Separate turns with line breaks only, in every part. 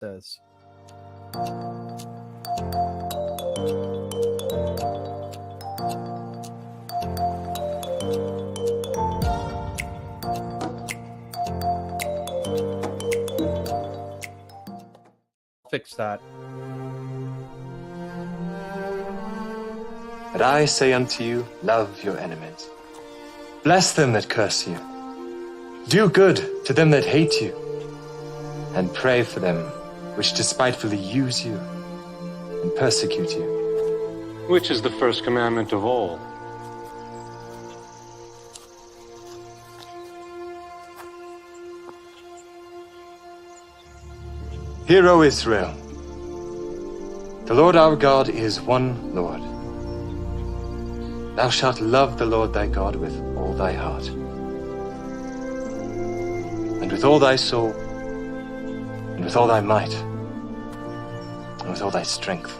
says. Fix that.
But I say unto you, love your enemies. Bless them that curse you. Do good to them that hate you. And pray for them which despitefully use you and persecute you.
Which is the first commandment of all?
Hear, O Israel, the Lord our God is one Lord. Thou shalt love the Lord thy God with all thy heart, and with all thy soul, and with all thy might, and with all thy strength.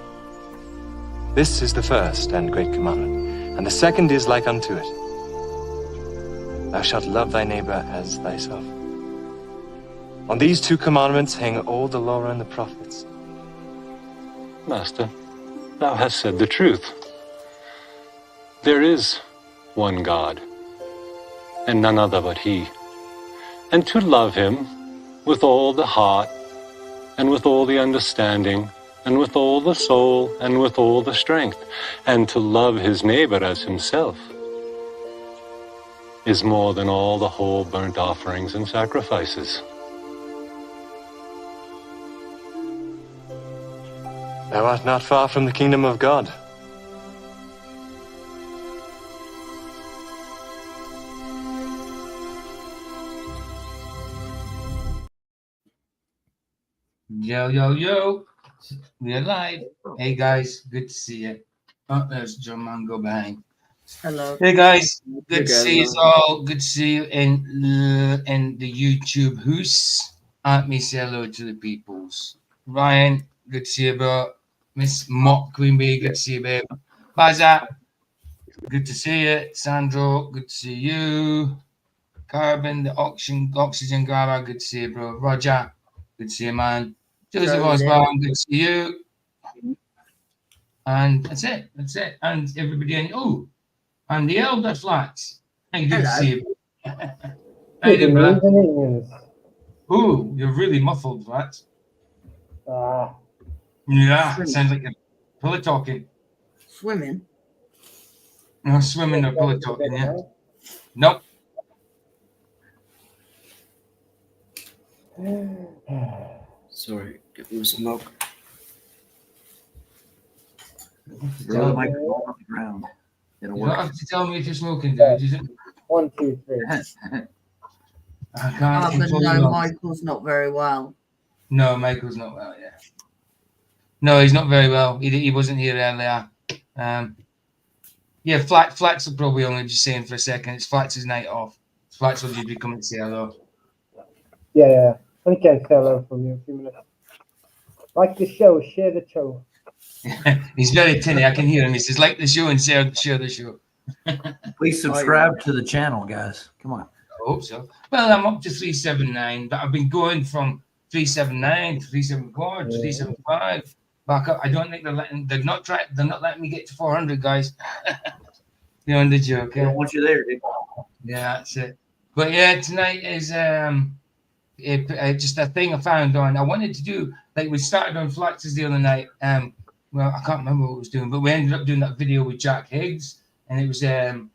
This is the first and great commandment, and the second is like unto it. Thou shalt love thy neighbor as thyself. On these two commandments hang all the law and the prophets.
Master, thou hast said the truth. There is one God, and none other but He. And to love Him with all the heart, and with all the understanding, and with all the soul, and with all the strength, and to love his neighbor as himself, is more than all the whole burnt offerings and sacrifices.
Thou art not far from the kingdom of God.
Yo, yo, yo. We're live. Hey, guys. Good to see you. Oh, there's John Mango behind.
Hello.
Hey, guys. Good to see you all. Good to see you in the YouTube house. Me say hello to the peoples. Ryan, good to see you, bro. Miss Mock Queen Bee, good to see you, babe. Baza, good to see you. Sandro, good to see you. Carbon, the oxygen grabber, good to see you, bro. Roger, good to see you, man. Joseph Osborne, good to see you. And that's it. That's it. And everybody in and the Elder Flats. And good to see you. How you doing, bro? Oh, you're really muffled, Flats. Yeah, sounds like you're pillow talking.
Swimming?
No, swimming or pillow talking, yeah. Nope.
Sorry, give me some milk.
Throw
the microphone on the ground. It'll
You
work.
don't have to tell me if you're smoking, dude. You
1, 2, 3.
I can't control
No,
you.
Michael's not very well.
No, Michael's not well, yeah. No, he's not very well. He wasn't here earlier. Yeah, Flats will probably only just saying for a second. It's Flats' night off. Flats will just be coming to say hello.
Yeah. I can say hello from you in a few minutes. Like the show, share the show.
He's very tinny. I can hear him. He says, like the show and share the show.
Please subscribe to the channel, guys. Come on.
I hope so. Well, I'm up to 379, but I've been going from 379 to 374 to 375 back up. I don't think they're not letting me get to 400, guys. You know, the joke.
I don't want you there, dude.
Yeah, that's it. But yeah, tonight is just a thing I found on. I wanted to do, like, we started on Flaxes the other night. Well, I can't remember what I was doing, but we ended up doing that video with Jack Higgs, and it was to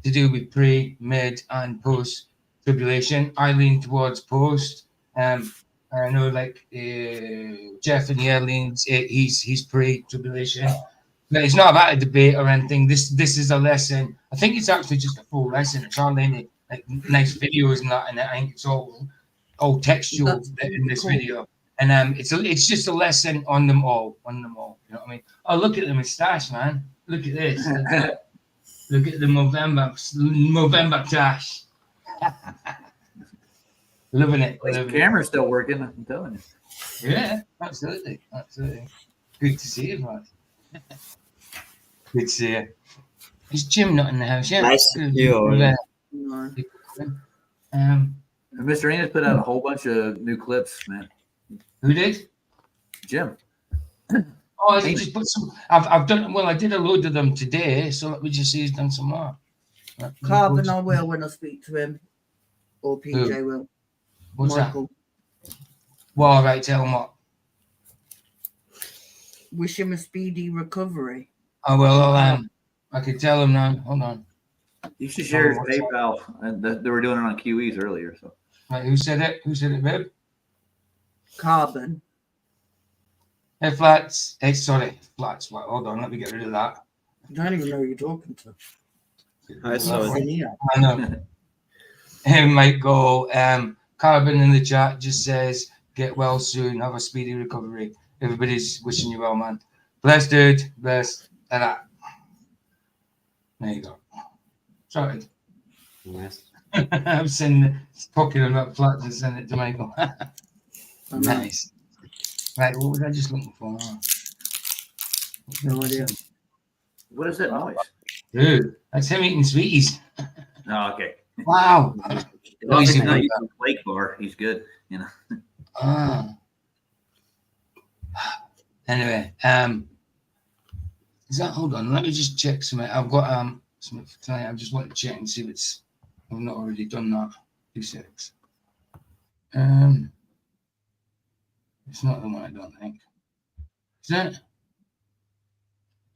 do with pre, mid, and post tribulation. I lean towards post. I know, like, Jeff and the leans, he's pre tribulation. But it's not about a debate or anything. This is a lesson. I think it's actually just a full lesson. It's hardly any like nice videos and that, and I think it's all textual in this video. And it's just a lesson on them all. You know what I mean? Oh, look at the moustache, man. Look at this. Look at the Movember tash. Loving it.
The camera's still working, I'm telling you.
Yeah, absolutely. Good to see you, man. Good to see you. Is Jim not in the house yet?
Nice to see you.
No.
Mr. Enos put out a whole bunch of new clips, man.
Who did?
Jim.
Oh, I just put some. I've done well. I did a load of them today, so let me just see. He's done some more.
Carbon, I will when I speak to him, or PJ will.
What's
Michael.
that? Well, all right. Tell him what.
Wish him a speedy recovery.
Oh well, I could tell him now. Hold on.
You should share his PayPal. And they were doing it on QEs earlier. So.
Right, who said it? Who said it, babe?
Carbon.
Hey, Flats. Hey, sorry, Flats. Well, hold on. Let me get rid of that.
I don't even know who you're talking to.
I saw it.
I know. He might go. Carbon in the chat just says, "Get well soon. Have a speedy recovery." Everybody's wishing you well, man. Bless, dude. Bless. And that. There you go. Sorry.
Yes.
I'm talking about Flats and sending it to Michael. Nice. Right, what was I just looking for?
No idea.
What is that noise?
Dude, that's him eating sweeties.
Oh, okay.
Wow.
As long as he's not using a flake bar, he's good. You know.
Anyway, is that? Hold on, let me just check something. I've got something for tonight. I just want to check and see if it's. I've not already done that. 2 seconds. It's not the one, I don't think. Is it?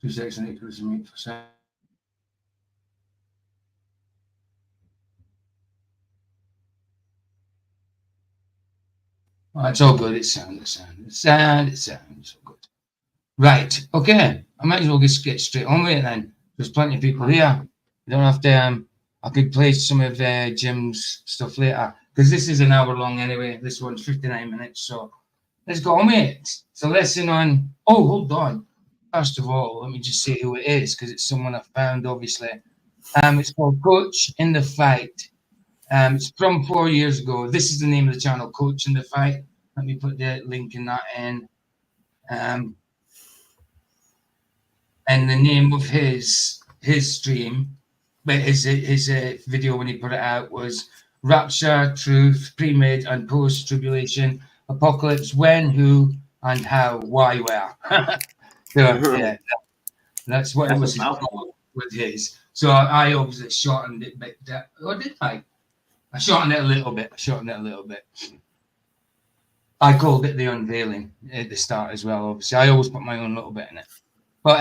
2 seconds. I need to do some meat for a sec. Oh, it's all good. It's sound. It's all good. Right. Okay. I might as well just get straight on with it then. There's plenty of people here. You don't have to. I could play some of Jim's stuff later because this is an hour long anyway. This one's 59 minutes. So let's go on with it. So lesson on. Oh, hold on. First of all, let me just say who it is because it's someone I found. Obviously, it's called Coach in the Fight. It's from 4 years ago. This is the name of the channel, Coach in the Fight. Let me put the link in that in. And the name of his stream, but his video when he put it out was Rapture, Truth, Pre-Mid and Post-Tribulation, Apocalypse, When, Who, and How, Why, Where. So, yeah, that's what it was with his. So I obviously shortened it, but or did I? I shortened it a little bit. I called it the unveiling at the start as well. Obviously, I always put my own little bit in it. But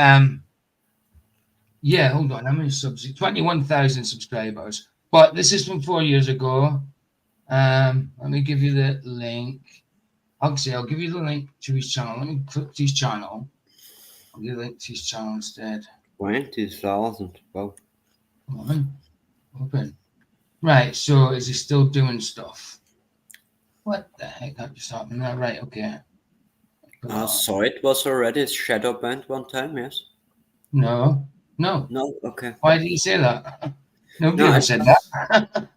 yeah, hold on. How many subs? 21,000 subscribers. But this is from 4 years ago. Let me give you the link. Actually, I'll give you the link to his channel. Let me click to his channel. I'll give you the link to his channel instead.
20,000. Wow.
Come on. Open. Right, so is he still doing stuff? What the heck? That just happened there. Right, okay.
So it was already shadow banned one time, yes?
No.
Okay.
Why did you say that? Nobody ever said that.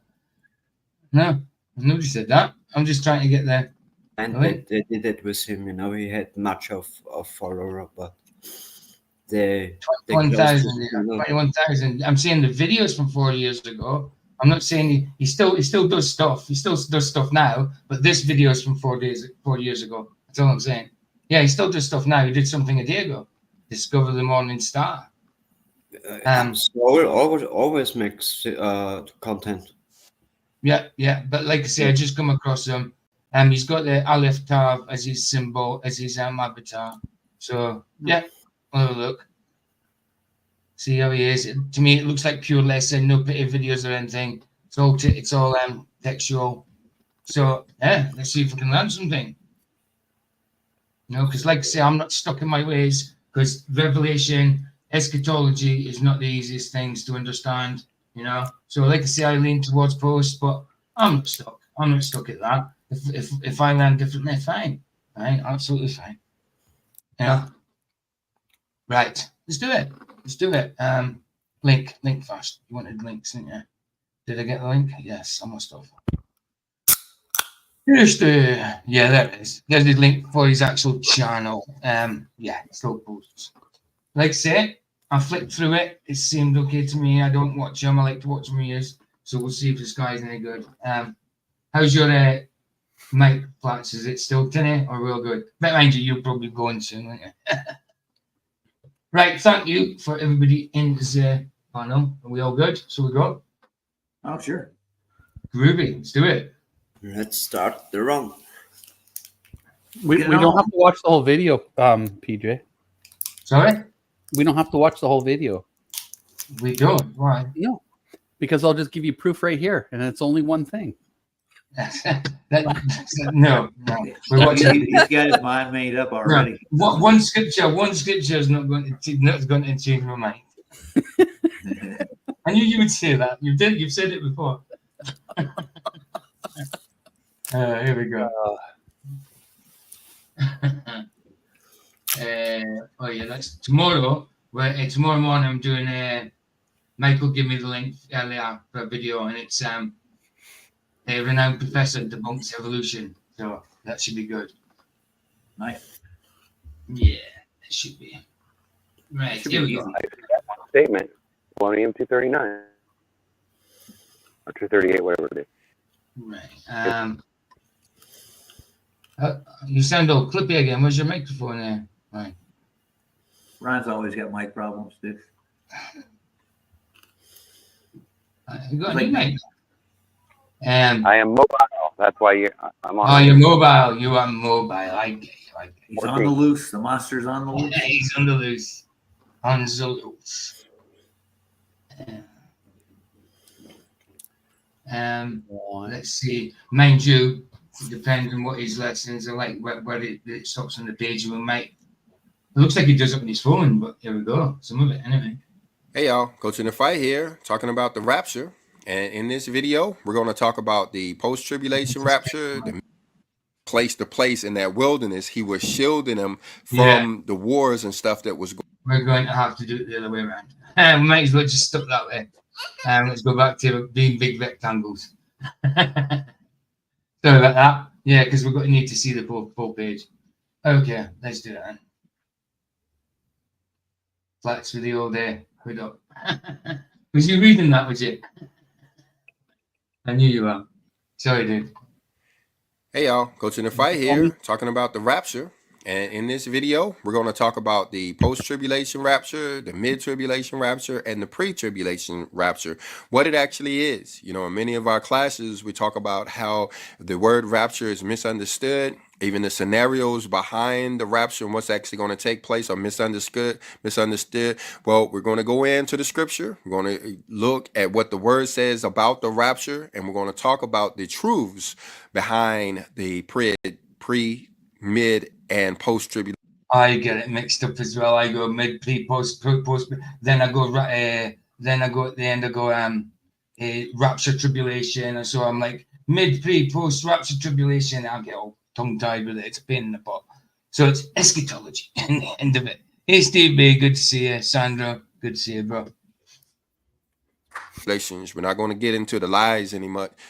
No, nobody said that. I'm just trying to get there.
And they did it with him, you know. He had much of follower, but the
21,000. I'm saying the videos from 4 years ago. I'm not saying he still does stuff. He still does stuff now, but this video is from 4 years ago. That's all I'm saying. Yeah, he still does stuff now. He did something a day ago. Discover the Morning Star.
Soul always makes content.
Yeah. But like I say, I just come across him. He's got the Aleph Tav as his symbol, as his avatar. So yeah, we'll have a look. See how he is. To me, it looks like pure lesson, no pity videos or anything. It's all textual. So yeah, let's see if we can learn something. You know, because like I say, I'm not stuck in my ways. Because Revelation, eschatology is not the easiest things to understand. You know, so like I say, I lean towards post, but I'm not stuck. I'm not stuck at that. If I learn differently, fine. Right, absolutely fine. Yeah. Right, let's do it. Link first. You wanted links, didn't you? Did I get the link? Yes, I must have. Yeah, there it is. There's the link for his actual channel. Yeah, slow posts. Like I say, I flicked through it. It seemed okay to me. I don't watch him. I like to watch him use. So we'll see if this guy's any good. How's your Mike Flats, is it still tinny or real good? But mind you, you'll probably go on soon, won't you? Right, thank you for everybody in the panel. Are we all good? So we go.
Oh, sure.
Groovy, let's do it.
Let's start the run.
We
Get it
don't
on.
have to watch the whole video, PJ.
Sorry?
We don't have to watch the whole video.
We don't. Why?
No, because I'll just give you proof right here, and it's only one thing.
No. We're watching.
He's got his mind made up already.
No. One scripture is not going to change my mind. I knew you would say that. You did. You've said it before. Here we go. Oh yeah, that's tomorrow. Well, tomorrow morning I'm doing. Michael gave me the link earlier for a video, and it's a renowned professor debunks evolution. So that should be good.
Nice.
Yeah, it should be. Right,
Should
here
be
we go.
Statement 1 AM 239 or 238, whatever it is.
Right. You sound all clippy again. Where's your microphone there? Right.
Ryan's always got mic problems, dude.
You got a
Like
new mic?
I am mobile. That's why I'm on.
Oh, you're mobile. You are mobile. I get you.
He's on the loose. The monster's on the loose.
Yeah, he's on the loose. On the loose. Let's see. Mind you, it depends on what his lessons are like, where it stops on the page. We might. It looks like he does it on his phone, but here we go. Some of it, anyway.
Hey y'all, Coach in the Fight here, talking about the rapture. And in this video, we're going to talk about the post-tribulation rapture, the place to place in that wilderness. He was shielding them from the wars and stuff that was going
on. We're going to have to do it the other way around. We might as well just stop that way. Let's go back to being big rectangles. Sorry about that. Yeah, because we're going to need to see the full page. Okay, let's do that. Flats video there. Hold up. Was you reading that, was you? I knew you were. Sorry, dude.
Hey y'all, Coach in the Fight here, talking about the rapture. And in this video, we're going to talk about the post-tribulation rapture, the mid-tribulation rapture, and the pre-tribulation rapture, what it actually is. You know, in many of our classes, we talk about how the word rapture is misunderstood. Even the scenarios behind the rapture and what's actually going to take place are misunderstood. Well, we're going to go into the scripture. We're going to look at what the word says about the rapture, and we're going to talk about the truths behind the pre, mid, and post-tribulation.
I get it mixed up as well. I go mid, pre, post, then I go at the end. I go rapture, tribulation, and so I'm like mid, pre, post, rapture, tribulation. I get all tongue-tied with it. It's a pain in the butt. So it's eschatology in the end of it. Hey, Steve B, good to see you. Sandra, good to see you, bro.
We're not going to get into the lies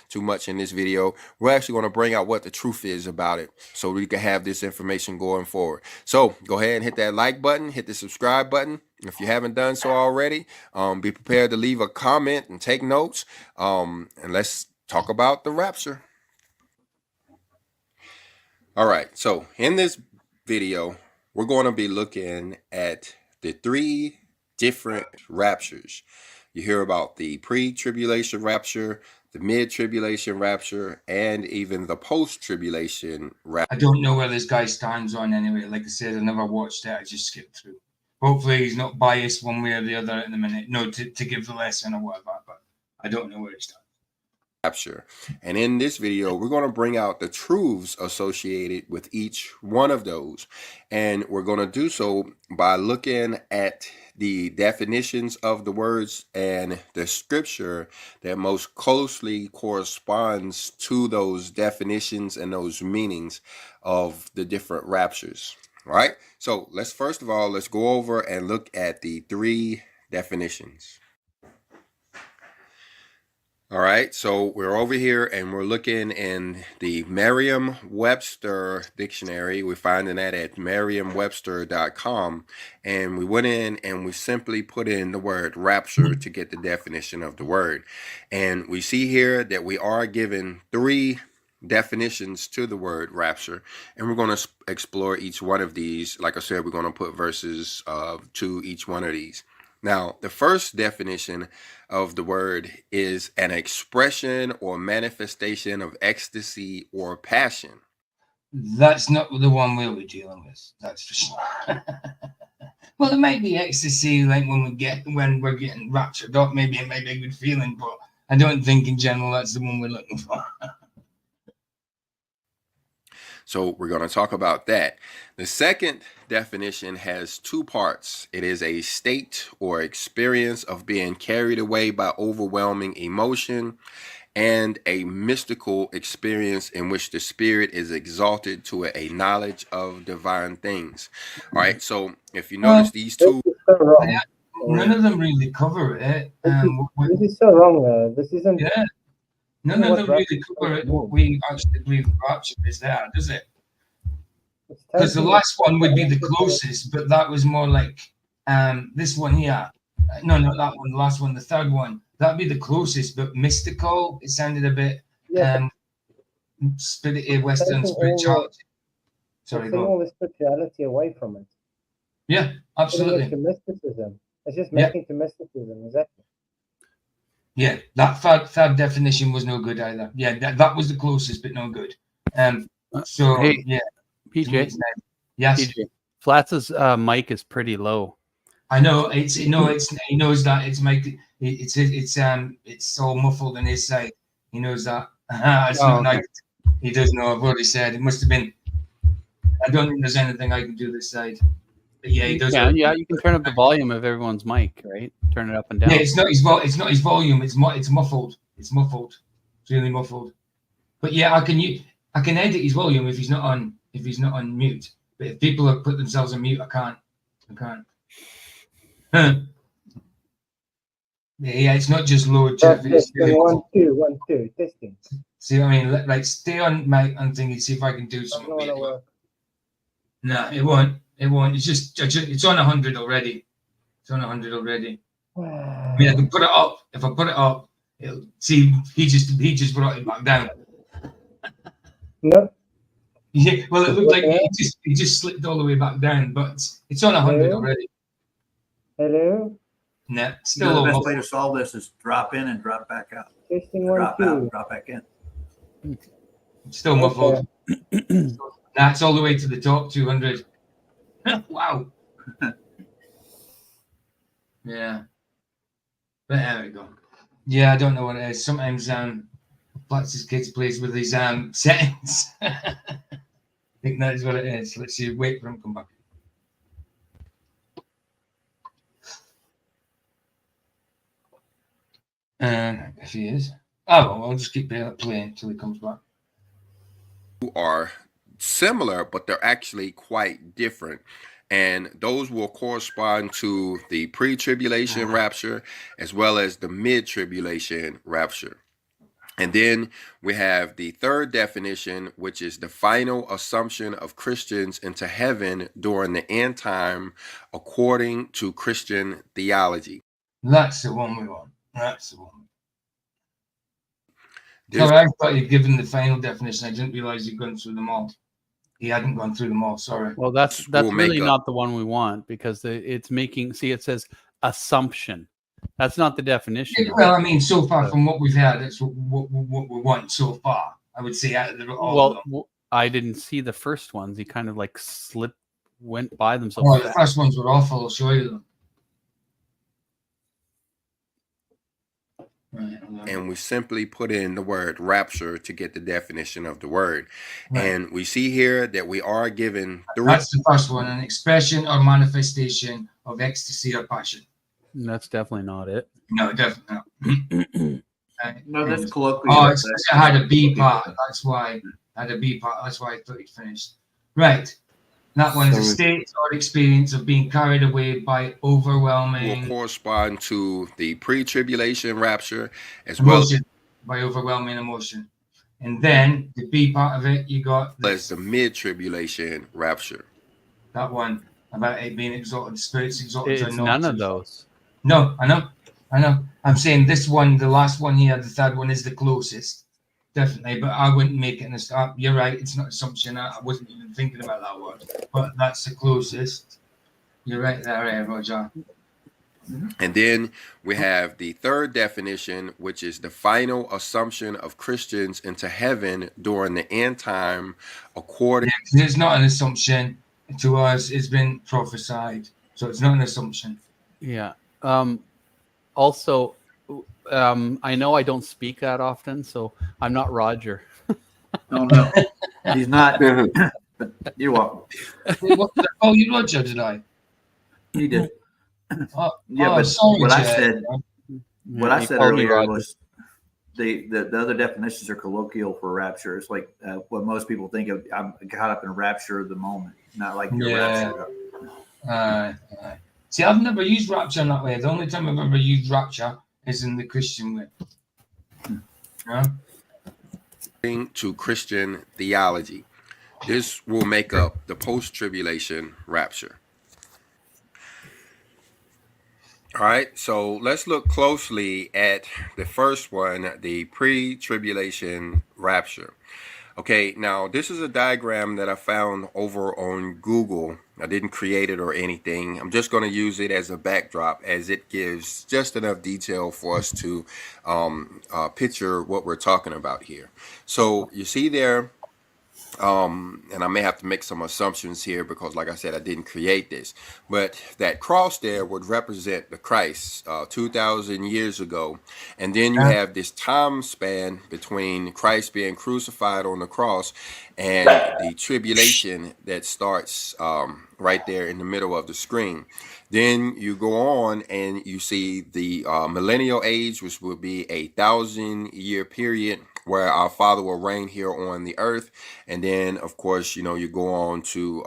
too much in this video. We're actually going to bring out what the truth is about it so we can have this information going forward. So go ahead and hit that like button, hit the subscribe button. If you haven't done so already, be prepared to leave a comment and take notes. And let's talk about the rapture. All right, so in this video, we're going to be looking at the 3 different raptures. You hear about the pre-tribulation rapture, the mid-tribulation rapture, and even the post-tribulation rapture.
I don't know where this guy stands on anyway. Like I said, I never watched it. I just skipped through. Hopefully he's not biased one way or the other in a minute. No, to give the lesson or whatever, but I don't know where he stands.
Rapture. And in this video, we're going to bring out the truths associated with each one of those. And we're going to do so by looking at the definitions of the words and the scripture that most closely corresponds to those definitions and those meanings of the different raptures. All right. So let's first of all, let's go over and look at the 3 definitions. All right, so we're over here and we're looking in the Merriam-Webster dictionary. We're finding that at merriam-webster.com. And we went in and we simply put in the word rapture to get the definition of the word. And we see here that we are given 3 definitions to the word rapture, and we're going to explore each one of these. Like I said, we're going to put verses to each one of these. Now, the first definition of the word is an expression or manifestation of ecstasy or passion.
That's not the one we'll be dealing with. That's for sure. Well, it might be ecstasy, like when we're getting raptured up. Maybe it might be a good feeling, but I don't think in general that's the one we're looking for.
So we're going to talk about that. The second definition has two parts. It is a state or experience of being carried away by overwhelming emotion, and a mystical experience in which the spirit is exalted to a knowledge of divine things. All right. So if you notice these two,
none of them really cover it.
This is so wrong. This isn't.
Yeah. None of them really cover it. What we actually believe the rapture is there, does it? Because the last one would be the closest, but that was more like this one here. No, not that one. The last one, the third one. That'd be the closest, but mystical. It sounded a bit Western spirituality. Sorry,
go. All the spirituality away from it.
Yeah, absolutely.
It's mysticism. It's just making to mysticism, exactly.
Yeah, that third definition was no good either. Yeah, that was the closest, but no good. So
hey,
yeah,
PJ.
Yes.
PJ. Flats' mic is pretty low.
I know he knows that it's mic. It's all muffled on his side. He knows that. It's not nice. He does know. I've already said it must have been. I don't think there's anything I can do this side. But yeah, he does.
Yeah, you can turn up the volume of everyone's mic, right? Turn it up and down.
Yeah, it's not his volume. It's muffled. It's muffled. It's really muffled. But yeah, I can edit his volume if he's not on mute. But if people have put themselves on mute, I can't. Yeah, it's not just low, Jeff. It's really
1, 2, 1, 2, testing.
See what I mean? Like, stay on mic and thingy, see if I can do something. No, it won't. It won't. It's on 100 already. It's on 100 already. I mean, I can put it up. If I put it up, it'll see. He just brought it back down.
No.
Yeah. Well, it looked like he just slipped all the way back down, but it's on 100 already.
Hello.
Nah, still
the best way to solve this is drop in and drop back out.
Testing
drop out and drop back in.
Still muffled. That's all the way to the top, 200. Wow. Yeah. But there we go. Yeah, I don't know what it is. Sometimes Flats' kids plays with these settings. I think that is what it is. Let's see. Wait for him to come back. If he is. Oh, well, I'll just keep playing until he comes back.
Are similar, but they're actually quite different. And those will correspond to the pre-tribulation rapture as well as the mid-tribulation rapture. And then we have the third definition, which is the final assumption of Christians into heaven during the end time, according to Christian theology.
That's the one we want. That's the one. Sorry, I thought you'd given the final definition. I didn't realize you'd gone through them all. He hadn't gone through them all. Sorry.
Well, that's really not the one we want, because it's making. See, it says assumption. That's not the definition.
Well, I mean, so far from what we've had, that's what we want so far. I would say out of all of them.
I didn't see the first ones. He kind of like went by themselves.
Oh, the first ones were awful. I'll show you them. Right,
and we simply put in the word rapture to get the definition of the word. Right. And we see here that we are given
that's the first one, an expression or manifestation of ecstasy or passion.
That's definitely not it.
No, definitely not.
No, that's colloquial.
Oh, it had a B part. That's why I thought it finished. Right. That one is a state or experience of being carried away by overwhelming.
Will correspond to the pre-tribulation rapture as
emotion, by overwhelming emotion. And then the B part of it, you got
as the mid-tribulation rapture.
That one about it being exalted, the spirit's exalted.
It's none of those.
No, I know. I'm saying this one, the last one here, the third one is the closest. definitely. But I wouldn't make it an assumption. You're right. It's not assumption. I wasn't even thinking about that word, but that's the closest. You're right there, Roger.
And then we have the third definition, which is the final assumption of Christians into heaven during the end time, according.
Yeah, it's not an assumption to us. It's been prophesied, so it's not an assumption.
Yeah. Also, I know I don't speak that often, so I'm not Roger.
Oh no, he's not. But you're welcome.
Oh, you Roger, did I?
You did.
Yeah,
but
sorry,
what I
Jay.
said, what I said earlier was the other definitions are colloquial for rapture. It's like what most people think of. I'm caught up in rapture of the moment, not like rapture.
See, I've never used rapture in that way. The only time I've ever used rapture is in the Christian way. Yeah.
To Christian theology. This will make up the post-tribulation rapture. All right, so let's look closely at the first one, the pre-tribulation rapture. Okay, now this is a diagram that I found over on Google. I didn't create it or anything. I'm just going to use it as a backdrop, as it gives just enough detail for us to picture what we're talking about here. So you see there, and I may have to make some assumptions here because, like I said, I didn't create this, but that cross there would represent the Christ 2,000 years ago. And then you have this time span between Christ being crucified on the cross and the tribulation that starts right there in the middle of the screen. Then you go on and you see the millennial age, which will be 1,000-year period where our Father will reign here on the earth. And then, of course, you know, you go on to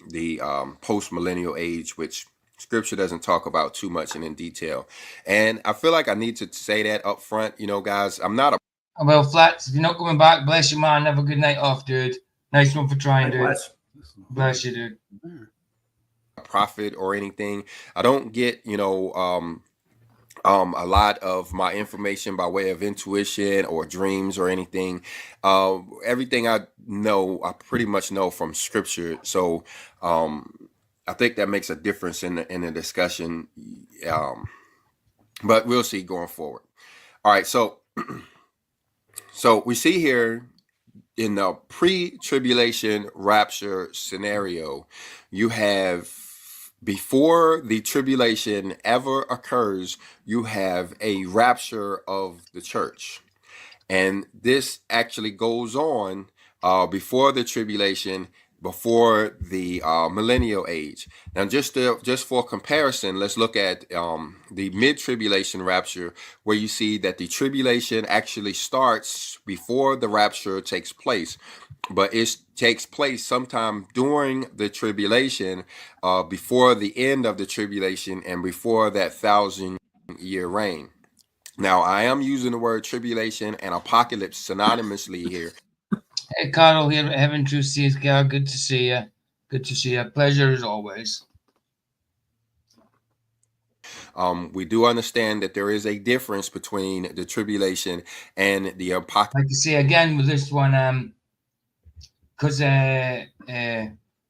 the post-millennial age, which Scripture doesn't talk about too much and in detail. And I feel like I need to say that up front, you know, guys, I'm not a...
Well, Flats, if you're not coming back, bless you, man. Have a good night off, dude. Nice one for trying, dude. Bless you, dude.
prophet or anything. I don't get, you know, a lot of my information by way of intuition or dreams or anything. Everything I know, I pretty much know from Scripture. So I think that makes a difference in the discussion. But we'll see going forward. All right, so we see here in the pre-tribulation rapture scenario, you have, before the tribulation ever occurs, you have a rapture of the church. And this actually goes on before the tribulation, before the millennial age. Now, just for comparison, let's look at the mid-tribulation rapture, where you see that the tribulation actually starts before the rapture takes place, but it takes place sometime during the tribulation, before the end of the tribulation and before that 1,000-year reign. Now, I am using the word tribulation and apocalypse synonymously here.
Hey, Carl here at Heaven True Seas, Carl. Good to see you. Good to see you. Pleasure as always.
We do understand that there is a difference between the tribulation and the apocalypse.
Like to say again with this one, because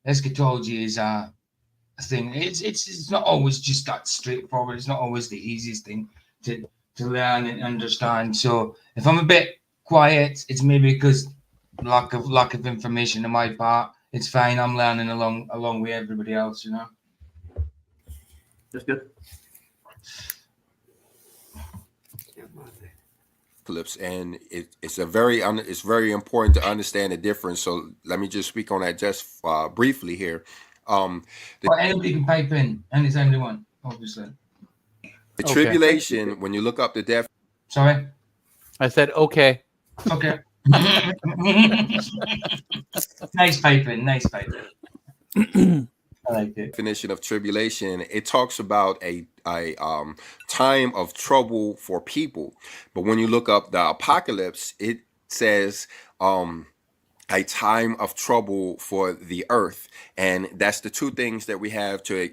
eschatology is a thing. It's not always just that straightforward. It's not always the easiest thing to learn and understand. So if I'm a bit quiet, it's maybe because lack of information on my part. It's fine. I'm learning along with everybody else, you know.
That's good.
And it's very important to understand the difference. So let me just speak on that just briefly here.
Anybody can pipe in anytime they want, obviously.
The tribulation, when you look up the def.
Sorry?
I said, okay.
Okay. Nice piping. I like it.
Definition of tribulation, it talks about a time of trouble for people. But when you look up the apocalypse, it says a time of trouble for the earth. And that's the two things that we have to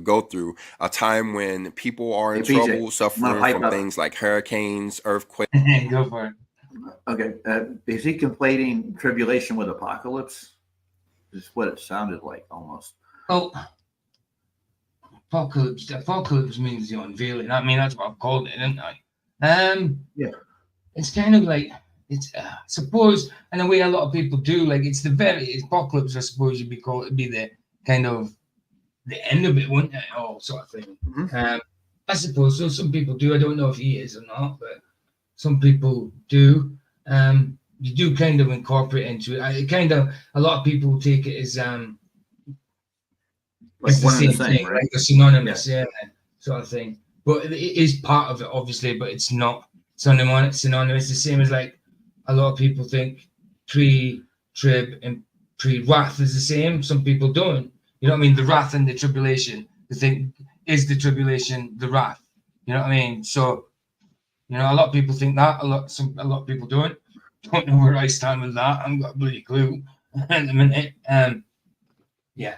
go through. A time when people are in trouble, suffering from things like hurricanes, earthquakes.
Go for it.
Okay. Is he conflating tribulation with apocalypse? Is what it sounded like almost.
Oh, apocalypse means the unveiling. I mean, that's what I've called it, isn't I?
Yeah.
It's kind of like, it's suppose, and the way a lot of people do, like it's the very apocalypse, I suppose you'd call it, be the kind of the end of it, wouldn't it? All sort of thing.
Mm-hmm.
I suppose so. Some people do. I don't know if he is or not, but some people do. You do kind of incorporate into it. A lot of people take it as
Like
it's the
one and
same
the same,
thing,
right?
like a synonymous, yeah, sort of thing. But it is part of it, obviously, but it's not synonymous. The same as like a lot of people think pre-trib and pre-wrath is the same. Some people don't. You know what I mean? The wrath and the tribulation. They think, is the tribulation the wrath? You know what I mean? So, you know, a lot of people think that. A lot of people don't. Don't know where I stand with that. I haven't got a bloody clue at the minute. Yeah.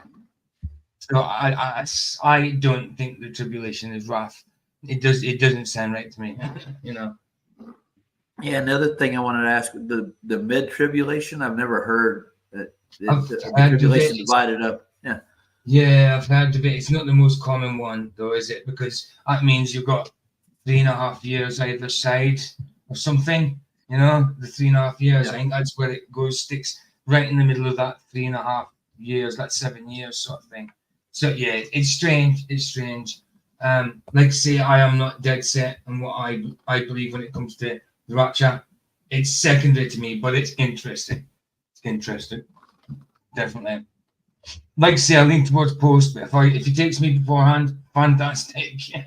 So I don't think the tribulation is wrath. It doesn't sound right to me. You know.
Yeah. Another thing I wanted to ask: the mid tribulation. I've never heard that the tribulation divided up. Yeah.
Yeah, I've heard of it. It's not the most common one, though, is it? Because that means you've got 3.5 years either side or something. You know, the 3.5 years.
Yeah.
I think that's where it goes, sticks right in the middle of that 3.5 years, that 7 years sort of thing. So yeah, it's strange. It's strange. Like I say, I am not dead set on what I believe when it comes to the rapture. It's secondary to me, but it's interesting. It's interesting, definitely. Like I say, I lean towards post, but if he takes me beforehand, fantastic. You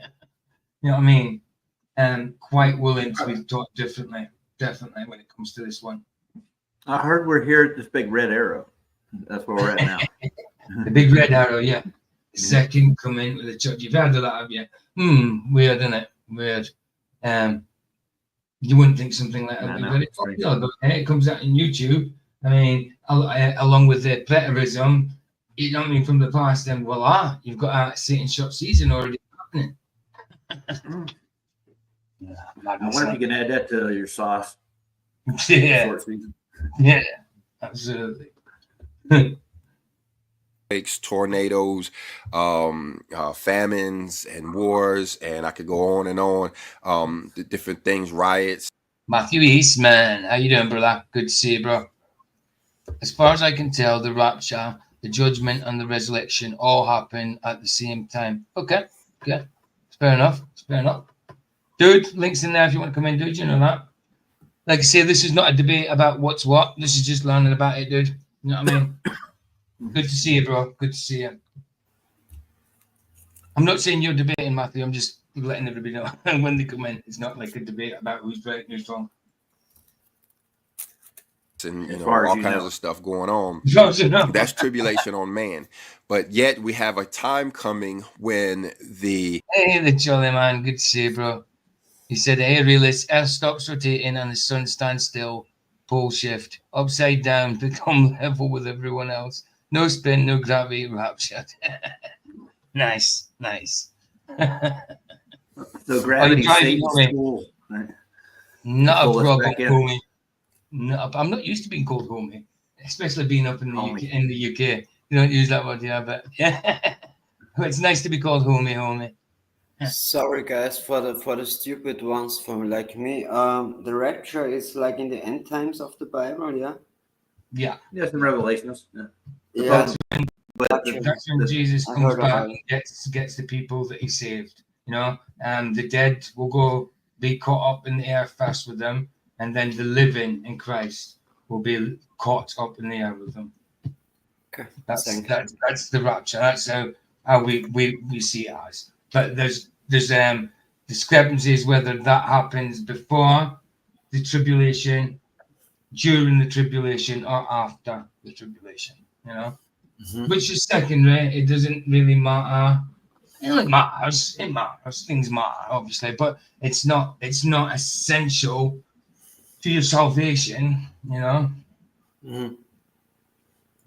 know what I mean? Quite willing to be taught differently, definitely, when it comes to this one.
I heard we're here at this big red arrow. That's where we're at now.
The big red arrow, yeah. Second coming with the church. You've heard of that, have you? Weird, isn't it? Weird. You wouldn't think something like that would be very popular, but it comes out on YouTube. I mean, along with the preterism, you know what I mean, from the past, then voila, you've got a Satan shot season already happening.
I wonder if you can add that to your sauce.
Yeah.
Short season.
Yeah, absolutely.
Tornadoes, famines, and wars, and I could go on and on. The different things, riots.
Matthew Eastman, how you doing, brother? Good to see you, bro. As far as I can tell, the rapture, the judgment, and the resurrection all happen at the same time. Okay. It's fair enough. Dude, links in there if you want to come in, dude. You know that. Like I say, this is not a debate about what's what. This is just learning about it, dude. You know what I mean? Good to see you, bro. Good to see you. I'm not saying you're debating, Matthew. I'm just letting everybody know when they come in. It's not like a debate about who's right and who's wrong.
And all kinds of stuff going on. That's tribulation on man. But yet we have a time coming when the
jolly man, good to see you, bro. He said, hey, realist, Earth stops rotating and the sun stands still. Pole shift. Upside down, become level with everyone else. No spin, no gravity, rapture. Nice.
So gravity Satan's tool.
Not a problem, homie. No, I'm not used to being called homie, especially being up in the UK. You don't use that word, yeah, but yeah. It's nice to be called homie.
Sorry guys for the stupid ones from like me. The rapture is like in the end times of the Bible, yeah?
Yeah.
Yes, in Revelations.
Yeah.
That's when Jesus comes back and gets the people that he saved. You know, the dead will be caught up in the air fast with them, and then the living in Christ will be caught up in the air with them.
Okay.
That's the rapture. That's how we see it as. But there's discrepancies whether that happens before the tribulation, during the tribulation, or after the tribulation. You know, which is secondary. It doesn't really matter. It matters. Things matter, obviously, but it's not essential to your salvation. You know.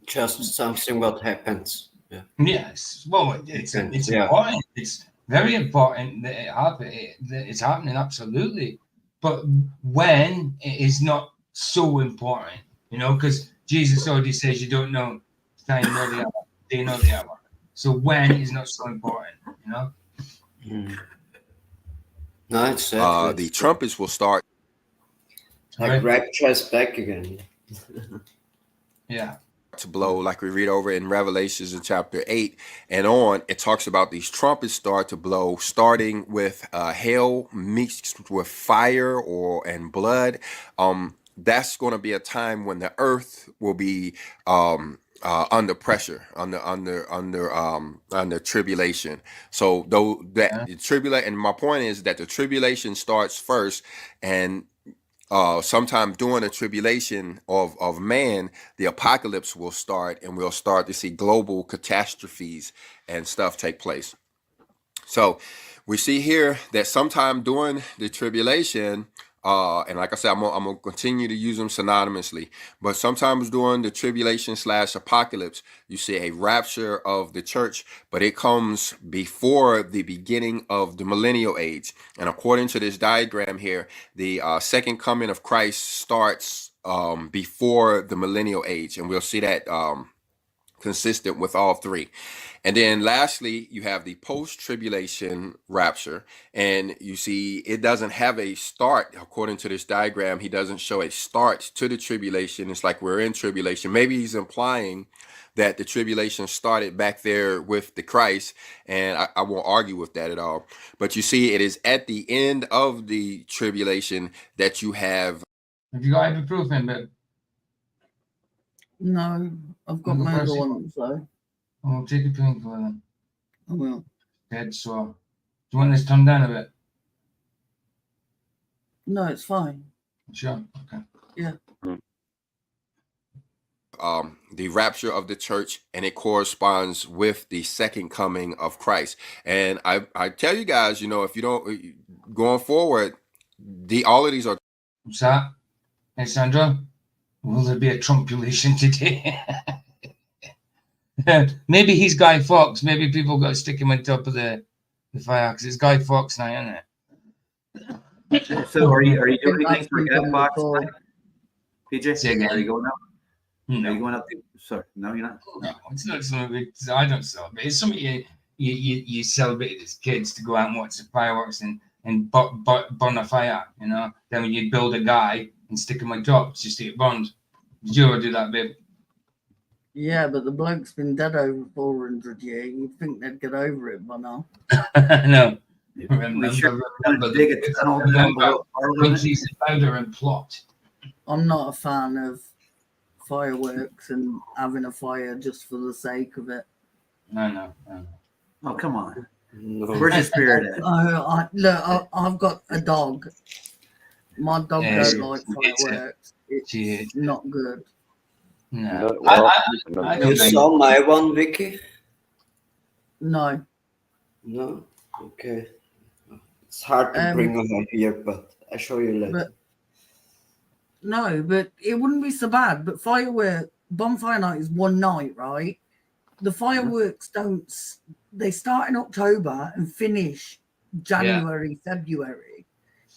Just something what happens. Yeah.
Yes. Well, it's important. It's very important that it's happening. Absolutely. but when it is not so important, you know, because Jesus already says you don't know time nor the hour, day nor the hour. So when is not so important, you know.
No, exactly.
The trumpets will start.
Like Rapture is back again.
Yeah.
To blow, like we read over in Revelations in chapter 8 and on, it talks about these trumpets start to blow, starting with hail mixed with fire and blood. That's going to be a time when the earth will be under pressure, under tribulation. So though that tribulation, and my point is that the tribulation starts first, and sometime during the tribulation of man, the apocalypse will start, and we'll start to see global catastrophes and stuff take place. So we see here that sometime during the tribulation, and like I said, I'm gonna continue to use them synonymously, but sometimes during the tribulation / apocalypse, you see a rapture of the church, but it comes before the beginning of the millennial age. And according to this diagram here, the second coming of Christ starts before the millennial age, and we'll see that consistent with all three. And then lastly, you have the post-tribulation rapture, and you see it doesn't have a start. According to this diagram, he doesn't show a start to the tribulation. It's like we're in tribulation. Maybe he's implying that the tribulation started back there with the Christ, and I won't argue with that at all. But you see, it is at the end of the tribulation that you have.
Have you got ibuprofen, babe?
No, I've got my other one, so.
Oh, take a painkiller then.
I will.
Dead sore. Do you want this turned down a bit?
No, it's fine.
Sure. Okay.
Yeah.
The rapture of the church, and it corresponds with the second coming of Christ. And I tell you guys, you know, if you don't, going forward, all of these are.
What's that? Hey, Sandra, will there be a Trumpulation today? Maybe he's Guy Fawkes. Maybe people got to stick him on top of the fire because it's Guy Fawkes night, isn't
it? So are you doing anything for Guy Fawkes tonight? PJ, are you going up?
No.
Are you going up? Sorry, no, you're not.
No, it's not something I don't celebrate. It's something you celebrate as kids to go out and watch the fireworks and burn a fire, you know. Then when you build a guy and stick him on top just to get burned. Did you ever do that, babe?
Yeah, but the bloke's been dead over 400 years. You'd think they'd get over it by now.
No.
Remember
powder and plot.
I'm not a fan of fireworks and having a fire just for the sake of it.
No.
Oh, come on.
No.
Where's your spirit at?
Look, I've got a dog. My dog don't like fireworks. It's not good.
No.
You saw my one, Vicky?
No.
No? Okay. It's hard to bring over here, but I'll show you later.
But it wouldn't be so bad. But bonfire night is one night, right? The fireworks they start in October and finish January, February.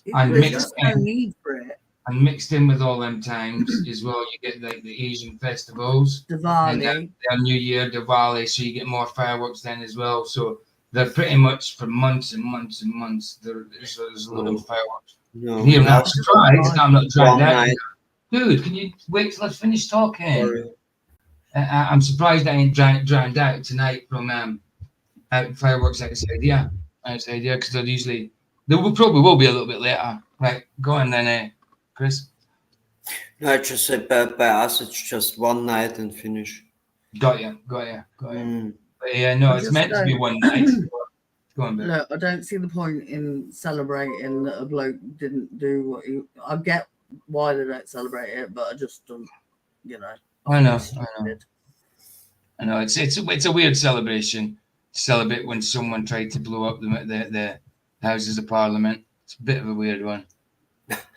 There's no need for it.
And mixed in with all them times as well, you get like the Asian festivals,
Diwali,
and their New Year, Diwali, so you get more fireworks then as well. So they're pretty much for months and months and months. There's a lot of fireworks.
No,
here, I'm not surprised. I'm not trying that. Dude, can you wait till I finish talking? I'm surprised I ain't drowned out tonight from fireworks outside. Yeah, because there probably will be a little bit later. Right, go on then, Chris.
No, I just said by us it's just one night and finish.
Got you. But yeah, no, it's meant to be one night. Go on, babe.
Look, I don't see the point in celebrating that a bloke didn't do what he. I get why they don't celebrate it, but I just don't, you know.
I know. It's a weird celebration. Celebrate when someone tried to blow up the Houses of Parliament. It's a bit of a weird one.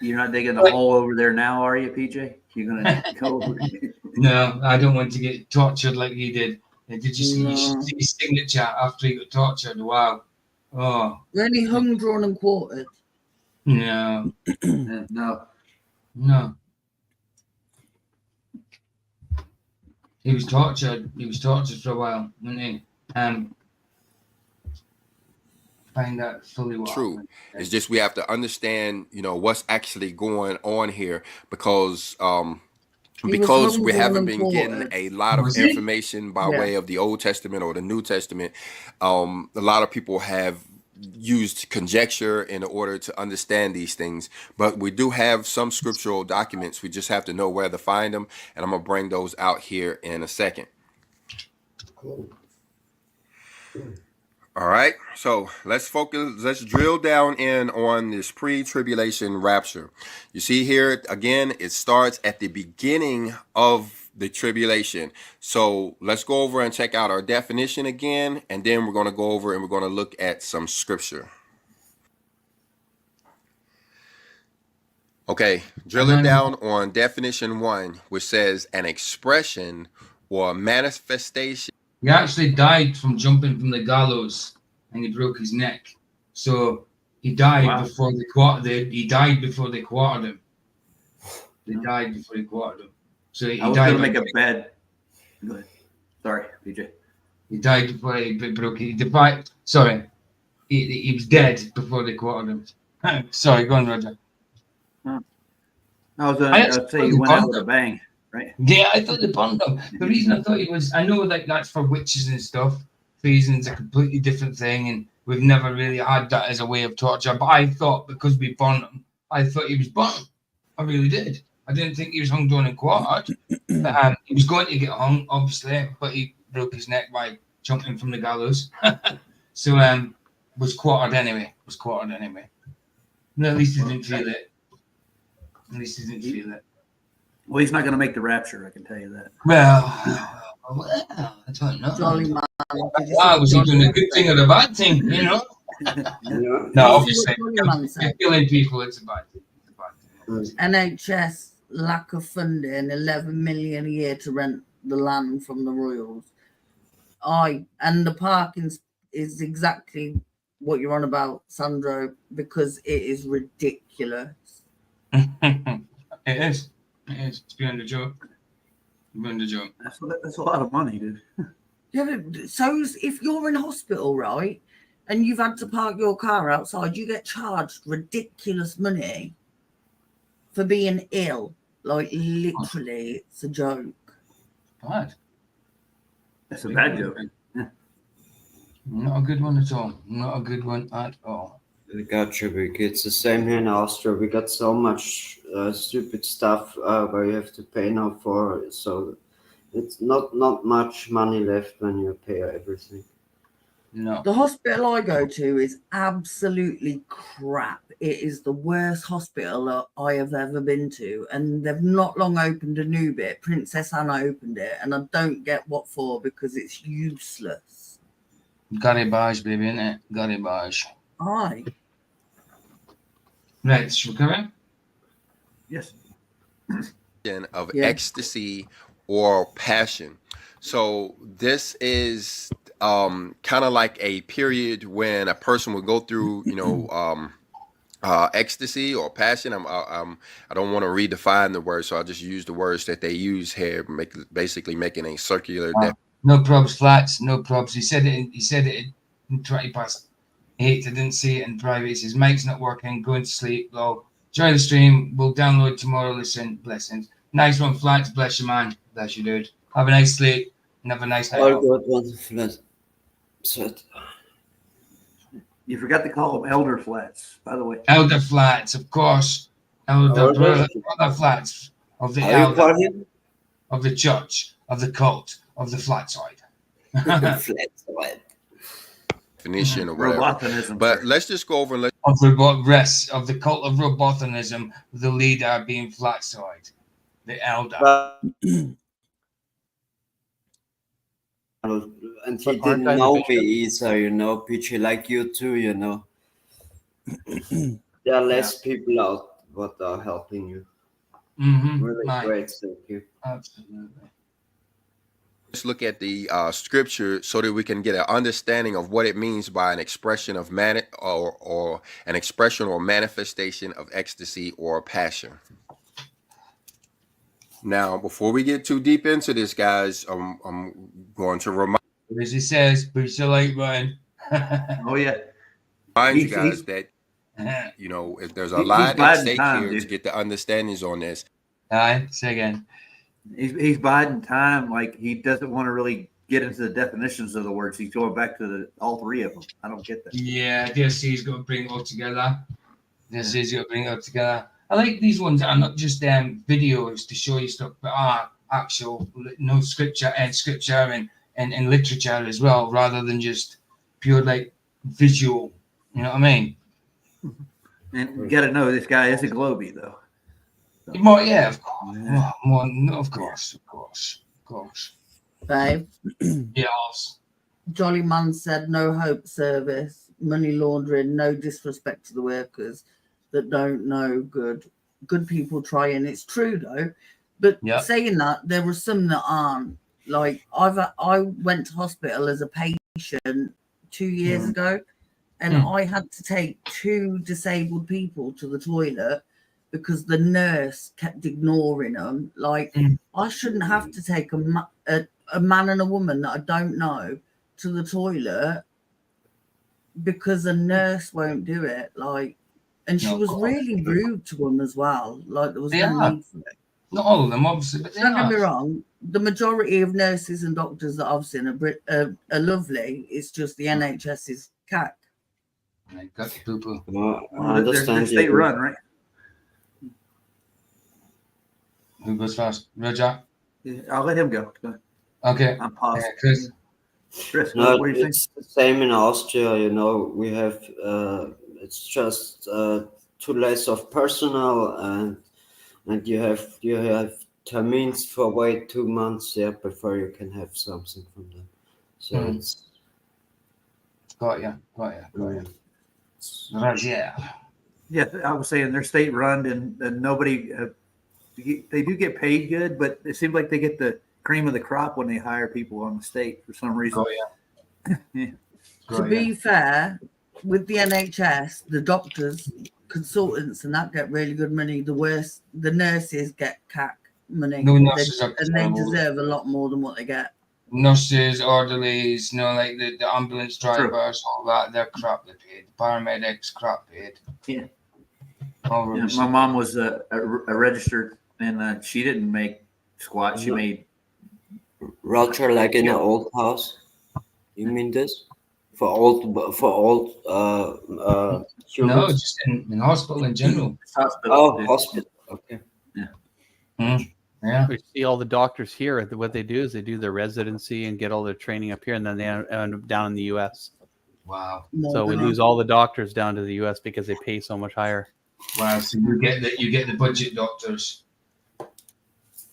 You're not digging a hole over there now, are you, PJ? You're gonna go over it.
No, I don't want to get tortured like he did. Did you see his signature after he got tortured? Wow. Oh.
Really hung, drawn, and quartered.
No.
No.
No. He was tortured. He was tortured for a while, wasn't he? Find out fully what
True.
happened.
It's just we have to understand, what's actually going on here because we haven't been getting a lot of information by way of the Old Testament or the New Testament. A lot of people have used conjecture in order to understand these things, but we do have some scriptural documents. We just have to know where to find them, and I'm gonna bring those out here in a second.
Cool.
All right, so let's focus. Let's drill down in on this pre-tribulation rapture. You see here again, it starts at the beginning of the tribulation. So let's go over and check out our definition again, and then we're going to go over and we're going to look at some scripture. Okay, drilling down on definition 1, which says an expression or manifestation.
He actually died from jumping from the gallows, and he broke his neck. So he died before they quartered. He died before they quartered him. They died before they quartered him. So he
I was
died.
Going to make a bed. Go ahead. Sorry, PJ.
He died before he broke. He was dead before they quartered him. Sorry, go on, Roger.
I was going to say he went out with a bang. Right.
Yeah, I thought they burned him. The reason I thought he was, I know that that's for witches and stuff. Treason's a completely different thing, and we've never really had that as a way of torture. But I thought because we burned him, I thought he was burnt. I really did. I didn't think he was hung down and quartered. He was going to get hung, obviously, but he broke his neck by jumping from the gallows. So was quartered anyway. No, at least he didn't feel it.
Well, he's not going to make the rapture, I can tell you that.
Well, I don't know.
Jolly man.
Was he doing a good thing or a bad thing, No, obviously. Killing people, it's a bad thing.
NHS lack of funding, 11 million a year to rent the land from the Royals. And the parking is exactly what you're on about, Sandro, because it is ridiculous.
It is. It's beyond a joke.
That's a lot of money, dude.
Yeah, so if you're in hospital, right, and you've had to park your car outside, you get charged ridiculous money for being ill. Like, literally, it's a joke.
Bad.
That's a bad joke. Yeah.
Not a good one at all. Not a good one at all.
We got you, Vic. It's the same here in Austria. We got so much stupid stuff where you have to pay now for. So it's not much money left when you pay everything.
No.
The hospital I go to is absolutely crap. It is the worst hospital I have ever been to. And they've not long opened a new bit. Princess Anna opened it. And I don't get what for because it's useless.
Garbage, baby, isn't it? Garbage.
Aye.
Right, should we come in?
Yes.
Of ecstasy or passion. So this is kind of like a period when a person would go through, ecstasy or passion. I don't want to redefine the word, so I'll just use the words that they use here, basically making a circular.
No probs, Flats. No probs. He said it in 20 past 8. I didn't see it in private. He says, Mike's not working, going to sleep. Well, enjoy the stream. We'll download tomorrow. Listen, blessings. Nice one, Flats. Bless you, man. Bless you, dude. Have a nice sleep and have a nice night.
All good one, Flats.
You forgot to call them Elder Flats, by the way.
Elder Flats, of course. Elder Flats of the elder, of the church, of the cult, of the Flatoid.
Flatoid.
Definition or whatever. But let's just go over and
of the cult of robotinism, the leader being Flatoid, the elder.
And he didn't know me either, PG, like you too, There are less people out what are helping you.
Mm-hmm.
Really great, thank you.
Absolutely.
look at the scripture so that we can get an understanding of what it means by an expression of or an expression or manifestation of ecstasy or passion. Now, before we get too deep into this, guys, I'm going to remind,
as he says, push the light button.
Oh yeah.
remind you guys that, you know, if there's a lot at stake here to get the understandings on this.
Aye, say again.
He's biding time. Like, he doesn't want to really get into the definitions of the words. He's going back to all three of them. I don't get that.
Yeah, DSC's got to bring it all together. DSC's got to bring it all together. I like these ones that are not just videos to show you stuff, but are actual scripture and literature as well, rather than just pure like visual. You know what I mean?
And you got to know this guy is a Globie, though. So.
More, yeah, of course. Of course.
Babe.
Yes.
Jolly Man said no hope service, money laundering, no disrespect to the workers that don't know good people trying. It's true though, but saying that, there were some that aren't. Like I went to hospital as a patient 2 years ago, and I had to take 2 disabled people to the toilet because the nurse kept ignoring them. Like, I shouldn't have to take a man and a woman that I don't know to the toilet because a nurse won't do it. Like, and she was really rude to them as well. Like, there was no need for it.
Not all of them, obviously, but
don't get me wrong. The majority of nurses and doctors that I've seen are lovely. It's just the NHS is cack.
I got the poo-poo.
Well, I understand.
They're state run, right?
Who goes first? Roger?
Yeah, I'll let him go.
Okay.
I'm paused.
Chris?
No, what do you think? The same in Austria. You know, we have it's just too less of personnel, and you have termines for wait 2 months before you can have something from them. So it's
got you. Roger.
Yeah, I was saying they're state run, and nobody. They do get paid good, but it seems like they get the cream of the crop when they hire people on the state for some reason.
Oh yeah.
To be fair, with the NHS, the doctors, consultants, and that get really good money. The nurses get cack money.
No, nurses
and they deserve a lot more than what they get.
Nurses, orderlies, like the ambulance drivers, all that, they're crap they paid. Paramedics, crap paid.
Yeah. My mom was a registered, and she didn't make squat. She made
Roger, like in an old house. You mean this? For old
no, just in hospital in general.
Hospital. Hospital. Okay.
Yeah.
Yeah.
We see all the doctors here. What they do is they do their residency and get all their training up here, and then they end up down in the U.S.
Wow.
So we lose all the doctors down to the U.S. because they pay so much higher.
Wow. So you get the budget doctors.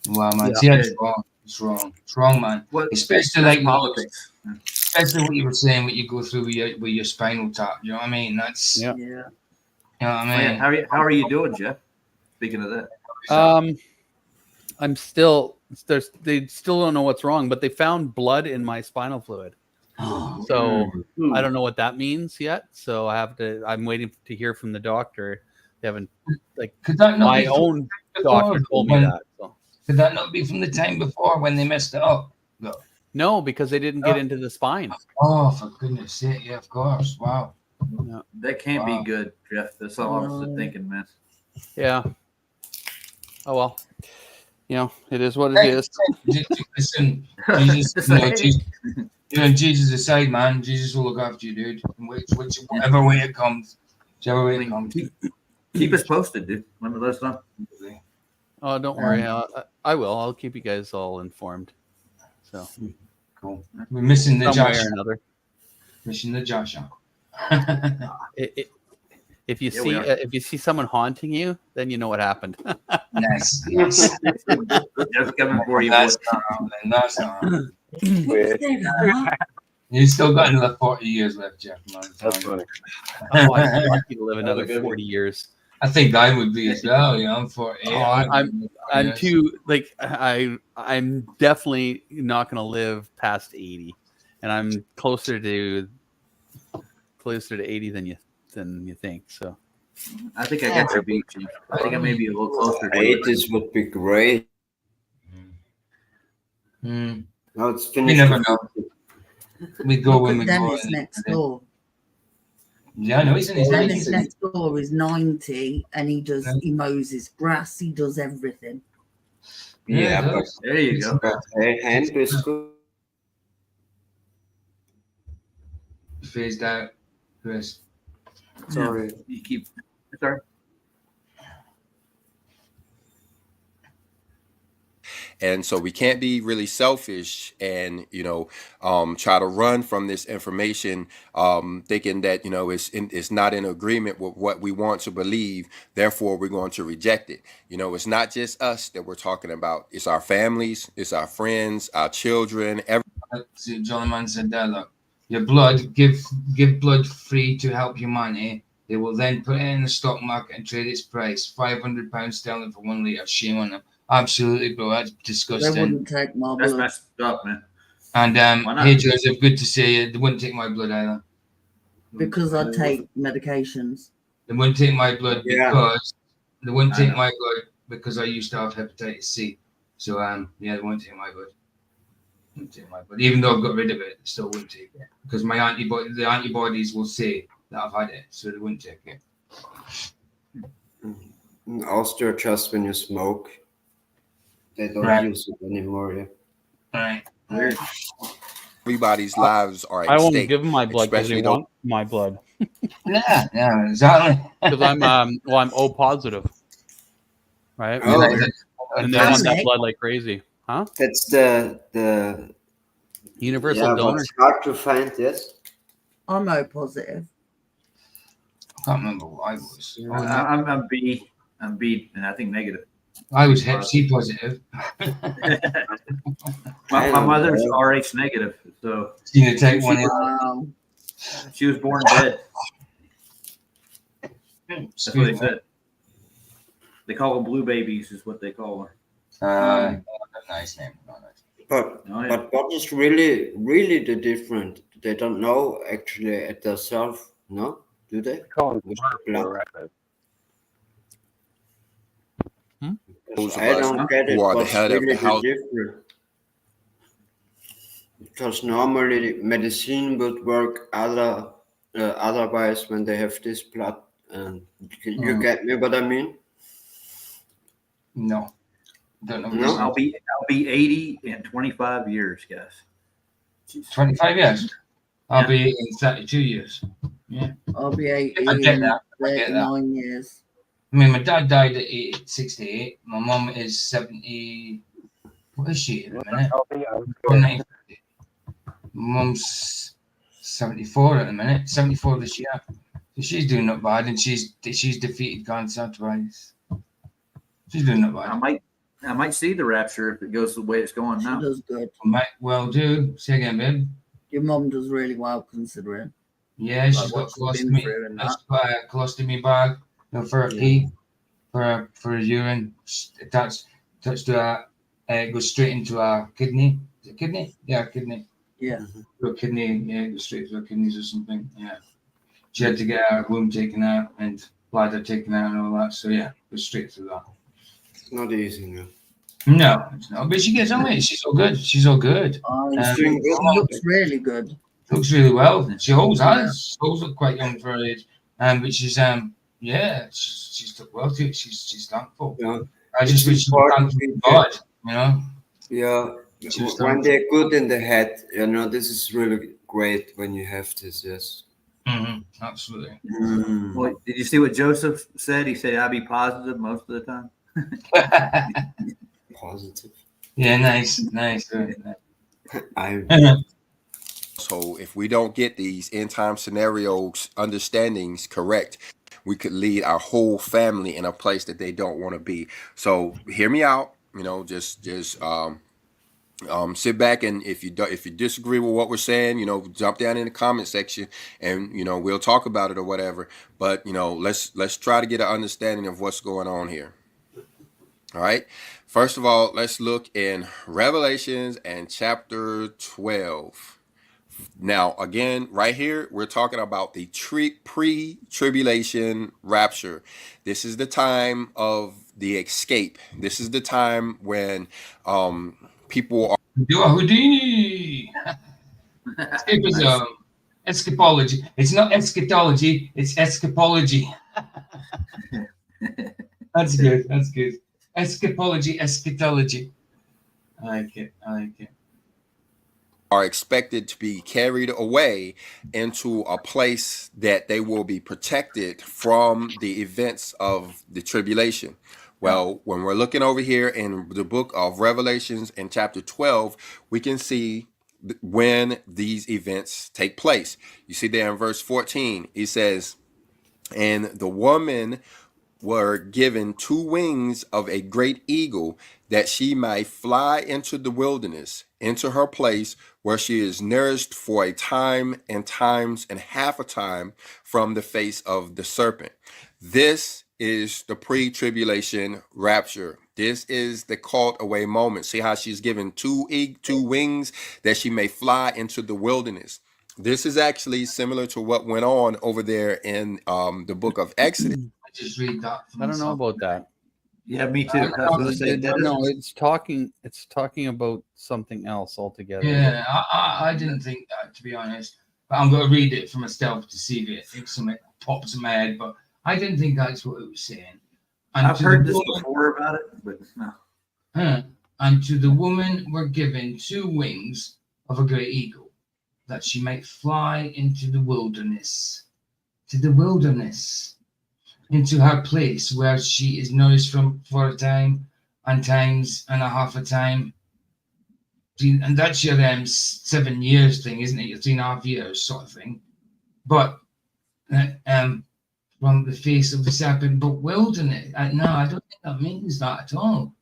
Wow, man. Yeah. It's wrong, man.
Well,
especially like
politics.
Especially what you were saying, what you go through with your spinal tap. You know what I mean? That's
yeah.
You know what I mean?
How are you doing, Jeff? Speaking of that,
I'm still. They still don't know what's wrong, but they found blood in my spinal fluid. So I don't know what that means yet. So I'm waiting to hear from the doctor. They haven't my own doctor told me that. So.
Could that not be from the time before when they messed it up?
No, because they didn't get into the spine.
Oh, for goodness sake! Yeah, of course. Wow.
Yeah. That can't be good, Jeff. That's all I'm thinking, man.
Yeah. Oh well. It is what it is.
Listen, Jesus aside, man. Jesus will look after you, dude. Whichever way it comes.
Keep us posted, dude. Let us know.
Oh, don't worry. I will. I'll keep you guys all informed. So
cool. We're missing the
somewhere
Josh.
Or another.
Missing the Josh.
If you see someone haunting you, then you know what happened.
Nice.
Just coming for you.
That's not wrong. You still got another 40 years left, Jeff. Man.
That's funny. I'm lucky to live another 40 years.
I think I would be as well. You know, I'm 48.
I'm too like I'm definitely not going to live past 80, and I'm closer to 80 than you think. So
I think I got you beat, Chief. I think I may be a little closer to you.
80s would be great.
Mm.
No, it's
We
finished.
never know. We go
Look
when
at
we
Dennis
go.
next door.
Yeah, I know he's in his
Dennis
90s.
next door is 90, and he mows his grass. He does everything.
Yeah,
it
but
does.
There you go.
hey, hand is good.
Phased out, Chris.
Sorry.
You keep. Sorry.
And so we can't be really selfish and, try to run from this information, thinking that, it's not in agreement with what we want to believe. Therefore, we're going to reject it. It's not just us that we're talking about. It's our families, it's our friends, our children.
See, John Man said that, look, your blood, give blood free to help humanity. They will then put it in the stock market and trade its price. £500 sterling for 1 litre. Shame on them. Absolutely, bro. That's disgusting.
They wouldn't take my
That's
blood.
messed up, man.
And
Why not?
hey, Joseph, good to see you. They wouldn't take my blood either.
Because I take medications.
They wouldn't take my blood
Yeah.
because they wouldn't
I
take
know.
my blood because I used to have hepatitis C. So yeah, they wouldn't take my blood. Wouldn't take my blood. Even though I've got rid of it, they still wouldn't take it. Because the antibodies will say that I've had it, so they wouldn't take it.
In Austria, just when you smoke, they don't
Right.
use it anymore. Yeah.
Right.
Everybody's lives are at
I won't
stake.
give them my blood because
especially
they want my blood.
Yeah, exactly.
Because I'm O positive, right?
Oh,
And they want that blood like crazy, huh?
that's the
Universal donor.
It's hard to find. Yes.
I'm O positive.
I can't remember what I was.
I'm B. I'm B, and I think negative.
I was Hep C positive.
My mother's RH negative, so
You need to take one.
Wow.
she was born dead. That's what they said. They call them blue babies, is what they call her.
Nice name. Oh, nice.
But
Oh, yeah.
but what is really the difference? They don't know actually at themselves. No, do they?
Call him
With
smart
blood?
for record.
Those of
I
us
don't get it.
who are the
What's
head of
really
the house.
difference? Because normally medicine would work otherwise when they have this blood. And you get me what I mean?
No. Don't know.
No?
I'll be 80 in 25 years, guys.
25 years. I'll be in 32 years. Yeah.
I'll be 80
I get
in
that. I get that.
39 years.
I mean, my dad died at 68. My mum is 70. What is she at the minute? My mum's 74 at the minute. 74 this year. So she's doing not bad, and she's defeated cancer twice. She's doing not bad.
I might see the Rapture if it goes the way it's going
She
now.
does good.
Might well do. Say again, babe.
Your mum does really well considering.
Yeah, she's
Like
got
what she's been through and
she's got a colostomy bag, for a pee, for a urine. Attached to her, it goes straight into her kidney. Is it kidney? Yeah, kidney.
Yeah.
To a kidney, yeah, it goes straight to her kidneys or something. Yeah. She had to get her womb taken out and bladder taken out and all that. So yeah, it goes straight through that.
It's not easy, no.
No, it's not. But she gets on with it. She's all good. She's all good.
She looks really good.
Looks really well. She always has. She always looked quite young for her age. But she's she's took well to it. She's thankful.
Yeah.
I just wish she was thankful to God, you know.
Yeah. When they're good in the head, this is really great when you have this, yes.
Mm-hmm. Absolutely.
Well, did you see what Joseph said? He said, "I'll be positive most of the time."
Positive.
Yeah, nice.
So if we don't get these end time scenarios understandings correct, we could lead our whole family in a place that they don't want to be. So hear me out. Just Sit back, and if you disagree with what we're saying, jump down in the comment section, and we'll talk about it or whatever. But let's try to get an understanding of what's going on here. All right. First of all, let's look in Revelations and chapter 12. Now, again, right here, we're talking about the pre-tribulation rapture. This is the time of the escape. This is the time when people are
Houdini. Escapism. Escapology. It's not eschatology, it's escapology. That's good. That's good. Escapology, eschatology. I like it.
Are expected to be carried away into a place that they will be protected from the events of the tribulation. Well, when we're looking over here in the book of Revelations in chapter 12, we can see when these events take place. You see there in verse 14, he says, "And the woman were given 2 wings of a great eagle, that she might fly into the wilderness, into her place where she is nourished for a time and times and half a time from the face of the serpent." This is the pre-tribulation rapture. This is the caught away moment. See how she's given 2 wings that she may fly into the wilderness. This is actually similar to what went on over there in the book of Exodus.
Just read that.
I don't know about that.
Yeah, me too.
It's talking about something else altogether.
Yeah, I didn't think that, to be honest. But I'm going to read it for myself to see if something pops in my head. But I didn't think that's what it was saying. And
I've heard this before about it, but no.
And to the woman were given 2 wings of a great eagle, that she might fly into the wilderness. To the wilderness. Into her place where she is nourished for a time and times and a half a time. And that's your 7 years thing, isn't it? Your 3.5 years sort of thing. But from the face of the serpent, but wilderness. No, I don't think that means that at all.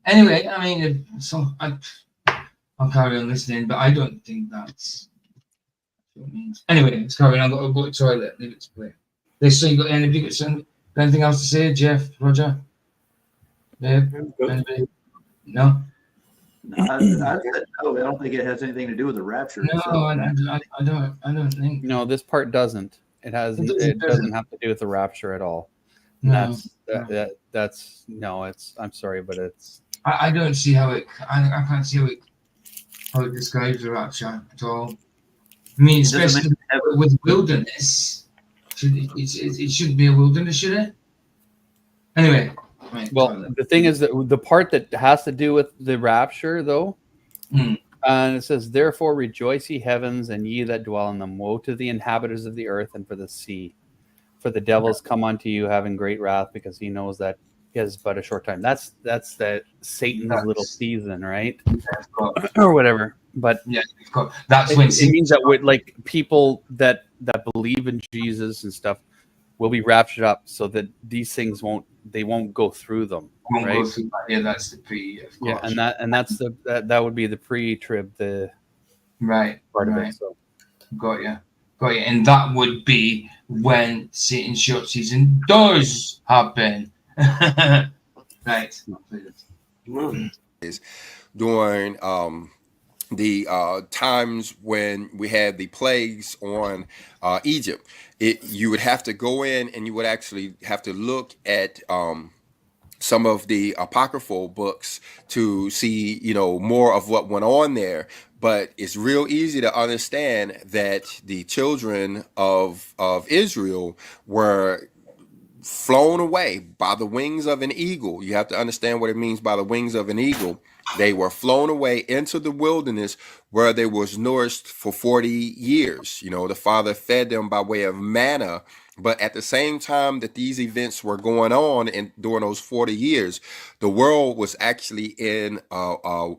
Anyway, I mean, I'll carry on listening, but I don't think that's what it means. Anyway, let's carry on. I'll go to the toilet, leave it to play. Anybody got anything else to say, Jeff, Roger? Anybody? No?
I don't think it has anything to do with the rapture.
No, I don't think.
No, this part doesn't. It doesn't have to do with the rapture at all.
No.
That's I'm sorry, but it's.
I don't see how it. I can't see how it describes the rapture at all. I mean, especially with wilderness, it shouldn't be a wilderness, should it? Anyway.
Well, the thing is that the part that has to do with the rapture, though, and it says, "Therefore rejoice, ye heavens, and ye that dwell in them. Woe to the inhabitants of the earth and for the sea. For the devils come unto you, having great wrath, because he knows that he has but a short time." That's the Satan's little season, right? Or whatever. But
yeah, that's when
it means that with like people that believe in Jesus and stuff will be raptured up, so that these things won't go through them. Right?
Yeah, that's the pre. Of course.
Yeah, and that's that would be the pre-trib, the
right
part of it. So.
Got you. And that would be when Satan's short season does happen. Right.
Is during the times when we had the plagues on Egypt. You would have to go in and you would actually have to look at some of the apocryphal books to see, more of what went on there. But it's real easy to understand that the children of Israel were flown away by the wings of an eagle. You have to understand what it means by the wings of an eagle. They were flown away into the wilderness where they was nourished for 40 years. The Father fed them by way of manna. But at the same time that these events were going on and during those 40 years, the world was actually in,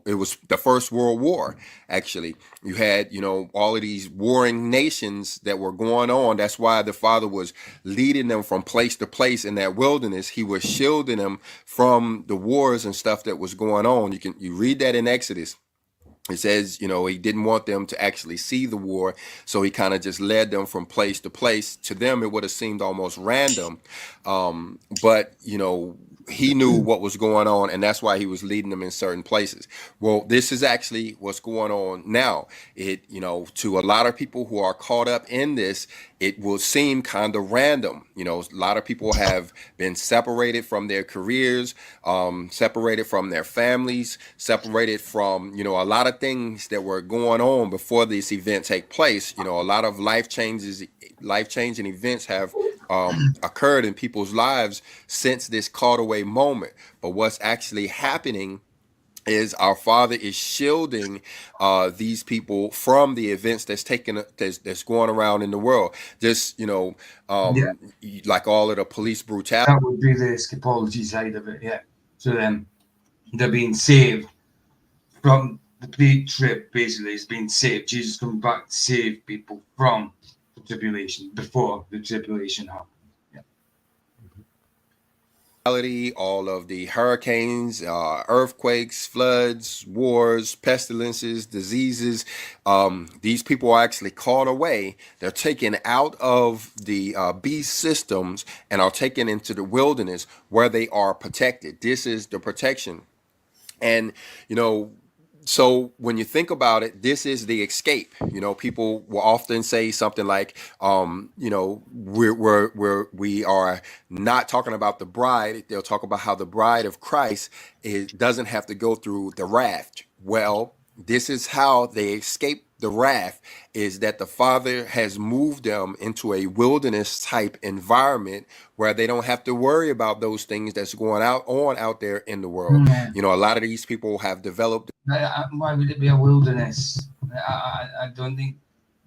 it was the First World War, actually. You had, all of these warring nations that were going on. That's why the Father was leading them from place to place in that wilderness. He was shielding them from the wars and stuff that was going on. You read that in Exodus. It says, you know, he didn't want them to actually see the war, so he kind of just led them from place to place. To them, it would have seemed almost random, but you know, he knew what was going on, and that's why he was leading them in certain places. Well, this is actually what's going on now. It, you know, to a lot of people who are caught up in this, it will seem kind of random. You know, a lot of people have been separated from their careers, separated from their families, separated from, you know, a lot of things that were going on before this event take place. You know, a lot of life-changing events have occurred in people's lives since this caught away moment. But what's actually happening is our Father is shielding these people from the events that's going around in the world. Just, you know, like all of the police brutality.
That would be the escapology side of it, yeah. So then they're being saved from the pre-trib, basically. It's being saved. Jesus comes back to save people from the tribulation, before the tribulation happened.
All of the hurricanes, earthquakes, floods, wars, pestilences, diseases, these people are actually caught away. They're taken out of the beast systems and are taken into the wilderness where they are protected. This is the protection. And, you know, so when you think about it, this is the escape. You know, people will often say something like, you know, we are not talking about the bride. They'll talk about how the bride of Christ doesn't have to go through the wrath. Well, this is how they escape the wrath, is that the Father has moved them into a wilderness type environment where they don't have to worry about those things that's going on out there in the world. You know, a lot of these people have developed.
Why would it be a wilderness? I don't think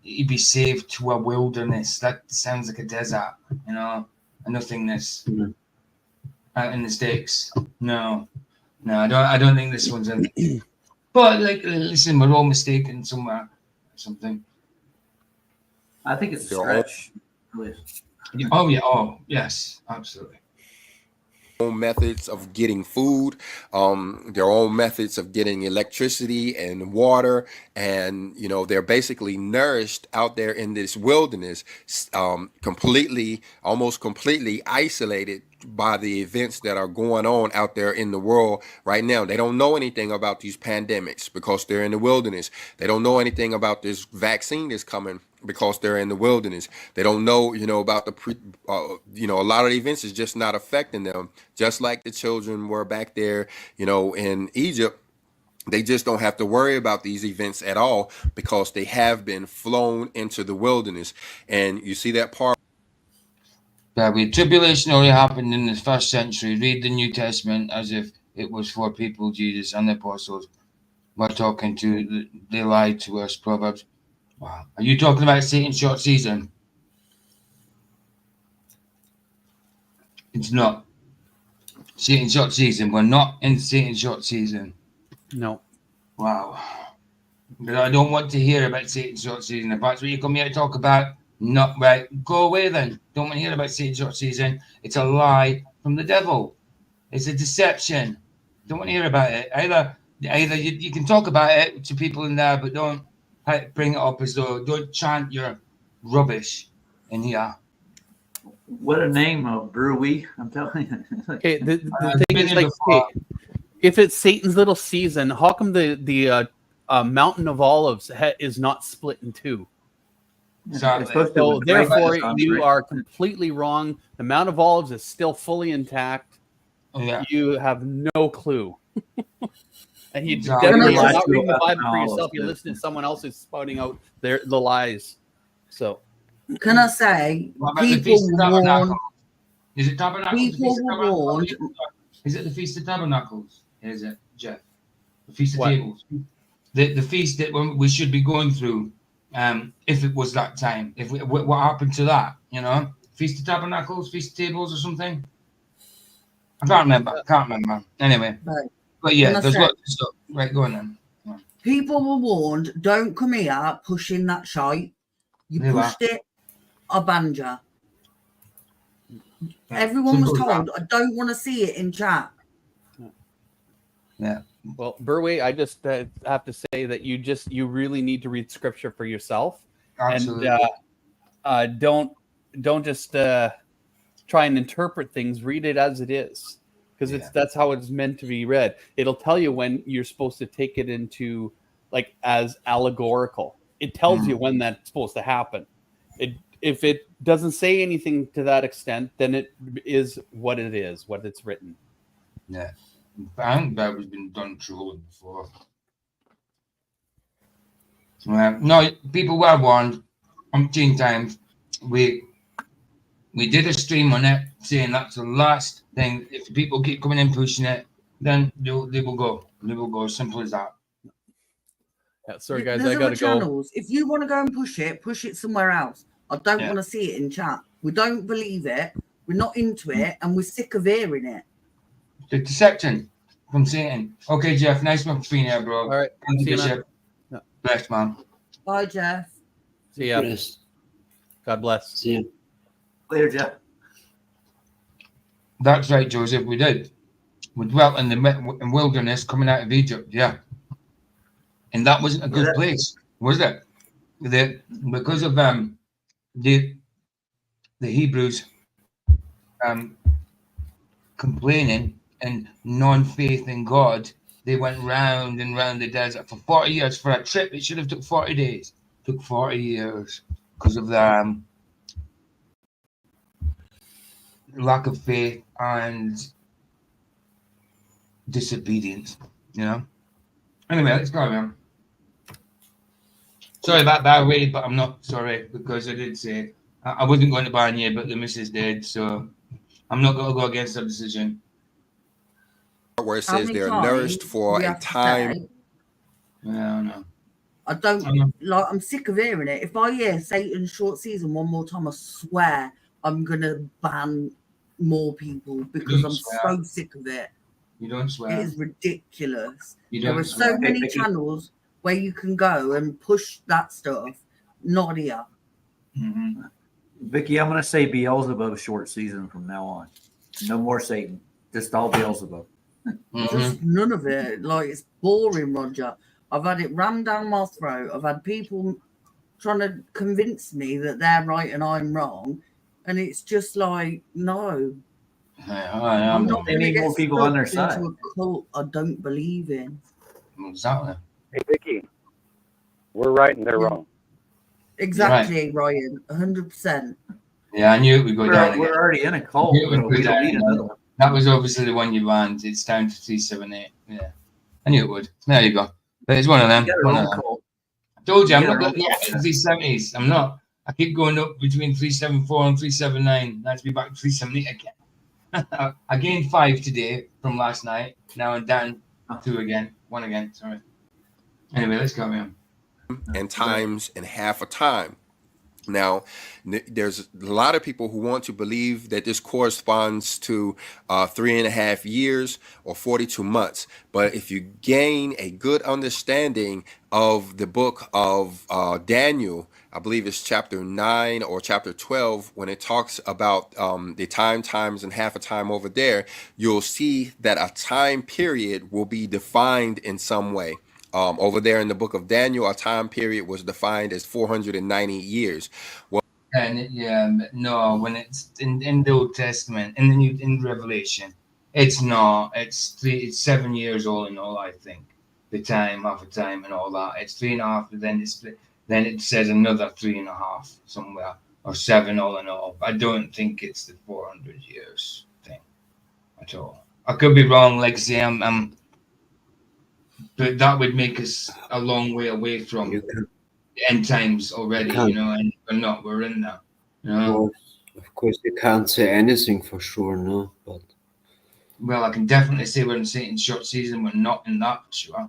you'd be saved to a wilderness. That sounds like a desert, you know, a nothingness out in the sticks. No, I don't think this one's in. But like, listen, we're all mistaken somewhere. Something.
I think it's a stretch.
Oh yeah. Oh yes, absolutely.
Own methods of getting food, their own methods of getting electricity and water, and you know, they're basically nourished out there in this wilderness, almost completely isolated by the events that are going on out there in the world right now. They don't know anything about these pandemics because they're in the wilderness. They don't know anything about this vaccine that's coming because they're in the wilderness. They don't know, you know, about you know, a lot of the events is just not affecting them, just like the children were back there, you know, in Egypt. They just don't have to worry about these events at all because they have been flown into the wilderness. And you see that part.
Yeah, tribulation only happened in the first century. Read the New Testament as if it was for people Jesus and the apostles were talking to. They lied to us, Proverbs. Wow. Are you talking about Satan's short season? It's not. Satan's short season. We're not in Satan's short season.
No.
Wow. But I don't want to hear about Satan's short season. If that's what you come here to talk about, not right. Go away then. Don't want to hear about Satan's short season. It's a lie from the devil. It's a deception. Don't want to hear about it. Either you can talk about it to people in there, but don't bring it up as though, don't chant your rubbish in here.
What a name of brewy, I'm telling you.
Okay, the thing is, like, if it's Satan's little season, how come the Mountain of Olives is not split in two?
Exactly.
So therefore, you are completely wrong. The Mount of Olives is still fully intact.
Yeah.
You have no clue. And you definitely are not reading the Bible for yourself. You listen to someone else who's spouting out the lies. So,
can I say, people warn?
Is it Tabernacles?
People were warned.
Is it the Feast of Tabernacles? Is it, Jeff? The Feast of Tables. The feast that we should be going through. If it was that time, what happened to that? You know, Feast of Tabernacles, Feast of Tables, or something. I can't remember. Anyway,
right.
But yeah, there's lots of stuff. Right, go on then.
People were warned, don't come here pushing that shite. You pushed it, a banja. Everyone was told, I don't want to see it in chat.
Yeah.
Well, Burway, I just have to say that you really need to read scripture for yourself.
Absolutely.
And don't just try and interpret things. Read it as it is, because that's how it's meant to be read. It'll tell you when you're supposed to take it into like as allegorical. It tells you when that's supposed to happen. If it doesn't say anything to that extent, then it is what it is, what it's written.
Yeah, I think that has been done truly before. No, people were warned umpteen times. We did a stream on it saying that's the last thing. If people keep coming in pushing it, then they will go. They will go. Simple as that.
Yeah, sorry guys,
There's
I gotta go.
channels. If you want to go and push it somewhere else. I don't want to see it in chat. We don't believe it. We're not into it, and we're sick of hearing it.
The deception from Satan. Okay, Jeff. Nice one being here, bro.
All right.
Thank
See
you,
you, man.
Bishop.
Yeah.
Blessed, man.
Bye, Jeff.
See ya.
Yes.
God bless.
See you.
Later, Jeff.
That's right, Joseph. We did. We dwelt in the wilderness coming out of Egypt. Yeah. And that wasn't a good place, was it? Because of the Hebrews complaining and non-faith in God, they went round and round the desert for 40 years. For a trip, it should have took 40 days. It took 40 years because of the lack of faith and disobedience, you know. Anyway, let's go, man. Sorry about that, Wade, but I'm not sorry because I did say I wasn't going to ban you, but the missus did, so I'm not going to go against her decision.
Where it says they're nourished for a time.
Yeah, I know.
I don't like. I'm sick of hearing it. If I hear Satan's short season one more time, I swear I'm gonna ban more people because I'm so sick of it.
You don't swear.
It is ridiculous.
There
are so many channels where you can go and push that stuff. Not here.
Mm-hmm.
Vicky, I'm going to say Beelzebub short season from now on. No more Satan. Just all Beelzebub.
Just none of it. Like, it's boring, Roger. I've had it rammed down my throat. I've had people trying to convince me that they're right and I'm wrong. And it's just like, no.
I'm
not
they need more people on their side.
Into a cult I don't believe in.
Exactly.
Hey, Vicky, we're right and they're wrong.
Exactly, Ryan. 100%.
Yeah, I knew it would go down again.
We're already in a cult. We don't need another one.
That was obviously the one you banned. It's down to 378. Yeah, I knew it would. There you go. But it's one of them. I told you, I'm not looking at 370s. I'm not. I keep going up between 374 and 379. That's me back to 378 again. I gained 5 today from last night. Now I'm down 2 again. 1 again. Sorry. Anyway, let's go, man.
And times and half a time. Now, there's a lot of people who want to believe that this corresponds to 3.5 years or 42 months. But if you gain a good understanding of the book of Daniel, I believe it's chapter 9 or chapter 12, when it talks about the times, and half a time over there, you'll see that a time period will be defined in some way. Over there in the book of Daniel, a time period was defined as 490 years. Well,
and no, when it's in the Old Testament, in Revelation, it's not. It's 7 years all in all, I think. The time, half a time, and all that. It's 3.5, but then it says another 3.5 somewhere, or 7 all in all. I don't think it's the 400 years thing at all. I could be wrong. Like I say, but that would make us a long way away from the end times already, you know, and we're not. We're in there, you know.
Of course, you can't say anything for sure, no. But
well, I can definitely say we're in Satan's short season. We're not in that for sure. I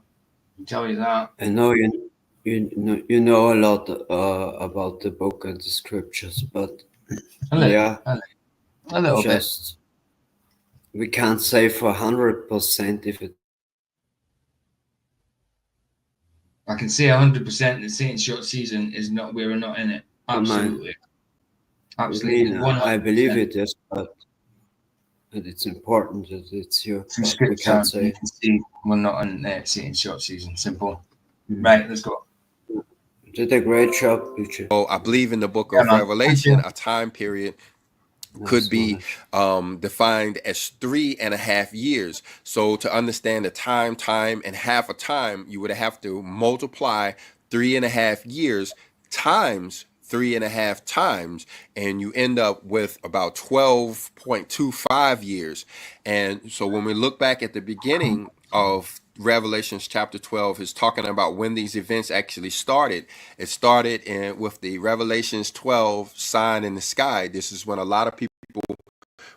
can tell you that.
I know you know a lot about the book and the scriptures, but
a little bit.
We can't say for 100% if it.
I can say 100% that Satan's short season is not. We're not in it. Absolutely. Absolutely.
I believe it, yes, but And it's important that it's here.
Some
We
scripts
can't
you
say.
can see. We're not on see in short season. Simple. Right, let's go.
You did a great job, PJ.
So I believe in the book
Yeah,
of
man.
Revelation, a time period could be defined as 3.5 years. So to understand the time, and half a time, you would have to multiply 3.5 years times 3.5 times, and you end up with about 12.25 years. And so when we look back at the beginning of Revelations chapter 12, is talking about when these events actually started. It started with the Revelations 12 sign in the sky. This is when a lot of people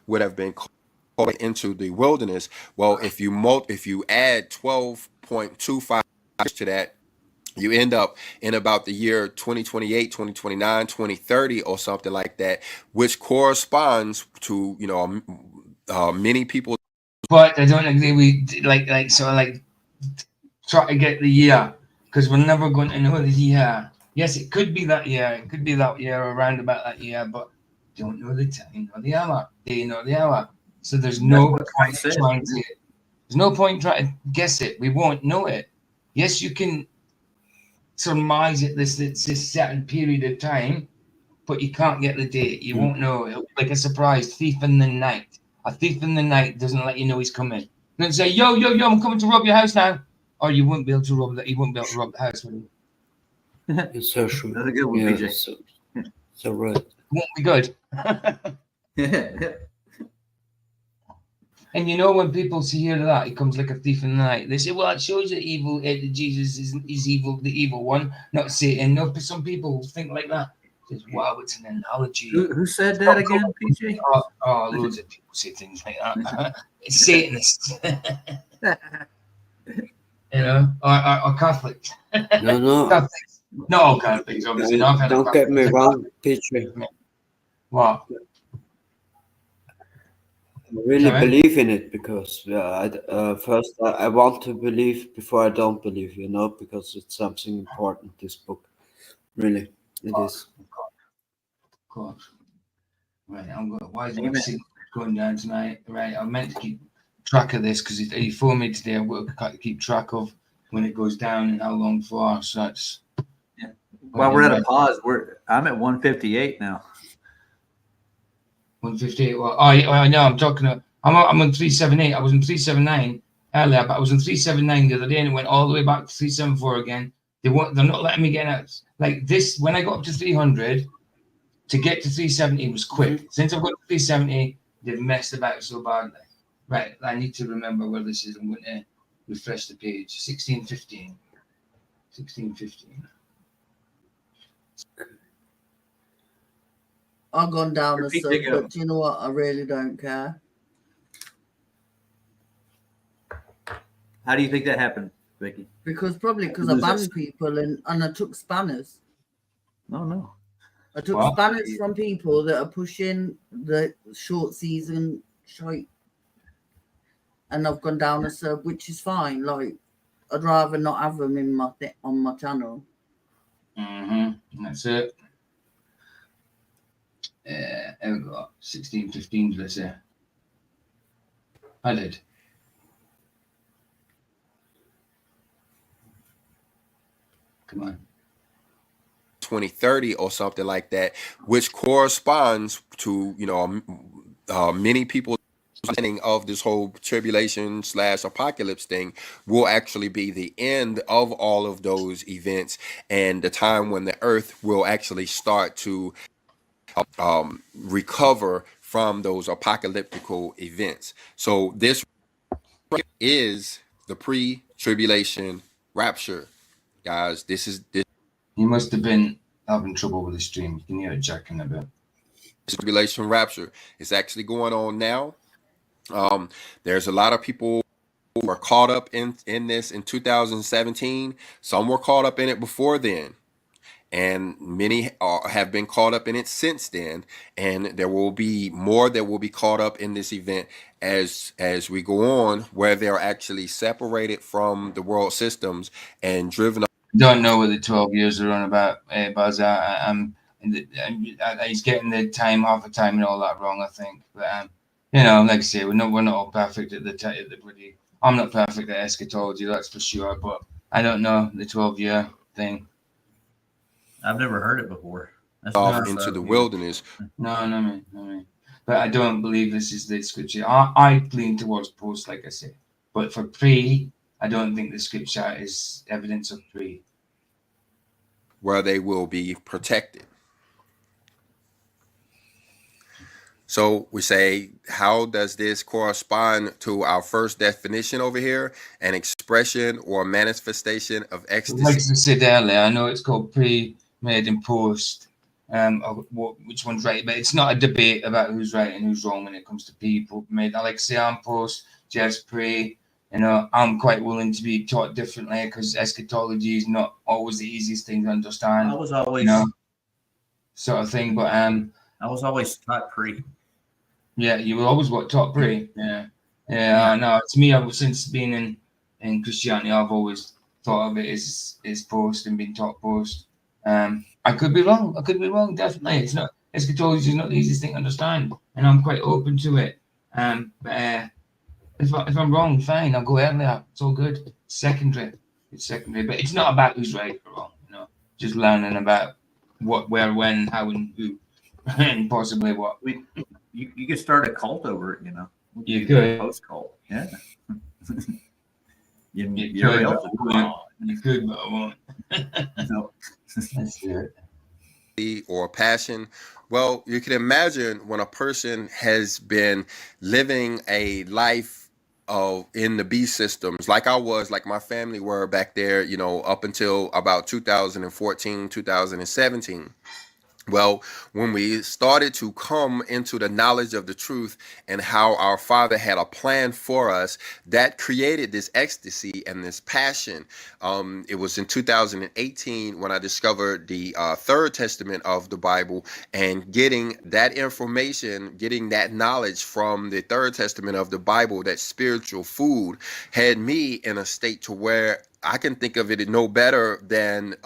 would have been called into the wilderness. Well, if you add 12.25 to that, you end up in about the year 2028, 2029, 2030 or something like that, which corresponds to, many people.
But I don't agree. We try to get the year, because we're never going to know the year. Yes, it could be that year. It could be that year, around about that year, but don't know the time or the hour. Day nor the hour. So there's no point trying to. There's no point trying to guess it. We won't know it. Yes, you can surmise it. This certain period of time, but you can't get the date. You won't know. It'll be like a surprise thief in the night. A thief in the night doesn't let you know he's coming. Don't say, yo, I'm coming to rob your house now. Or you won't be able to rob that. You won't be able to rob the house, will you?
It's so true.
That's a good one,
yeah,
PJ.
So right.
It won't be good. And when people hear that, he comes like a thief in the night. They say, well, it shows that evil. Jesus is evil, the evil one, not Satan. No, some people think like that. Says, wow, it's an analogy.
Who said that again, PJ?
Loads of people say things like that. It's Satanists. Or Catholics.
No.
Catholics. Not all Catholics, obviously.
Don't get me wrong, PJ.
What?
I really believe in it, because first I want to believe before I don't believe, because it's something important, this book. Really, it is.
Of course. Right, why is my signal going down tonight? Right, I meant to keep track of this, because he phoned me today. I've got to keep track of when it goes down and how long for. So that's.
Yeah. While we're at a pause, I'm at 158 now.
158. Well, I know. I'm talking. I'm on 378. I was on 379 earlier, but I was on 379 the other day, and it went all the way back to 374 again. They're not letting me get out. Like this, when I got up to 300, to get to 370 was quick. Since I've got to 370, they've messed about so badly. Right, I need to remember where this is. I'm going to refresh the page. 1615. 1615.
I've gone down a sub, but do you know what? I really don't care.
How do you think that happened, Vicky?
Because I banned people and I took spanners.
No.
I took spanners from people that are pushing the short season shite. And I've gone down a sub, which is fine. Like, I'd rather not have them on my channel.
That's it. There we go. 1615, let's say. I did. Come on.
2030 or something like that, which corresponds to, many people understanding of this whole tribulation / apocalypse thing will actually be the end of all of those events, and the time when the earth will actually start to recover from those apocalyptical events. So this is the pre-tribulation rapture, guys. This.
He must have been having trouble with the stream. You can hear it jacking a bit.
Tribulation rapture is actually going on now. There's a lot of people who are caught up in this in 2017. Some were caught up in it before then, and many have been caught up in it since then. And there will be more that will be caught up in this event as we go on, where they're actually separated from the world systems and driven.
Don't know what the 12 years are on about, Buzz. He's getting the time, half the time, and all that wrong, I think. But you know, like I say, we're not all perfect at the bloody. I'm not perfect at eschatology, that's for sure. But I don't know the 12-year thing.
I've never heard it before. That's
off into the wilderness.
No, man. But I don't believe this is the scripture. I lean towards post, like I say. But for pre, I don't think the scripture is evidence of pre.
Where they will be protected. So we say, how does this correspond to our first definition over here? An expression or manifestation of ecstasy.
Like I said earlier, I know it's called pre, mid, and post. Which one's right? But it's not a debate about who's right and who's wrong when it comes to people. Made. I like to say I'm post, just pre. You know, I'm quite willing to be taught differently because eschatology is not always the easiest thing to understand.
I was always,
you know, sort of thing. But
I was always taught pre.
Yeah, you were always taught pre. Yeah. No, it's me. Since being in Christianity, I've always thought of it as post and been taught post. I could be wrong. Definitely, it's not. Eschatology is not the easiest thing to understand, and I'm quite open to it. But if I'm wrong, fine. I'll go earlier. It's all good. It's secondary, but it's not about who's right or wrong. You know, just learning about what, where, when, how, and who, and possibly what.
You could start a cult over it. You know,
you could
post cult. Yeah. You
could, but I won't.
No.
That's good.
Or passion. Well, you can imagine when a person has been living a life in the beast systems, like my family were back there, you know, up until about 2014, 2017. Well, when we started to come into the knowledge of the truth and how our Father had a plan for us, that created this ecstasy and this passion. It was in 2018 when I discovered the Third Testament of the Bible, and getting that information, getting that knowledge from the Third Testament of the Bible, that spiritual food, had me in a state to where I can think of it no better than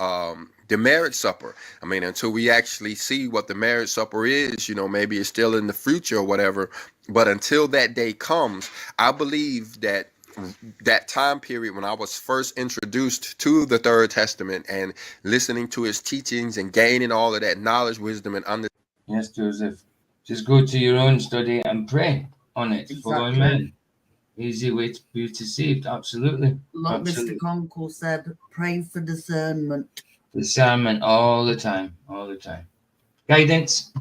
the marriage supper. I mean, until we actually see what the marriage supper is, you know, maybe it's still in the future or whatever. But until that day comes, I believe that that time period when I was first introduced to the Third Testament and listening to his teachings and gaining all of that knowledge, wisdom, and understanding.
Yes, Joseph. Just go to your own study and pray on it.
Exactly.
Follow Amen. Easy way to be deceived. Absolutely.
Like Mr. Conkle said, pray for discernment.
Discernment all the time. Guidance,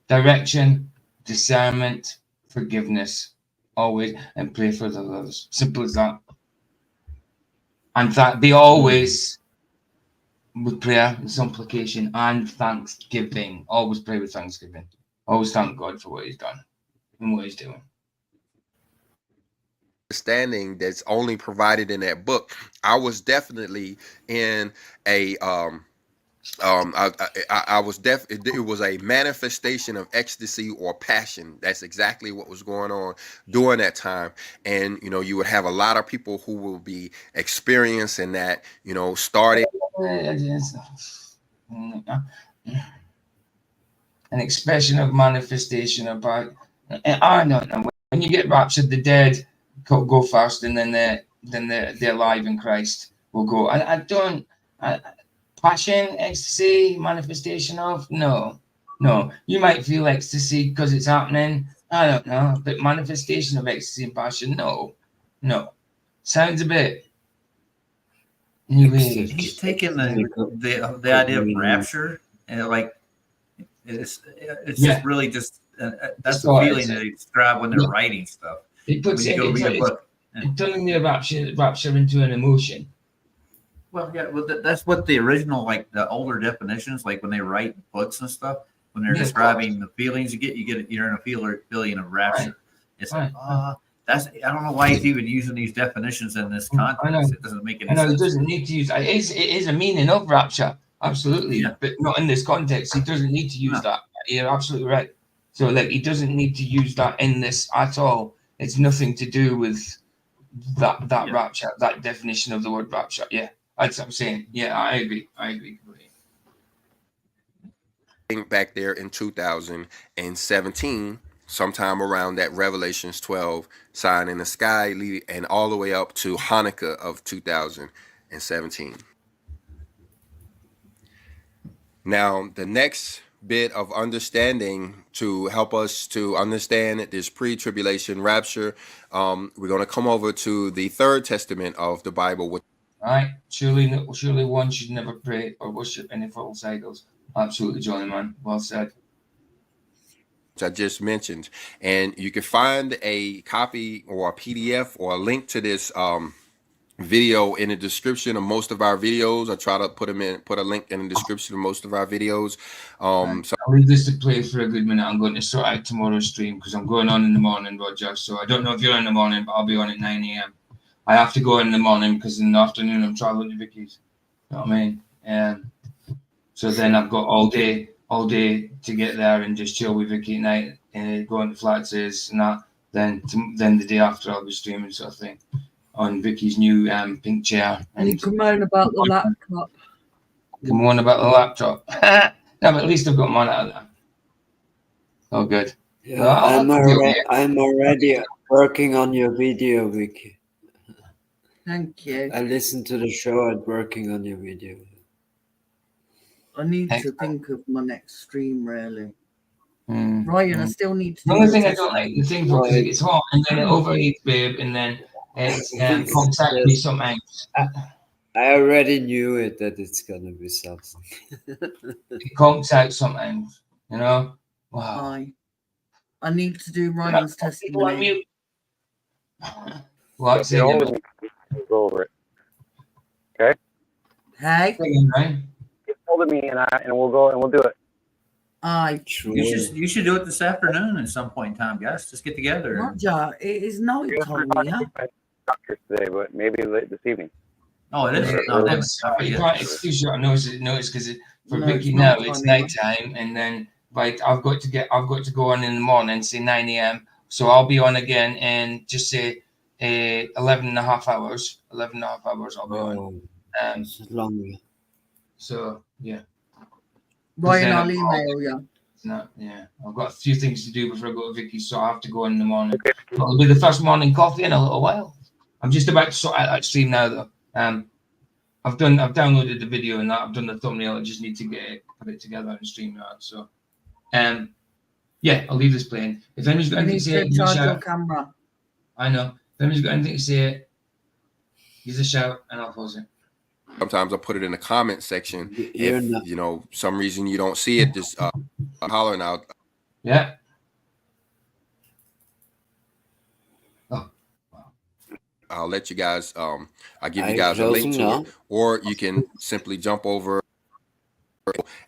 direction, discernment, forgiveness, always, and pray for the others. Simple as that. And that be always with prayer, supplication, and thanksgiving. Always pray with thanksgiving. Always thank God for what He's done and what He's doing.
Understanding that's only provided in that book. I was definitely in a I was it was a manifestation of ecstasy or passion. That's exactly what was going on during that time. And you know, you would have a lot of people who will be experiencing that, you know, starting
an expression of manifestation about I don't know, when you get raptured, the dead go first, and then they're alive in Christ will go. I don't passion, ecstasy, manifestation of no. You might feel ecstasy because it's happening. I don't know, but manifestation of ecstasy and passion, no. Sounds a bit. Anyway,
he's taking the idea of rapture and like it's just really just that's the feeling that they describe when they're writing stuff.
It puts turning the rapture into an emotion.
Well, yeah, well, that's what the original, like the older definitions, like when they write books and stuff, when they're describing the feelings you're in a feeling of rapture. Right. It's like, that's, I don't know why he's even using these definitions in this context. It doesn't make any sense.
He doesn't need to use it. It is a meaning of rapture, absolutely, but not in this context. He doesn't need to use that. You're absolutely right. So, like, he doesn't need to use that in this at all. It's nothing to do with that rapture, that definition of the word rapture. Yeah. That's what I'm saying. Yeah, I agree.
Back there in 2017, sometime around that Revelations 12 sign in the sky, and all the way up to Hanukkah of 2017. Now, the next bit of understanding to help us to understand this pre-tribulation rapture, we're going to come over to the Third Testament of the Bible.
Right? Surely one should never pray or worship any false idols. Absolutely, Johnny, man. Well said.
I just mentioned, and you can find a copy or a PDF or a link to this video in the description of most of our videos. I try to put a link in the description of most of our videos. So
I'll leave this to play for a good minute. I'm going to sort out tomorrow's stream because I'm going on in the morning, Roger. So I don't know if you're on in the morning, but I'll be on at 9 a.m. I have to go in the morning because in the afternoon I'm traveling to Vicky's. You know what I mean? So then I've got all day to get there and just chill with Vicky at night and go into Flatoids and that. Then the day after I'll be streaming, sort of thing, on Vicky's new pink chair.
And you can moan about the laptop.
Can moan about the laptop. No, but at least I've got mine out of there. Oh, good.
Yeah, I'm already working on your video, Vicky.
Thank you.
I listened to the show and working on your video.
I need to think of my next stream, really.
Ryan,
I still need to.
The only thing I don't like the thing for is it's hot and then it overheats, babe, and then it comes out to me sometimes.
I already knew it that it's gonna be something.
It comes out sometimes, you know. Wow.
I need to do Ryan's testimony.
What?
Say again. Go over it. Okay.
Hey.
Get hold of me and we'll go and we'll do it.
You should do it this afternoon at some point in time, guys. Just get together.
Roger, it is night time, yeah.
Today, but maybe late this evening.
Oh, it is.
You can't excuse your notice because for Vicky now it's night time, and then I've got to go on in the morning, say 9 a.m. So I'll be on again and just say 11 and a half hours. 11 and a half hours I'll be on.
It's long.
So yeah.
Ryan, I'll email you.
No, yeah, I've got a few things to do before I go to Vicky's, so I have to go in the morning. It'll be the first morning coffee in a little while. I'm just about to sort out that stream now, though. I've downloaded the video and that. I've done the thumbnail. I just need to put it together and stream that. So, yeah, I'll leave this playing. If anyone's got anything to say,
charge your camera.
I know. If anyone's got anything to say, give a shout and I'll pause it.
Sometimes I put it in the comment section. If some reason you don't see it, just hollering out.
Yeah. Oh, wow.
I'll let you guys. I'll give you guys a link to it, or you can simply jump over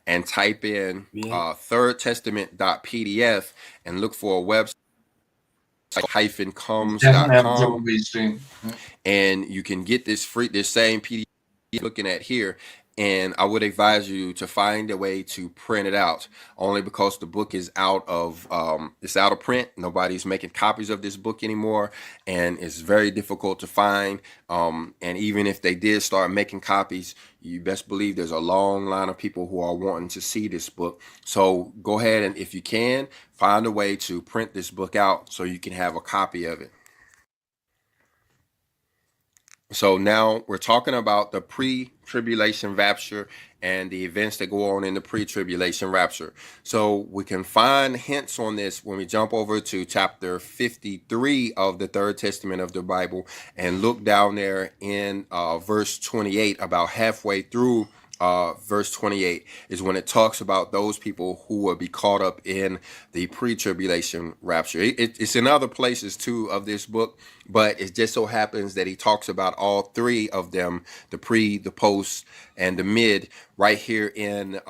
and type in thirdtestament.pdf and look for a website -comes.com, and you can get this same PDF looking at here. And I would advise you to find a way to print it out, only because the book is out of print. Nobody's making copies of this book anymore, and it's very difficult to find. And even if they did start making copies, you best believe there's a long line of people who are wanting to see this book. So go ahead and, if you can, find a way to print this book out so you can have a copy of it. So now we're talking about the pre-tribulation rapture and the events that go on in the pre-tribulation rapture. So we can find hints on this when we jump over to chapter 53 of the Third Testament of the Bible and look down there in verse 28, about halfway through verse 28 is when it talks about those people who will be caught up in the pre-tribulation rapture. It's in other places too of this book, but it just so happens that he talks about all three of them, the pre, the post, and the mid, right here in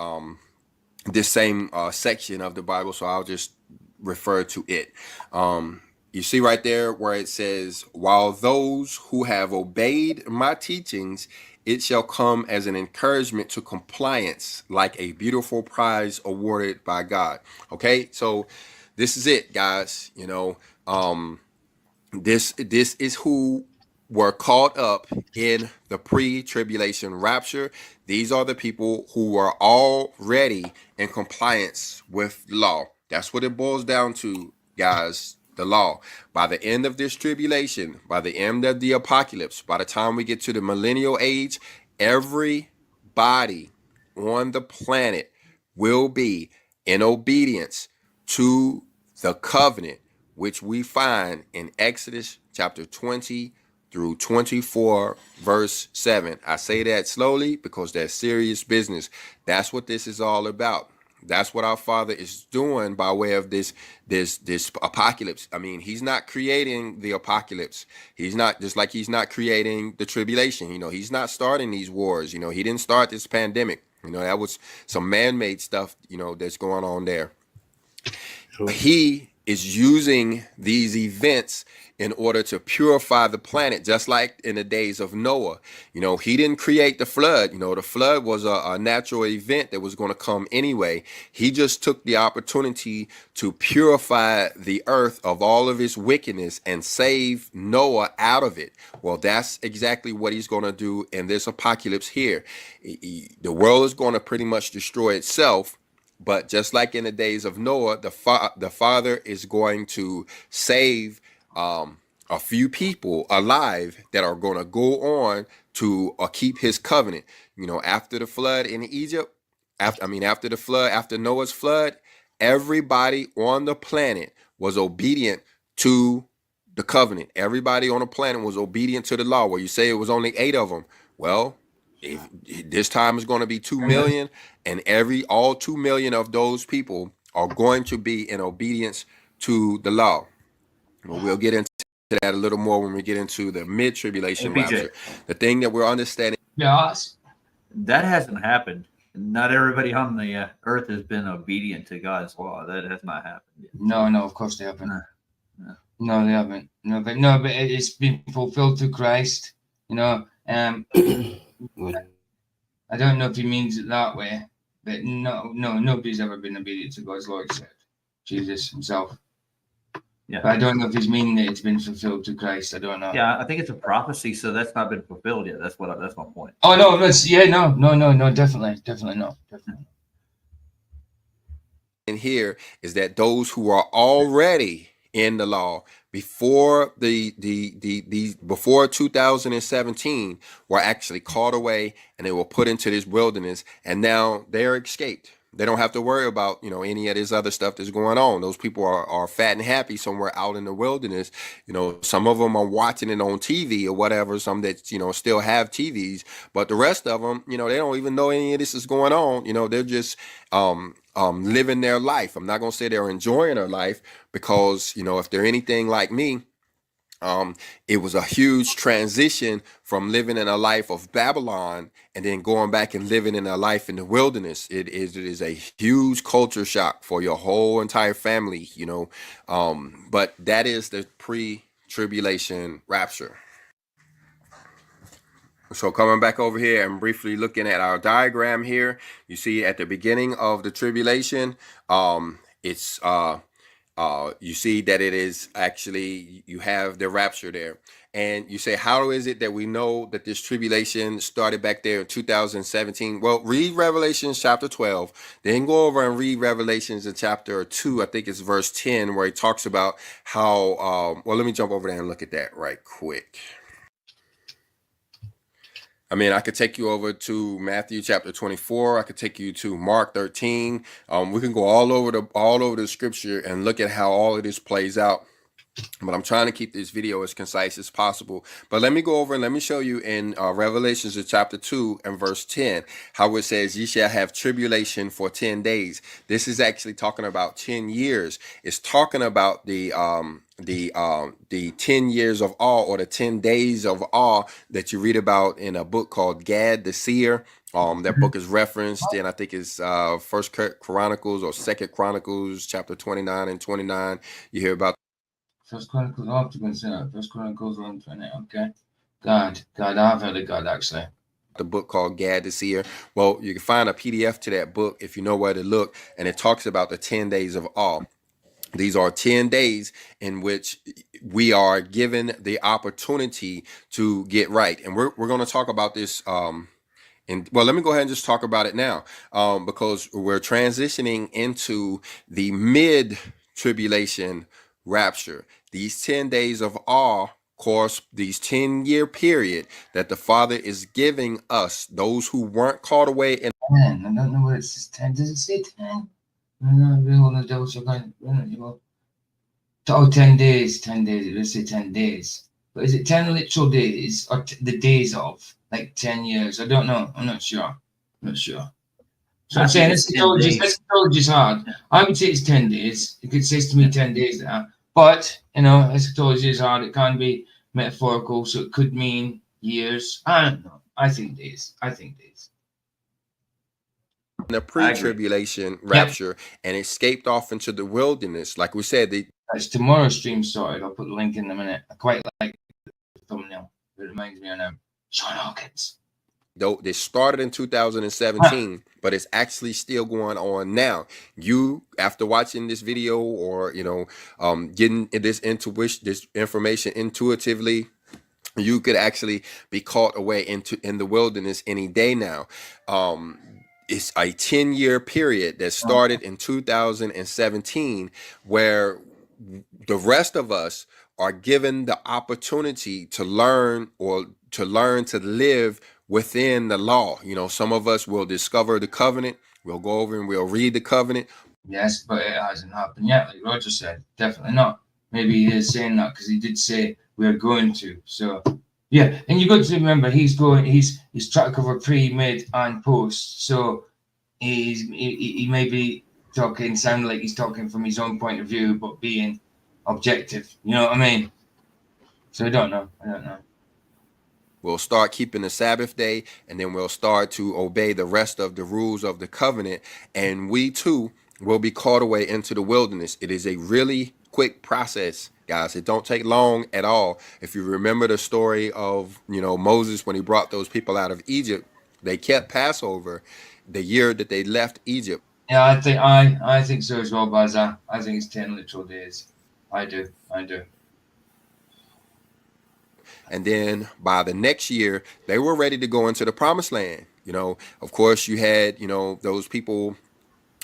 this same section of the Bible. So I'll just refer to it. You see right there where it says, while those who have obeyed my teachings, it shall come as an encouragement to compliance, like a beautiful prize awarded by God. Okay, so this is it, guys. This is who were caught up in the pre-tribulation rapture. These are the people who were already in compliance with law. That's what it boils down to. guys, the law. By the end of this tribulation, by the end of the apocalypse, by the time we get to the millennial age, everybody on the planet will be in obedience to the covenant, which we find in Exodus chapter 20 through 24, verse 7. I say that slowly because that's serious business. That's what this is all about. That's what our Father is doing by way of this apocalypse. I mean, he's not creating the apocalypse. He's not, just like he's not creating the tribulation. You know, he's not starting these wars. You know, he didn't start this pandemic. You know, that was some man-made stuff, you know, that's going on there. Sure. He is using these events in order to purify the planet, just like in the days of Noah. You know, he didn't create the flood. You know, the flood was a natural event that was going to come anyway. He just took the opportunity to purify the earth of all of its wickedness and save Noah out of it. Well, that's exactly what he's going to do in this apocalypse here. The world is going to pretty much destroy itself. But just like in the days of Noah, the Father is going to save a few people alive that are going to go on to keep his covenant. You know, after the flood in Egypt, after Noah's flood, everybody on the planet was obedient to the covenant. Everybody on the planet was obedient to the law. Where you say it was only 8 of them. Well, this time is going to be 2 million, and all 2 million of those people are going to be in obedience to the law. Well, we'll get into that a little more when we get into the mid-tribulation rapture. The thing that we're understanding.
Yes. That hasn't happened. Not everybody on the earth has been obedient to God's law. That has not happened yet.
No, of course they haven't. No, they haven't. No, but it's been fulfilled through Christ. You know, I don't know if he means it that way, but no, nobody's ever been obedient to God's law except Jesus himself. Yeah, but I don't know if he's meaning that it's been fulfilled to Christ. I don't know.
Yeah, I think it's a prophecy, so that's not been fulfilled yet. That's my point.
Oh no, definitely not.
In here is that those who are already in the law before before 2017 were actually caught away and they were put into this wilderness, and now they're escaped. They don't have to worry about, you know, any of this other stuff that's going on. Those people are fat and happy somewhere out in the wilderness. You know, some of them are watching it on TV or whatever, some that, you know, still have TVs, but the rest of them, you know, they don't even know any of this is going on. You know, they're just living their life. I'm not going to say they're enjoying their life because, you know, if they're anything like me, it was a huge transition from living in a life of Babylon and then going back and living in a life in the wilderness. It is a huge culture shock for your whole entire family, you know. But that is the pre-tribulation rapture. So coming back over here and briefly looking at our diagram here, you see at the beginning of the tribulation, it's you see that it is actually, you have the rapture there. And you say, how is it that we know that this tribulation started back there in 2017? Well, read Revelations chapter 12, then go over and read Revelations in chapter 2, I think it's verse 10, where he talks about how, well, let me jump over there and look at that right quick. I mean, I could take you over to Matthew chapter 24. I could take you to Mark 13. We can go all over the scripture and look at how all of this plays out. But I'm trying to keep this video as concise as possible. But let me go over and let me show you in Revelations chapter 2 and verse 10, how it says, ye shall have tribulation for 10 days. This is actually talking about 10 years. It's talking about the 10 years of awe, or the 10 days of awe that you read about in a book called Gad the Seer. That book is referenced in, I think it's First Chronicles or Second Chronicles chapter 29 and 29. You hear about
First Chronicles, I have to consider First Chronicles 1:20. Okay. God, I've heard of God actually.
The book called Gad the Seer. Well, you can find a PDF to that book if you know where to look, and it talks about the 10 days of awe. These are 10 days in which we are given the opportunity to get right. And we're going to talk about this. Well, let me go ahead and just talk about it now, because we're transitioning into the mid-tribulation rapture. These 10 days of awe course, these 10-year period that the Father is giving us, those who weren't caught away in.
10. I don't know what it says. 10. Does it say 10? No, we're on the double check. Oh, 10 days. 10 days. It does say 10 days. But is it 10 literal days or the days of? Like 10 years? I don't know. I'm not sure. So I'm saying eschatology is hard. I would say it's 10 days. It says to me 10 days there. But, eschatology is hard. It can be metaphorical, so it could mean years. I don't know. I think days.
The pre-tribulation rapture and escaped off into the wilderness. Like we said,
that's tomorrow's stream started. I'll put the link in a minute. I quite like the thumbnail. It reminds me of Sean Hawkins.
Though they started in 2017, but it's actually still going on now. You, after watching this video or getting this information intuitively, you could actually be caught away in the wilderness any day now. It's a 10-year period that started in 2017, where the rest of us are given the opportunity to learn to live within the law. Some of us will discover the covenant. We'll go over and we'll read the covenant.
Yes, but it hasn't happened yet. Like Roger said, definitely not. Maybe he is saying that because he did say we're going to. So yeah, and you got to remember he's trying to cover pre, mid, and post. So he may be sound like he's talking from his own point of view, but being objective. You know what I mean? So I don't know.
We'll start keeping the Sabbath day, and then we'll start to obey the rest of the rules of the covenant, and we too will be caught away into the wilderness. It is a really quick process, guys. It don't take long at all. If you remember the story of Moses when he brought those people out of Egypt, they kept Passover the year that they left Egypt.
Yeah, I think so as well, Baza. I think it's 10 literal days. I do.
And then by the next year, they were ready to go into the promised land. Of course, you had, those people,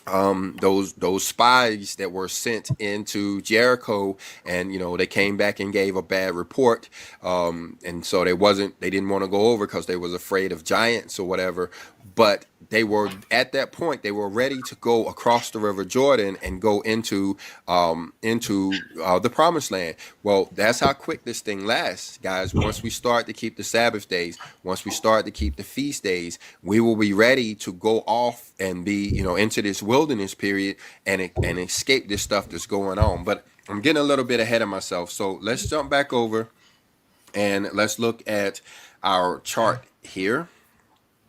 those spies that were sent into Jericho, and, they came back and gave a bad report. And so they didn't want to go over because they was afraid of giants or whatever. But they were at that point, they were ready to go across the River Jordan and go into the promised land. Well, that's how quick this thing lasts, guys. Once we start to keep the Sabbath days, once we start to keep the feast days, we will be ready to go off and be, into this wilderness period and escape this stuff that's going on. But I'm getting a little bit ahead of myself. So let's jump back over and let's look at our chart here.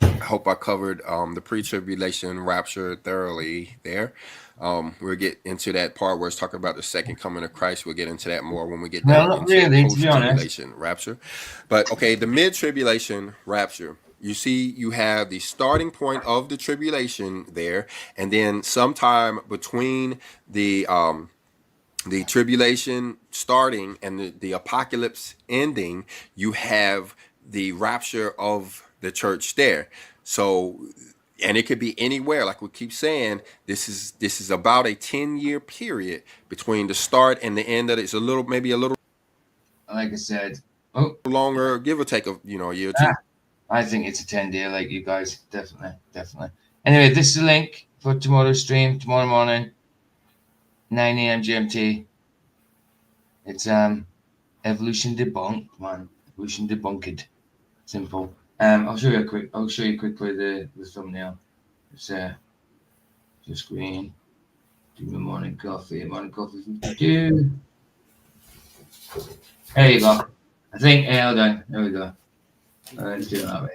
I hope I covered the pre-tribulation rapture thoroughly there. We'll get into that part where it's talking about the second coming of Christ. We'll get into that more when we get down into post-tribulation rapture. But okay, the mid-tribulation rapture. You see, you have the starting point of the tribulation there, and then sometime between the tribulation starting and the apocalypse ending, you have the rapture of the church there. So, and it could be anywhere. Like we keep saying, this is about a 10-year period between the start and the end of it. It's maybe a little,
like I said,
longer, give or take a year or two.
I think it's a 10-day, like you guys. Definitely. Anyway, this is the link for tomorrow's stream, tomorrow morning, 9 a.m. GMT. It's evolution debunked, man. Evolution debunked. Simple. I'll show you quickly the thumbnail. It's just green. Do my morning coffee. Morning coffee 52. There you go. I think hold on. There we go. Let's do it that way.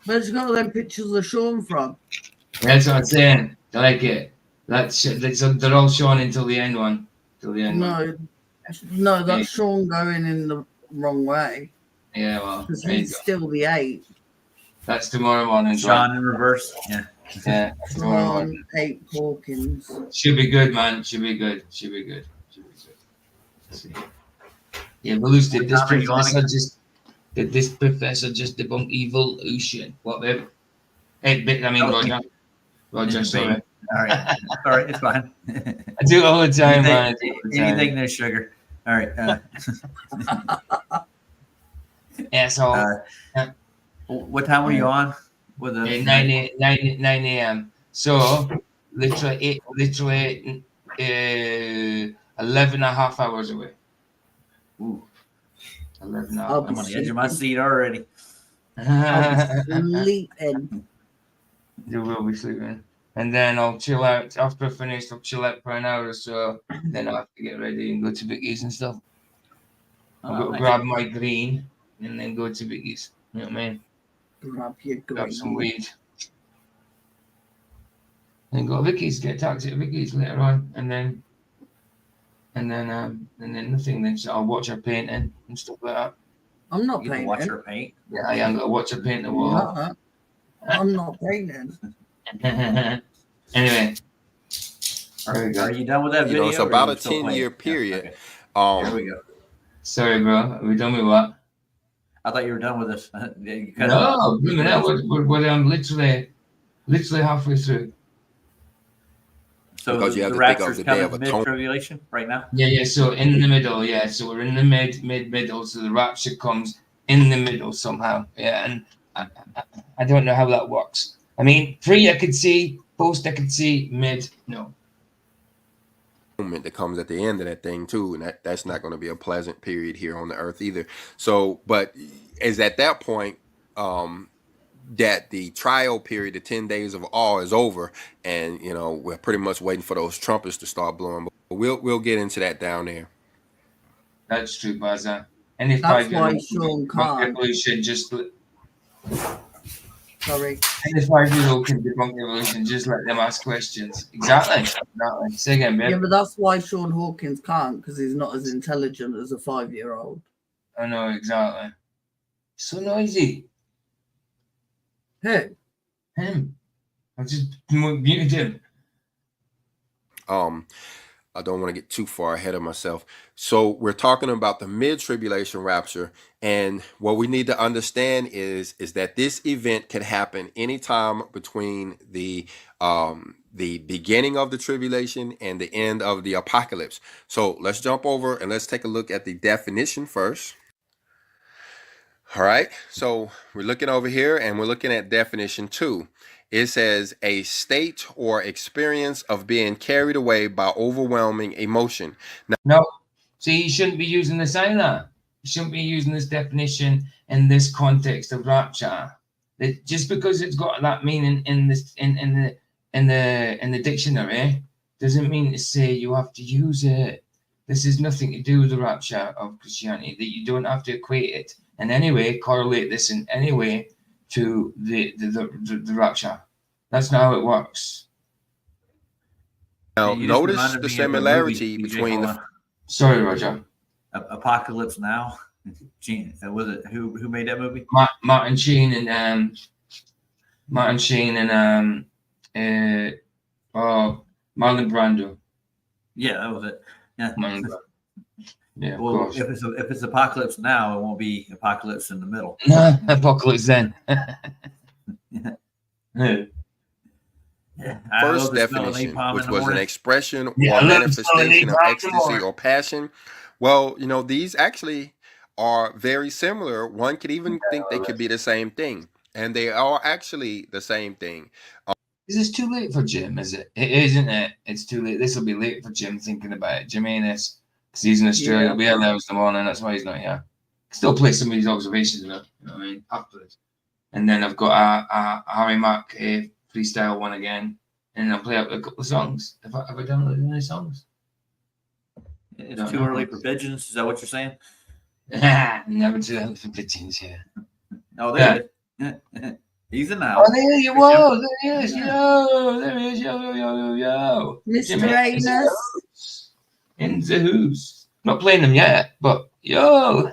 Where's you got them pictures of Sean from?
That's what I'm saying. I like it. They're all shown until the end one.
No, that's Sean going in the wrong way.
Yeah, well,
because he's still the 8.
That's tomorrow morning.
Sean in reverse. Yeah.
Tomorrow morning.
8 Hawkins.
Should be good, man. Should be good. Let's see. Yeah, but Luce, did this professor just debunk evolution? What, babe? 8-bit, I mean, Roger. Roger, sorry.
All right. All right. It's fine.
I do it all the time, man.
Anything there's sugar. All right.
Yeah, so
what time were you on? With the
9 a.m. So literally 11 and a half hours away.
Ooh.
11 and a half.
I'm on the edge of my seat already.
I'll be sleeping.
You will be sleeping. And then I'll chill out. After I finish, I'll chill out for an hour or so. Then I'll have to get ready and go to Vicky's and stuff. I'll go grab my green and then go to Vicky's. You know what I mean?
Grab your green.
Grab some weed. And go to Vicky's, get a taxi to Vicky's later on. And then nothing. Then so I'll watch her painting and stuff like that.
I'm not
You
painting.
watch her paint.
Yeah, I am gonna watch her paint the wall.
No, I'm not painting.
Anyway,
are you done with that video?
It's about a 10-year period.
Okay. Here we go.
Sorry, bro. Are we done with what?
I thought you were done with this.
No, we're literally halfway through.
So
because you have
the
to think of
Rapture's
the day of
coming
atonement.
mid-tribulation right now?
Yeah. So in the middle, yeah. So we're in the middle. So the rapture comes in the middle somehow. Yeah, and I don't know how that works. I mean, pre I could see, post I could see, mid no.
Moment that comes at the end of that thing too, and that's not going to be a pleasant period here on the earth either. So, but is at that point that the trial period, the 10 days of awe is over, and we're pretty much waiting for those trumpets to start blowing. But we'll get into that down there.
That's true, Baza. And if
That's why Sean can't.
Revolution just
Sorry.
and if 5-year-old can debunk evolution, just let them ask questions. Exactly. Say again, babe.
Yeah, but that's why Sean Hawkins can't, because he's not as intelligent as a 5-year-old.
I know, exactly. So noisy.
Who?
Him. I just muted him.
I don't want to get too far ahead of myself. So we're talking about the mid-tribulation rapture, and what we need to understand is that this event can happen anytime between the beginning of the tribulation and the end of the apocalypse. So let's jump over and let's take a look at the definition first. All right, so we're looking over here and we're looking at definition 2. It says a state or experience of being carried away by overwhelming emotion.
No, see, you shouldn't be using this either. You shouldn't be using this definition in this context of rapture. Just because it's got that meaning in the dictionary doesn't mean to say you have to use it. This has nothing to do with the rapture of Christianity. That you don't have to equate it in any way, correlate this in any way to the rapture. That's not how it works.
Now, notice the similarity between the.
Sorry, Roger.
Apocalypse Now. Was it who made that movie?
Martin Sheen and Marlon Brando.
Yeah, that was it. Yeah.
Yeah.
Well, if it's Apocalypse Now, it won't be Apocalypse in the middle.
Apocalypse then.
First definition, which was an expression or manifestation of ecstasy or passion. Well, these actually are very similar. One could even think they could be the same thing, and they are actually the same thing.
Is this too late for Jim? Is it? It isn't it? It's too late. This will be late for Jim thinking about it. Jimenez, because he's in Australia. It'll be 11 in the morning. That's why he's not here. Still play some of these observations, you know what I mean? Afterwards. And then I've got a Harry Mack freestyle one again, and I'll play up a couple of songs. Have I downloaded any songs?
It's too early for pigeons. Is that what you're saying?
Never too early for pigeons here.
Oh, there it is. He's in the house.
Oh, there you whoa, there he is. Yo, there he is. Yo.
Mr. Anus.
In the house. Not playing them yet, but yo.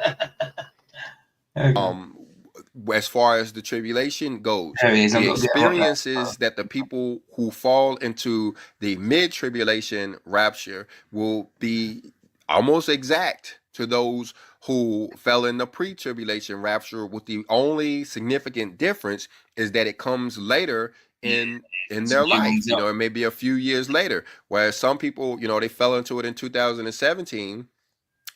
As far as the tribulation goes,
the
experiences that the people who fall into the mid-tribulation rapture will be almost exact to those who fell in the pre-tribulation rapture, with the only significant difference is that it comes later in their life, you know, it may be a few years later, whereas some people, you know, they fell into it in 2017.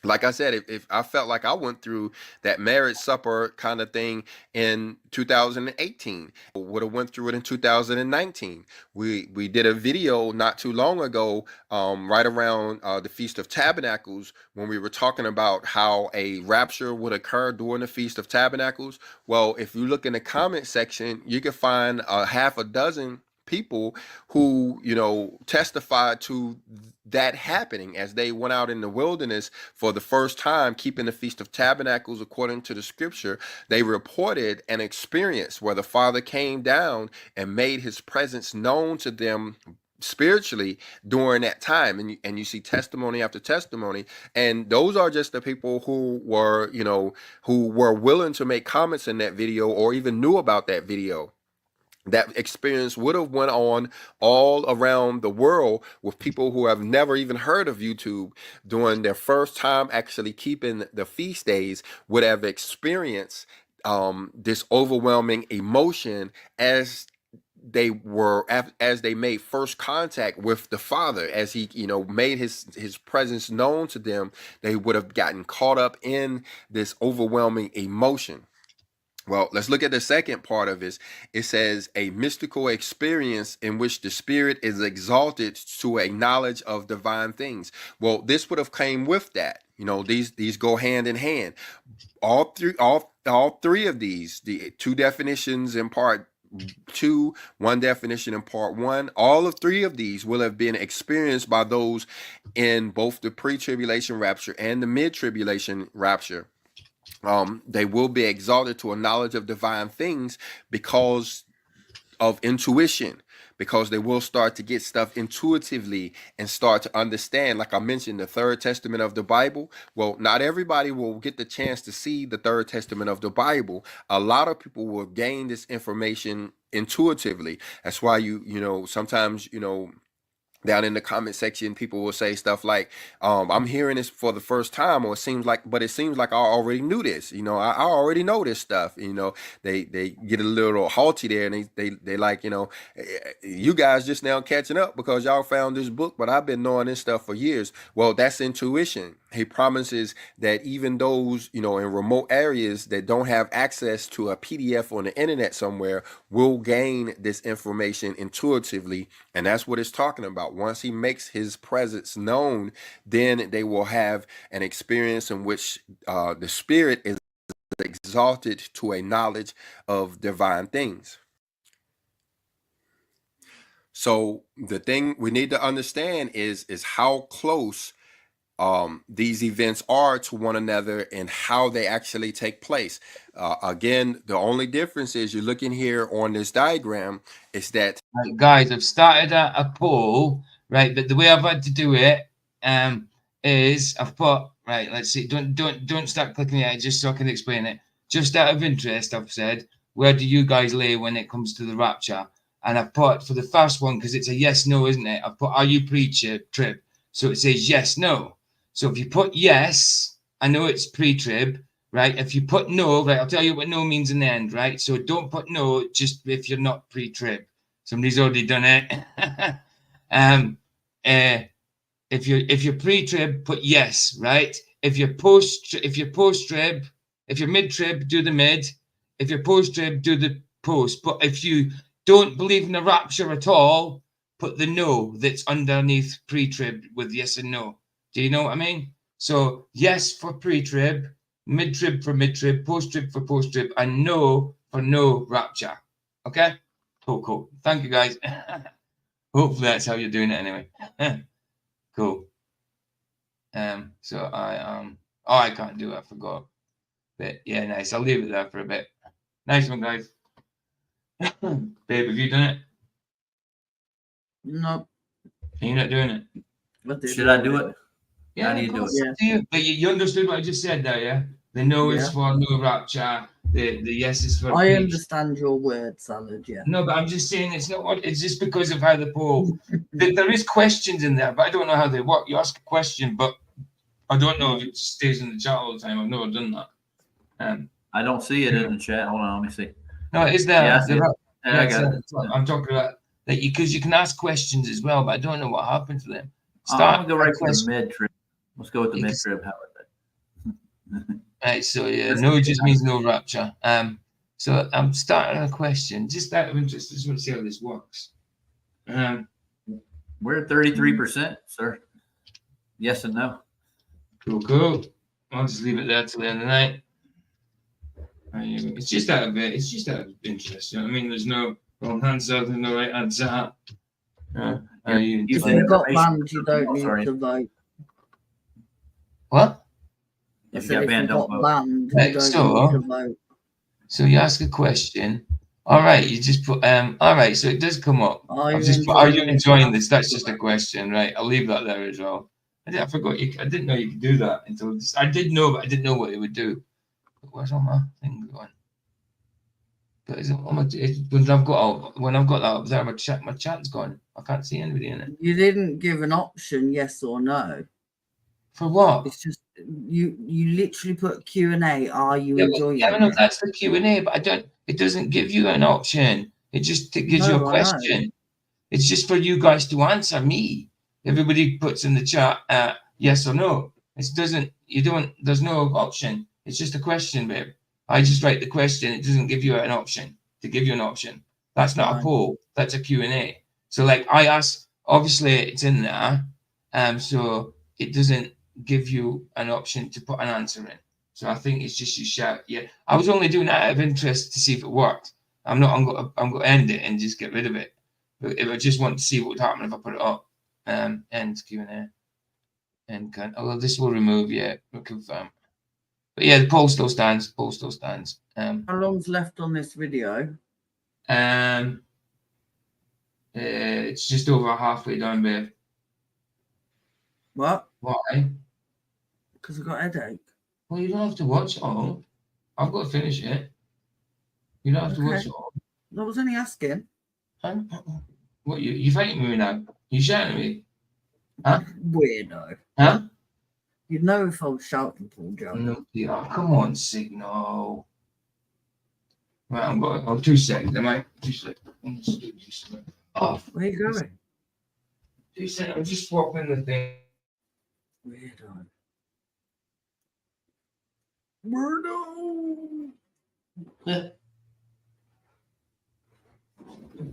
Like I said, if I felt like I went through that marriage supper kind of thing in 2018, would have went through it in 2019. We did a video not too long ago, right around the Feast of Tabernacles, when we were talking about how a rapture would occur during the Feast of Tabernacles. Well, if you look in the comment section, you can find half a dozen people who, you know, testified to that happening as they went out in the wilderness for the first time, keeping the Feast of Tabernacles according to the scripture. They reported an experience where the Father came down and made his presence known to them spiritually during that time, and you see testimony after testimony, and those are just the people who were, you know, who were willing to make comments in that video or even knew about that video. That experience would have went on all around the world with people who have never even heard of YouTube during their first time actually keeping the feast days, would have experienced this overwhelming emotion as they made first contact with the Father, as he, you know, made his presence known to them. They would have gotten caught up in this overwhelming emotion. Well, let's look at the second part of this. It says a mystical experience in which the spirit is exalted to a knowledge of divine things. Well, this would have came with that. You know, these go hand in hand. All three of these, the two definitions in part 2, one definition in part 1, all of three of these will have been experienced by those in both the pre-tribulation rapture and the mid-tribulation rapture. They will be exalted to a knowledge of divine things because of intuition, because they will start to get stuff intuitively and start to understand. Like I mentioned, the third testament of the Bible. Well, not everybody will get the chance to see the third testament of the Bible. A lot of people will gain this information intuitively. That's why you know, sometimes, you know, down in the comment section, people will say stuff like, I'm hearing this for the first time, or it seems like I already knew this. You know, I already know this stuff. You know, they get a little halty there, and they like, you know, you guys just now catching up because y'all found this book, but I've been knowing this stuff for years. Well, that's intuition. He promises that even those, you know, in remote areas that don't have access to a PDF on the internet somewhere will gain this information intuitively. And that's what it's talking about. Once he makes his presence known, then they will have an experience in which the spirit is exalted to a knowledge of divine things. So the thing we need to understand is how close these events are to one another and how they actually take place. Again, the only difference is, you're looking here on this diagram, is that,
right, guys, I've started a poll, right? But the way I've had to do it is I've put, right, let's see, don't start clicking it, just so I can explain it. Just out of interest, I've said, where do you guys lay when it comes to the rapture? And I've put, for the first one, because it's a yes no, isn't it? I've put, are you pre-trib? So it says yes no. So if you put yes, I know it's pre-trib, right? If you put no, right, I'll tell you what no means in the end, right? So don't put no just if you're not pre-trib. Somebody's already done it. If you're pre-trib, put yes, right? If you're post-trib, if you're mid-trib, do the mid. If you're post-trib, do the post. But if you don't believe in the rapture at all, put the no that's underneath pre-trib with yes and no. Do you know what I mean? So yes for pre-trib, mid-trib for mid-trib, post-trib for post-trib, and no for no rapture. Okay? Cool. Thank you, guys. Hopefully that's how you're doing it anyway. Cool. So I can't do it, I forgot. But yeah, nice. I'll leave it there for a bit. Nice one, guys. Babe, have you done it?
No.
Are you not doing it?
Should I do it?
Yeah,
I need to do it.
Yeah.
But you understood what I just said there, yeah? The no is for no rapture. The yes is for.
I understand your word salad, yeah.
No, but I'm just saying it's not what it's just because of how the poll. There is questions in there, but I don't know how they work. You ask a question, but I don't know if it stays in the chat all the time. I've never done that.
I don't see it in the chat. Hold on, let me see.
No, it is there.
Yeah, Yeah, I got it.
I'm talking about that because you can ask questions as well, but I don't know what happened to them.
I'm gonna go right for the mid trib. Let's go with the mid trib. How about that?
Right, so yeah, no just means no rapture. So I'm starting a question, just out of interest. I just want to see how this works.
We're at 33%, sir. Yes and no.
Cool. I'll just leave it there till the end of the night. It's just out of interest. You know what I mean? There's no wrong answer, there's no right answer.
If you got banned, you don't need to vote.
What?
If you got banned, don't vote.
Banned, you don't need to vote.
So you ask a question. All right, you just put all right, so it does come up. Are you enjoying this? That's just a question, right? I'll leave that there as well. I forgot I didn't know you could do that until this. I did know, but I didn't know what it would do. But where's all my thing going? But is it when I've got that up there, my chat's gone. I can't see anybody in it.
You didn't give an option, yes or no.
For what?
It's just you literally put Q&A. Are you enjoying
it?
it?
That's the Q&A, but it doesn't give you an option. It just gives you a question. It's just for you guys to answer me. Everybody puts in the chat yes or no. There's no option. It's just a question, babe. I just write the question. It doesn't give you an option to give you an option. That's not a poll. That's a Q&A. So like I ask, obviously it's in there. So it doesn't give you an option to put an answer in. So I think it's just you shout. Yeah. I was only doing that out of interest to see if it worked. I'm going to end it and just get rid of it. But if I just want to see what would happen if I put it up. End Q&A. Although this will remove, we'll confirm. But yeah, the poll still stands.
How long's left on this video?
It's just over halfway done, babe.
What?
Why?
Because I've got a headache.
Well, you don't have to watch it all. I've got to finish it. You don't have to watch it all.
I was only asking.
What, you fighting me now? You shouting at me? Huh?
Weirdo.
Huh?
You'd know if I was shouting, Paul Joe.
No, come on, Signal. Right, I'm going. Oh, 2 seconds. I might. 2 seconds. Oh,
where are you going?
2 seconds. I'm just swapping the thing.
Weirdo.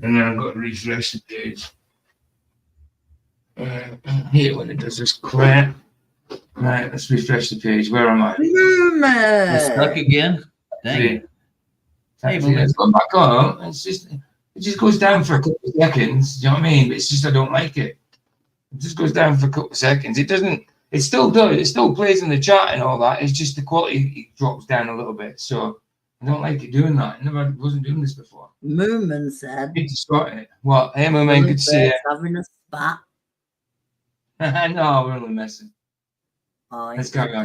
And then I've got to refresh the page. Here when it does this crap. Right, let's refresh the page. Where am I?
You're stuck again? Dang it.
Hey, let's go back up. It just goes down for a couple of seconds. Do you know what I mean? But it's just I don't like it. It just goes down for a couple of seconds. It doesn't. It still does. It still plays in the chat and all that. It's just the quality drops down a little bit. So I don't like it doing that. I wasn't doing this before.
Moomin said.
I need to start it. What? Hey, Moomin, good to see you.
Having a spat.
No, we're only messing. Let's go on.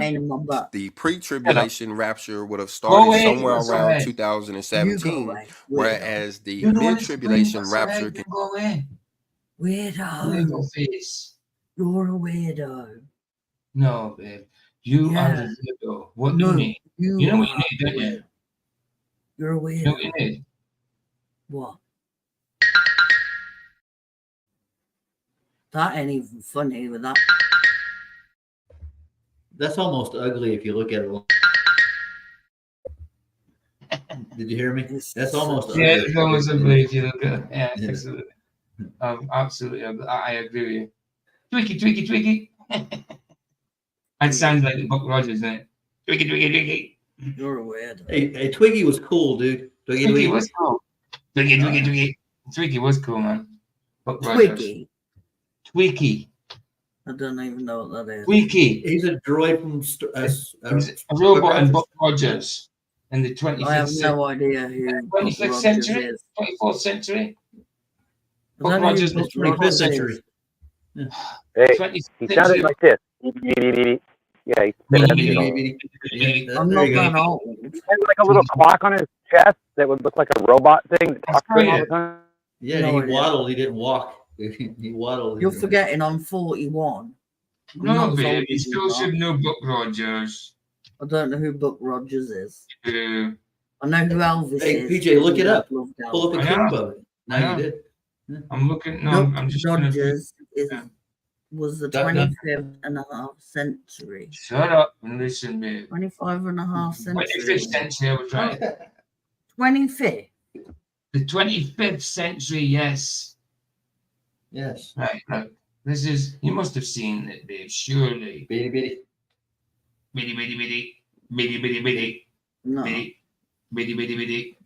The pre-tribulation rapture would have started somewhere around 2017, whereas the mid-tribulation rapture can
go away.
Weirdo.
Face.
You're a weirdo.
No, babe. You are the weirdo. What do you need? You know what you need, don't you?
You're a weirdo.
You know what you need?
What? That ain't even funny with that.
That's almost ugly if you look at it. Did you hear me? That's almost ugly.
Yeah, it's almost ugly if you look at it. Yeah, absolutely. Absolutely. I agree with you. Tweaky. That sounds like Buck Rogers, isn't it? Tweaky.
You're a weirdo.
Hey, Twiggy was cool, dude.
Twiggy was cool. Twiggy. Twiggy was cool, man. Buck Rogers. Tweaky.
I don't even know what that is.
Tweaky.
He's a droid from
a robot in Buck Rogers in the 25th
I have no idea who
25th century is. 24th century. Buck Rogers was
25th century.
Yeah. Hey, he sounded like this. Yeah,
I'm not that old.
He had like a little clock on his chest that would look like a robot thing that talks to him all the time.
Yeah,
No,
he waddled. He didn't walk. He waddled.
You're forgetting I'm 41.
No, babe, you still should know Buck Rogers.
I don't know who Buck Rogers is. I know who Elvis
Hey,
is.
PJ, look it up.
Love
Pull up a
I
clip
know.
of it.
I
No,
know.
you did.
I'm looking. No,
Duck
I'm just gonna.
Dodgers
Yeah.
was the
Duck
25th and a half century.
Shut up and listen, babe.
25 and a half century.
25th century, I was right.
25th.
The 25th century, yes.
Yes.
Right, look. This is, you must have seen it, babe, surely.
Bitty bitty.
Bitty, bitty, bitty. Bitty, bitty, bitty.
No.
Bitty, bitty, bitty, bitty.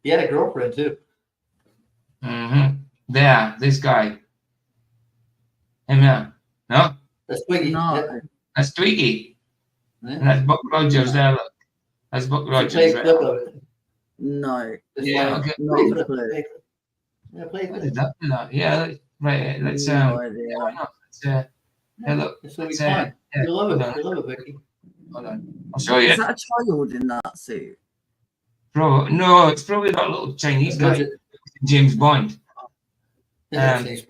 He had a girlfriend too.
Mm-hmm. There, this guy. Him here. No?
That's Twiggy.
No.
Yeah.
That's Twiggy.
Yeah.
And that's Buck Rogers there, look. That's Buck Rogers.
Play a
Right?
clip of it.
No.
Just
Yeah,
play,
okay.
play
Not
a
a
clip.
clue.
Play a clip. Yeah, play a
What
clip.
is that? Yeah, right. Let's,
No idea.
yeah, why not? Let's, yeah, look.
It's gonna be
Let's,
fun.
yeah,
You'll love
hold
it.
on.
You'll love it, Vicky.
Hold on. I'll show you.
Is that a child in that suit?
Probably, no, it's probably that little Chinese guy, James Bond.
Yeah,
The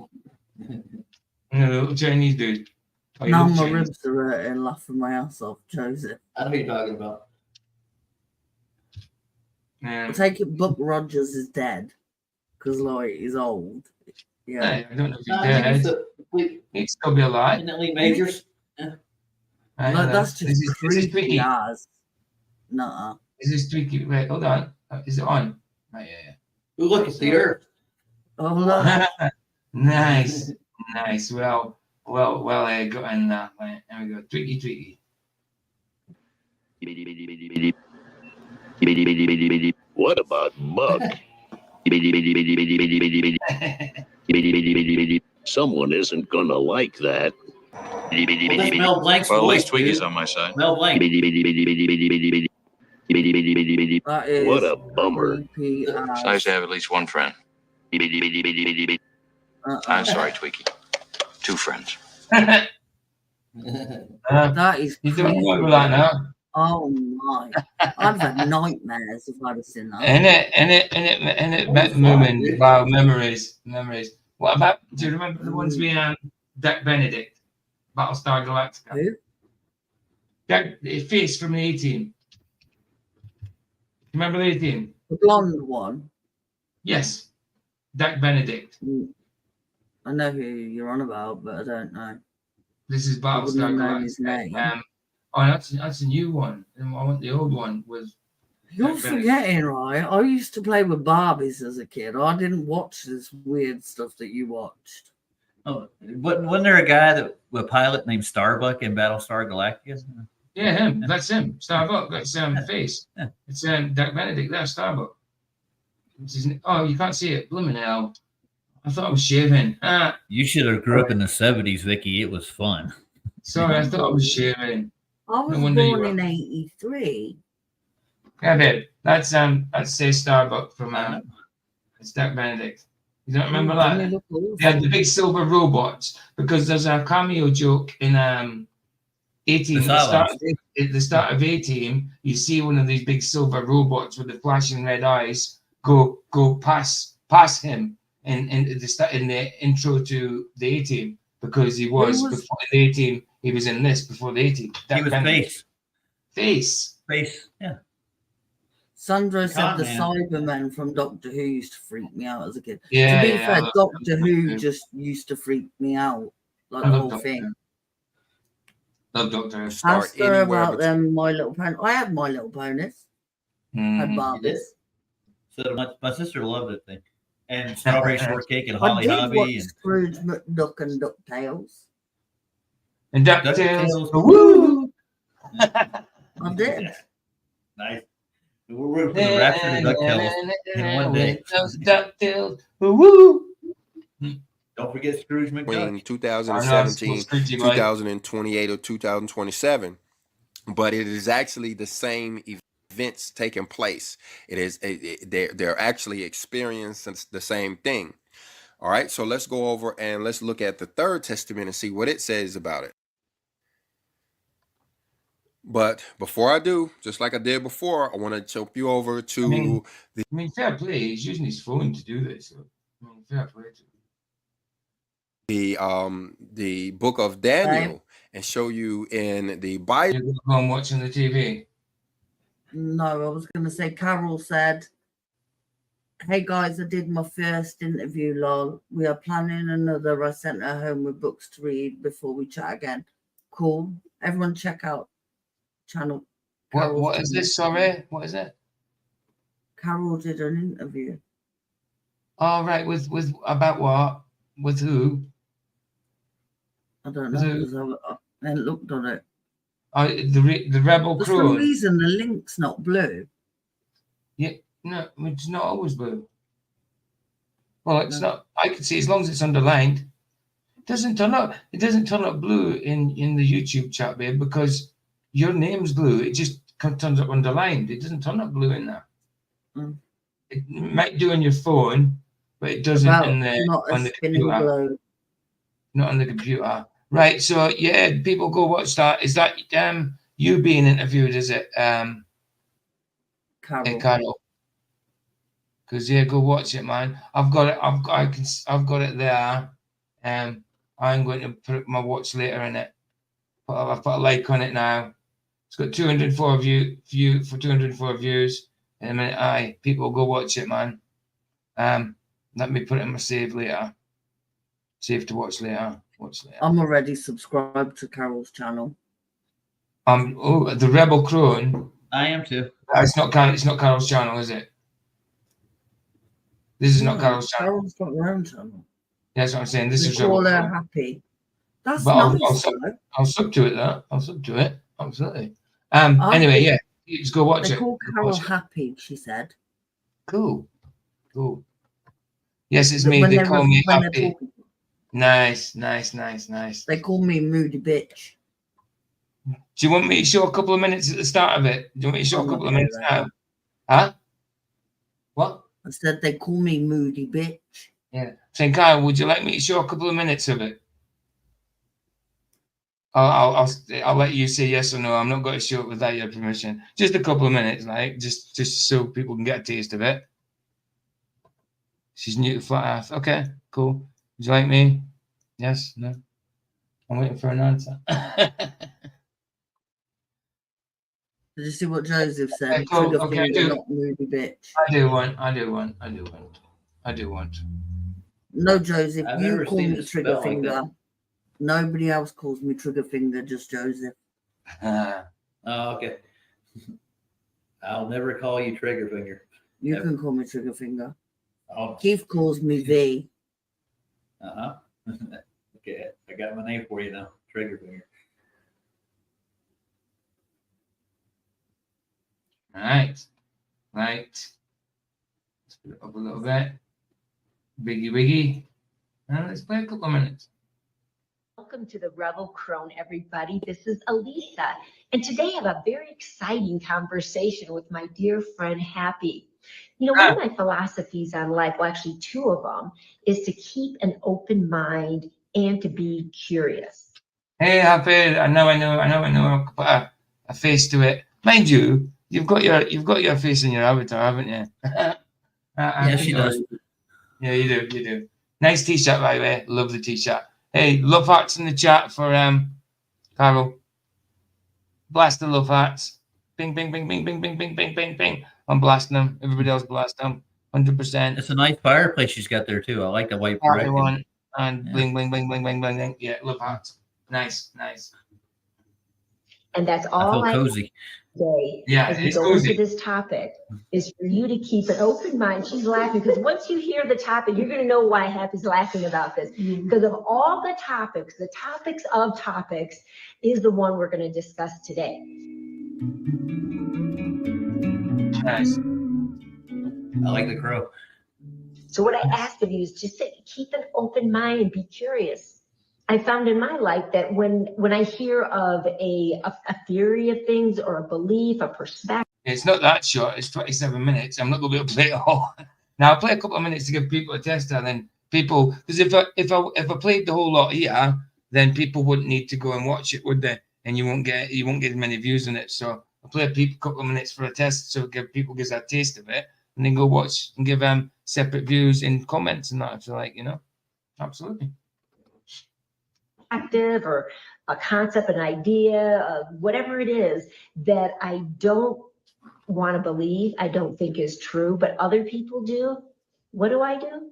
little Chinese dude. Oh, you
Now
look
my
Chinese.
ribs are hurting, laughing my ass off, Joseph.
I know who you're talking about.
I take it Buck Rogers is dead. Because, like, he's old. Yeah.
Hey, I don't know if he's
No,
dead.
Lee,
He'd still be alive.
isn't that Lee Majors? Yeah.
Right,
No,
hold on.
that's just
This is
creepy
Twiggy.
as. Nuh-uh.
This is Twiggy. Wait, hold on. Is it on? Right, yeah,
Ooh, look, it's the Earth.
Oh, look.
yeah. Nice. Nice. Well, I got in that. Right, there we go. Twiggy.
What about Buck? Someone isn't gonna like that.
Well, that's Mel Blanc's
Well, at
voice,
least Twiggy's
dude.
on my side.
Mel Blanc.
That is
What a bummer.
creepy
It's
as.
nice to have at least one friend. I'm sorry, Twiggy. Two friends.
That is
You don't
creepy.
remember that now?
Oh my. I've had nightmares if I'd have seen that.
In it, moment.
dude.
Wow, memories. What about, do you remember the ones we Jack Benedict, Battlestar Galactica?
Who?
Jack, the face from the A-Team. Remember the A-Team?
The blonde one.
Yes. Jack Benedict.
I know who you're on about, but I don't know.
This is
I wouldn't
Battlestar
have known his
Galactica.
name.
That's a new one. And I want the old one was.
You're
Jack Benedict.
forgetting, right? I used to play with Barbies as a kid. I didn't watch this weird stuff that you watched.
Oh, wasn't there a guy a pilot named Starbuck in Battlestar Galactica?
Yeah, him. That's him. Starbuck. That's face.
Yeah.
It's Jack Benedict. That's Starbuck. Oh, you can't see it. Blooming hell. I thought I was shaving.
You should have grew up in the 70s, Vicky. It was fun.
Sorry, I thought I was shaving.
I was
No wonder you
born
were.
in 83.
Yeah, babe. That's say Starbuck from it's Jack Benedict. You don't remember
Didn't
that?
it look awful?
They had the big silver robots because there's a cameo joke in A-Team at the start of A-Team. You see one of these big silver robots with the flashing red eyes go past him in the intro to the A-Team because he was before the A-Team. He was in this before the A-Team.
He was
Face.
Yeah.
Sandro said the
Continent.
Cybermen from Doctor Who used to freak me out as a kid.
Yeah,
to be
yeah,
fair,
I love
Doctor
Doctor
Who
Who.
just used to freak me out. Like
I
the
love
whole
Doctor
thing.
Love Doctor Who.
Start
Ask her
anywhere
about
but
them My Little Pony. I had My Little Ponies. Had
Mhm.
Barbies.
So my sister loved it thing. And Strawberry Shortcake and
I
Holly
did
Hobby
watch
and
Scrooge McDuck and DuckTales.
And DuckTales.
DuckTales.
Woo!
I did.
nice. We're rooting for the Rapture to DuckTales in one day.
DuckTales. Woo!
Don't forget Scrooge McDuck.
between 2017, 2028, or 2027. But it is actually the same events taking place. They're actually experiencing the same thing. All right, so let's go over and let's look at the Third Testament and see what it says about it. But before I do, just like I did before, I want to jump you over to
fair play. He's using his phone to do this. So, fair play to him.
the book of Daniel and show you in the Bible.
You're home watching the TV.
No, I was going to say Carol said, "Hey guys, I did my first interview, lol. We are planning another. I sent her home with books to read before we chat again." Cool. Everyone check out channel.
What is this? Sorry, what is it?
Carol did an interview.
All right, with about what? With who?
I don't know because I haven't looked on it.
The Rebel
For
Crew.
some reason, the link's not blue.
Yeah, no, it's not always blue. Well, it's not. I can see as long as it's underlined. It doesn't turn up. It doesn't turn up blue in the YouTube chat, babe, because your name's blue. It just turns up underlined. It doesn't turn up blue in there. It might do on your phone, but it doesn't on the computer.
Globe.
Not on the computer. Right. So yeah, people go watch that. Is that you being interviewed? Is it
Carol?
Carol. Because yeah, go watch it, man. I've got it. I've got it there. I'm going to put my watch later in it. I've put a like on it now. It's got 204 for 204 views in a minute. Aye, people go watch it, man. Let me put it in my save later. Save to watch later. Watch later.
I'm already subscribed to Carol's channel.
The Rebel Crone.
I am too.
It's not Carol's channel, is it? This is not Carol's channel.
Carol's got her own channel.
That's what I'm saying. This is
Rebel
Rebel
Crone. Happy. That's
but
nice.
I'll sub to it though. I'll sub to it. Absolutely. Anyway, yeah. You just go watch it.
They call Carol Happy, she said.
Cool. Yes, it's me. They call me Happy. Nice.
They call me Moody Bitch.
Do you want me to show a couple of minutes at the start of it? Do you want me to show a couple of minutes now? Huh? What?
I said they call me Moody Bitch.
Yeah. Saying, Kyle, would you like me to show a couple of minutes of it? I'll let you say yes or no. I'm not going to show it without your permission. Just a couple of minutes, like just so people can get a taste of it. She's new to Flat Earth. Okay, cool. Would you like me? Yes, no. I'm waiting for an answer.
Did you see what Joseph said?
Okay, cool. Okay,
not Moody Bitch.
I do want.
No, Joseph, you call me Trigger Finger. Nobody else calls me Trigger Finger, just Joseph.
Oh, okay. I'll never call you Trigger Finger.
You can call me Trigger Finger. Keith calls me V.
Okay, I got my name for you now, Trigger Finger.
Right. Let's put it up a little bit. Biggie. And let's play a couple of minutes.
Welcome to the Rebel Crone, everybody. This is Elisa. And today I have a very exciting conversation with my dear friend, Happy. You know, one of my philosophies on life, well, actually two of them, is to keep an open mind and to be curious.
Hey, Happy. I know. I'll put a face to it. Mind you, you've got your face in your avatar, haven't you?
Yeah, she does.
Yeah, you do. Nice t-shirt, by the way. Love the t-shirt. Hey, love hearts in the chat for Carol. Blast the love hearts. Bing, bing, bing, bing, bing, bing, bing, bing, bing, bing. I'm blasting them. Everybody else blast them. 100%.
It's a nice fireplace she's got there too. I like the white brick.
And bling, bling, bling, bling, bling, bling. Yeah, love hearts. Nice.
And that's all
I feel cozy.
Say
yeah,
as we go into this topic is for you to keep an open mind. She's laughing because once you hear the topic, you're going to know why Happy's laughing about this. Because of all the topics of topics is the one we're going to discuss today.
Nice.
I like the crow.
So what I ask of you is just to keep an open mind and be curious. I found in my life that when I hear of a theory of things or a belief, a perspective.
It's not that short. It's 27 minutes. I'm not going to be able to play it all. Now I'll play a couple of minutes to give people a tester, and then people, because if I played the whole lot here, then people wouldn't need to go and watch it, would they? And you won't get as many views on it. So I'll play a couple of minutes for a test, so people get a taste of it, and then go watch and give them separate views in comments and that if you like, Absolutely.
Or a concept, an idea, whatever it is that I don't want to believe, I don't think is true, but other people do. What do?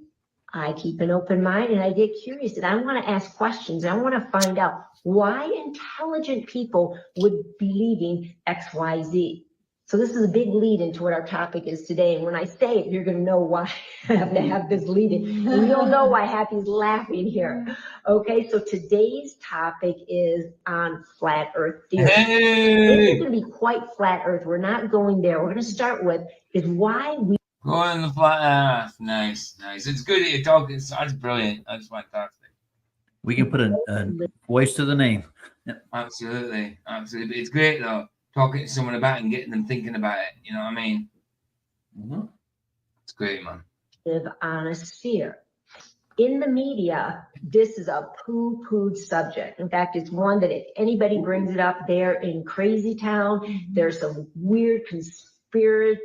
I keep an open mind and I get curious and I want to ask questions. I want to find out why intelligent people would be believing XYZ. So this is a big lead into what our topic is today. And when I say it, you're going to know why I have to have this lead in. And you'll know why Happy's laughing here. Okay, so today's topic is on flat earth theory. This is going to be quite flat earth. We're not going there. We're going to start with is why we
Going on the flat earth. Nice. It's good that you're talking. That's brilliant. That's fantastic.
We can put a voice to the name. Yep.
Absolutely. It's great though, talking to someone about it and getting them thinking about it. You know what I mean?
Mm-hmm.
It's great, man.
live on a sphere. In the media, this is a poo-pooed subject. In fact, it's one that if anybody brings it up, they're in crazy town. There's some weird conspiracy.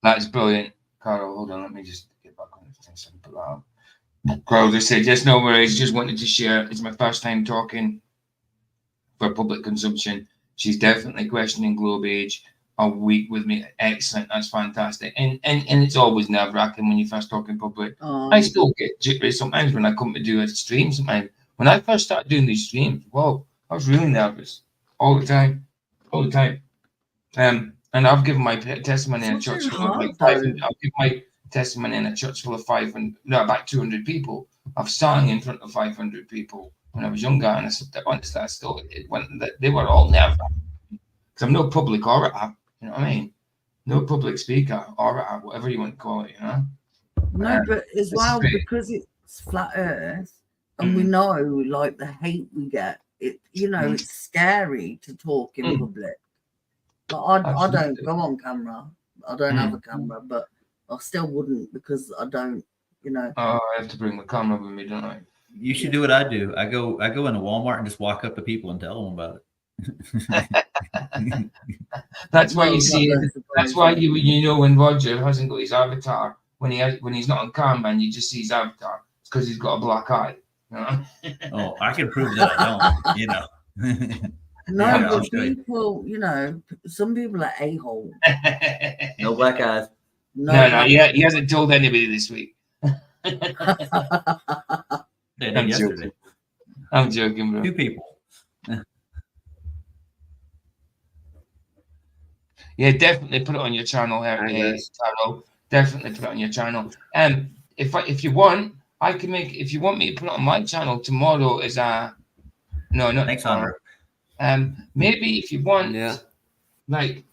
That's brilliant. Carol, hold on, let me just get back on the thing. Carol just said, just no worries, just wanted to share. It's my first time talking for public consumption. She's definitely questioning globe age a week with me. Excellent, that's fantastic. And it's always nerve-wracking when you first talk in public. I still get jittery sometimes when I come to do a stream. Sometimes when I first started doing these streams, whoa, I was really nervous all the time. And I've given my testimony in a church full of like 500. I've given my testimony in a church full of 500, no, about 200 people. I've sung in front of 500 people when I was younger, and I said that honestly, they were all nervous because I'm no public orator. You know what I mean? No public speaker, orator, whatever you want to call it. You know.
No, but as well because it's flat Earth, and we know like the hate we get. It, you know, it's scary to talk in public. But I don't go on camera. I don't have a camera, but I still wouldn't because I don't, you know.
Oh, I have to bring the camera with me, don't I?
You should do what I do. I go into Walmart and just walk up to people and tell them about it.
That's why you see. That's why you know when Roger hasn't got his avatar when he's not on camera and you just see his avatar. It's because he's got a black eye. You know?
Oh, I can prove that I don't. You know.
No, but people, you know, some people are a-hole.
No black eyes.
No, he hasn't told anybody this week.
I'm joking.
I'm joking, bro.
2 people.
Yeah, definitely put it on your channel, Carol. Definitely put it on your channel. If you want, I can make. If you want me to put it on my channel tomorrow, is not
Thanks,
tomorrow. Maybe if you want, like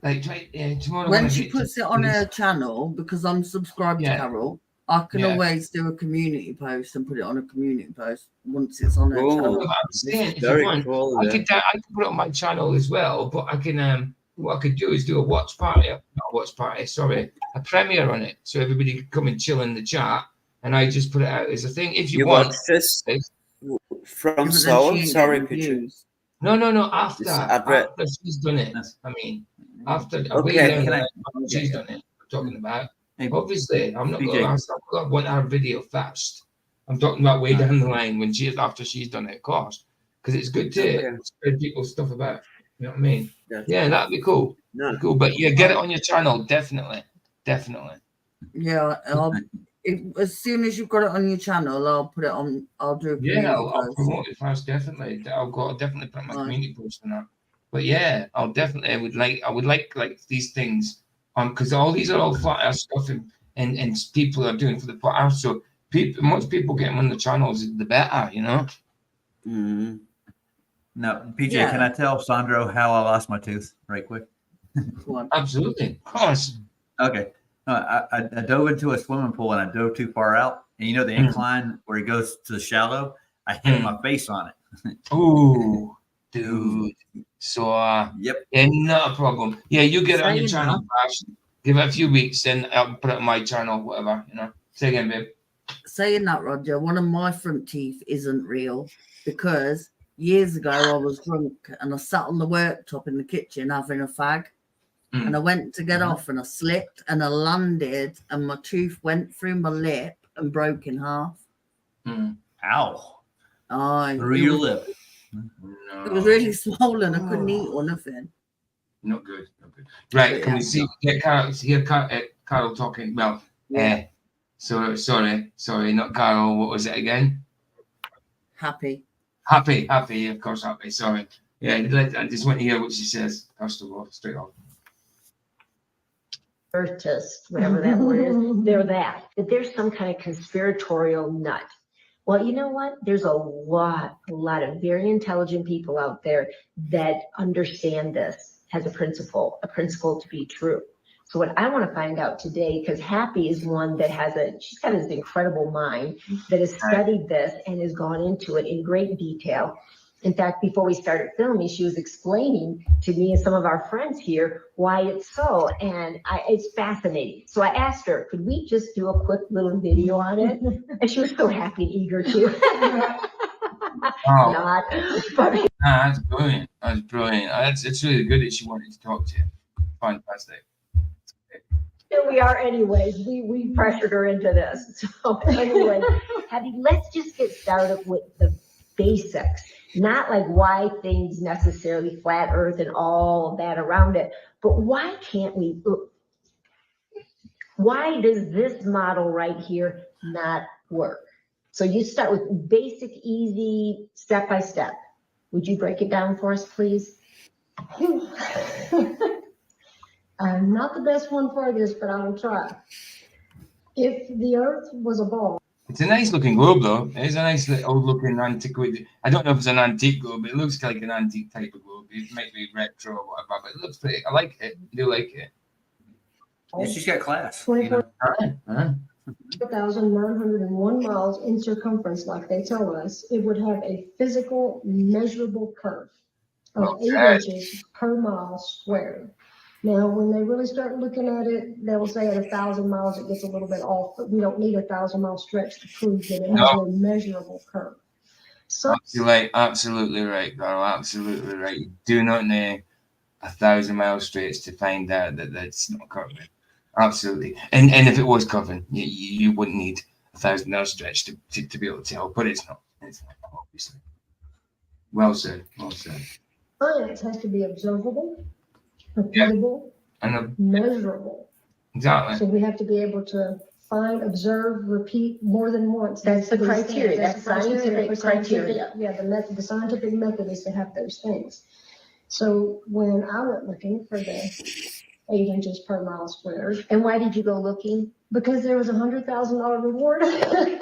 tomorrow
when she puts it on her channel, because I'm subscribed to Carol, I can always do a community post and put it on a community post once it's on her channel.
I'm saying, if you want, I can put it on my channel as well, but I can what I could do is do a premiere on it, so everybody could come and chill in the chat, and I just put it out as a thing. If you want
this from Seoul, sorry, Peter.
No. After she's done it. I mean, after she's done it. I'm talking about. Obviously, I'm not going to ask. I want our video fast. I'm talking about way down the line when after she's done it, of course, because it's good to spread people's stuff about. You know what I mean? Yeah, that'd be cool. Cool, but yeah, get it on your channel, definitely.
Yeah, as soon as you've got it on your channel, I'll put it on. I'll do a community
I'll promote it first, definitely. I'll definitely put my community post on that. But yeah, I would like these things. Because all these are all flat earth stuff and people are doing for the flat earth. So most people get them on the channels, the better, you know.
Mm-hmm.
Now, PJ, can I tell Sandro how I lost my tooth right quick?
Absolutely, of course.
Okay. I dove into a swimming pool and I dove too far out. And you know the incline where it goes to the shallow? I hit my face on it.
Ooh, dude. So,
yep.
And not a problem. Yeah, you get it on your channel first. Give it a few weeks, then I'll put it on my channel, whatever, you know. Say again, babe.
Saying that, Roger, one of my front teeth isn't real because years ago I was drunk and I sat on the worktop in the kitchen having a fag. And I went to get off and I slipped and I landed and my tooth went through my lip and broke in half.
Ow.
Through your lip. It was really swollen. I couldn't eat or nothing.
Not good. Not good. Right. Can we see? Get Carol. Hear Carol talking. Well, so sorry, not Carol. What was it again?
Happy.
Happy. Of course, happy. Sorry. Yeah, I just want to hear what she says. First of all, straight off.
Earthist, whatever that word is, they're that there's some kind of conspiratorial nut. Well, you know what? There's a lot of very intelligent people out there that understand this as a principle to be true. So what I want to find out today, because Happy is one that she's got this incredible mind that has studied this and has gone into it in great detail. In fact, before we started filming, she was explaining to me and some of our friends here why it's so, and it's fascinating. So I asked her, could we just do a quick little video on it? And she was so happy and eager to.
That's brilliant. It's really good that she wanted to talk to you. Fantastic.
Here we are anyways. We pressured her into this. So anyway, let's just get started with the basics. Not like why things necessarily flat earth and all of that around it, but why does this model right here not work? So you start with basic, easy, step by step. Would you break it down for us, please?
I'm not the best one for this, but I will try. If the earth was a ball.
It's a nice looking globe, though. It's a nice old looking antiquated. I don't know if it's an antique globe, but it looks like an antique type of globe. It might be retro or whatever, but it looks pretty. I like it. I do like it.
Yeah, she's got class.
24,901 miles in circumference, like they tell us. It would have a physical, measurable curve of 8 inches per mile squared. Now, when they really start looking at it, they'll say at 1,000 miles it gets a little bit off, but we don't need a 1,000-mile stretch to prove that it has a measurable curve. So,
Absolutely right, Carl. Absolutely right. You do not need 1,000-mile stretch to find out that that's not curving. Absolutely. And if it was curving, you wouldn't need 1,000-mile stretch to be able to tell, but it's not. It's not, obviously. Well said. Well said.
Science has to be observable, repeatable, and measurable.
Exactly.
So we have to be able to find, observe, repeat more than once.
That's the criteria. That's scientific criteria.
Yeah, the scientific method is to have those things. So when I went looking for the 8 inches per mile squared.
And why did you go looking?
Because there was $100,000 reward. And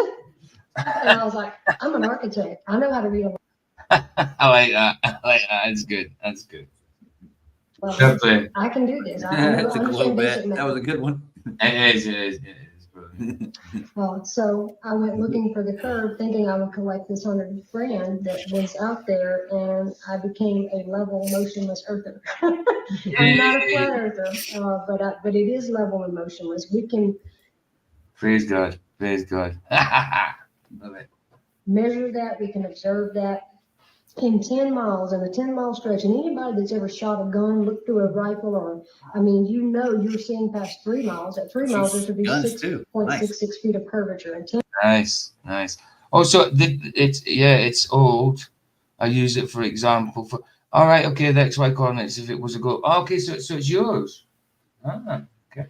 I was like, I'm an architect. I know how to read a.
I like that. That's good. That's good.
Well, I can do this.
That took a little bit. That was a good one.
It is.
So I went looking for the curve, thinking I would collect this $100,000 that was out there, and I became a level, motionless earther. I'm not a flat earther, but it is level and motionless. We can
praise God. Love it.
Measure that. We can observe that. In 10 miles, in a 10-mile stretch, and anybody that's ever shot a gun, looked through a rifle, or, I mean, you're seeing past 3 miles. At 3 miles, there should be 6.66 feet of curvature. And 10.
Nice. Oh, so it's old. I use it for example for. All right, okay, the XY coordinates. If it was a globe, okay, so it's yours. Okay,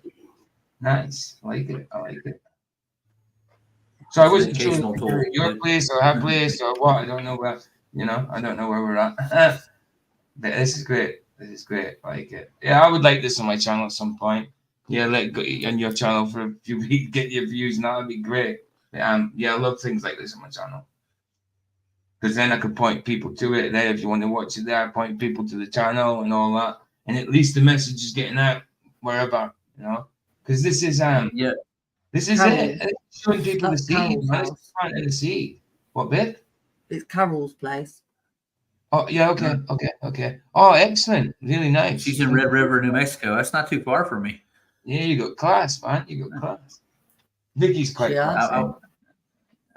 nice. I like it. So I wasn't sure your place or her place or what. I don't know where. I don't know where we're at. But this is great. I like it. Yeah, I would like this on my channel at some point. Yeah, go on your channel for a few weeks, get your views, and that would be great. I love things like this on my channel. Because then I could point people to it there. If you want to watch it there, I point people to the channel and all that. And at least the message is getting out wherever, Because this is this is it. It's showing people the seed, man. It's planting the seed. What bit?
It's Carol's place.
Oh, yeah, okay. Oh, excellent. Really nice.
She's in Red River, New Mexico. That's not too far from me.
Yeah, you got class, man. You got class. Vicky's quite class.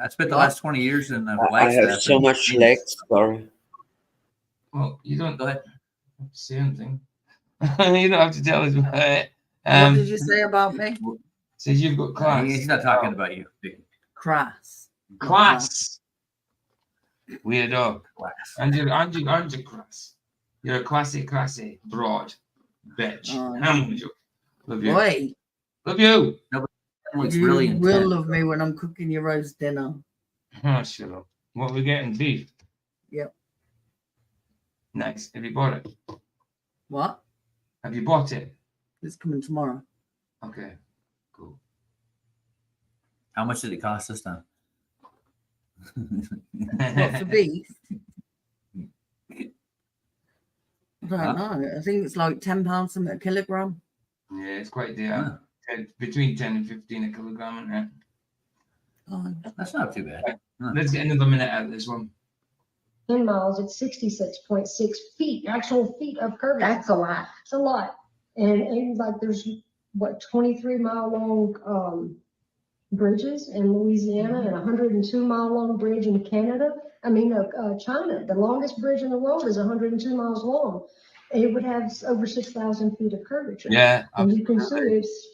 I spent the last 20 years in
I have so much legs, sorry.
Well, you don't say anything. You don't have to tell us about it.
What did you say about me?
Says you've got class.
He's not talking about you, Vicky.
Class.
Weirdo. And you're class. You're a classy, broad. Bitch.
Oh.
Ham with you. Love you.
Boy,
Love you.
Looks
you
really
will
intense.
love me when I'm cooking your roast dinner.
Oh, shut up. What are we getting? Beef.
Yep.
Nice. Have you bought it?
What?
Have you bought it?
It's coming tomorrow.
Okay. Cool.
How much did it cost this time?
What, for beef? I don't know. I think it's like £10 something a kilogram.
Yeah, it's quite dear. Between 10 and 15 a kilogram, isn't it?
Oh.
That's not too bad.
Let's get another minute out of this one.
10 miles, it's 66.6 feet, actual feet of curvature.
That's a lot.
It's a lot. And like there's what 23-mile long bridges in Louisiana and 102-mile long bridge in Canada. I mean, China, the longest bridge in the world is 102 miles long. It would have over 6,000 feet of curvature.
Yeah.
And you can see it's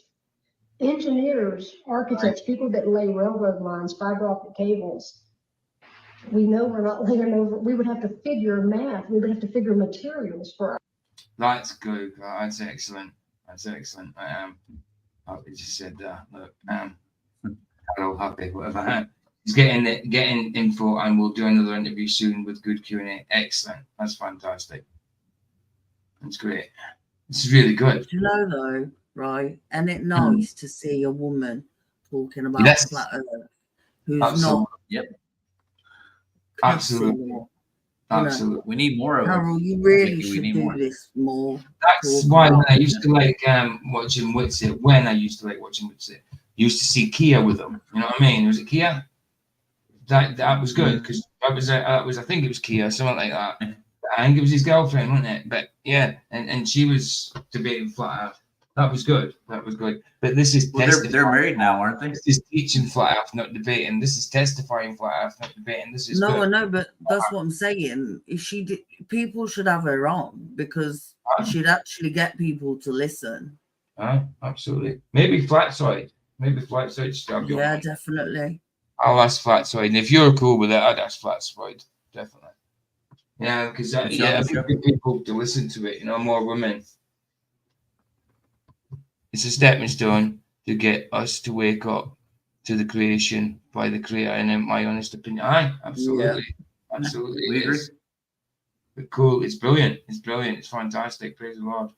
engineers, architects, people that lay railroad lines, fiber optic cables. We know we're not laying over. We would have to figure math. We would have to figure materials for.
That's good. That's excellent. That's excellent. I just said that. Look, hello, happy, whatever. He's getting info, and we'll do another interview soon with good Q&A. Excellent. That's fantastic. That's great. It's really good.
Do you know though, right? And it's nice to see a woman talking about
Yes.
flat Earth who's
Absolutely.
not.
Yep.
Absolutely.
You
Absolutely.
We need more of
Carol,
them.
you really
We
should
need
do
more.
this more.
That's
Talk
why
about
when I used to like watching Witsit, used to see Kia with them. You know what I mean? Was it Kia? That was good because that was I think it was Kia, something like that. I think it was his girlfriend, wasn't it? But yeah, and she was debating flat Earth. That was good. That was good. But this is
They're married now, aren't they?
This is teaching flat Earth, not debating. This is testifying flat Earth, not debating. This is
No,
good.
I know, but that's what I'm saying. If she did, people should have her on because she'd actually get people to listen.
Absolutely. Maybe Flatoid. Maybe Flatoid should have you on.
Yeah, definitely.
I'll ask Flatoid, and if you're cool with it, I'd ask Flatoid, definitely. Yeah, because I think people to listen to it. You know, more women. It's a stepping stone to get us to wake up to the creation by the Creator, and in my honest opinion, absolutely, absolutely,
We agree.
But cool, it's brilliant. It's brilliant. It's fantastic. Praise the Lord.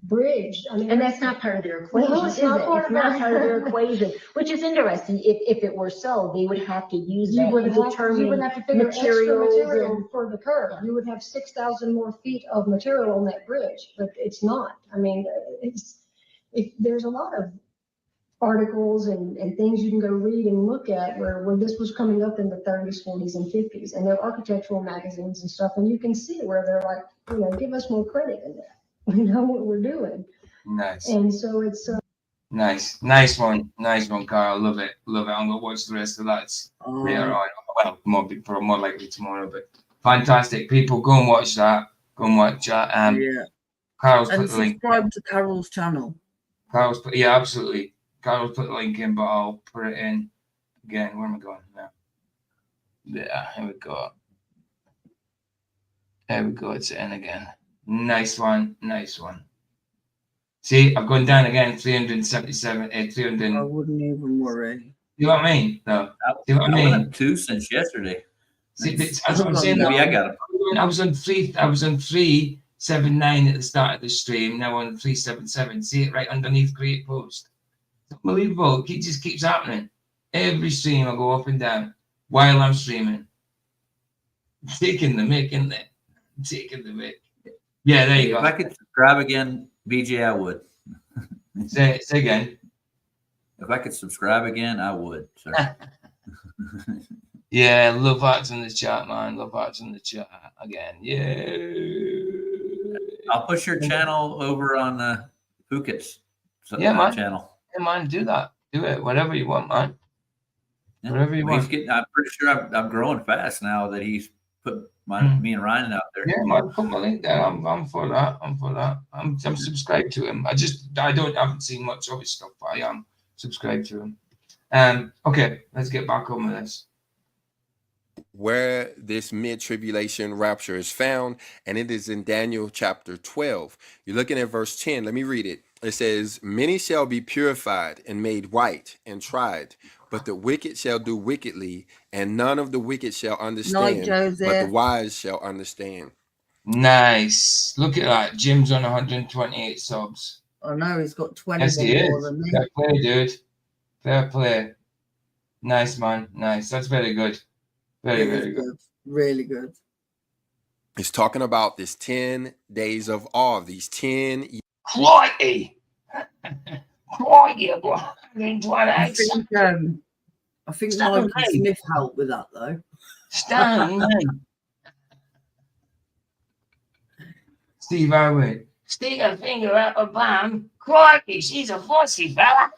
Bridge. I mean,
And that's not part of their equation,
No,
is
it's
it?
not part
It's
of
not
our-
part of their equation, which is interesting. If it were so, they would have to use
You
that
would
to
have
determine
to figure extra
materials
material
and
for the curve. You would have 6,000 more feet of material on that bridge, but it's not. I mean, there's a lot of articles and things you can go read and look at where this was coming up in the 30s, 40s, and 50s, and they're architectural magazines and stuff, and you can see where they're like, give us more credit in that. We know what we're doing.
Nice.
And so it's
Nice one, Carl. Love it. I'm gonna watch the rest of that later on. Well, more likely tomorrow, but fantastic. People, go and watch that. Go and watch that.
Yeah.
Carl's
And
put the link.
subscribe to Carol's channel.
Yeah, absolutely. Carl's put the link in, but I'll put it in again. Where am I going now? Yeah, here we go. There we go. It's in again. Nice one. See, I've gone down again. 377. 300.
I wouldn't even worry.
You know what I mean? No. See what I mean?
went up 2 since yesterday.
See, that's what I'm saying.
Maybe I got it.
I was on 379 at the start of the stream. Now on 377. See it right underneath create post. It's unbelievable. It just keeps happening. Every stream I go up and down while I'm streaming. Taking the mic, isn't it? Taking the mic. Yeah, there you go.
If I could subscribe again, BJ, I would.
Say again.
If I could subscribe again, I would, sir.
Yeah, love hearts in the chat, man. Love hearts in the chat again. Yeah.
I'll push your channel over on Phuket's
man.
channel.
Yeah, man, do that. Do it. Whatever you want, man. Whatever you want.
I'm pretty sure I'm growing fast now that he's put me and Ryan out there.
Yeah, man, put my link there. I'm for that. I'm subscribed to him. I haven't seen much of his stuff, but I am subscribed to him. Okay, let's get back on with this.
where this mid-tribulation rapture is found, and it is in Daniel chapter 12. You're looking at verse 10. Let me read it. It says, many shall be purified and made white and tried, but the wicked shall do wickedly, and none of the wicked shall
Night,
understand, but the
Joseph.
wise shall understand.
Nice. Look at that. Jim's on 128 subs.
I know he's got 21
Yes, he
more
is.
than me.
Fair play, dude. Fair play. Nice, man. Nice. That's very good. Very,
It is
very good.
good. Really good.
It's talking about this 10 days of awe, these 10
Crikey! Crikey!
I think
Stand
Mikey
me.
Smith helped with that though.
Stand me. Steve Irwin. Stick a finger up a bum. Crikey, she's a fussy fella.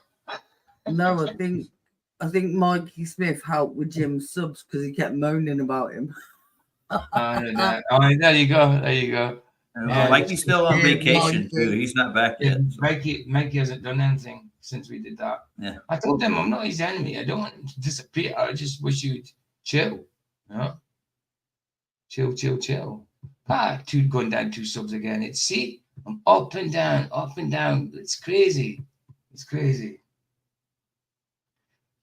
No, I think Mikey Smith helped with Jim's subs because he kept moaning about him.
There you go. There you go.
Yeah, Mikey's still on vacation too.
Mikey.
He's not back yet. So.
Mikey hasn't done anything since we did that.
Yeah.
I told him I'm not his enemy. I don't want him to disappear. I just wish you'd chill. You know? Chill. Going down 2 subs again. I'm up and down. It's crazy.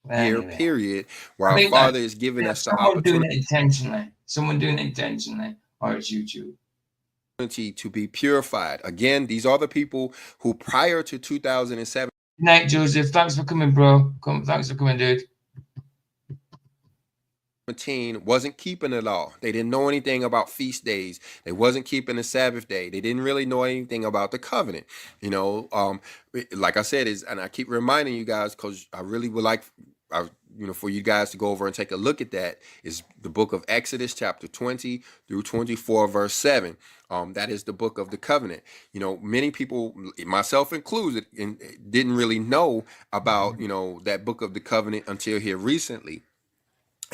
year period where our Father is giving us the opportunity.
Someone doing it intentionally, or it's YouTube.
To be purified. Again, these are the people who prior to 2007.
Good night, Joseph. Thanks for coming, bro. Thanks for coming, dude.
Wasn't keeping the law. They didn't know anything about feast days. They wasn't keeping the Sabbath day. They didn't really know anything about the covenant. You know, like I said, and I keep reminding you guys because I really would like, for you guys to go over and take a look at that. Is the book of Exodus, chapter 20 through 24, verse 7. That is the book of the covenant. You know, many people, myself included, didn't really know about, that book of the covenant until here recently.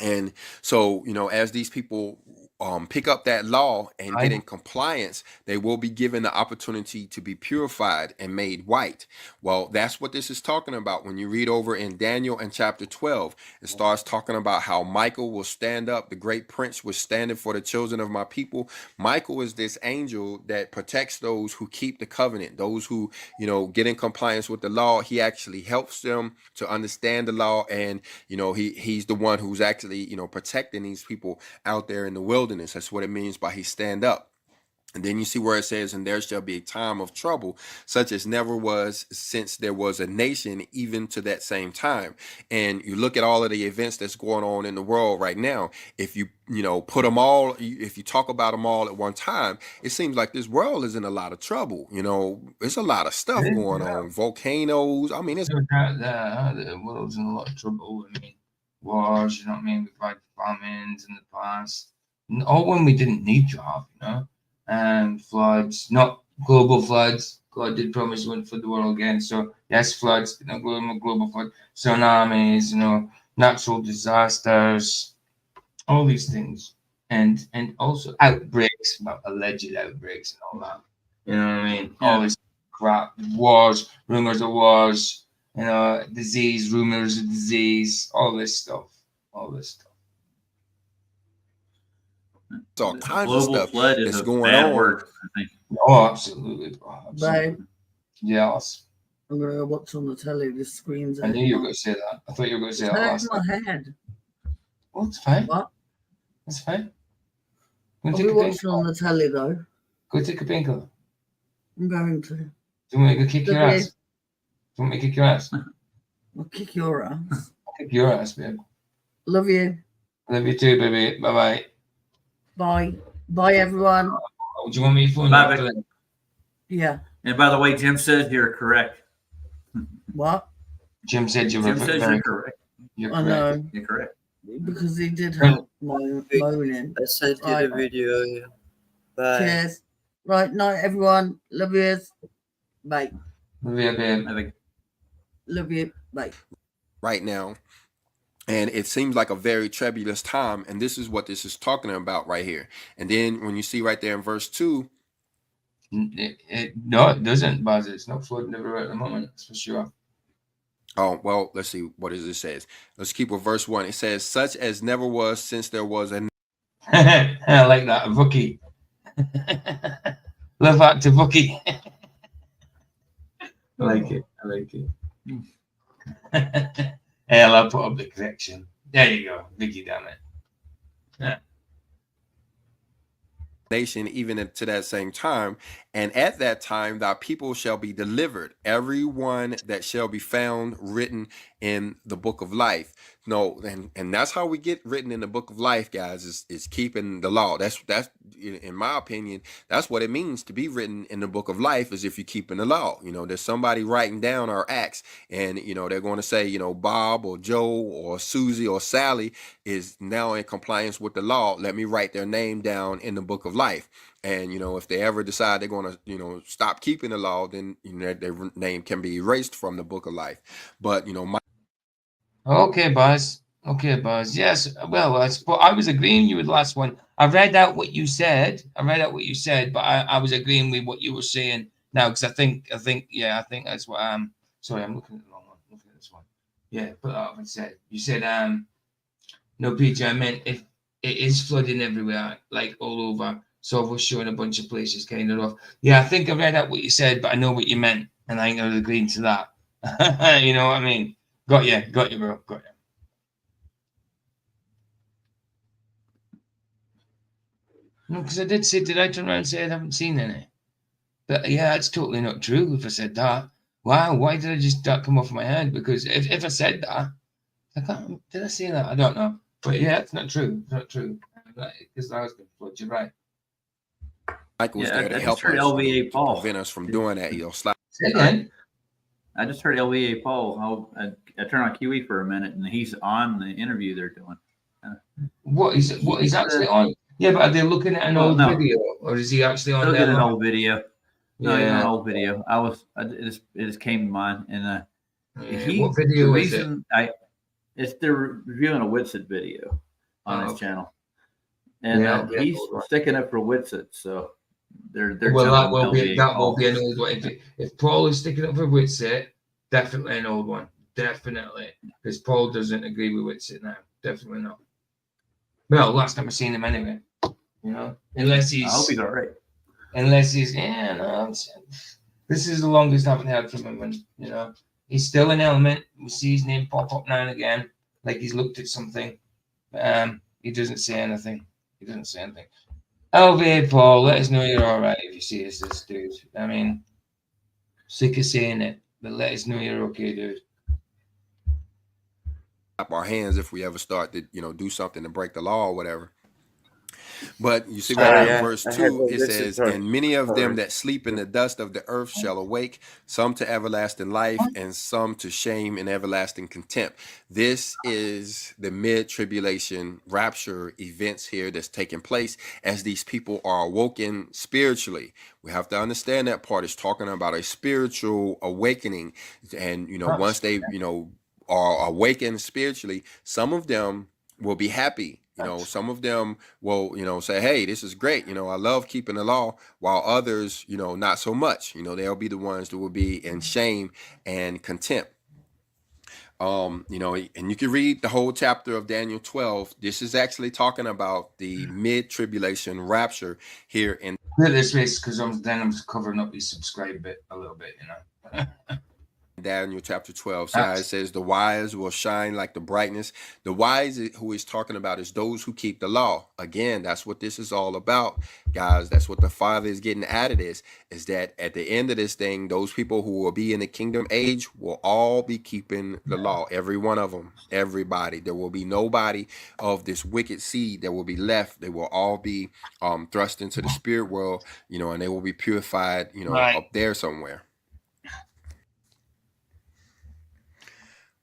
And so, as these people pick up that law and get in compliance, they will be given the opportunity to be purified and made white. Well, that's what this is talking about. When you read over in Daniel and chapter 12, it starts talking about how Michael will stand up. The great prince was standing for the children of my people. Michael is this angel that protects those who keep the covenant, those who, get in compliance with the law. He actually helps them to understand the law. And, he's the one who's actually, protecting these people out there in the wilderness. That's what it means by he stand up. And then you see where it says, and there shall be a time of trouble, such as never was since there was a nation, even to that same time. And you look at all of the events that's going on in the world right now. If you, put them all, if you talk about them all at one time, it seems like this world is in a lot of trouble. There's a lot of stuff going on. Volcanoes. I mean, it's
the world's in a lot of trouble. I mean, wars, we've had famines in the past. All when we didn't need to have, floods, not global floods. God did promise one for the world again. So yes, floods, but not global flood, tsunamis, natural disasters, all these things, and also outbreaks, alleged outbreaks and all that. You know what I mean? Yeah. All this crap, wars, rumors of wars, disease, rumors of disease, all this stuff.
It's all kinds
global
of stuff
flood is
that's
a
going
bad
on.
word, I think.
Oh, absolutely, bro. Absolutely.
Babe,
yes.
I'm gonna go watch on the telly. The screen's.
I knew you were going to say that. I thought you were going to say that last
my
time.
head.
Well, it's fine.
What?
It's fine.
I'll be watching on the telly though.
Go take a painkiller.
I'm going to.
Do you want me to kick your ass? Do you want me to kick your ass?
I'll kick your ass.
I'll kick your ass, babe.
Love you.
Love you too, baby. Bye-bye.
Bye. Bye, everyone.
Do you want me to phone you?
Yeah.
And by the way, Jim says you're correct.
What?
Jim said you were
you're correct.
You're
I
correct.
know.
You're correct.
Because he did help moaning.
I sent you the video. Yeah. Bye.
Cheers. Right, night, everyone. Love you. Bye.
Love you, babe.
Love you. Bye.
Right now. And it seems like a very troublous time. And this is what this is talking about right here. And then when you see right there in verse 2.
No, it doesn't, Buzz. It's not flooding everywhere at the moment. That's for sure.
Oh, well, let's see. What does it says? Let's keep with verse 1. It says, such as never was since there was a...
I like that. Vookie. Love that to Vookie. I like it. I like it. Hell, I'll put up the correction. There you go. Vicky, damn it. Yeah.
nation even to that same time, and at that time thy people shall be delivered, every one that shall be found written in the book of life. No, and that's how we get written in the book of life, guys, is keeping the law. That's in my opinion, that's what it means to be written in the book of life, is if you're keeping the law. You know, there's somebody writing down our acts, and you know, they're going to say, you know, Bob or Joe or Susie or Sally is now in compliance with the law. Let me write their name down in the book of life. And you know, if they ever decide they're going to, you know, stop keeping the law, then you know, their name can be erased from the book of life. But you know,
Okay, Buzz. Okay, Buzz. Yes. Well, I was agreeing with you with the last one. I read out what you said. But I was agreeing with what you were saying now, because I think that's what sorry, I'm looking at the wrong one. Looking at this one. Yeah, put that up and said. You said no, PJ, I meant if it is flooding everywhere, like all over. So I was showing a bunch of places kind of off. Yeah, I think I read out what you said, but I know what you meant, and I think I was agreeing to that. You know what I mean? Got you, bro. Got you. No, because I did say, did I turn around and say I haven't seen any? But yeah, that's totally not true if I said that. Wow, why did I just that come off my head? Because if I said that, I can't, did I say that? I don't know. But yeah, it's not true. It's not true. Because I was going to flood. You're right.
Michael was there to
I
help
just heard
us,
LVA Paul.
to prevent us from doing that. You know,
Say again.
I just heard LVA Paul. I turned on QE for a minute, and he's on the interview they're doing.
What is actually on? Yeah, but are they looking at an old video, or is he actually on
Look at
there?
an old video. No,
Yeah.
he's on an old video. It just came to mind, and
what video is it?
They're reviewing a Whitsitt video on his channel, and
Yeah,
he's sticking up for Whitsitt, so they're
well, that will
LVA
be
Paul.
an old one. If Paul is sticking up for Whitsitt, definitely an old one. Definitely, because Paul doesn't agree with Whitsitt now. Definitely not. Well, last time I seen him anyway. You know, unless he's.
I hope he's all right.
Unless he's, yeah, no. This is the longest I haven't heard from him. And you know, he's still an element. We see his name pop up now and again, like he's looked at something. But he doesn't say anything. LVA Paul, let us know you're all right if you see us, this dude. I mean, sick of saying it, but let us know you're okay, dude.
our hands if we ever start to, you know, do something to break the law or whatever. But you see right in verse 2, it says, and many of them that sleep in the dust of the earth shall awake, some to everlasting life, and some to shame and everlasting contempt. This is the mid-tribulation rapture events here that's taking place as these people are awoken spiritually. We have to understand that part is talking about a spiritual awakening. And, you know, once they, you know, are awakened spiritually, some of them will be happy. You know, some of them will, you know, say, hey, this is great. You know, I love keeping the law, while others, you know, not so much. You know, they'll be the ones that will be in shame and contempt. You know, and you can read the whole chapter of Daniel 12. This is actually talking about the mid-tribulation rapture here in
this race, because I'm covering up his subscribe bit a little bit, you know.
Daniel chapter 12. So it says the wise will shine like the brightness. The wise who he's talking about is those who keep the law. Again, that's what this is all about, guys. That's what the Father is getting at it is that at the end of this thing, those people who will be in the kingdom age will all be keeping the law. Every one of them, everybody. There will be nobody of this wicked seed that will be left. They will all be thrust into the spirit world, you know, and they will be purified, you know, up there somewhere.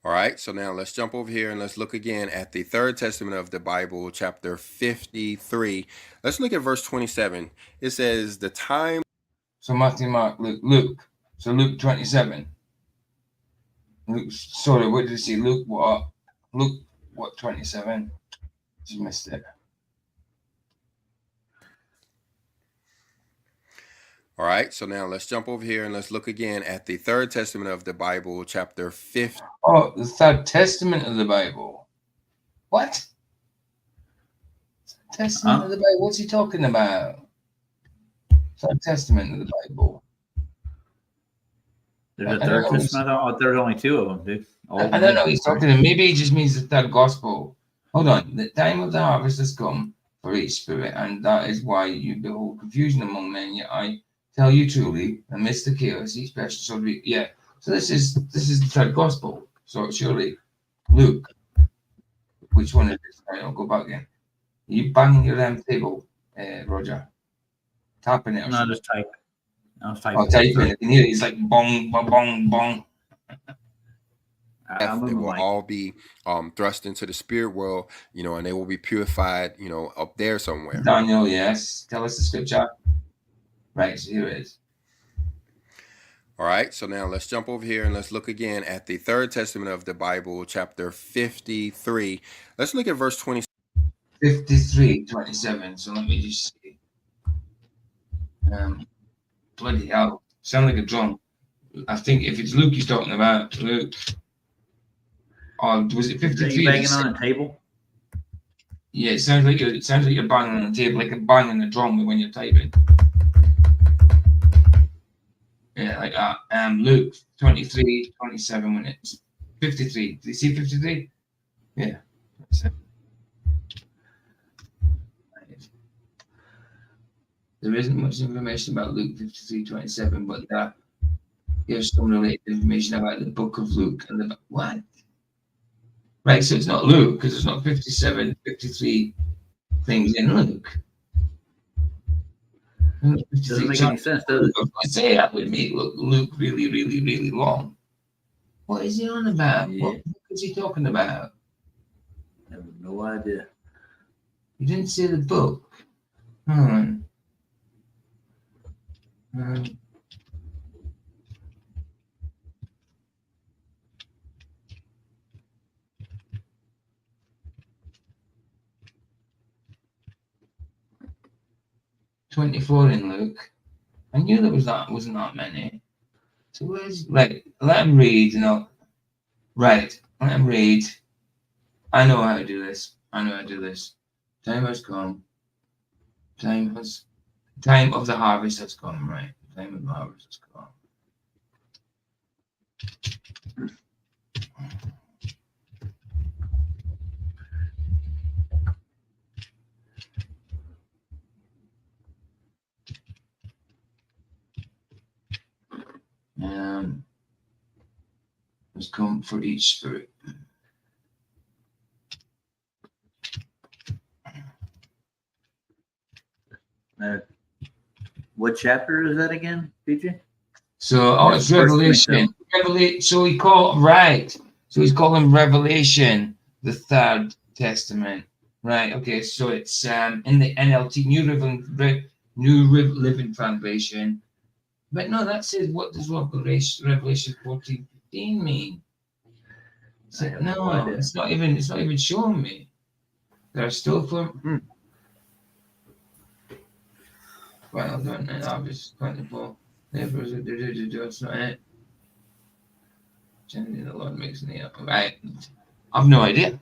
All right, so now let's jump over here and let's look again at the Third Testament of the Bible, chapter 53. Let's look at verse 27. It says, the time...
So Matthew, Mark, Luke. So Luke 27. Luke, sorry, what did you say? Luke what? Luke what, 27? Just missed it.
All All right, so now let's jump over here and let's look again at the Third Testament of the Bible, chapter 50.
Oh, the Third Testament of the Bible. What? Testament of the Bible? What's he talking about? Third Testament of the Bible.
There's a third testament. I thought there's only two of them, dude.
I don't know what he's talking about. Maybe he just means the third gospel. Hold on. The time of the harvest has come for each spirit, and that is why you behold confusion among men. Yet I tell you truly, amidst the chaos, each person shall be. Yeah. So this is the third gospel. So surely, Luke. Which one is this? Right, I'll go back again. Are you banging your table, Roger? Tapping it.
No, just type. I was typing.
Oh, typing. I can hear it. It's like bong, bong, bong, bong.
They will all be thrust into the spirit world, you know, and they will be purified, you know, up there somewhere.
Daniel, yes. Tell us the scripture. Right, so here it is.
All right, so now let's jump over here and let's look again at the Third Testament of the Bible, chapter 53. Let's look at verse 20.
53, 27. So let me just see. Bloody hell. Sound like a drum. I think if it's Luke he's talking about, Luke. Or was it 53?
Are you banging on a table?
Yeah, it sounds like you're banging on the table, like a banging the drum when you're typing. Yeah, like that. Luke 23, 27 when it's 53. Do you see 53? Yeah. There isn't much information about Luke 53, 27, but that gives some related information about the book of Luke and the what? Right, so it's not Luke because it's not 57, 53 things in Luke.
Doesn't make any sense, does it?
I say that would make Luke really, really, really long. What is he on about?
Yeah.
What is he talking about?
I have no idea.
You didn't see the book. Hmm. 24 in Luke. I knew there wasn't that many. So where's right? Let him read. Right. Let him read. I know how to do this. Time has come. Time of the harvest has come. Right. Time of the harvest has come. Has come for each spirit.
What chapter is that again, PJ?
So, it's Revelation. So he's calling Revelation the Third Testament, right? Okay, so it's in the NLT New Living Translation. But no, that says, what does Revelation 14:15 mean? No, it's not even showing me. There are still for well done and obvious 24. Therefore, it's not it. Generally, the Lord makes me up. Right. I've no idea.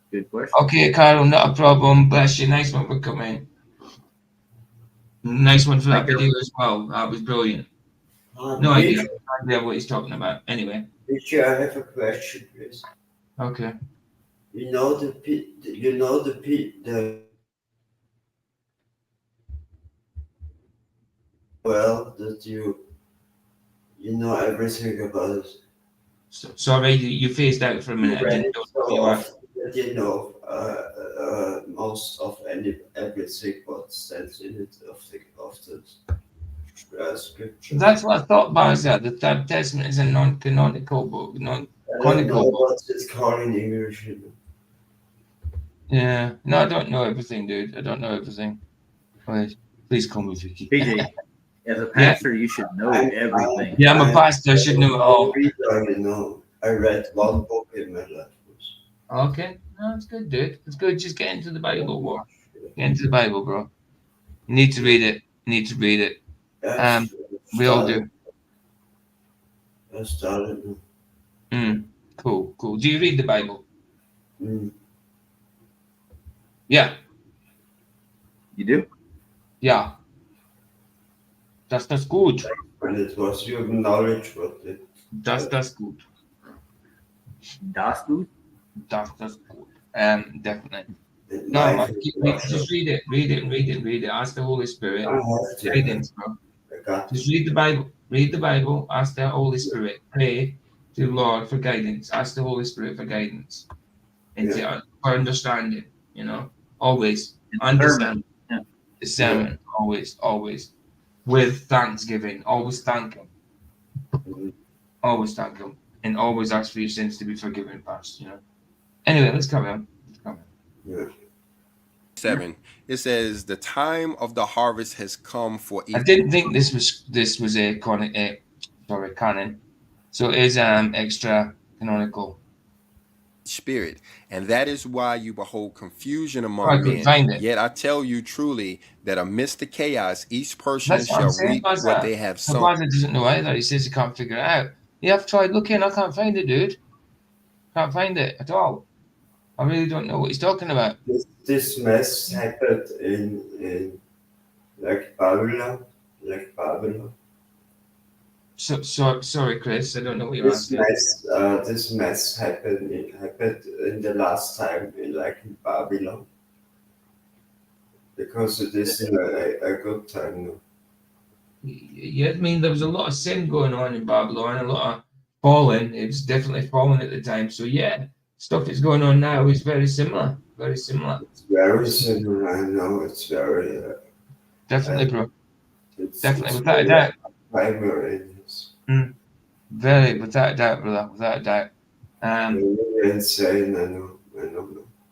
Good question.
Okay, Carol, not a problem. Bless you. Nice one for coming. Nice one for that video as well. That was brilliant. No idea what he's talking about. Anyway.
Richard, I have a question, please.
Okay.
You know the well that you know everything about it.
Sorry, you phased out for a minute. I didn't know
you know most of everything what stands in it of the scripture.
That's what I thought, Barza. The Third Testament is a non-canonical book. Non-canonical book.
What it's called in English.
Yeah. No, I don't know everything, dude. I don't know everything. Please call me Vicky.
PJ, as a pastor, you should know everything.
Yeah, I'm a pastor. I should know it all.
I read one book in my life.
Okay. No, it's good, dude. It's good. Just get into the Bible, bro. Get into the Bible, bro. You need to read it. You need to read it. We all do.
I started.
Cool. Do you read the Bible?
Mm.
Yeah.
You do?
Yeah. That's good.
And it was your knowledge, but it.
That's good.
Das gut?
That's good. Definitely. No, man, just read it. Ask the Holy Spirit guidance, bro. Just read the Bible. Read the Bible. Ask the Holy Spirit. Pray to the Lord for guidance. Ask the Holy Spirit for guidance and for understanding. You know, always understand. Discernment. Always. With thanksgiving. Always thank Him. Always thank Him, and always ask for your sins to be forgiven past. You know. Anyway, let's carry on.
Yeah.
7. It says the time of the harvest has come for
I didn't think this was a canon. So it is extra canonical.
Spirit, and that is why you behold confusion
I
among
couldn't
men.
find it.
Yet I tell you truly that amidst the chaos, each person
That's what
shall
I'm saying.
reap what they have sown.
Baza doesn't know either. He says he can't figure it out. You have tried looking. I can't find it, dude. Can't find it at all. I really don't know what he's talking about.
This mess happened in like Babylon.
So sorry, Chris. I don't know what you're asking.
This mess happened in the last time in Babylon. Because it isn't a good time now.
Yeah, I mean, there was a lot of sin going on in Babylon, a lot of falling. It was definitely falling at the time. So yeah, stuff that's going on now is very similar. Very similar.
It's very similar. I know it's very.
Definitely, bro. Definitely,
it's
without a doubt.
Primary.
Very, without a doubt, brother. Without a doubt.
Insane. I know.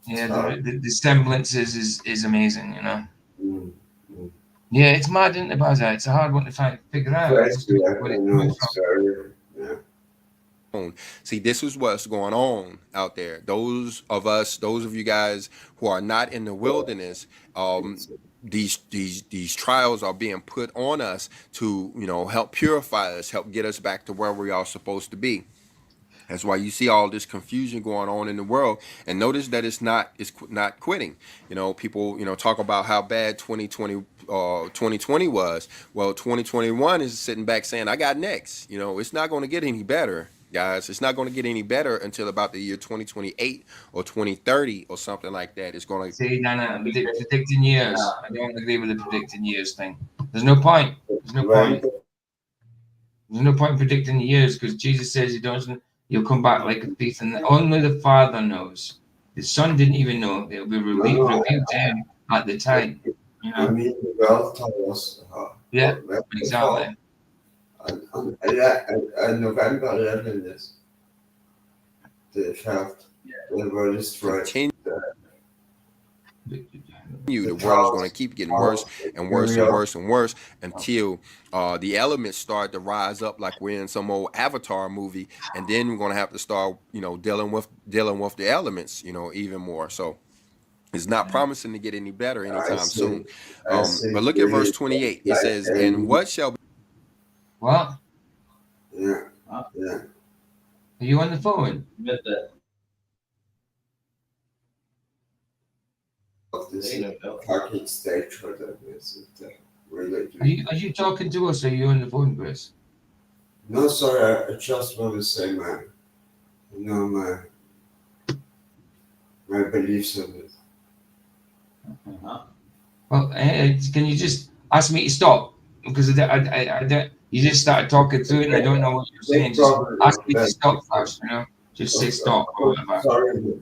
Yeah, the semblance is amazing. You know. Yeah, it's mad, isn't it, Baza? It's a hard one to figure out.
See, this is what's going on out there. Those of you guys who are not in the wilderness, these trials are being put on us to, help purify us, help get us back to where we are supposed to be. That's why you see all this confusion going on in the world. And notice that it's not quitting. People, talk about how bad 2020 was. Well, 2021 is sitting back saying, I got next. It's not going to get any better, guys. It's not going to get any better until about the year 2028 or 2030 or something like that. It's going to
see, no, predicting years. I don't agree with the predicting years thing. There's no point. There's no point in predicting the years, because Jesus says You'll come back like a thief, and only the Father knows. The Son didn't even know. It'll be revealed to him at the time.
I mean, the world told us.
Yeah, exactly.
And November 11 is the fact the world is destroyed.
The world is going to keep getting worse and worse and worse and worse until the elements start to rise up like we're in some old Avatar movie, and then we're going to have to start, dealing with the elements, even more. So it's not promising to get any better anytime soon. But look at verse 28. It says, "And what shall be?"
What?
Yeah.
Are you on the phone?
Of this parking stage for them is really.
Are you talking to us, or are you on the phone, Chris?
No, sorry. I just want to say my beliefs on it.
Well, can you just ask me to stop? Because you just started talking through it, and I don't know what you're saying. Just ask me to stop first, Just say stop or whatever.
Sorry.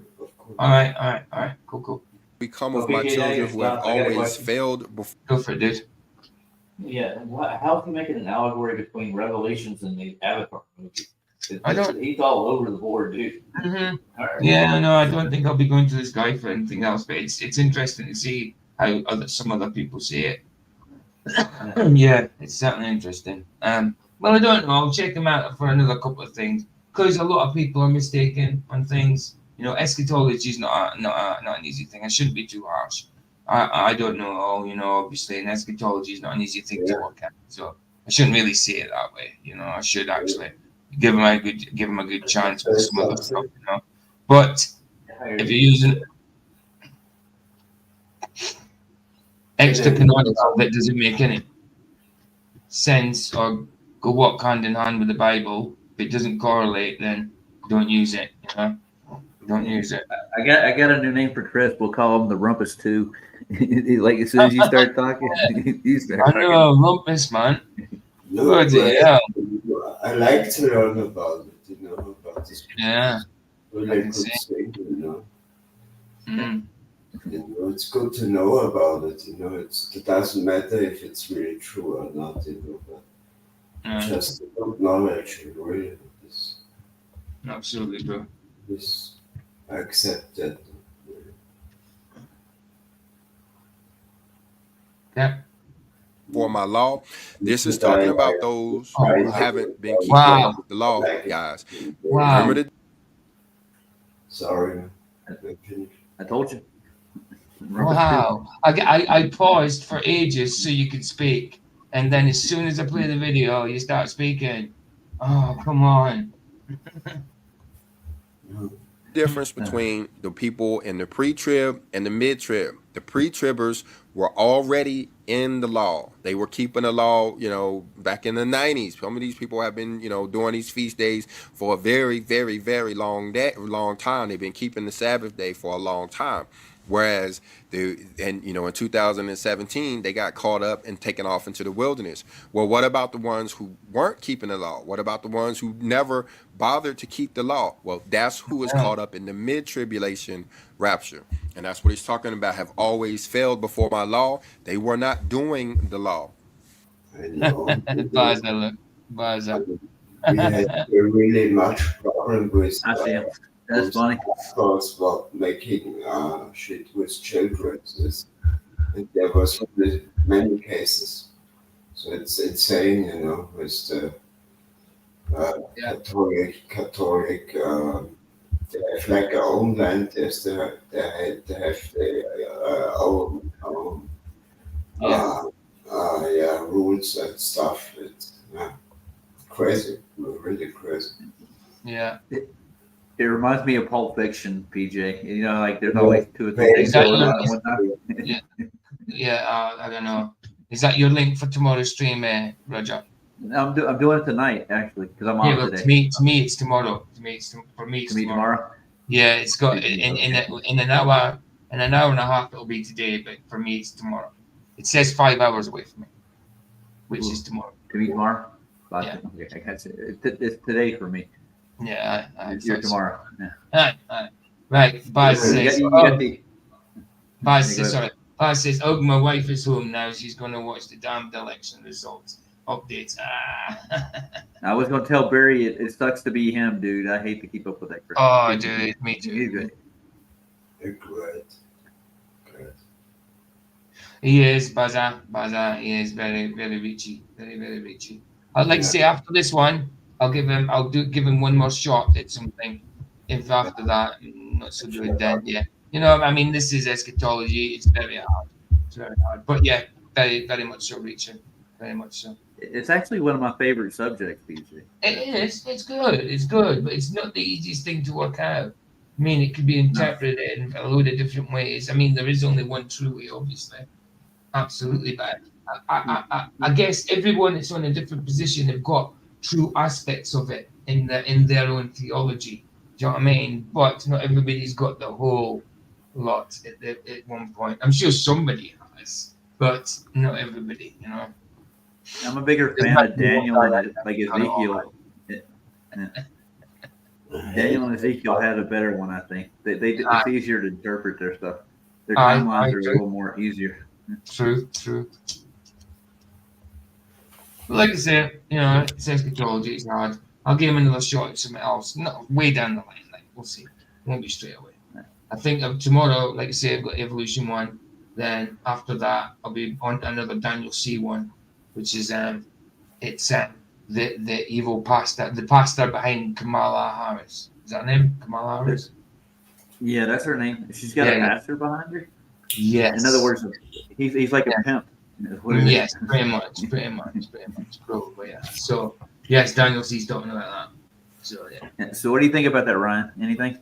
All right. Cool.
Become of my children who have always failed before.
Go for it, dude.
Yeah, how can you make it an allegory between Revelations and the Avatar movie? He's all over the board, dude.
Mm-hmm. Right. Yeah, no, I don't think I'll be going to this guy for anything else, but it's interesting to see how some other people see it. Yeah, it's certainly interesting. Well, I don't know. I'll check them out for another couple of things, because a lot of people are mistaken on things. Eschatology is not an easy thing. I shouldn't be too harsh. I don't know all, obviously, and eschatology is not an easy thing to work out. So I shouldn't really say it that way. I should actually give him a good chance with some other stuff. But if you're using extra canonical that doesn't make any sense or go walk hand in hand with the Bible, if it doesn't correlate, then don't use it. Don't use it.
I got a new name for Chris. We'll call him the Rumpus 2. Like as soon as you start talking, you start
I know, Rumpus, man.
No,
Bloody hell.
I like to learn about it, about this.
Yeah.
Really good thing,
Mm.
It's good to know about it, it doesn't matter if it's really true or not, but just the good knowledge, really.
Absolutely true.
I accept that.
Yeah.
For my law, this is talking about those who haven't been keeping the law, guys.
Wow.
Remember the
Sorry,
I told you.
Wow. I paused for ages so you could speak. And then as soon as I play the video, you start speaking. Oh, come on.
difference between the people in the pre-trib and the mid-trib. The pre-tribbers were already in the law. They were keeping the law, back in the 90s. Some of these people have been, doing these feast days for a very, very, very long time. They've been keeping the Sabbath day for a long time. Whereas in 2017, they got caught up and taken off into the wilderness. Well, what about the ones who weren't keeping the law? What about the ones who never bothered to keep the law? Well, that's who was caught up in the mid-tribulation rapture. And that's what he's talking about, have always failed before my law. They were not doing the law.
I know.
Baza.
We had really much problem with
that's funny.
Because about making shit with children. And there was really many cases. So it's insane, with the Catholic they have like their own land, they have their own rules and stuff. It's crazy, really crazy.
Yeah.
It reminds me of Pulp Fiction, PJ. Like there's always two or three things going on at one time.
Yeah, I don't know. Is that your link for tomorrow's stream, Roger?
I'm doing it tonight, actually, because I'm on today.
To me, it's tomorrow. For me, it's tomorrow. Yeah, it's got in an hour and a half. It'll be today, but for me, it's tomorrow. It says 5 hours away from me, which is tomorrow.
To me tomorrow.
Yeah.
Okay, I got it. It's today for me.
Yeah,
you're tomorrow.
Yeah. Right. Baz says. Baz says, "Oh, my wife is home now. She's going to watch the damned election results updates."
I was going to tell Barry it sucks to be him, dude. I hate to keep up with that crap.
Oh, dude, me too.
He's good.
They're great.
He is Baza. He is very, very richy. Very, very richy. I'd like to say after this one, I'll give him one more shot at something. If after that, not so good, then yeah. This is eschatology. It's very hard. It's very hard. But yeah, very, very much so, Richard. Very much so.
It's actually one of my favorite subjects, PJ.
It is. It's good, but it's not the easiest thing to work out. It could be interpreted in a load of different ways. There is only one true way, obviously. Absolutely, but I guess everyone that's on a different position have got true aspects of it in their own theology. Do you know what I mean? But not everybody's got the whole lot at one point. I'm sure somebody has, but not everybody.
I'm a bigger fan of Daniel and like Ezekiel. Daniel and Ezekiel had a better one, I think. It's easier to interpret their stuff. Their timelines are a little more easier.
True. Like I said, it's eschatology. It's hard. I'll give him another shot at something else. No, way down the line. We'll see. It won't be straight away. I think tomorrow, like I say, I've got Evolution 1. Then after that, I'll be on another Daniel C 1, which is the evil pastor, the pastor behind Kamala Harris. Is that her name? Kamala Harris?
Yeah, that's her name. She's got a pastor behind her.
Yes.
In other words, he's like a pimp.
Yes, pretty much, probably. Yeah. So yes, Daniel C's talking about that. So yeah.
So what do you think about that, Ryan? Anything?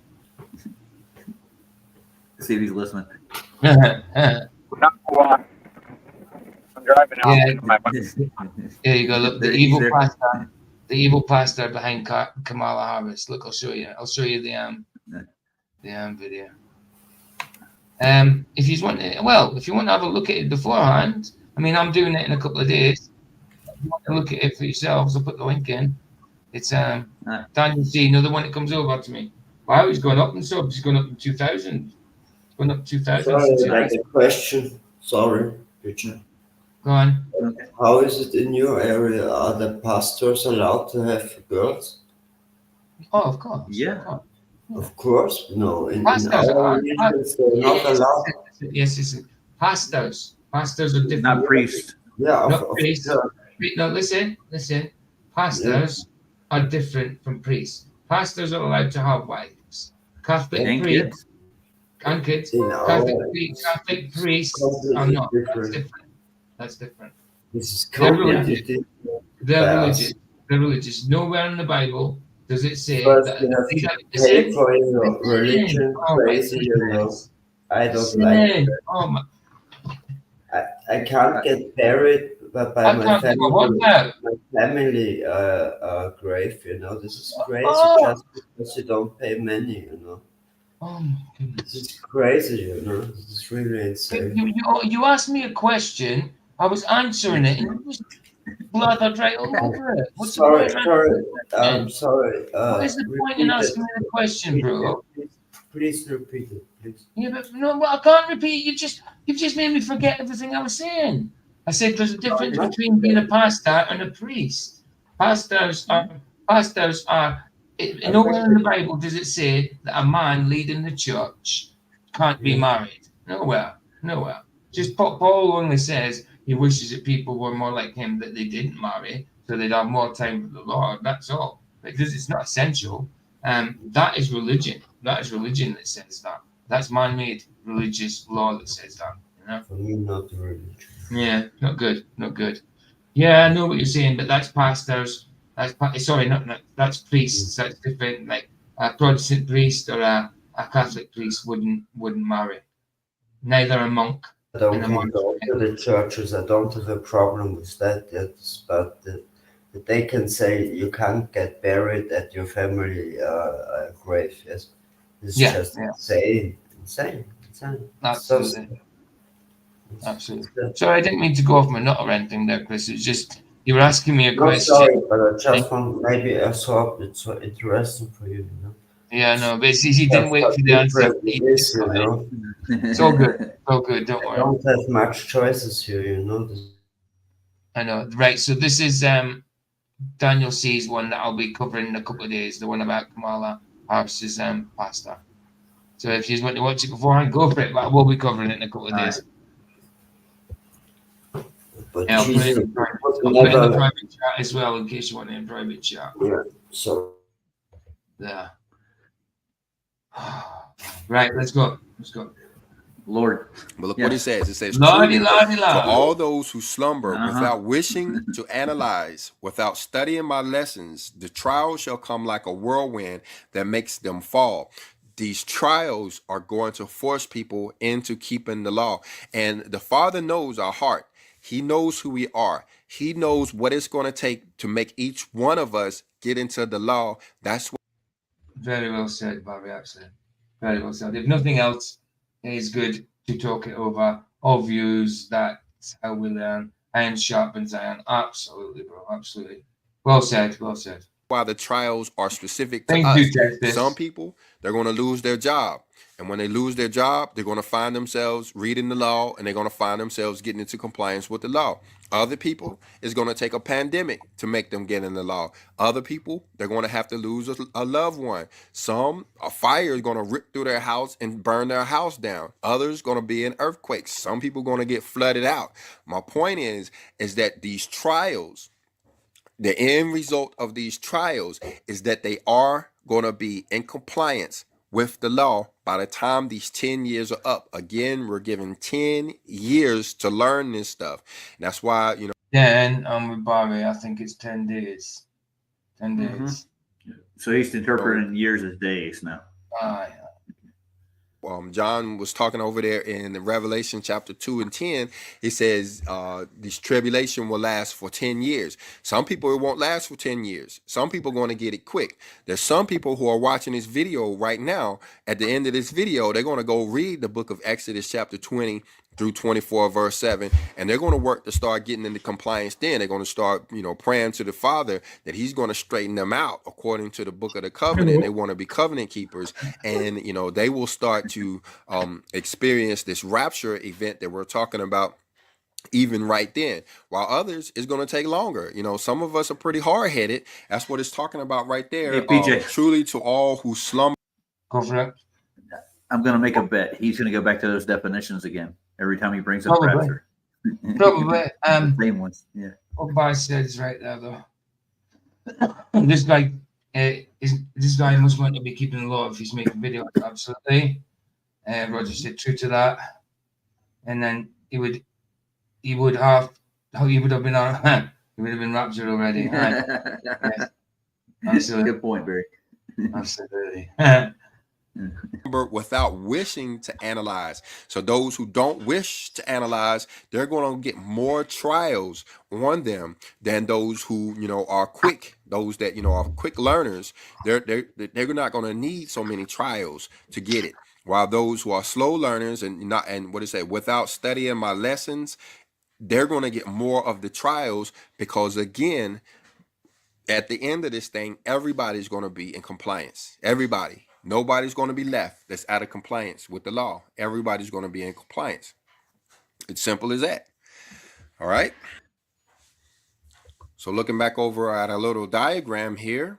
See if he's listening.
Not one. I'm driving out.
Yeah.
My
Here you go. Look, the evil pastor behind Kamala Harris. Look, I'll show you. I'll show you the video. If you want to have a look at it beforehand, I mean, I'm doing it in a couple of days. If you want to look at it for yourselves, I'll put the link in. It's Daniel C, another one that comes over to me. Wow, he's going up in subs. He's going up in 2,000. He's going up 2,000.
Sorry, like a question. Sorry, Richard.
Go on.
How is it in your area? Are the pastors allowed to have girls?
Oh, of course.
Yeah.
Of course. No, in
Pastors
our
are
religions, they're not allowed.
Yes. Pastors are different.
Not priests.
Yeah,
Not priests. No, listen. Pastors are different from priests. Pastors are allowed to have wives. Catholic
And
priests and kids. Catholic priests are not. That's different.
This is
They're
completely
religious. They're religious. Nowhere in the Bible does it say
First,
that.
you have to pay for your religion, crazy, you know. I don't like that.
Oh my.
I can't get buried by my family grave, you know. This is crazy just because you don't pay money, you know.
Oh my goodness.
This is crazy, you know. This is really insane.
You asked me a question, I was answering it, and you just blathered right all over it. What's
sorry.
the point?
Sorry.
What is the point in asking me the question, bro?
Please repeat it, please.
Yeah, but no, I can't repeat. You've just made me forget everything I was saying. I said there's a difference between being a pastor and a priest. Pastors are. Nowhere in the Bible does it say that a man leading the church can't be married. Nowhere. Just Paul only says he wishes that people were more like him, that they didn't marry, so they'd have more time with the Lord. That's all. Because it's not essential. That is religion. That is religion that says that. That's man-made religious law that says that. You know?
For me, not religion.
Yeah, not good. Yeah, I know what you're saying, but that's pastors. That's priests. That's different. Like a Protestant priest or a Catholic priest wouldn't marry. Neither a monk.
I don't go to the churches. I don't have a problem with that. But they can say you can't get buried at your family grave. Yes, it's just insane.
Absolutely. Sorry, I didn't mean to go off my nut or anything there, Chris. It's just you were asking me a question.
Sorry, but I just want maybe I thought it's so interesting for you, you know.
Yeah, no, but he didn't wait for the answer. It's all good. Don't worry.
I don't have much choices here, you know.
I know. Right. So this is Daniel C's one that I'll be covering in a couple of days. The one about Kamala Harris's pastor. So if you want to watch it beforehand, go for it. But we'll be covering it in a couple of days.
But
I'll put it in the private chat as well, in case you want it in private chat.
Yeah. So.
Yeah. Right, let's go.
Lord.
But look what it says. It says,
Lordy.
to all those who slumber without wishing to analyze, without studying my lessons, the trial shall come like a whirlwind that makes them fall. These trials are going to force people into keeping the law. And the Father knows our heart. He knows who we are. He knows what it's going to take to make each one of us get into the law. That's what.
Very well said, Bobby. Absolutely. Very well said. If nothing else, it is good to talk it over. All views. That's how we learn. Iron sharpens iron. Absolutely, bro. Absolutely. Well said.
Why the trials are specific to us. Some people, they're going to lose their job. And when they lose their job, they're going to find themselves reading the law, and they're going to find themselves getting into compliance with the law. Other people, it's going to take a pandemic to make them get in the law. Other people, they're going to have to lose a loved one. Some, a fire is going to rip through their house and burn their house down. Others going to be in earthquakes. Some people going to get flooded out. My point is that these trials, the end result of these trials is that they are going to be in compliance with the law by the time these 10 years are up. Again, we're given 10 years to learn this stuff. And that's why, you know.
Yeah, and with Barry, I think it's 10 days. 10 days.
So he's interpreting years as days now.
Yeah.
John was talking over there in the Revelation chapter 2 and 10. He says this tribulation will last for 10 years. Some people, it won't last for 10 years. Some people are going to get it quick. There's some people who are watching this video right now. At the end of this video, they're going to go read the book of Exodus chapter 20 through 24 verse 7, and they're going to work to start getting into compliance. Then they're going to start, you know, praying to the Father that he's going to straighten them out according to the book of the covenant. They want to be covenant keepers, and you know, they will start to experience this rapture event that we're talking about even right then, while others is going to take longer. You know, some of us are pretty hard-headed. That's what it's talking about right there.
Hey, PJ.
Truly to all who slumber.
Go for it.
I'm going to make a bet. He's going to go back to those definitions again every time he brings up rapture.
Probably.
The same ones. Yeah.
What Barry said is right there, though. This guy must want to be keeping the law if he's making videos. Absolutely. Roger said true to that. And then he would have been raptured already. Right. Yes. Absolutely.
Good point, Barry.
Absolutely.
Without wishing to analyze. So those who don't wish to analyze, they're going to get more trials on them than those who, you know, are quick. Those that, you know, are quick learners, they're not going to need so many trials to get it. While those who are slow learners and without studying my lessons, they're going to get more of the trials, because again, at the end of this thing, everybody's going to be in compliance. Everybody. Nobody's going to be left that's out of compliance with the law. Everybody's going to be in compliance. It's simple as that. All right. So looking back over at a little diagram here,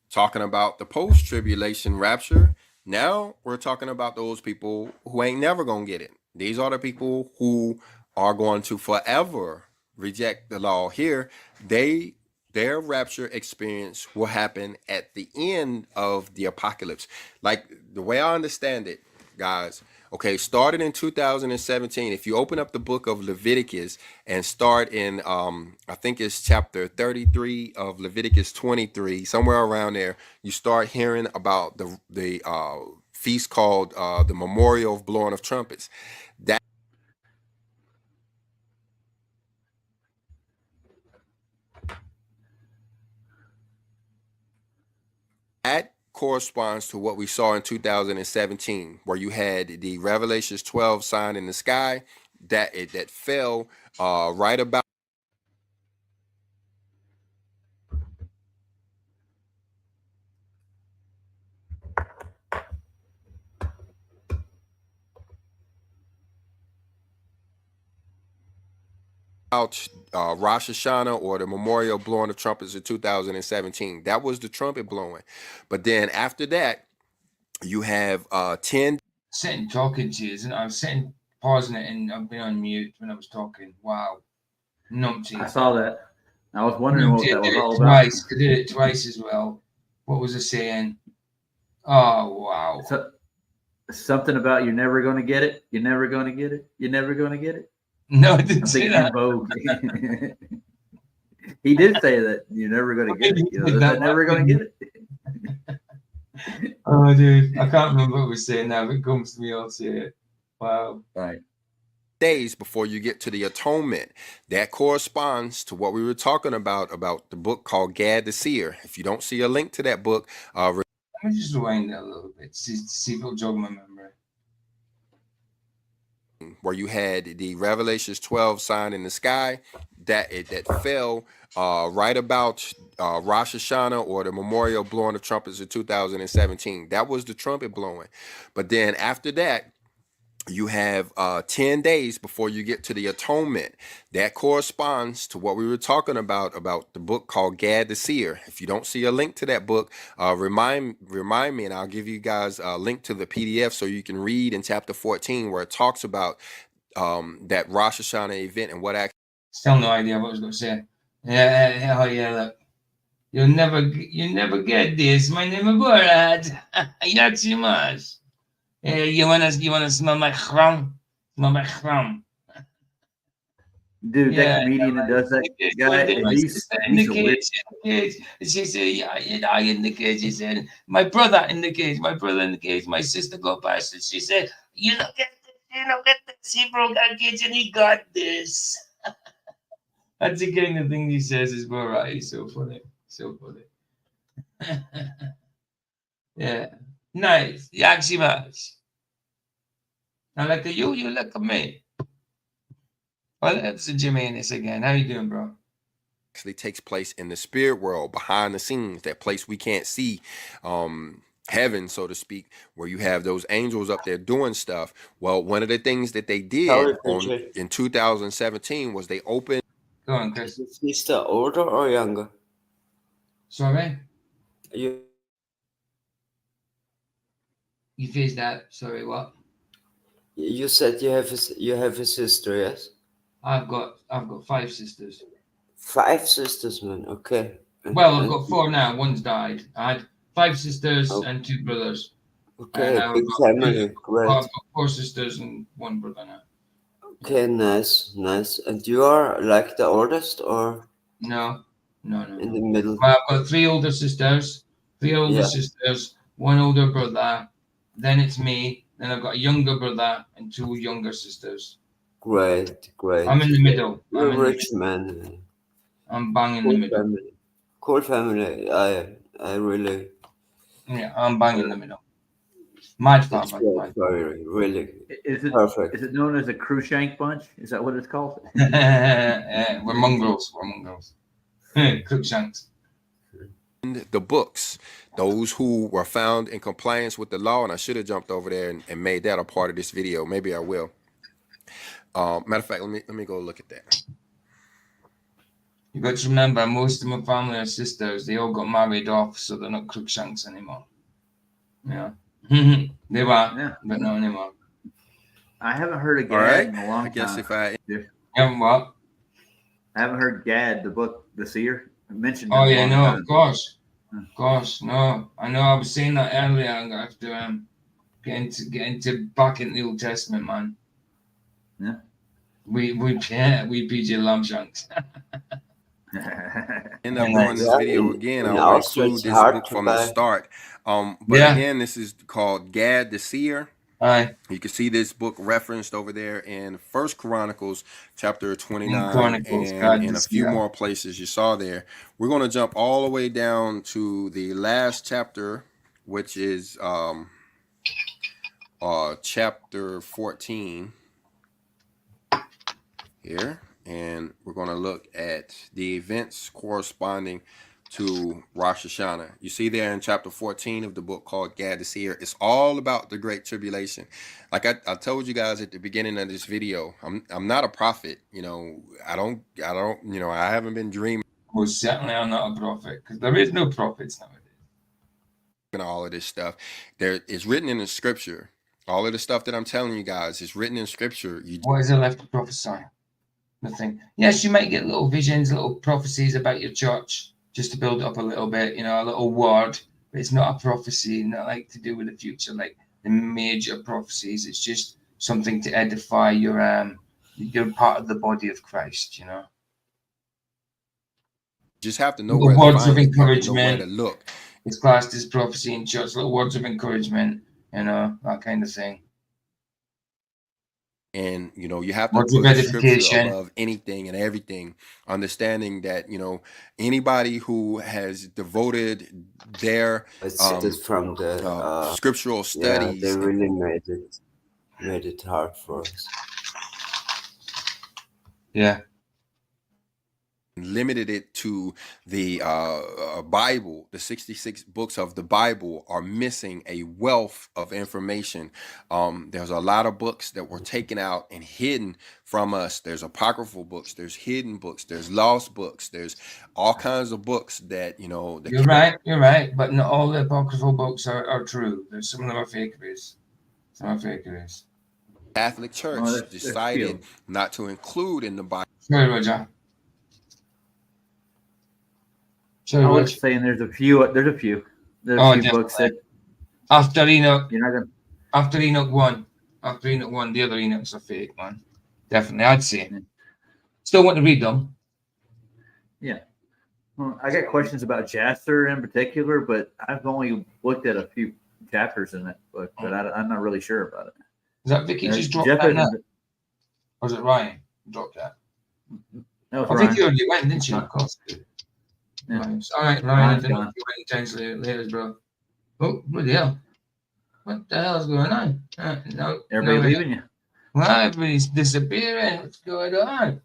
talking about the post-tribulation rapture. Now we're talking about those people who ain't never going to get it. These are the people who are going to forever reject the law here. Their rapture experience will happen at the end of the apocalypse. Like the way I understand it, guys, okay, started in 2017. If you open up the book of Leviticus and start in, I think it's chapter 33 of Leviticus 23, somewhere around there, you start hearing about the feast called the Memorial of Blowing of Trumpets. That corresponds to what we saw in 2017, where you had the Revelations 12 sign in the sky that fell right about Rosh Hashanah, or the Memorial Blowing of Trumpets in 2017. That was the trumpet blowing. But then after that, you have 10.
Sitting talking to you, isn't it? I was sitting pausing it, and I've been on mute when I was talking. Wow. Numpty.
I saw that. I was wondering what that was all about.
Twice. I did it twice as well. What was I saying? Oh, wow.
Something about you're never going to get it. You're never going to get it. You're never going to get it.
No, I didn't say that.
He did say that you're never going to get it. You know, they're never going to get it.
Oh, dude, I can't remember what we're saying now. If it comes to me, I'll say it. Wow.
Right.
Days before you get to the atonement. That corresponds to what we were talking about the book called Gad the Seer. If you don't see a link to that book,
let me just rewind that a little bit to see if it'll jog my memory.
Where you had the Revelations 12 sign in the sky that fell right about Rosh Hashanah, or the Memorial Blowing of Trumpets in 2017. That was the trumpet blowing. But then after that, you have 10 days before you get to the atonement. That corresponds to what we were talking about the book called Gad the Seer. If you don't see a link to that book, remind me, and I'll give you guys a link to the PDF so you can read in chapter 14, where it talks about that Rosh Hashanah event and what actually.
Still no idea what I was going to say. Yeah, look. You never get this. My name is Borat. Yachimash. You wanna smell my chram? Smell my chram.
Dude, that
Yeah,
comedian that does that guy,
my sister in the
he's hilarious.
cage. She said, yeah, I in the cage. She said, my brother in the cage. My sister go past and she said, you don't get this. He broke our cage and he got this. That's the kind of thing he says is all right. He's so funny. So funny. Yeah. Nice. Yakshimash. I like you, you like me. Well, that's Jimmy in this again. How you doing, bro?
Actually takes place in the spirit world, behind the scenes, that place we can't see, heaven, so to speak, where you have those angels up there doing stuff. Well, one of the things that they did in 2017 was they opened.
Go on, Chris.
Is he still older or younger?
Sorry?
You
faced that. Sorry, what?
You said you have a sister, yes?
I've got 5 sisters.
5 sisters, man. Okay.
Well, I've got 4 now. One's died. I had 5 sisters and 2 brothers.
Okay,
and
big family. Great.
I've got 4 sisters and 1 brother now.
Okay, nice. And you are like the oldest, or?
No.
In the middle.
Well, I've got 3 older sisters, 1 older brother. Then it's me. Then I've got a younger brother and 2 younger sisters.
Great.
I'm in the middle.
You're a rich man.
I'm bang in the middle.
Cool family. I really.
Yeah, I'm bang in the middle. Mad father.
Really.
Is it
perfect?
Is it known as a Cruikshank bunch? Is that what it's called?
We're mongrels. Cruikshanks.
The books, those who were found in compliance with the law, and I should have jumped over there and made that a part of this video. Maybe I will. Matter of fact, let me go look at that.
You got to remember, most of my family are sisters. They all got married off, so they're not Cruikshanks anymore. Yeah, they were, but not anymore.
I haven't heard of Gad
All right.
in a long
I guess
time.
if I
what?
I haven't heard Gad, the book, The Seer, mentioned.
Oh yeah, no, of course, no. I know. I was saying that earlier. I'm gonna have to get into back in the Old Testament, man.
Yeah.
We PJ Lambshanks.
end up doing this video again, I will include this book from the start. But again, this is called Gad the Seer. You can see this book referenced over there in First Chronicles chapter 29 and in a few more places you saw there. We're going to jump all the way down to the last chapter, which is chapter 14 here, and we're going to look at the events corresponding to Rosh Hashanah. You see there in chapter 14 of the book called Gad the Seer, it's all about the Great Tribulation. Like I told you guys at the beginning of this video, I'm not a prophet. You know, I don't, you know, I haven't been dreaming.
Well, certainly I'm not a prophet, because there is no prophets nowadays.
And all of this stuff, there is written in the scripture. All of the stuff that I'm telling you guys is written in scripture.
What is there left to prophesy? Nothing. Yes, you might get little visions, little prophecies about your church, just to build up a little bit, you know, a little word. But it's not a prophecy, not like to do with the future, like the major prophecies. It's just something to edify your part of the body of Christ, you know.
Just have to know where to
words
find
of
it, know where
encouragement.
to look.
It's classed as prophecy in church, little words of encouragement, you know, that kind of thing.
And, you know, you have to
Words of
put scripture
edification.
above anything and everything, understanding that, you know, anybody who has devoted their
from the
scriptural studies.
They really made it hard for us.
Yeah.
Limited it to the Bible. The 66 books of the Bible are missing a wealth of information. There's a lot of books that were taken out and hidden from us. There's apocryphal books, there's hidden books, there's lost books, there's all kinds of books that, you know.
You're right, but not all the apocryphal books are true. There's some of them are fakeries.
Catholic Church decided not to include in the Bible.
Sorry, Roger. Sorry,
I was
Rich.
saying there's a few books that
after Enoch,
you're not gonna.
after Enoch 1, the other Enoch's a fake one. Definitely, I'd say. Still want to read them.
Yeah. Well, I got questions about Jasper in particular, but I've only looked at a few chapters in that book, but I'm not really sure about it.
Is that Vicky just dropped
Jeff
that now?
isn't-
Or was it Ryan who dropped that?
That was
I
Ryan.
think you already went, didn't you? Of course.
Yeah.
All right, Ryan.
Ryan's
I don't know
gone.
if you went intensely later, bro. Oh, bloody hell. What the hell is going on?
Everybody leaving you.
Well, everybody's disappearing. What's going on?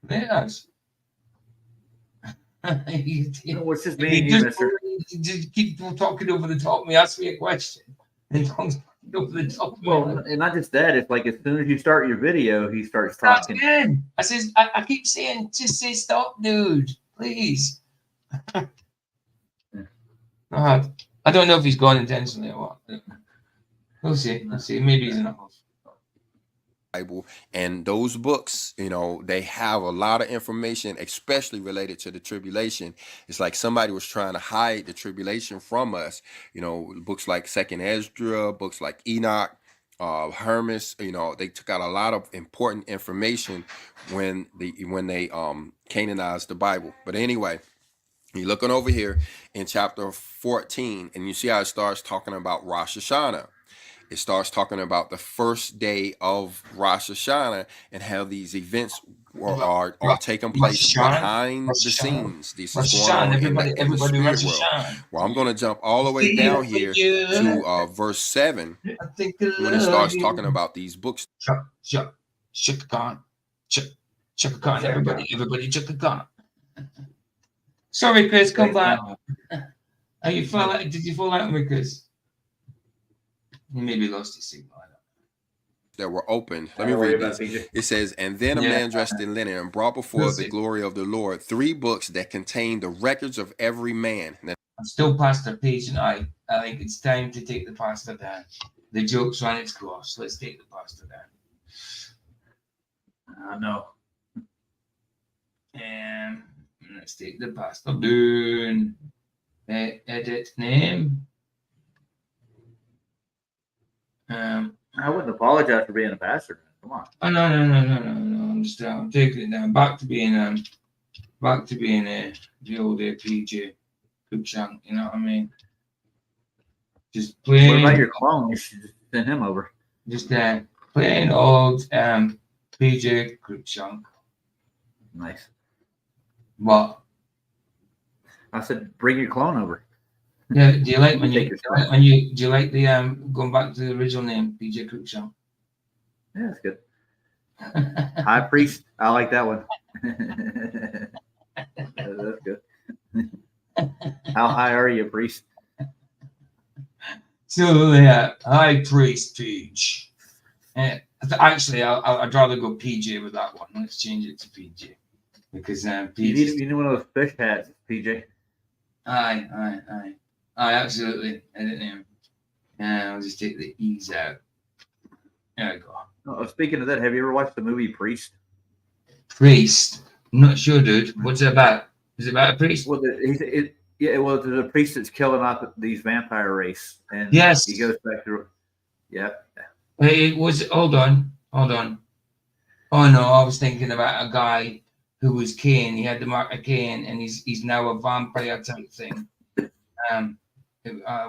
Yes.
What's this me and you, mister?
Just keep talking over the top of me. Ask me a question. And talking over the top of me.
Well, and not just that. It's like as soon as you start your video, he starts
That's
talking.
good. I keep saying, just say stop, dude. Please. God. I don't know if he's gone intentionally or what. We'll see. Maybe he's not.
Bible, and those books, you know, they have a lot of information, especially related to the tribulation. It's like somebody was trying to hide the tribulation from us. You know, books like Second Ezra, books like Enoch, Hermas. You know, they took out a lot of important information when they canonized the Bible. But anyway, you're looking over here in chapter 14, and you see how it starts talking about Rosh Hashanah. It starts talking about the first day of Rosh Hashanah and how these events are taking place behind the scenes. This is going on in the spirit world. Well, I'm going to jump all the way down here to verse 7 when it starts talking about these books.
Chaka Khan. Everybody Chaka Khan. Sorry, Chris, come back. Are you fall out? Did you fall out with Chris? He maybe lost his signal.
That were opened. Let me read this. It says, and then a man dressed in linen and brought before the glory of the Lord 3 books that contain the records of every man.
I'm still Pastor Page, and I think it's time to take the pastor down. The joke's run its course. Let's take the pastor down.
I know.
And let's take the pastor down. Edit name.
I wouldn't apologize for being a pastor. Come on.
Oh, no. I'm just taking it down. Back to being the old PJ Cruikshank. You know what I mean? Just plain.
What about your clone? You should just send him over.
Just plain old PJ Cruikshank.
Nice.
What?
I said, bring your clone over.
Yeah, do you like do you like the going back to the original name, PJ Cruikshank?
Yeah, that's good. High priest, I like that one. That's good. How high are you, priest?
So yeah, high priest Page. Actually, I'd rather go PJ with that one. Let's change it to PJ because PJ.
You need one of those fish hats, PJ.
Aye, absolutely. Edit name. And I'll just take the E's out. There we go.
Oh, speaking of that, have you ever watched the movie Priest?
Priest? I'm not sure, dude. What's it about? Is it about a priest?
Well, there's a priest that's killing off these vampire race, and
yes,
he goes back through. Yeah.
It was. Hold on. Oh no, I was thinking about a guy who was Cain. He had the mark of Cain, and he's now a vampire type thing.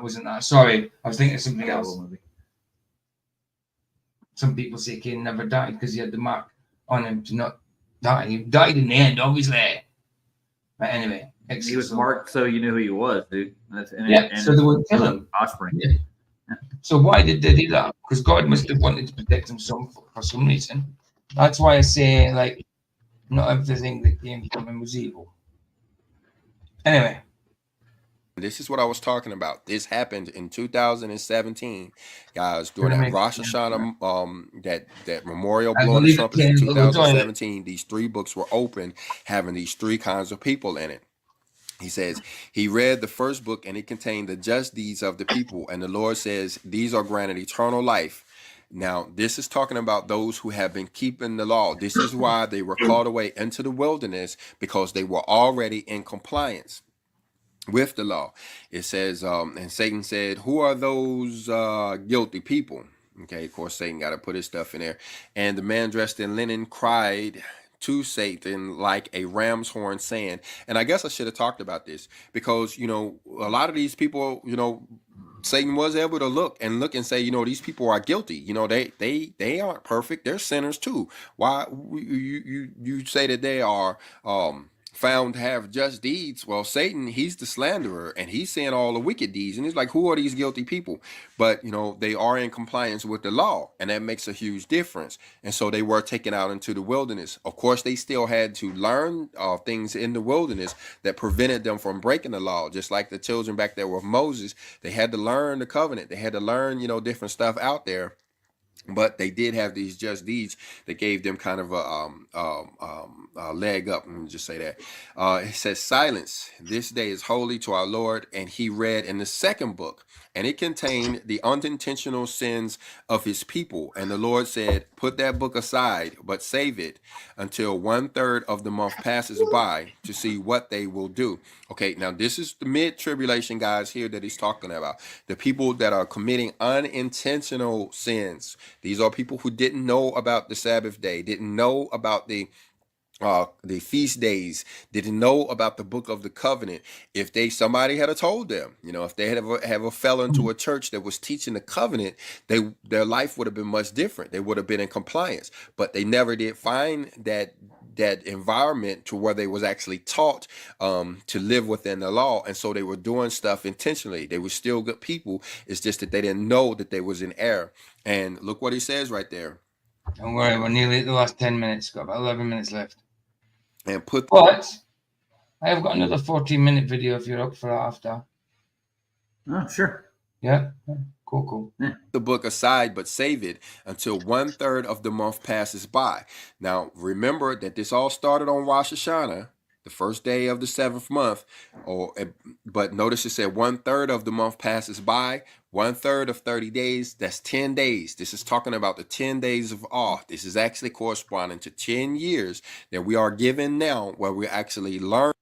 Wasn't that? Sorry, I was thinking of something else. Some people say Cain never died because he had the mark on him to not die. He died in the end, obviously. But anyway,
he was marked, so you knew who he was, dude.
So they wouldn't kill him.
Offspring.
Yeah. So why did they do that? Because God must have wanted to protect him for some reason. That's why I say, like, not everything that came from him was evil. Anyway.
This is what I was talking about. This happened in 2017, guys, during that Rosh Hashanah, that memorial blowing the trumpets in 2017. These 3 books were open, having these 3 kinds of people in it. He says, he read the first book, and it contained the just deeds of the people. And the Lord says, these are granted eternal life. Now, this is talking about those who have been keeping the law. This is why they were called away into the wilderness, because they were already in compliance. with the law. It says, and Satan said, who are those guilty people? Okay, of course, Satan got to put his stuff in there. And the man dressed in linen cried to Satan like a ram's horn saying, and I guess I should have talked about this because, you know, a lot of these people, you know, Satan was able to look and say, you know, these people are guilty. You know, they aren't perfect. They're sinners too. Why you say that they are found to have just deeds? Well, Satan, he's the slanderer and he's saying all the wicked deeds. And he's like, who are these guilty people? But, you know, they are in compliance with the law, and that makes a huge difference. And so they were taken out into the wilderness. Of course, they still had to learn things in the wilderness that prevented them from breaking the law. Just like the children back there with Moses, they had to learn the covenant. They had to learn, you know, different stuff out there. But they did have these just deeds that gave them kind of a leg up. Let me just say that. It says, silence. This day is holy to our Lord. And he read in the second book, and it contained the unintentional sins of his people. And the Lord said, put that book aside, but save it until 1/3 of the month passes by to see what they will do. Okay, now this is the mid-tribulation guys here that he's talking about. The people that are committing unintentional sins. These are people who didn't know about the Sabbath day, didn't know about the feast days, didn't know about the book of the covenant. If somebody had told them, you know, if they had ever fell into a church that was teaching the covenant, their life would have been much different. They would have been in compliance, but they never did find that environment to where they was actually taught to live within the law. And so they were doing stuff intentionally. They were still good people. It's just that they didn't know that they was in error. And look what he says right there.
Don't worry, we're nearly at the last 10 minutes. Got about 11 minutes left.
And
but I have got another 14-minute video if you're up for that after.
Oh, sure.
Yeah. Cool.
Yeah.
The book aside, but save it until 1/3 of the month passes by. Now, remember that this all started on Rosh Hashanah, the first day of the 7th month. But notice it said 1/3 of the month passes by. 1/3 of 30 days, that's 10 days. This is talking about the 10 days of awe. This is actually corresponding to 10 years that we are given now, where we actually learn.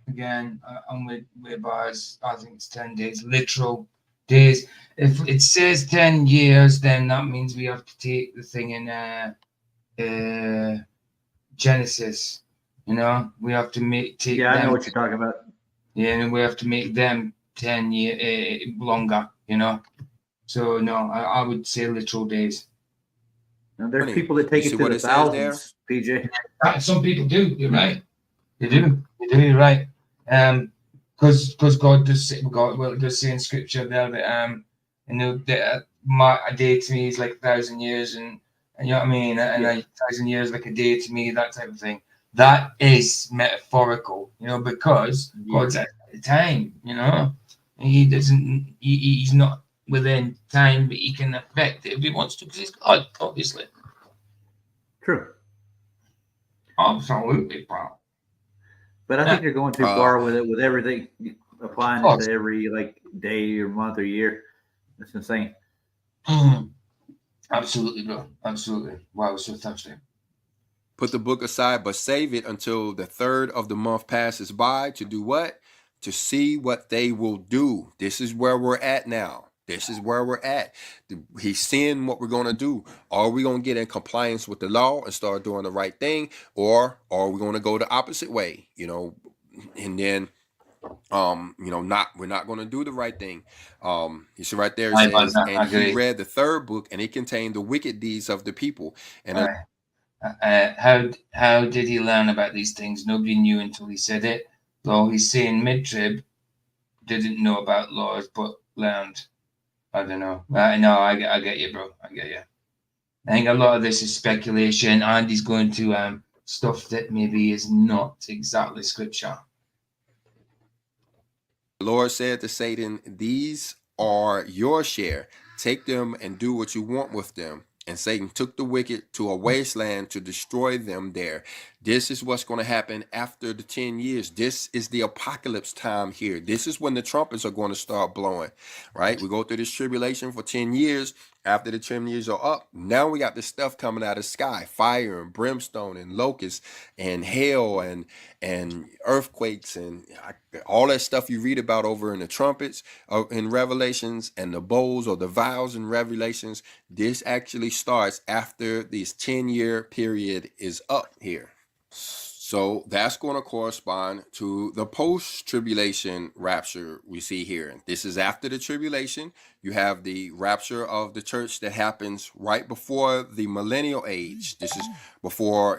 Again, I'm with bars. I think it's 10 days, literal days. If it says 10 years, then that means we have to take the thing in Genesis. You know, we have to take.
Yeah, I know what you're talking about.
Yeah, and we have to make them 10 years longer. You know, so no, I would say literal days.
Now, there's people that take it to the thousands, PJ.
Some people do. You're right. They do. You're right. Because God does say, it does say in Scripture there that you know that a day to me is like 1,000 years, and you know what I mean, and 1,000 years like a day to me, that type of thing. That is metaphorical, you know, because God's at the time, you know. He doesn't. He's not within time, but he can affect it if he wants to, because he's God, obviously.
True.
Absolutely, bro.
But I think you're going too far with it, with everything applying it to every like day or month or year. That's insane.
Absolutely, bro. Absolutely. Wow, it's so thirsty.
Put the book aside, but save it until the 1/3 of the month passes by to do what? To see what they will do. This is where we're at now. This is where we're at. He's seeing what we're going to do. Are we going to get in compliance with the law and start doing the right thing? Or are we going to go the opposite way? You know, and then, you know, we're not going to do the right thing. You see right there, it says, and he read the 3rd book, and it contained the wicked deeds of the people. And
how did he learn about these things? Nobody knew until he said it. So he's saying mid-trib didn't know about laws, but learned. I don't know. I get you, bro. I get you. I think a lot of this is speculation, and he's going to stuff that maybe is not exactly scripture.
The Lord said to Satan, these are your share. Take them and do what you want with them. And Satan took the wicked to a wasteland to destroy them there. This is what's going to happen after the 10 years. This is the apocalypse time here. This is when the trumpets are going to start blowing, right? We go through this tribulation for 10 years, After the 10 years are up, now we got this stuff coming out of the sky, fire and brimstone and locusts and hail and earthquakes and all that stuff you read about over in the trumpets in Revelations and the bowls or the vials in Revelations. This actually starts after this 10-year period is up here. So that's going to correspond to the post-tribulation rapture we see here. This is after the tribulation. You have the rapture of the church that happens right before the millennial age. This is before,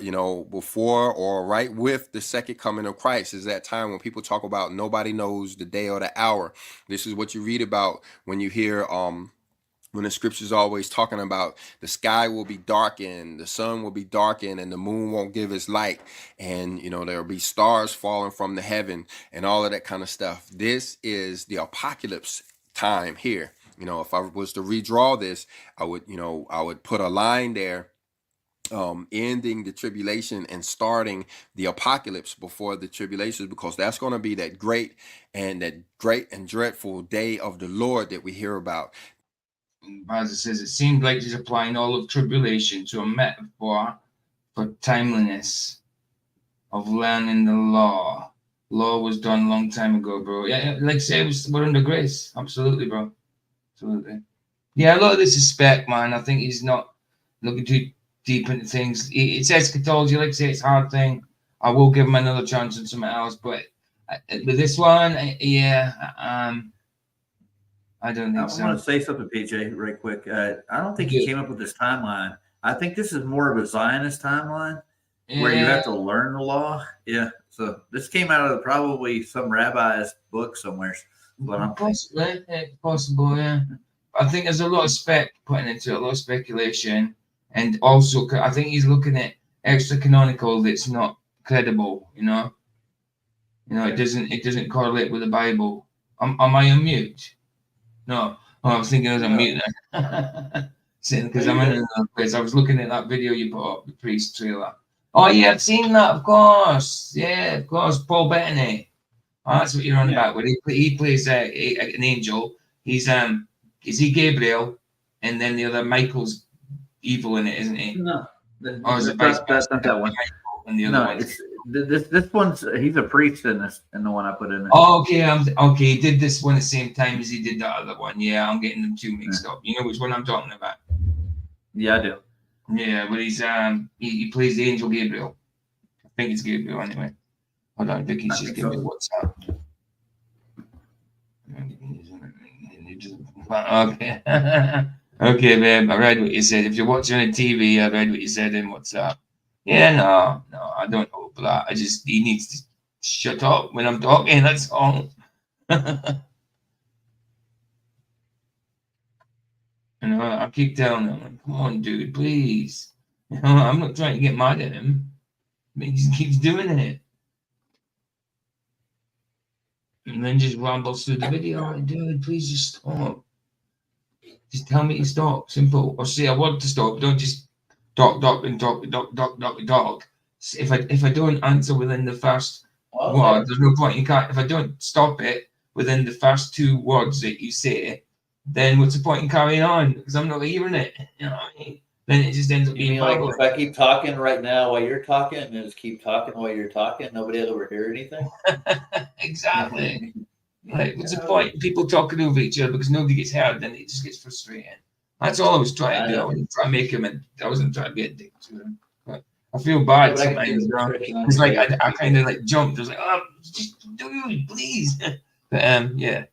before or right with the second coming of Christ. Is that time when people talk about nobody knows the day or the hour. This is what you read about when you hear when the scripture's always talking about the sky will be darkened, the sun will be darkened, and the moon won't give its light. And, there'll be stars falling from the heaven and all of that kind of stuff. This is the apocalypse time here. If I was to redraw this, I would put a line there, ending the tribulation and starting the apocalypse before the tribulation, because that's going to be that great and dreadful day of the Lord that we hear about.
As it says, it seemed like he's applying all of tribulation to a metaphor for timeliness of learning the law. Law was done a long time ago, bro. Yeah, like I say, we're under grace. Absolutely, bro. Absolutely. Yeah, a lot of this is spec, man. I think he's not looking too deep into things. It's eschatology, like I say, it's a hard thing. I will give him another chance on something else, but with this one, I don't think so.
I want to say something, PJ, right quick. I don't think he came up with this timeline. I think this is more of a Zionist timeline where you have to learn the law. Yeah. So this came out of probably some rabbi's book somewhere.
Possible, yeah. I think there's a lot of spec putting into it, a lot of speculation. And also, I think he's looking at extra canonical that's not credible, it doesn't correlate with the Bible. Am I on mute? No, I was thinking I was on mute then. Because I'm in another place. I was looking at that video you put up, the priest trailer. Oh yeah, I've seen that, of course. Yeah, of course, Paul Bettany. Oh, that's what you're on about. When he plays an angel. He's is he Gabriel? And then the other Michael's evil in it, isn't he?
No,
is it
that's not that one.
And the other one.
This one's he's a priest in the one I put in there.
Oh, okay. He did this one at the same time as he did that other one. Yeah, I'm getting them two mixed up. You know which one I'm talking about?
Yeah, I do.
Yeah, but he's he plays the angel Gabriel. I think it's Gabriel anyway. Hold on, Vicky's just giving me WhatsApp. Okay. Okay, babe. I read what you said. If you're watching on TV, I read what you said in WhatsApp. Yeah, no, I don't know that. He needs to shut up when I'm talking. That's all. I keep telling him, come on, dude, please. I'm not trying to get mad at him. He just keeps doing it. And then just rambles through the video. Like, dude, please just stop. Just tell me to stop. Simple. Or say I want to stop. Don't just talk. If I don't answer within the first word, there's no point. If I don't stop it within the first two words that you say, then what's the point in carrying on? Because I'm not hearing it. You know what I mean? Then it just ends up being
like if I keep talking right now while you're talking, and just keep talking while you're talking, nobody will ever hear anything.
Exactly. Like, what's the point? People talking over each other because nobody gets heard, then it just gets frustrating. That's all I was trying to do. I wasn't trying to make him, I wasn't trying to be a dick to him. But I feel bad sometimes. It's like I kind of like jumped. I was like, oh, just do it, please. But yeah.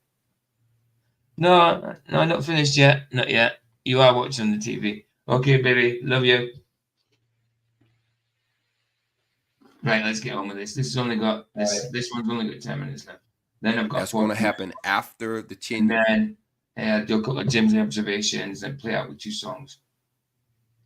No, not finished yet. Not yet. You are watching the TV. Okay, baby. Love you. Right, let's get on with this. This has only got this one's only got 10 minutes left. Then I've got
that's going to happen after the 10.
And then do a couple of Jim's observations and play out with 2 songs.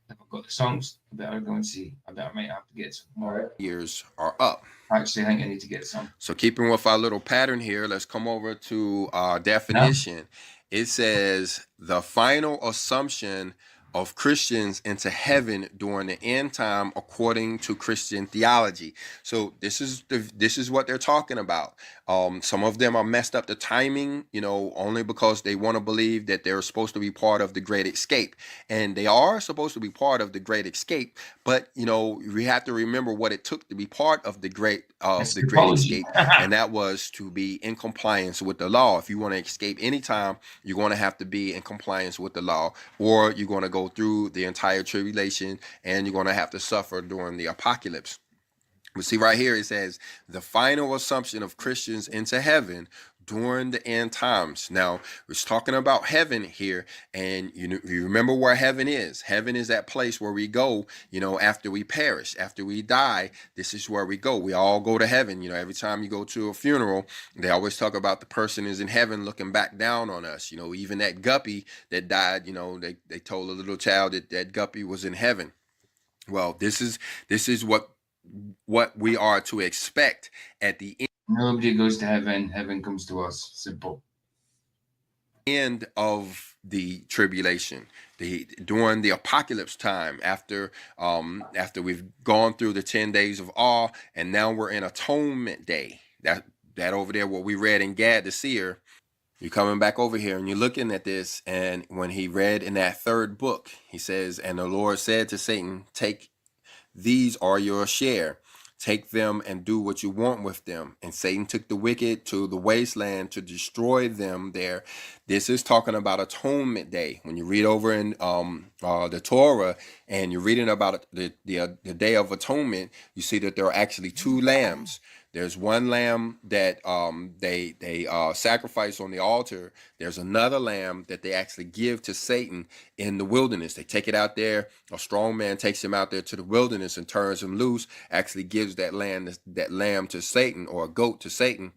If I've got the songs, I better go and see. I might have to get some more.
Years are up.
Actually, I think I need to get some.
So keeping with our little pattern here, let's come over to our definition. It says the final assumption of Christians into heaven during the end time according to Christian theology. So this is what they're talking about. Some of them are messed up the timing, only because they want to believe that they're supposed to be part of the great escape. And they are supposed to be part of the great escape, but we have to remember what it took to be part of the great escape, and that was to be in compliance with the law. If you want to escape anytime, you're going to have to be in compliance with the law, or you're going to go through the entire tribulation, and you're going to have to suffer during the apocalypse. But see, right here it says the final assumption of Christians into heaven during the end times. Now, we're talking about heaven here, and you remember where heaven is. Heaven is that place where we go, after we perish, after we die. This is where we go. We all go to heaven. Every time you go to a funeral, they always talk about the person is in heaven looking back down on us. Even that guppy that died, they told a little child that guppy was in heaven. Well, this is what we are to expect at the end.
Nobody goes to heaven. Heaven comes to us. Simple.
End of the tribulation, during the apocalypse time, after we've gone through the 10 days of awe, and now we're in atonement day. That over there, what we read in Gad the seer. You're coming back over here and you're looking at this, and when he read in that third book, he says, and the Lord said to Satan, take, these are your share. Take them and do what you want with them. And Satan took the wicked to the wasteland to destroy them there. This is talking about atonement day. When you read over in the Torah and you're reading about the day of atonement, you see that there are actually two lambs. There's one lamb that they sacrifice on the altar. There's another lamb that they actually give to Satan in the wilderness. They take it out there. A strong man takes him out there to the wilderness and turns him loose, actually gives that lamb to Satan, or a goat to Satan.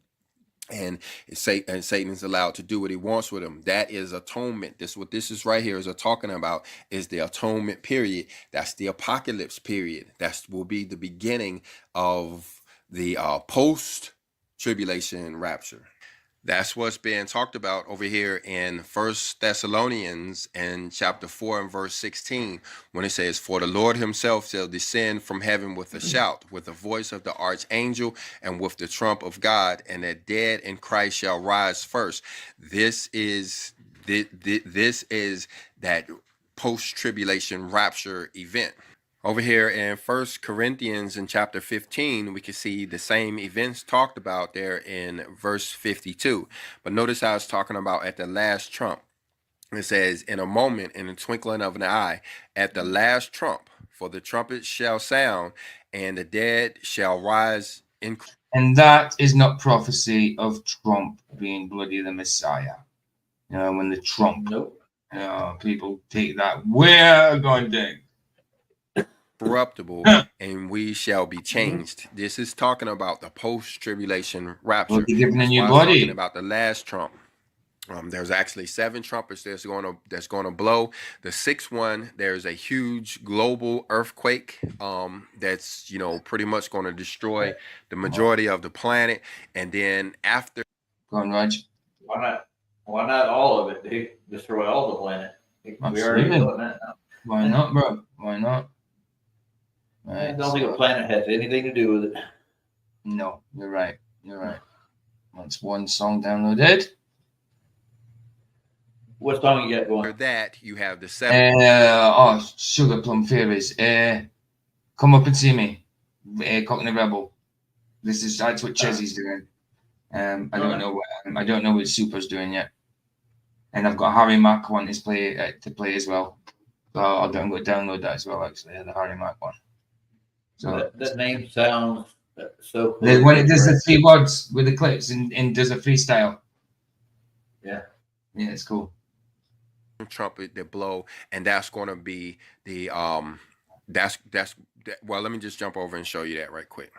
And Satan is allowed to do what he wants with him. That is atonement. What this is right here is talking about is the atonement period. That's the apocalypse period. That will be the beginning of the post-tribulation rapture. That's what's being talked about over here in 1 Thessalonians and chapter 4 and verse 16, when it says, for the Lord himself shall descend from heaven with a shout, with the voice of the archangel, and with the trump of God, and the dead in Christ shall rise first. This is that post-tribulation rapture event. Over here in 1 Corinthians in chapter 15, we can see the same events talked about there in verse 52. But notice how it's talking about at the last trump. It says, in a moment, in the twinkling of an eye, at the last trump, for the trumpet shall sound, and the dead shall rise in.
And that is not prophecy of Trump being bloody the Messiah. When the Trump. Nope. People take that. We're going to.
Corruptible, and we shall be changed. This is talking about the post-tribulation rapture.
Well, giving a new body.
Talking about the last trump. There's actually 7 trumpets that's going to blow. The 6th one, there's a huge global earthquake that's pretty much going to destroy the majority of the planet. And then after,
go on, Raj.
Why not all of it, dude? Destroy all the planet. We already doing that now.
Why not, bro? Why not?
Right, I don't think a planet has anything to do with it.
No, you're right. Once one song downloaded.
What song you got going?
After that, you have the 7.
Sugar Plum Fairies. Come up and see me. Cockney Rebel. That's what Chezzy's doing. I don't know what Super's doing yet. And I've got Harry Mack one to play as well. So I'm going to download that as well. Actually, the Harry Mack one. So
that name sounds so cool.
When it does the 3 words with the clips and does a freestyle. Yeah, it's cool.
Trumpet that blow, and that's going to be the that's well, let me just jump over and show you that right quick.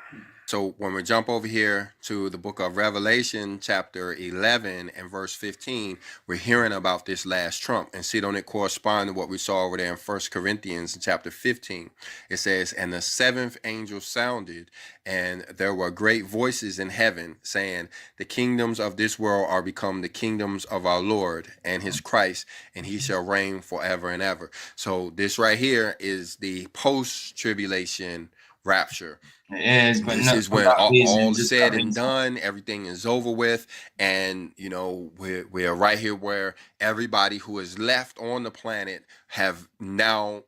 So when we jump over here to the book of Revelation, chapter 11 and verse 15, we're hearing about this last trump. And see, don't it correspond to what we saw over there in 1 Corinthians chapter 15? It says, and the seventh angel sounded, and there were great voices in heaven saying, the kingdoms of this world are become the kingdoms of our Lord and his Christ, and he shall reign forever and ever. So this right here is the post-tribulation rapture.
It is, but
this is when all is said and done, everything is over with, and you know we're right here where everybody who is left on the planet have now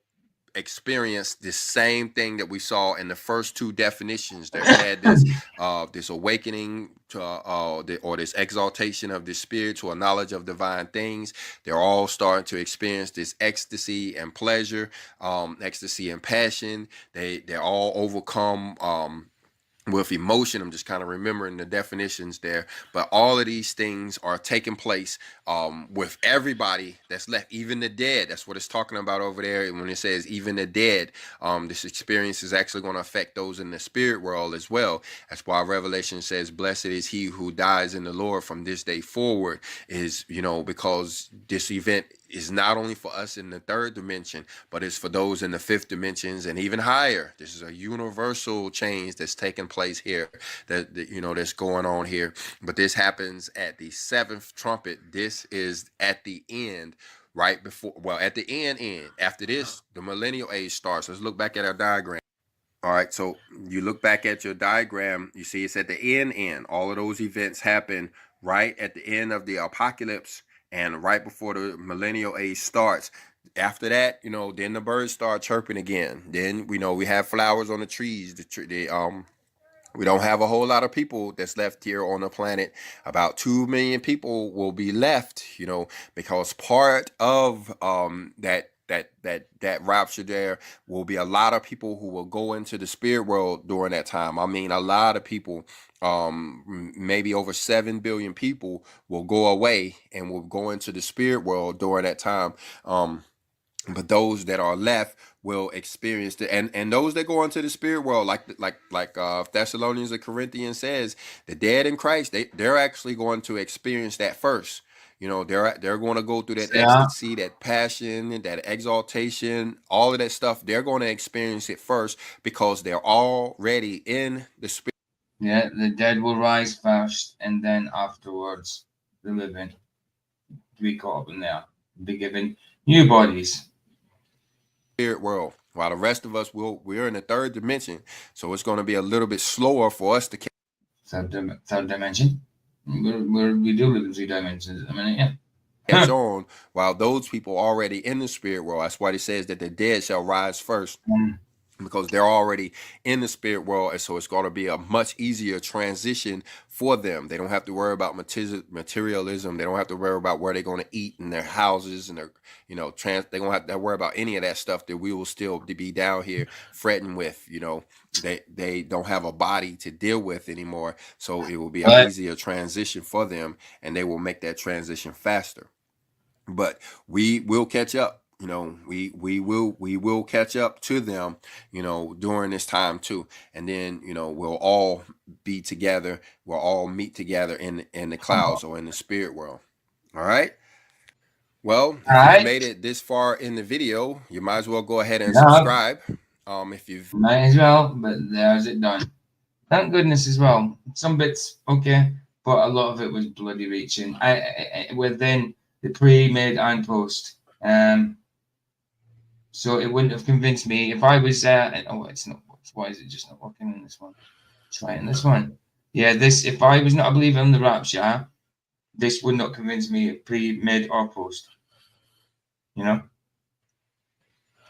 experienced the same thing that we saw in the first two definitions. They had this this awakening to or this exaltation of the spirit to a knowledge of divine things. They're all starting to experience this ecstasy and pleasure, ecstasy and passion. They're all overcome with emotion. I'm just kind of remembering the definitions there, but all of these things are taking place with everybody that's left, even the dead. That's what it's talking about over there when it says even the dead. This experience is actually going to affect those in the spirit world as well. That's why Revelation says, blessed is he who dies in the Lord from this day forward, is, you know, because this event is not only for us in the third dimension, but it's for those in the fifth dimensions and even higher. This is a universal change that's taking place here, that you know, that's going on here. But this happens at the seventh trumpet. This is at the end, right before, well, at the end. After this, the millennial age starts. Let's look back at our diagram. All right, so you look back at your diagram, you see it's at the end. All of those events happen right at the end of the apocalypse and right before the millennial age starts. After that, you know, then the birds start chirping again. Then we know we have flowers on the trees. We don't have a whole lot of people that's left here on the planet. About 2 million people will be left, you know, because part of that rapture there will be a lot of people who will go into the spirit world during that time. I mean, a lot of people, maybe over 7 billion people will go away and will go into the spirit world during that time. But those that are left will experience the and those that go into the spirit world, like Thessalonians or Corinthians says, the dead in Christ, they're actually going to experience that first. You know, they're going to go through that ecstasy, that passion, that exaltation, all of that stuff. They're going to experience it first because they're already in the spirit.
Yeah, the dead will rise first, and then afterwards, the living to be caught up in there, be given new bodies.
Spirit world, while the rest of us we're in the third dimension, so it's going to be a little bit slower for us to
third dimension. We do live in 3 dimensions at the minute, yeah.
Catch on, while those people are already in the spirit world. That's why it says that the dead shall rise first. Because they're already in the spirit world, and so it's going to be a much easier transition for them. They don't have to worry about materialism. They don't have to worry about where they're going to eat in their houses and their, you know, they don't have to worry about any of that stuff that we will still be down here fretting with. You know, they don't have a body to deal with anymore, so it will be an easier transition for them, and they will make that transition faster. But we will catch up. You know, we will catch up to them, you know, during this time too. And then, you know, we'll all be together. We'll all meet together in the clouds or in the spirit world. All right. Well, if you've made it this far in the video, you might as well go ahead and subscribe. If you've
might as well, but there's it done. Thank goodness as well. Some bits okay, but a lot of it was bloody reaching. I within the pre, mid, and post. So it wouldn't have convinced me if I was oh, it's not. Why is it just not working in this one? Try it in this one. Yeah, this. If I was not a believer in the rapture, this would not convince me pre, mid, or post. You know,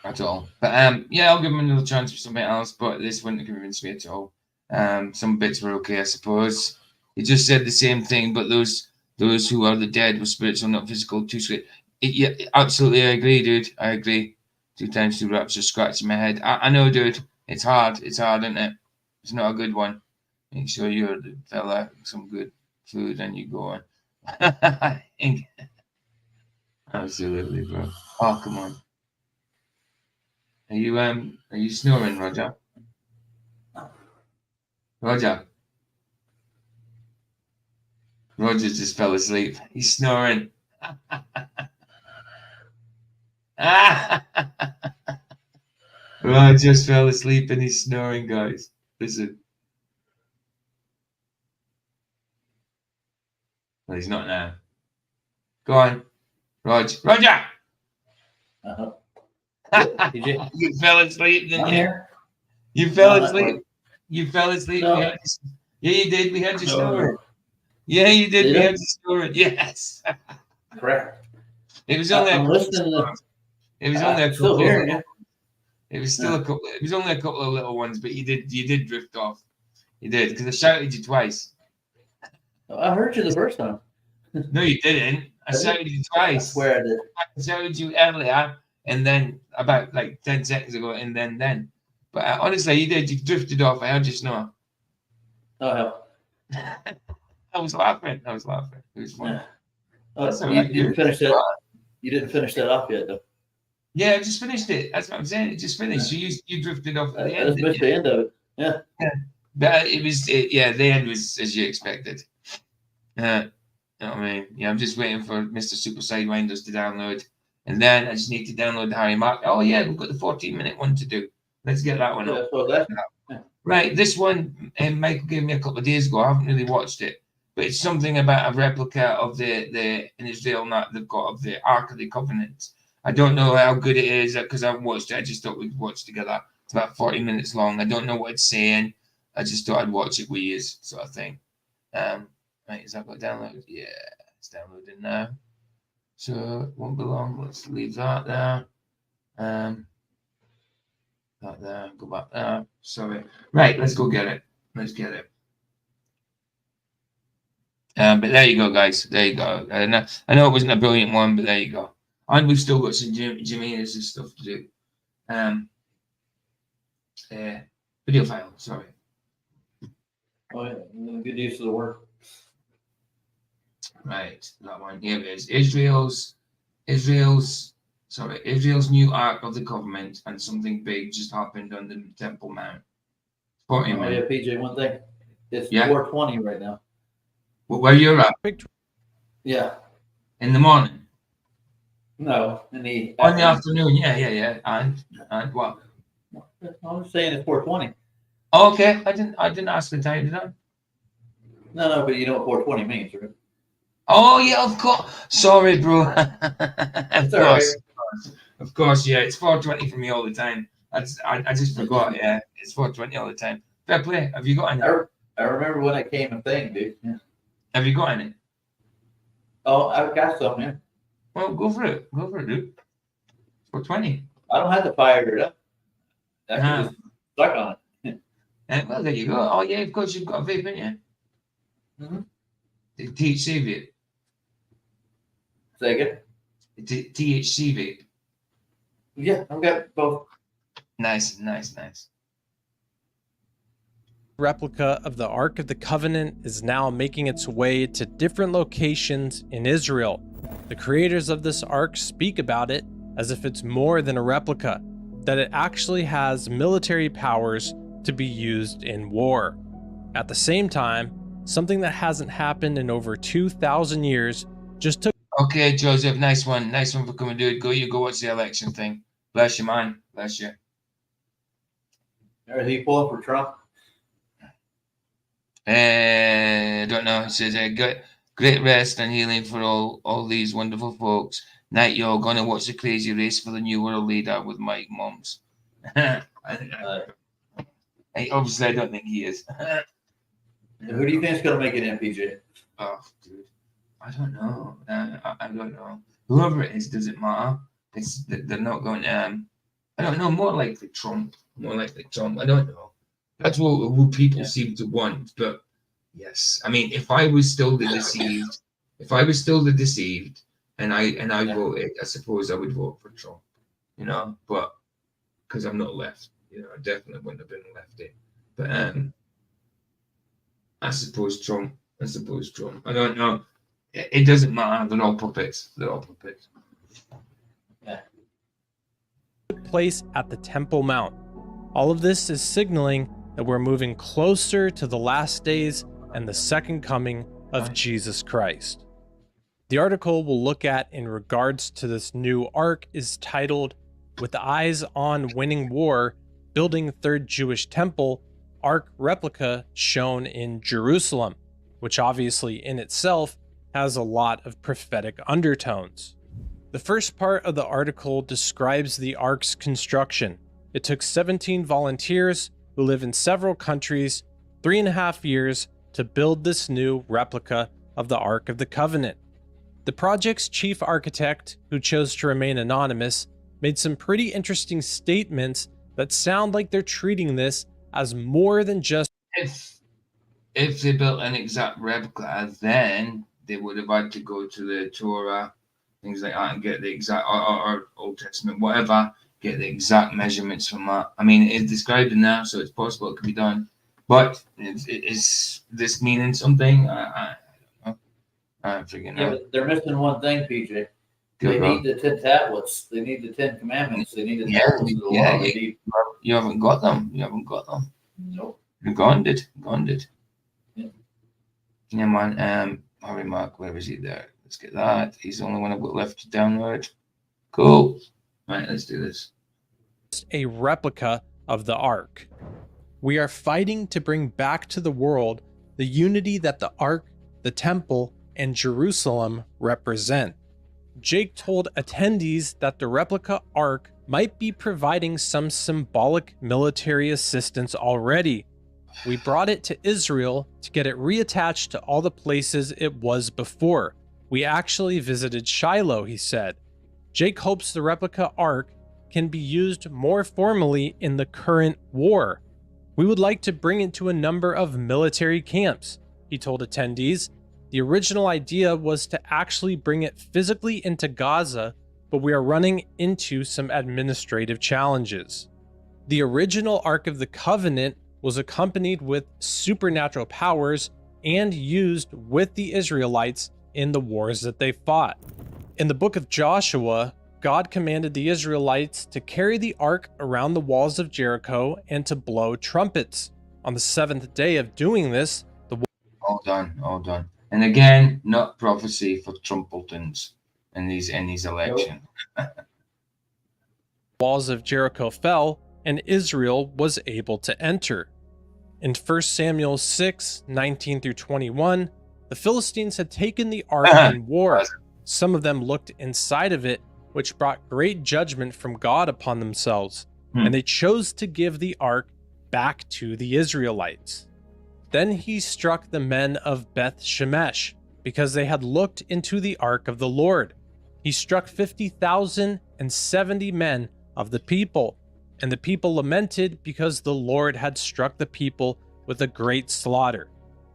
at all. But yeah, I'll give them another chance for something else. But this wouldn't have convinced me at all. Some bits were okay, I suppose. It just said the same thing, but those who are the dead were spiritual, not physical. Too sweet. Yeah, absolutely, I agree, dude. I agree. 2 times 2 rapture, scratching my head. I know, dude. It's hard, isn't it? It's not a good one. Make sure you're the fella with some good food and you go on. Absolutely, bro. Oh, come on. Are you snoring, Roger? Roger just fell asleep. He's snoring. Roger just fell asleep and he's snoring, guys. Listen. Well, he's not now. Go on, Roger. Roger!
Uh-huh.
You fell asleep, didn't
I'm
you?
here.
You fell
No,
asleep. You fell asleep.
No.
Yeah, you did. We had you
No,
snoring.
no.
Yeah, you did.
Did
We
I?
had you snoring. Yes.
Crap.
It was only
I'm
a couple.
listening to
It was only a
I'm still
couple.
hearing you.
It was still a couple. It was only a couple of little ones, but you did drift off. You did because I shouted you twice.
I heard you the first time.
No, you didn't. I shouted you twice.
I swear I did.
I shouted you earlier, and then about like 10 seconds ago, and then. But honestly, you did. You drifted off. I heard you snore.
Oh hell.
I was laughing. It was fun.
Yeah.
That's
Oh,
all
you
right.
didn't finish that. You didn't finish that off yet, though.
Yeah, I just finished it. That's what I'm saying. It just finished. You drifted off at the
I
end.
just missed the end of it. Yeah.
But it was the end was as you expected. You know what I mean? Yeah, I'm just waiting for Mr. Super Sidewinders to download. And then I just need to download the Harry Mark. Oh yeah, we've got the 14-minute one to do. Let's get that one up.
So that.
Right, this one Michael gave me a couple of days ago. I haven't really watched it. But it's something about a replica of the in Israel that they've got of the Ark of the Covenant. I don't know how good it is because I haven't watched it. I just thought we'd watch together. It's about 40 minutes long. I don't know what it's saying. I just thought I'd watch it with you, sort of thing. Right, is that got downloaded? Yeah, it's downloading now. So it won't be long. Let's leave that there. That there. Go back there. Sorry. Right, let's go get it. Let's get it. But there you go, guys. There you go. I know it wasn't a brilliant one, but there you go. And we've still got some Jimenez and stuff to do. Video file. Sorry.
Oh yeah, good use of the word.
Right, that one. Here it is. Israel's new Ark of the Covenant, and something big just happened on the Temple Mount. 40
Oh yeah,
minutes.
PJ. One thing. It's
Yeah.
4:20 right now.
Where you're at?
Yeah.
In the morning.
No, in the
On the afternoon. Yeah. And what?
I'm just saying it's 4:20.
Oh, okay. I didn't ask the time, did I?
No, but you know what 4:20 means, right?
Oh yeah, of course. Sorry, bro. Of course, yeah. It's 4:20 for me all the time. I just forgot. Yeah, it's 4:20 all the time. Fair play. Have you got any?
I remember when it came a thing, dude. Yeah.
Have you got any?
Oh, I've got some, yeah.
Well, go for it. Go for it, dude. 4:20.
I don't have to fire it up. I can just stuck on it.
Well, there you go. Oh yeah, of course you've got a vape, haven't you?
Mm-hmm.
The THC vape.
Say again?
The THC vape.
Yeah, I've got both.
Nice.
Replica of the Ark of the Covenant is now making its way to different locations in Israel. The creators of this Ark speak about it as if it's more than a replica, that it actually has military powers to be used in war. At the same time, something that hasn't happened in over 2,000 years just took.
Okay, Joseph, nice one for coming, dude. Go watch the election thing. Bless you, man. Bless you.
Are he pulling for Trump?
I don't know. It says great rest and healing for all these wonderful folks. Night, you're gonna watch the crazy race for the new world leader with Mike Moms. Obviously, I don't think he is.
Who do you think is gonna make it in, PJ?
Oh, dude, I don't know. I don't know. Whoever it is, doesn't matter. They're not going to. I don't know. More likely Trump. I don't know. That's what people seem to want. But yes, I mean, if I was still the deceived, and I voted, I suppose I would vote for Trump. You know, but because I'm not left, you know, I definitely wouldn't have been lefty. But I suppose Trump. I don't know. It doesn't matter. They're all puppets. Yeah.
took place at the Temple Mount. All of this is signaling that we're moving closer to the last days and the second coming of Jesus Christ. The article we'll look at in regards to this new ark is titled, "With Eyes on Winning War, Building Third Jewish Temple, Ark Replica Shown in Jerusalem," which obviously in itself has a lot of prophetic undertones. The first part of the article describes the ark's construction. It took 17 volunteers who live in several countries 3.5 years to build this new replica of the Ark of the Covenant. The project's chief architect, who chose to remain anonymous, made some pretty interesting statements that sound like they're treating this as more than just...
If they built an exact replica, then they would have had to go to the Torah, things like that, and get the exact, or Old Testament, whatever, get the exact measurements from that. I mean, it's described in there, so it's possible it could be done. But is this meaning something? I don't know. I'm figuring out.
But they're missing one thing, PJ. They need the 10 tablets. They need the 10 commandments. They need the tablets of the law. They need...
You haven't got them. You haven't got them.
Nope.
Gone did. Yeah, man. Harry Mark, where is he there? Let's get that. He's the only one I've got left to download. Cool. Right, let's do this.
A replica of the Ark. We are fighting to bring back to the world the unity that the Ark, the Temple, and Jerusalem represent. Jake told attendees that the replica Ark might be providing some symbolic military assistance already. We brought it to Israel to get it reattached to all the places it was before. We actually visited Shiloh, he said. Jake hopes the replica Ark can be used more formally in the current war. We would like to bring it to a number of military camps, he told attendees. The original idea was to actually bring it physically into Gaza, but we are running into some administrative challenges. The original Ark of the Covenant was accompanied with supernatural powers and used with the Israelites in the wars that they fought. In the book of Joshua, God commanded the Israelites to carry the ark around the walls of Jericho and to blow trumpets. On the seventh day of doing this,
all done. And again, not prophecy for Trumpletons in these elections.
walls of Jericho fell, and Israel was able to enter. In 1 Samuel 6:19-21, the Philistines had taken the ark in war. Some of them looked inside of it, which brought great judgment from God upon themselves, and they chose to give the ark back to the Israelites. Then he struck the men of Beth Shemesh, because they had looked into the ark of the Lord. He struck 50,070 men of the people, and the people lamented because the Lord had struck the people with a great slaughter.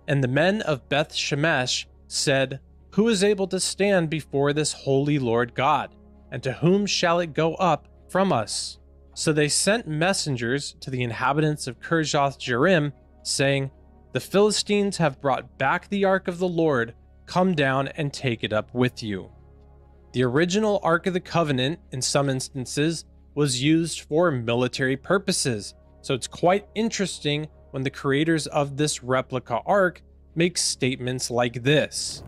And the men of Beth Shemesh said, "Who is able to stand before this holy Lord God? And to whom shall it go up from us?" So they sent messengers to the inhabitants of Kirjath-jearim, saying, "The Philistines have brought back the ark of the Lord. Come down and take it up with you." The original Ark of the Covenant, in some instances, was used for military purposes, so it's quite interesting when the creators of this replica ark make statements like this.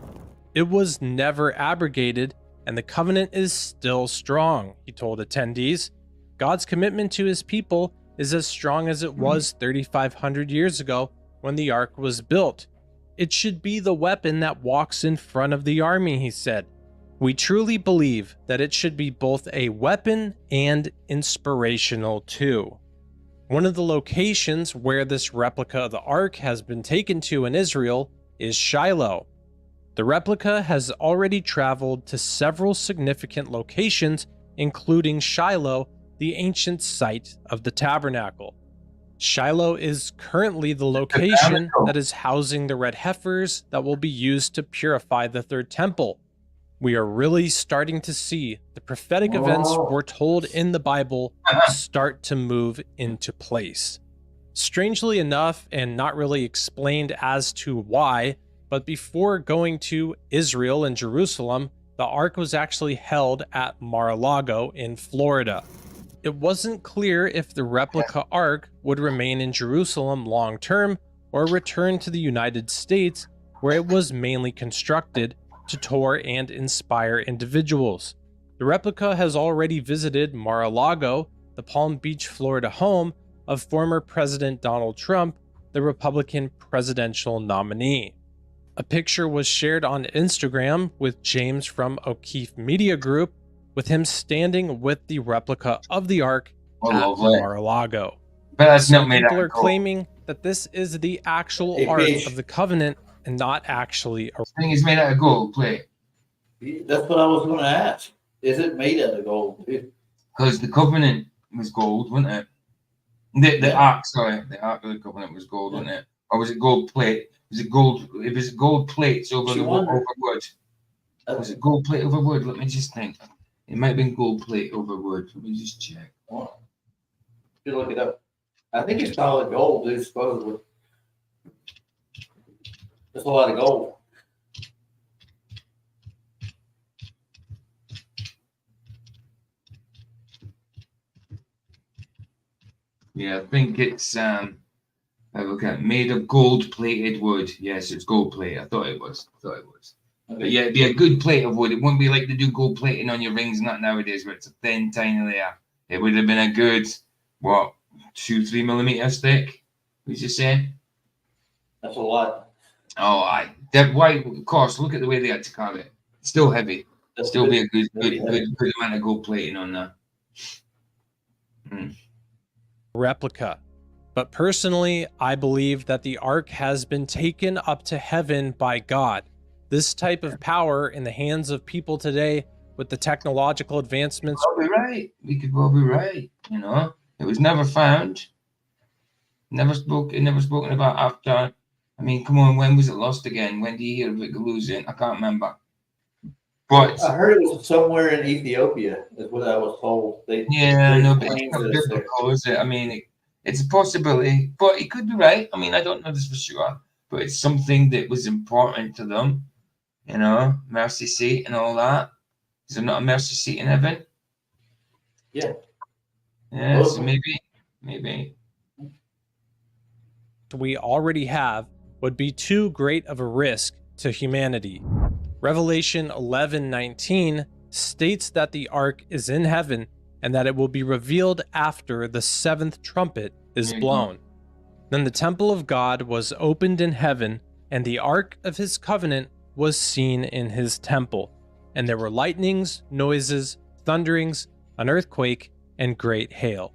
"It was never abrogated, and the covenant is still strong," he told attendees. God's commitment to his people is as strong as it was 3,500 years ago when the ark was built. "It should be the weapon that walks in front of the army," he said. "We truly believe that it should be both a weapon and inspirational too." One of the locations where this replica of the ark has been taken to in Israel is Shiloh. The replica has already traveled to several significant locations, including Shiloh, the ancient site of the tabernacle. Shiloh is currently the location that is housing the red heifers that will be used to purify the third temple. We are really starting to see the prophetic events foretold in the Bible start to move into place. Strangely enough, and not really explained as to why, but before going to Israel and Jerusalem, the ark was actually held at Mar-a-Lago in Florida. It wasn't clear if the replica Ark would remain in Jerusalem long term or return to the United States, where it was mainly constructed to tour and inspire individuals. The replica has already visited Mar-a-Lago, the Palm Beach, Florida home of former President Donald Trump, the Republican presidential nominee. A picture was shared on Instagram with James from O'Keefe Media Group, with him standing with the replica of the Ark at Mar-a-Lago.
But that's
Some
not made
people
out
are
of gold.
claiming that this is the actual
Hey,
Ark
Fish.
of the Covenant and not actually a...
I think it's made out of gold plate.
That's what I was going to ask. Is it made out of gold?
Because the covenant was gold, wasn't it? The Ark, sorry. The Ark of the Covenant was gold, wasn't it? Or was it gold plate? Was it gold? If it's gold plates over over wood. Was it gold plate over wood? Let me just think. It might have been gold plate over wood. Let me just check.
You look it up. I think it's solid gold, dude, supposedly. That's a lot of gold.
Yeah, I think it's okay, made of gold plated wood. Yes, it's gold plate. I thought it was. But yeah, it'd be a good plate of wood. It wouldn't be like they do gold plating on your rings, not nowadays, where it's a thin, tiny layer. It would have been a good, 2-3 millimeters thick. Would you say?
That's a lot.
Oh, why? Of course, look at the way they had to carve it. It's still heavy.
That's
Still be a good
heavy.
amount of gold plating on there.
replica. But personally, I believe that the Ark has been taken up to heaven by God. This type of power in the hands of people today, with the technological advancements.
Well be right. We could well be right. You know, it was never found. Never spoken about after. I mean, come on, when was it lost again? When did you hear of it losing? I can't remember. But
I heard it was somewhere in Ethiopia, is what I was told. They
but
claimed
it's not
that it's there.
biblical, is it? I mean, it's a possibility, but it could be right. I mean, I don't know this for sure, but it's something that was important to them. You know, mercy seat and all that. Is there not a mercy seat in heaven?
Yeah.
Yeah, so maybe.
We already have would be too great of a risk to humanity. Revelation 11:19 states that the Ark is in heaven and that it will be revealed after the seventh trumpet is blown. Then the temple of God was opened in heaven, and the Ark of his covenant was seen in his temple. And there were lightnings, noises, thunderings, an earthquake, and great hail.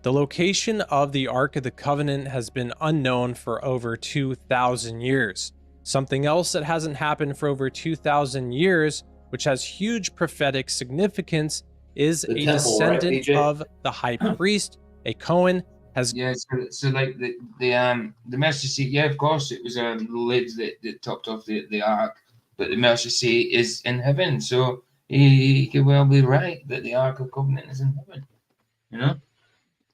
The location of the Ark of the Covenant has been unknown for over 2,000 years. Something else that hasn't happened for over 2,000 years, which has huge prophetic significance, is a descendant of the high priest, a Cohen, has...
Yeah, so like the mercy seat, yeah, of course, it was the lid that topped off the Ark, but the mercy seat is in heaven, so he could well be right that the Ark of Covenant is in heaven, you know?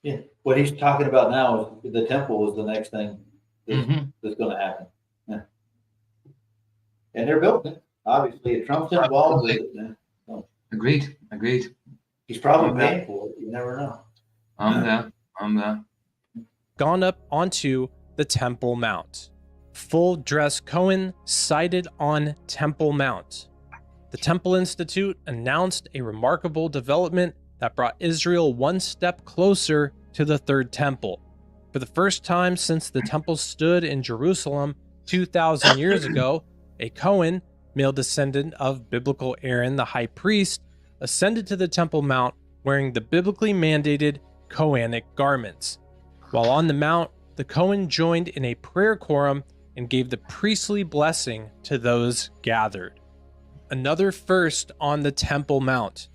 Yeah, what he's talking about now is the temple is the next thing that's going to happen. Yeah. And they're building it. Obviously, Trump's involved with it. Yeah.
Agreed.
He's probably paying for it. You never know.
I'm there.
Gone up onto the Temple Mount. Full dress Cohen sighted on Temple Mount. The Temple Institute announced a remarkable development that brought Israel one step closer to the third temple. For the first time since the temple stood in Jerusalem 2,000 years ago, a Cohen, male descendant of biblical Aaron the high priest, ascended to the Temple Mount wearing the biblically mandated Kohanic garments. While on the mount, the Cohen joined in a prayer quorum and gave the priestly blessing to those gathered. Another first on the Temple Mount.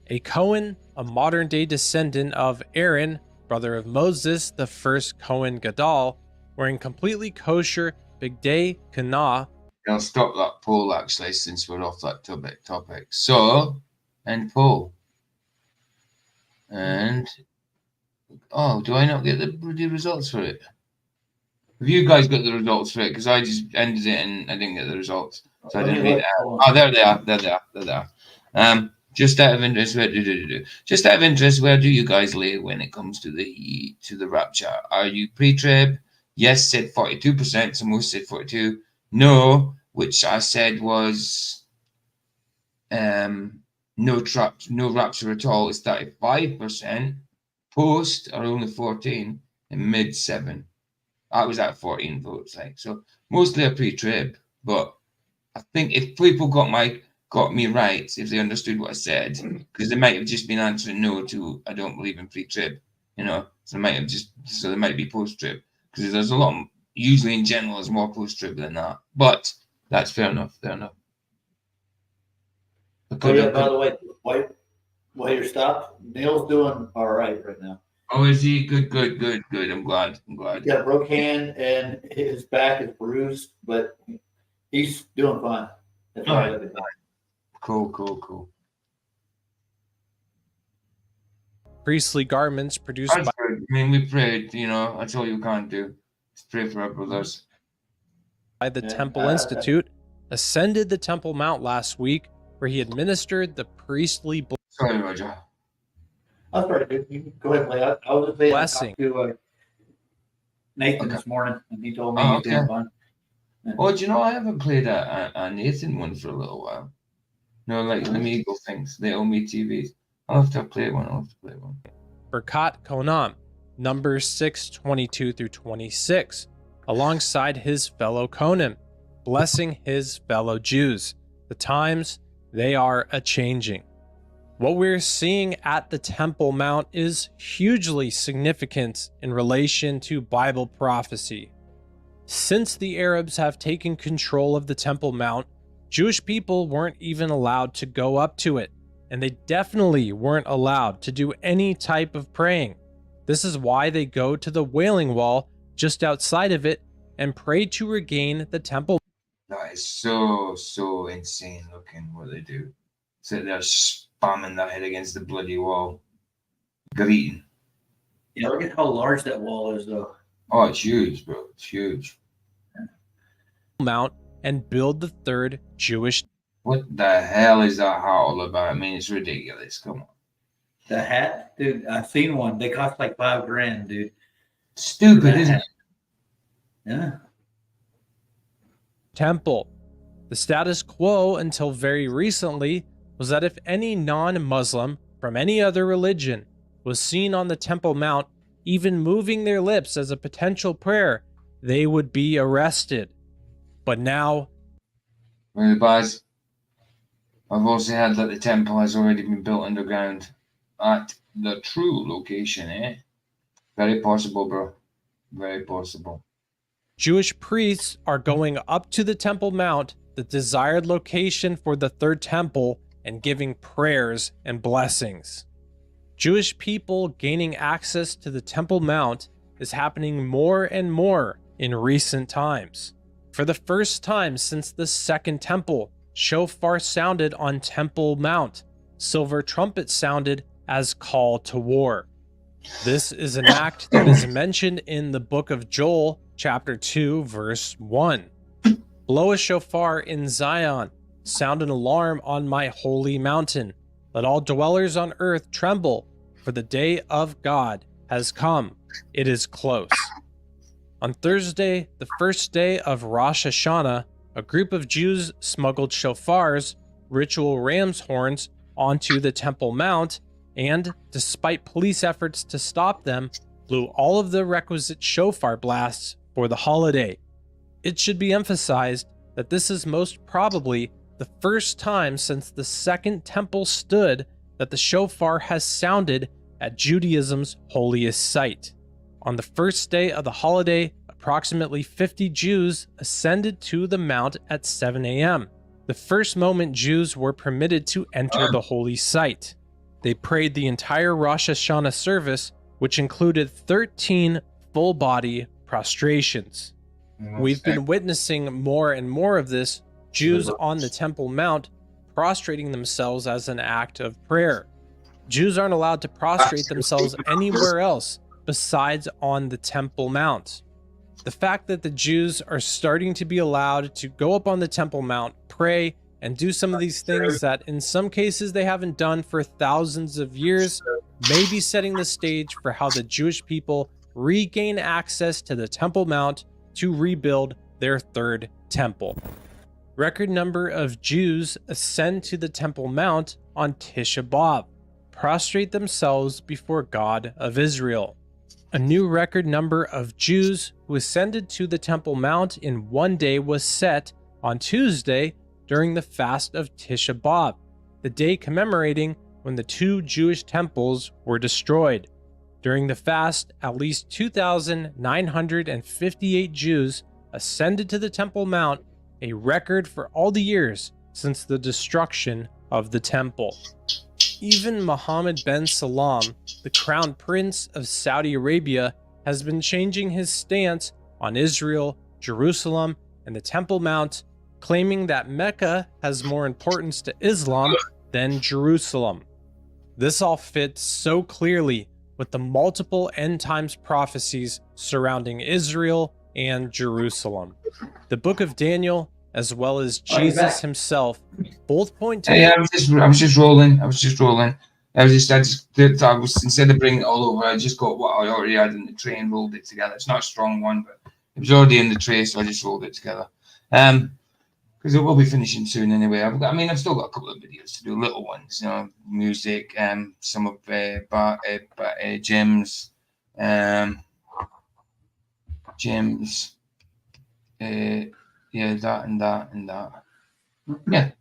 A Cohen, a modern-day descendant of Aaron, brother of Moses, the first Cohen Gadol, wearing completely kosher Bigdei Kanah.
I'll stop that poll, actually, since we're off that topic. So, end poll. And, do I not get the results for it? Have you guys got the results for it? Because I just ended it and I didn't get the results. So I didn't read it out. Oh, there they are. Just out of interest, where do you guys lay when it comes to the rapture? Are you pre-trib? Yes, said 42%. So most said 42. No, which I said was no rapture at all is 35%. Post are only 14, and mid 7. I was at 14 votes, like so. Mostly a pre-trib, but I think if people got me right, if they understood what I said, because they might have just been answering no to I don't believe in pre-trib, so they might be post-trib, because there's a lot. Usually, in general, there's more post-trib than that. But that's fair enough. Fair enough.
By the way, while you're stopped, Neil's doing all right now.
Oh, is he? Good. I'm glad.
He's got a broke hand and his back is bruised, but he's doing fine. That's all right.
Cool.
Priestly garments produced
That's good. I mean, we prayed, that's all you can do. Just pray for our brothers.
by the Temple Institute ascended the Temple Mount last week, where he administered the priestly
Sorry, Roger.
That's pretty good. You can go ahead and play. I was just saying, I
blessing.
talked to Nathan this morning, and he told me
Oh,
he's doing
okay.
fine.
Oh, do you know I haven't played a Nathan one for a little while? No, like the Amigo things. They owe me TVs. I'll have to play one.
Berkat Konam, Numbers 6:22 through 26, alongside his fellow Konim, blessing his fellow Jews. The times, they are a-changing. What we're seeing at the Temple Mount is hugely significant in relation to Bible prophecy. Since the Arabs have taken control of the Temple Mount, Jewish people weren't even allowed to go up to it, and they definitely weren't allowed to do any type of praying. This is why they go to the Wailing Wall just outside of it and pray to regain the temple.
That is so insane looking what they do. So they're spamming their head against the bloody wall. Greeting.
Yeah, look at how large that wall is, though.
Oh, it's huge, bro. It's huge.
Mount and build the third Jewish.
What the hell is that hat all about? I mean, it's ridiculous. Come on.
The hat, dude. I've seen one. They cost like $5,000, dude.
Stupid, isn't it?
Yeah.
Temple. The status quo until very recently was that if any non-Muslim from any other religion was seen on the Temple Mount, even moving their lips as a potential prayer, they would be arrested. But now,
Well, boys, I've also heard that the temple has already been built underground at the true location, eh? Very possible, bro. Very possible.
Jewish priests are going up to the Temple Mount, the desired location for the third temple, and giving prayers and blessings. Jewish people gaining access to the Temple Mount is happening more and more in recent times. For the first time since the Second Temple, shofar sounded on Temple Mount. Silver trumpet sounded as call to war. This is an act that is mentioned in the book of Joel, chapter 2, verse 1. Blow a shofar in Zion, sound an alarm on my holy mountain. Let all dwellers on earth tremble, for the day of God has come. It is close. On Thursday, the first day of Rosh Hashanah, a group of Jews smuggled shofars, ritual ram's horns, onto the Temple Mount, and, despite police efforts to stop them, blew all of the requisite shofar blasts for the holiday. It should be emphasized that this is most probably the first time since the Second Temple stood that the shofar has sounded at Judaism's holiest site. On the first day of the holiday, approximately 50 Jews ascended to the mount at 7 a.m., the first moment Jews were permitted to enter the holy site. They prayed the entire Rosh Hashanah service, which included 13 full-body prostrations. We've been witnessing more and more of this, Jews on the Temple Mount prostrating themselves as an act of prayer. Jews aren't allowed to prostrate themselves anywhere else besides on the Temple Mount. The fact that the Jews are starting to be allowed to go up on the Temple Mount, pray, and do some of these things that in some cases they haven't done for thousands of years, maybe setting the stage for how the Jewish people regain access to the Temple Mount to rebuild their third temple. Record number of Jews ascend to the Temple Mount on Tisha B'Av, prostrate themselves before God of Israel. A new record number of Jews who ascended to the Temple Mount in one day was set on Tuesday during the fast of Tisha B'Av, the day commemorating when the two Jewish temples were destroyed. During the fast, at least 2,958 Jews ascended to the Temple Mount, a record for all the years since the destruction of the temple. Even Mohammed bin Salman, the crown prince of Saudi Arabia, has been changing his stance on Israel, Jerusalem, and the Temple Mount, claiming that Mecca has more importance to Islam than Jerusalem. This all fits so clearly with the multiple end times prophecies surrounding Israel and Jerusalem. The book of Daniel, as well as Jesus himself, both point to...
Hey, I was just rolling. I just instead of bringing it all over, I just got what I already had in the tray and rolled it together. It's not a strong one, but it was already in the tray, so I just rolled it together. Because it will be finishing soon anyway. I've still got a couple of videos to do, little ones, music, some of Jim's, that and that. Yeah.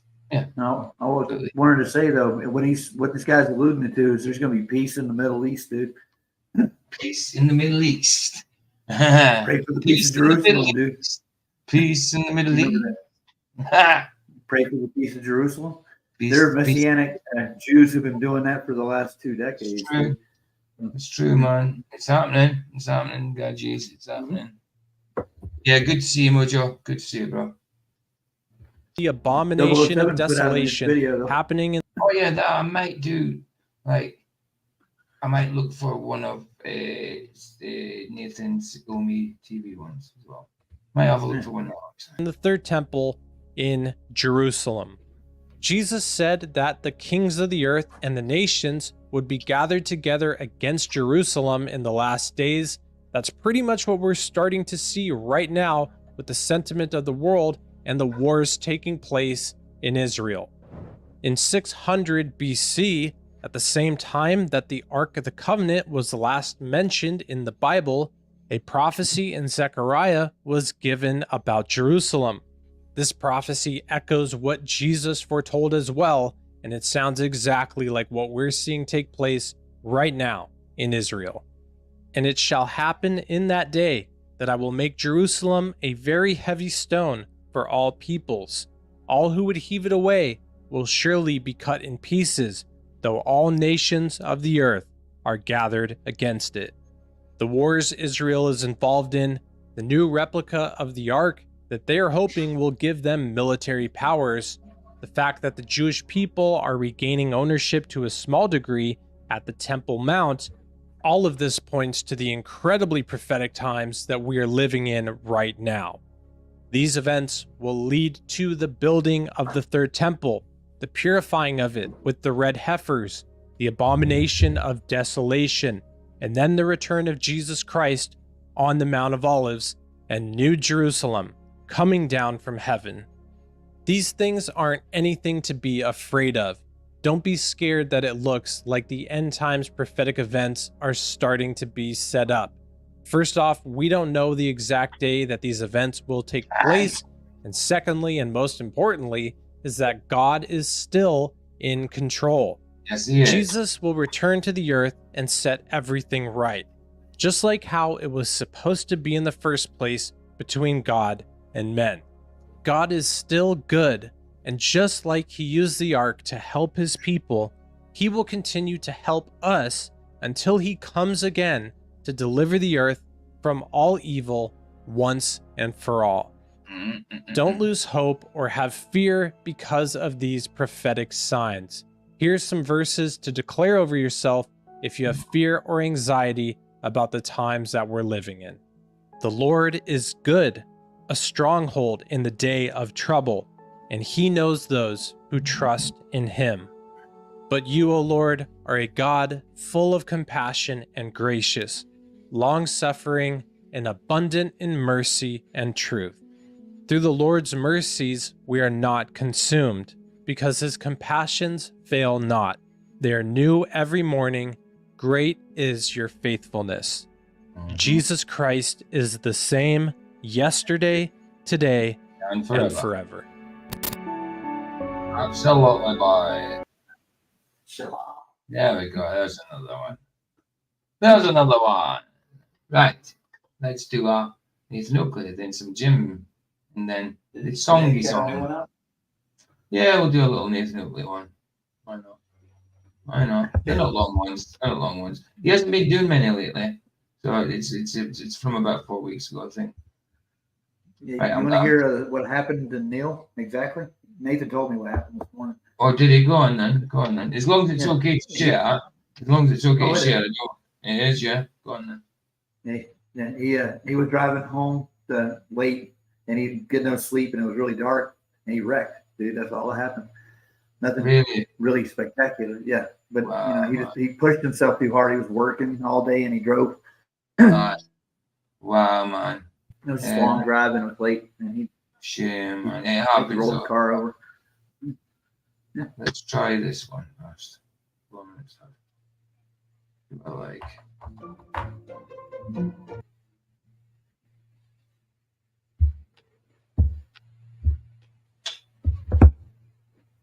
No, I wanted to say though, what this guy's alluding to is there's going to be peace in the Middle East, dude.
Peace in the Middle East.
Pray for the peace of Jerusalem, dude.
Peace in the Middle East.
Pray for the peace of Jerusalem. There are Messianic Jews who've been doing that for the last 2 decades.
It's true, man. It's happening. It's happening. God, jeez, it's happening. Yeah, good to see you, Mojo. Good to see you, bro.
The abomination of desolation happening in...
Oh yeah, that I might do. Like, I might look for one of Nathan's Omi TV ones as well. Might have a look for one of those.
In the third temple in Jerusalem. Jesus said that the kings of the earth and the nations would be gathered together against Jerusalem in the last days. That's pretty much what we're starting to see right now with the sentiment of the world and the wars taking place in Israel. In 600 BC, at the same time that the Ark of the Covenant was last mentioned in the Bible, a prophecy in Zechariah was given about Jerusalem. This prophecy echoes what Jesus foretold as well, and it sounds exactly like what we're seeing take place right now in Israel. And it shall happen in that day that I will make Jerusalem a very heavy stone for all peoples. All who would heave it away will surely be cut in pieces, though all nations of the earth are gathered against it. The wars Israel is involved in, the new replica of the Ark that they are hoping will give them military powers, the fact that the Jewish people are regaining ownership to a small degree at the Temple Mount, all of this points to the incredibly prophetic times that we are living in right now. These events will lead to the building of the third temple, the purifying of it with the red heifers, the abomination of desolation, and then the return of Jesus Christ on the Mount of Olives and New Jerusalem coming down from heaven. These things aren't anything to be afraid of. Don't be scared that it looks like the end times prophetic events are starting to be set up. First off, we don't know the exact day that these events will take place. And secondly, and most importantly, is that God is still in control.
Yes, he is.
Jesus will return to the earth and set everything right, just like how it was supposed to be in the first place between God and men. God is still good, and just like he used the ark to help his people, he will continue to help us until he comes again to deliver the earth from all evil once and for all. Don't lose hope or have fear because of these prophetic signs. Here's some verses to declare over yourself if you have fear or anxiety about the times that we're living in. The Lord is good, a stronghold in the day of trouble, and he knows those who trust in him. But you, O Lord, are a God full of compassion and gracious, long-suffering, and abundant in mercy and truth. Through the Lord's mercies we are not consumed, because his compassions fail not. They are new every morning. Great is your faithfulness. Jesus Christ is the same yesterday, today,
and forever.
and forever.
Absolutely, boy. There we go. There's another one. There's another one. Right. Let's do our Nathan Oakley, then some Jim, and then the songy song. Yeah, we'll do a little Nathan Oakley one. Why not? Why not? They're not long ones. They're not long ones. He hasn't been doing many lately, so it's from about 4 weeks ago, I think.
Yeah,
Right,
you want to hear what happened to Neil exactly? Nathan told me what happened this morning.
Oh, did he? Go on then. Go on then. As long as it's okay to share. As long as it's okay to share. It is, yeah. Go on then.
He was driving home late, and he didn't get no sleep, and it was really dark, and he wrecked. Dude, that's all that happened. Nothing really spectacular. Yeah, but he pushed himself too hard. He was working all day, and he drove.
Wow, man.
It was just long drive, and it was late, and he
man.
He rolled the car over.
Yeah. Let's try this one first. 1 minute. I like.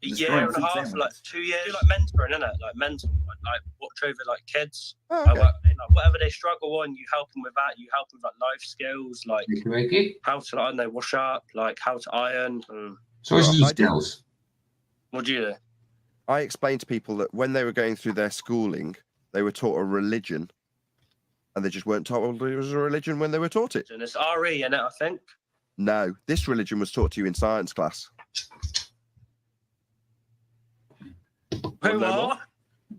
A year and a half, like 2 years. Do like mentoring, innit? Like mentor, like watch over like kids.
Okay.
Like whatever they struggle on, you help them with that. You help them with like life skills, like how to, I don't know, wash up, like how to iron.
So it's just skills.
What do you do?
I explained to people that when they were going through their schooling, they were taught a religion, and they just weren't told it was a religion when they were taught it.
And it's RE, innit? I think.
No, this religion was taught to you in science class.
Wait, what?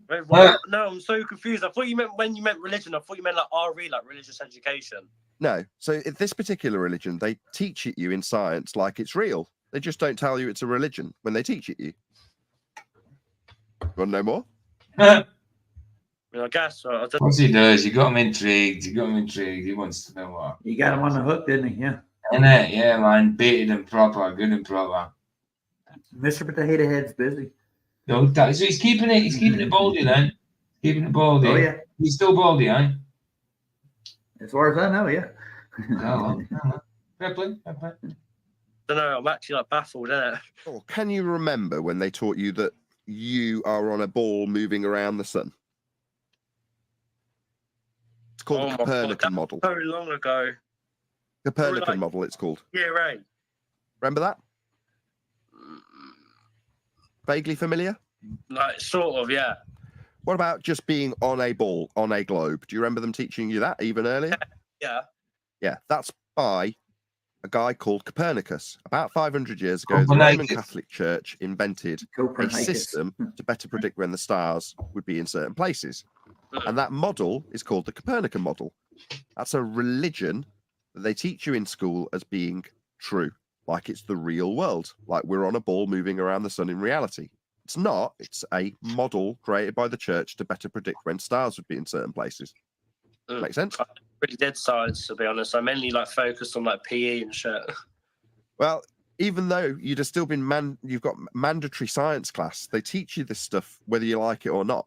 Wait, what? No, I'm so confused. I thought you meant when you meant religion. I thought you meant like RE, like religious education.
No, so this particular religion, they teach it you in science like it's real. They just don't tell you it's a religion when they teach it you. Want to know more?
I guess.
Once he does, you got him intrigued. You got him intrigued. He wants to know more.
You got him on the hook, didn't he? Yeah.
Innit? Yeah, man. Baited him proper. Good and proper.
Mr. Potato Head's busy.
No, so he's keeping it. He's keeping it baldy then. Keeping it baldy.
Oh yeah.
He's still baldy, eh?
As far as I know, yeah.
Fair play.
I don't know. I'm actually like baffled, innit?
Oh, can you remember when they taught you that you are on a ball moving around the sun? It's called the Copernican model.
So long ago.
Copernican model, it's called.
Yeah, right.
Remember that? Vaguely familiar?
Like, sort of, yeah.
What about just being on a ball, on a globe? Do you remember them teaching you that even earlier?
Yeah.
Yeah, that's by a guy called Copernicus. About 500 years ago, the Roman Catholic Church invented a system to better predict when the stars would be in certain places. And that model is called the Copernican model. That's a religion that they teach you in school as being true, like it's the real world, like we're on a ball moving around the sun in reality. It's not. It's a model created by the church to better predict when stars would be in certain places. Make sense?
I really did science, to be honest. I mainly like focused on like PE and shit.
Well, even though you'd have still been you've got mandatory science class, they teach you this stuff whether you like it or not.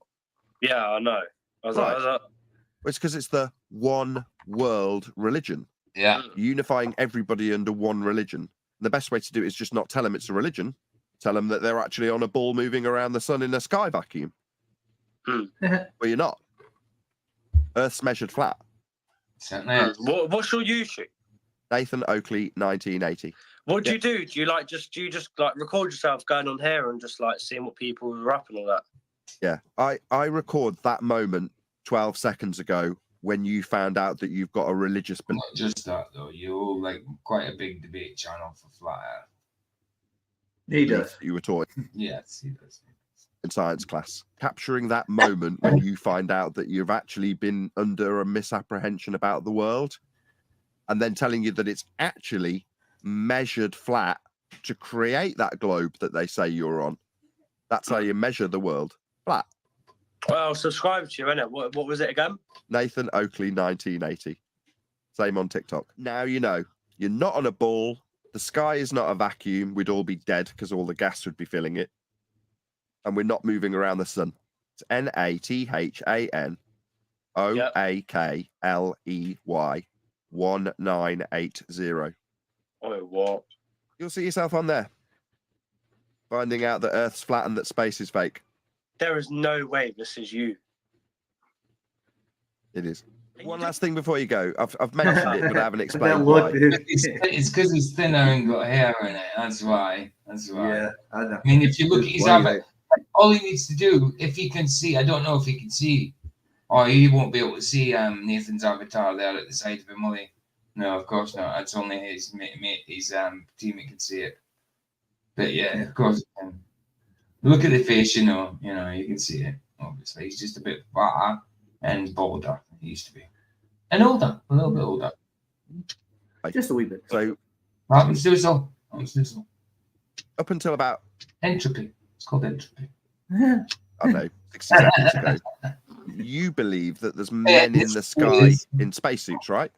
Yeah, I know.
It's because it's the one world religion.
Yeah.
Unifying everybody under one religion. And the best way to do it is just not tell them it's a religion. Tell them that they're actually on a ball moving around the sun in a sky vacuum. Well, you're not. Earth's measured flat.
What's your YouTube?
Nathan Oakley 1980.
What do you do? Do you just like record yourself going on here and just like seeing what people are up and all that?
Yeah, I record that moment 12 seconds ago when you found out that you've got a religious belief.
Not just that though, you're like quite a big debate channel for Flat Earth.
He does.
You were taught.
Yes, he does.
In science class, capturing that moment when you find out that you've actually been under a misapprehension about the world, and then telling you that it's actually measured flat
to create that globe that they say you're on. That's how you measure the world. Flat.
Well, subscribe to you, innit? What was it again?
Nathan Oakley 1980. Same on TikTok. Now you know. You're not on a ball. The sky is not a vacuum. We'd all be dead because all the gas would be filling it. And we're not moving around the sun. It's NATHAN OAKLEY 1980.
Oh, what?
You'll see yourself on there. Finding out that Earth's flat and that space is fake.
There is no way this is you.
It is. One last thing before you go. I've mentioned it, but I haven't explained
look,
why.
It's because he's thinner and got hair in it. That's why.
Yeah, I know.
I mean, if you look at his
Why,
avatar, all he needs to do, if he can see, I don't know if he can see, or he won't be able to see Nathan's avatar there at the side of him, will he? No, of course not. That's only his teammate can see it. But yeah, of course he can. Look at the face, you can see it. Obviously, he's just a bit fatter and bolder than he used to be, and older, a little bit older,
just a wee bit.
So,
happens to us all.
Up until about
entropy. It's called entropy.
I don't know, 60 seconds ago, you believe that there's men in the sky in spacesuits, right?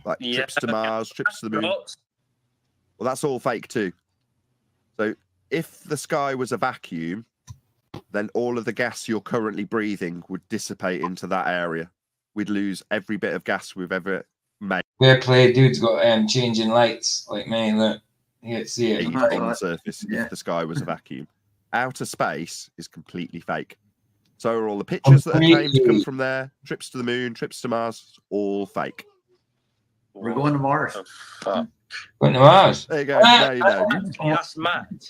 Like trips to Mars, trips to the moon. Well, that's all fake too. So if the sky was a vacuum, then all of the gas you're currently breathing would dissipate into that area. We'd lose every bit of gas we've ever made.
Fair play, dude's got changing lights like me. Look, you see it
on the surface if the sky was a vacuum. Outer space is completely fake. So are all the pictures that are claimed to come from there, trips to the moon, trips to Mars, all fake.
We're going to Mars.
Going to Mars.
There you go. Now you know.
That's mad.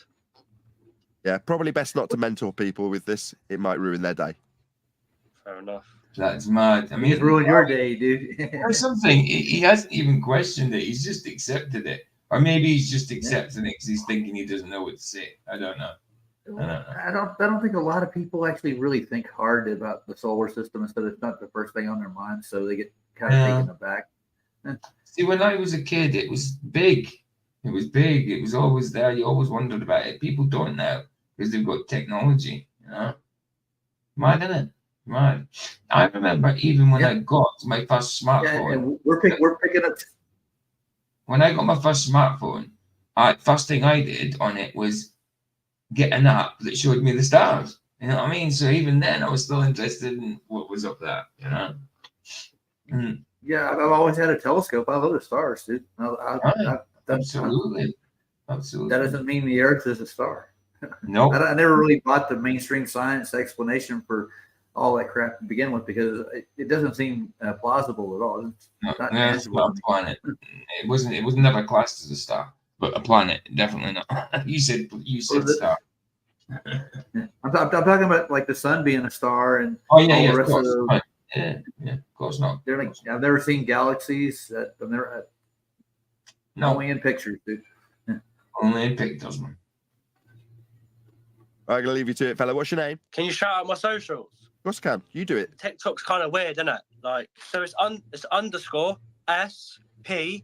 Yeah, probably best not to mentor people with this. It might ruin their day.
Fair enough.
That's mad. I mean,
it's ruined your day, dude.
Or something. He hasn't even questioned it. He's just accepted it. Or maybe he's just accepting it because he's thinking he doesn't know what to say. I don't know.
I don't think a lot of people actually really think hard about the solar system instead of it's not the first thing on their mind, so they get kind of taken aback.
See, when I was a kid, it was big. It was big. It was always there. You always wondered about it. People don't now because they've got technology. Mad, isn't it? Mad. I remember even when I got my first smartphone.
We're picking up.
When I got my first smartphone, first thing I did on it was get an app that showed me the stars. You know what I mean? So even then, I was still interested in what was up there.
Yeah, I've always had a telescope. I love the stars, dude.
Absolutely.
That doesn't mean the Earth is a star.
No.
I never really bought the mainstream science explanation for all that crap to begin with because it doesn't seem plausible at all. It's
it's not a planet. It was never classed as a star, but a planet, definitely not. you said star.
I'm talking about like the sun being a star and
all the
rest
of
those.
Right. Yeah, of course not.
They're like, I've never seen galaxies. I've never only in pictures, dude.
Only in pictures, man.
I'm gonna leave you to it, fella. What's your name?
Can you shout out my socials?
Of course, can you do it?
TikTok's kind of weird, isn't it? Like, so it's underscore SPXWN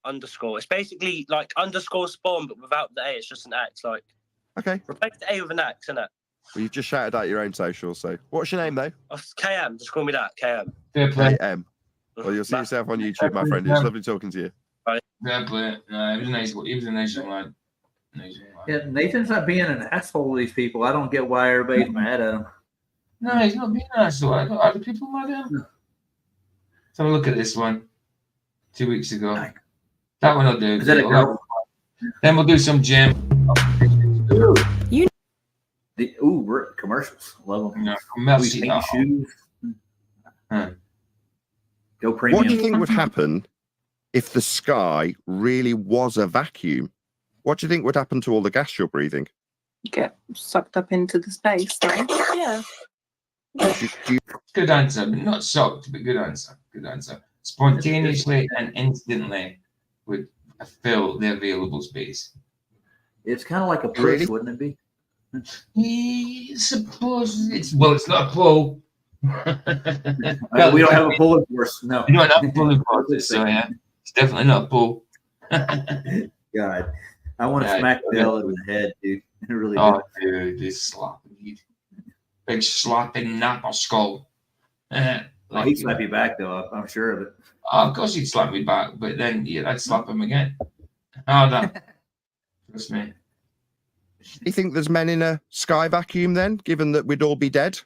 underscore. It's basically like underscore spawn, but without the A. It's just an X. Like,
okay.
Replace the A with an X, isn't it?
Well, you've just shouted out your own socials. So, what's your name though?
KM. Just call me that. KM.
KM. Well, you'll see yourself on YouTube, my friend. It's lovely talking to you.
Fair play. No, it was nice. It was a nice young lad.
Yeah, Nathan's not being an asshole to these people. I don't get why everybody's mad at him.
No, he's not being an asshole. Are the people mad at him? Let's have a look at this one. 2 weeks ago. That one will do.
Is that a girl?
Then we'll do some gym.
We're commercials. Love them.
Merci.
We paint shoes. Go premium.
What do you think would happen if the sky really was a vacuum? What do you think would happen to all the gas you're breathing?
Get sucked up into the space, right? Yeah.
Good answer, but not sucked, but good answer. Good answer. Spontaneously and instantly would fill the available space.
It's kind of like a push, wouldn't it be?
Suppose it's it's not a pull.
We don't have a pulling force. No,
we don't have a pulling force. So yeah, it's definitely not a pull.
God, I want to smack Bill in the head, dude. I really
do. Dude, this sloppy, big sloppy napper skull.
He'd slap you back, though. I'm sure of it.
Of course he'd slap me back, but then I'd slap him again. Oh, that. Trust me.
You think there's men in a sky vacuum then, given that we'd all be dead?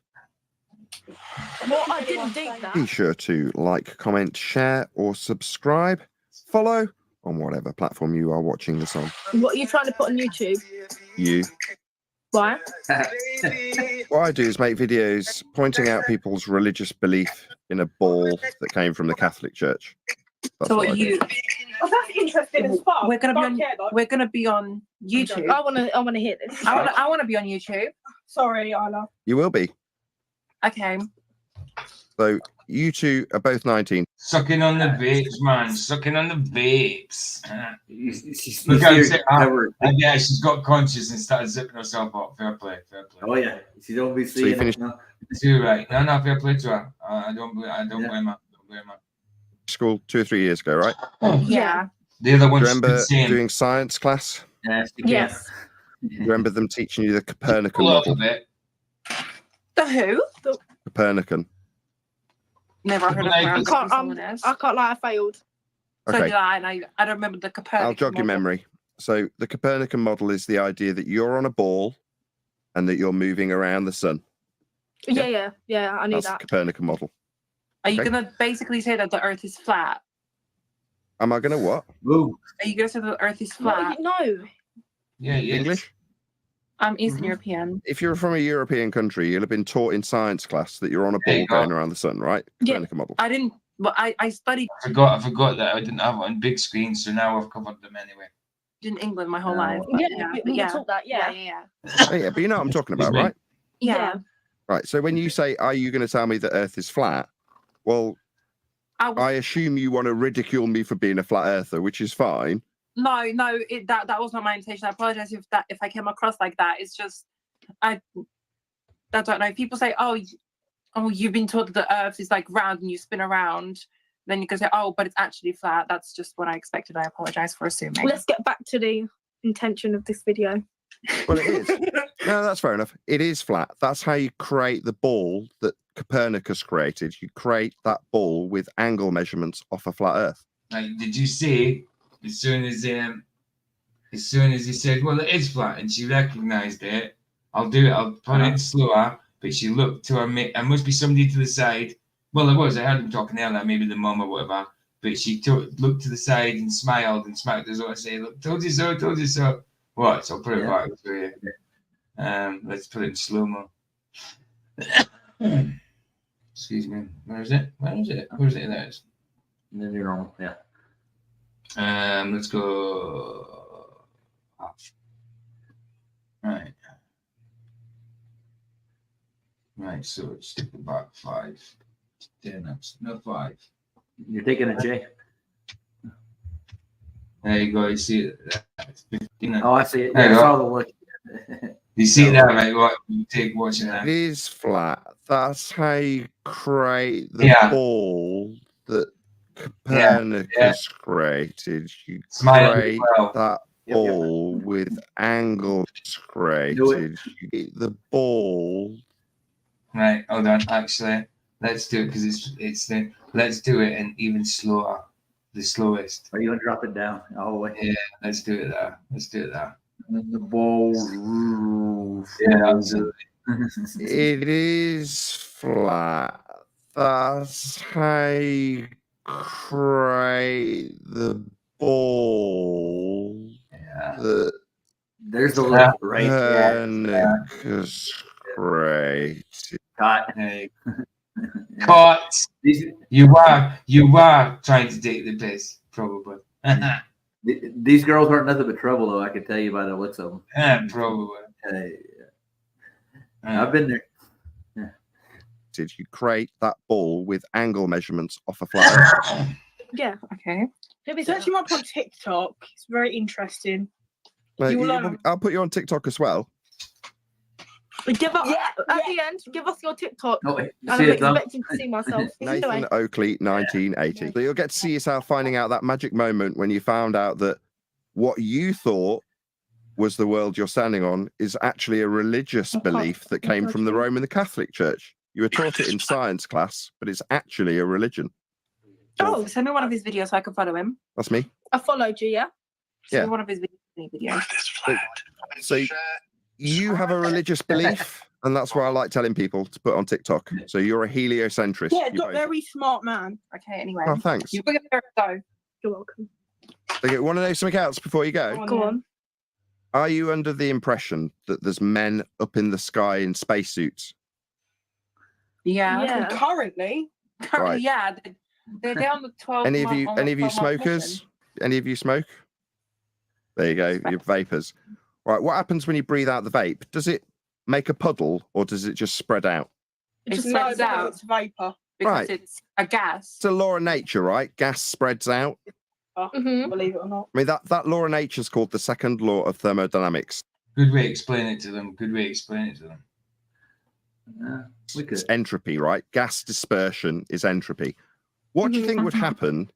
Well, I didn't think that.
Be sure to like, comment, share, or subscribe. Follow on whatever platform you are watching this on.
What are you trying to put on YouTube?
You.
Why?
What I do is make videos pointing out people's religious belief in a ball that came from the Catholic Church. That's
So
what I
you?
do.
Oh, that's interesting as fuck.
We're gonna be on YouTube.
I wanna hear this.
I wanna be on YouTube.
Sorry, Isla.
You will be.
Okay.
So you two are both 19.
Sucking on the vapes, man. Sucking on the vapes. Yeah, she's got conscious and started zipping herself up. Fair play, fair play.
Oh yeah, she don't be seeing it. No.
Too right. No, fair play to her. I don't blame her. Don't blame her.
School 2 or 3 years ago, right?
Yeah.
The other one's
remember doing science class?
Yes.
Remember them teaching you the Copernican model?
The who?
Copernican.
Never heard of her.
I can't lie, I failed.
So
Okay.
did I, and I don't remember the Copernican.
I'll jog your memory. So the Copernican model is the idea that you're on a ball and that you're moving around the sun.
Yeah, I knew
That's
that.
the Copernican model.
Are you
Okay.
going to basically say that the Earth is flat?
Am I going to what?
Ooh.
Are you going to say that the Earth is flat?
No.
Yeah,
English?
I'm Eastern European.
If you're from a European country, you'll have been taught in science class that you're on a ball going around the sun, right? Copernican model.
I didn't, but I studied
I forgot that I didn't have it on big screen, so now I've covered them anyway.
in England my whole life.
We were taught that, yeah.
Oh, yeah, but you know what I'm talking about, right?
Yeah.
Right. So when you say, are you going to tell me that Earth is flat? Well, I assume you want to ridicule me for being a flat earther, which is fine.
No, that was not my intention. I apologize if I came across like that. It's just I don't know. People say, oh, you've been taught that the Earth is like round and you spin around. Then you can say, oh, but it's actually flat. That's just what I expected. I apologize for assuming.
Let's get back to the intention of this video.
Well, it is. No, that's fair enough. It is flat. That's how you create the ball that Copernicus created. You create that ball with angle measurements off a flat Earth.
Like, did you see? As soon as he said, "Well, it is flat," and she recognised it, I'll do it. I'll put it slower. But she looked to her mate. There must be somebody to the side. Well, there was. I heard him talking earlier, maybe the mum or whatever. But she looked to the side and smiled and smacked us all and said, "Look, told you so, told you so." What? So I'll put it back to you. Let's put it in slow mo. Excuse me. Where is it? Where is it? Where is it? There it is.
And then you're on. Yeah.
Let's go. Right. Right. So it's about 5. 10 ups. No 5.
You're taking a J.
There you go. You see it? It's 15.
Oh, I see it. Yeah, I saw the look.
You see that, right? What you take watching that?
It is flat. That's how you create the ball that Copernicus created. You create that ball with angles created. You get the ball.
Right, hold on. Actually, let's do it because it's the. Let's do it and even slower, the slowest.
Are you gonna drop it down all the way?
Yeah, let's do it there. Let's do it there.
And then the ball.
Yeah, absolutely.
It is flat. That's how you create the ball.
Yeah.
That
There's the look right
Copernicus created.
Caught.
Hey. Caught. You are trying to take the piss, probably.
These girls aren't nothing but trouble, though. I can tell you by the looks of them.
Yeah, probably.
I've been there.
Did you create that ball with angle measurements off a flat Earth?
Yeah.
Okay.
If it's actually up on TikTok, it's very interesting.
I'll put you on TikTok as well.
Give us at the end. Give us your TikTok.
Oh,
And I'm expecting to see myself.
Nathan
Anyway.
Oakley, 1980. So you'll get to see yourself finding out that magic moment when you found out that what you thought was the world you're standing on is actually a religious belief that came from the Roman Catholic Church. You were taught it in science class, but it's actually a religion.
Oh, send me one of his videos so I can follow him.
That's me.
I followed you, yeah?
Send me one of his videos.
So you have a religious belief, and that's why I like telling people to put on TikTok. So you're a heliocentrist.
Yeah,
you both.
very smart man.
Okay, anyway.
Oh, thanks.
You're going to go.
You're welcome.
Okay, want to know something else before you go?
Go on.
Are you under the impression that there's men up in the sky in spacesuits?
Yeah.
Currently,
Right.
yeah. They're on the 12.
Any of you smokers? Any of you smoke? There you go. You're vapors. Right. What happens when you breathe out the vape? Does it make a puddle or does it just spread out?
It just spreads out. It's vapor.
Because it's a gas.
It's a law of nature, right? Gas spreads out.
Believe it or not.
I mean, that law of nature is called the second law of thermodynamics.
Good way to explain it to them.
It's entropy, right? Gas dispersion is entropy. What do you think would happen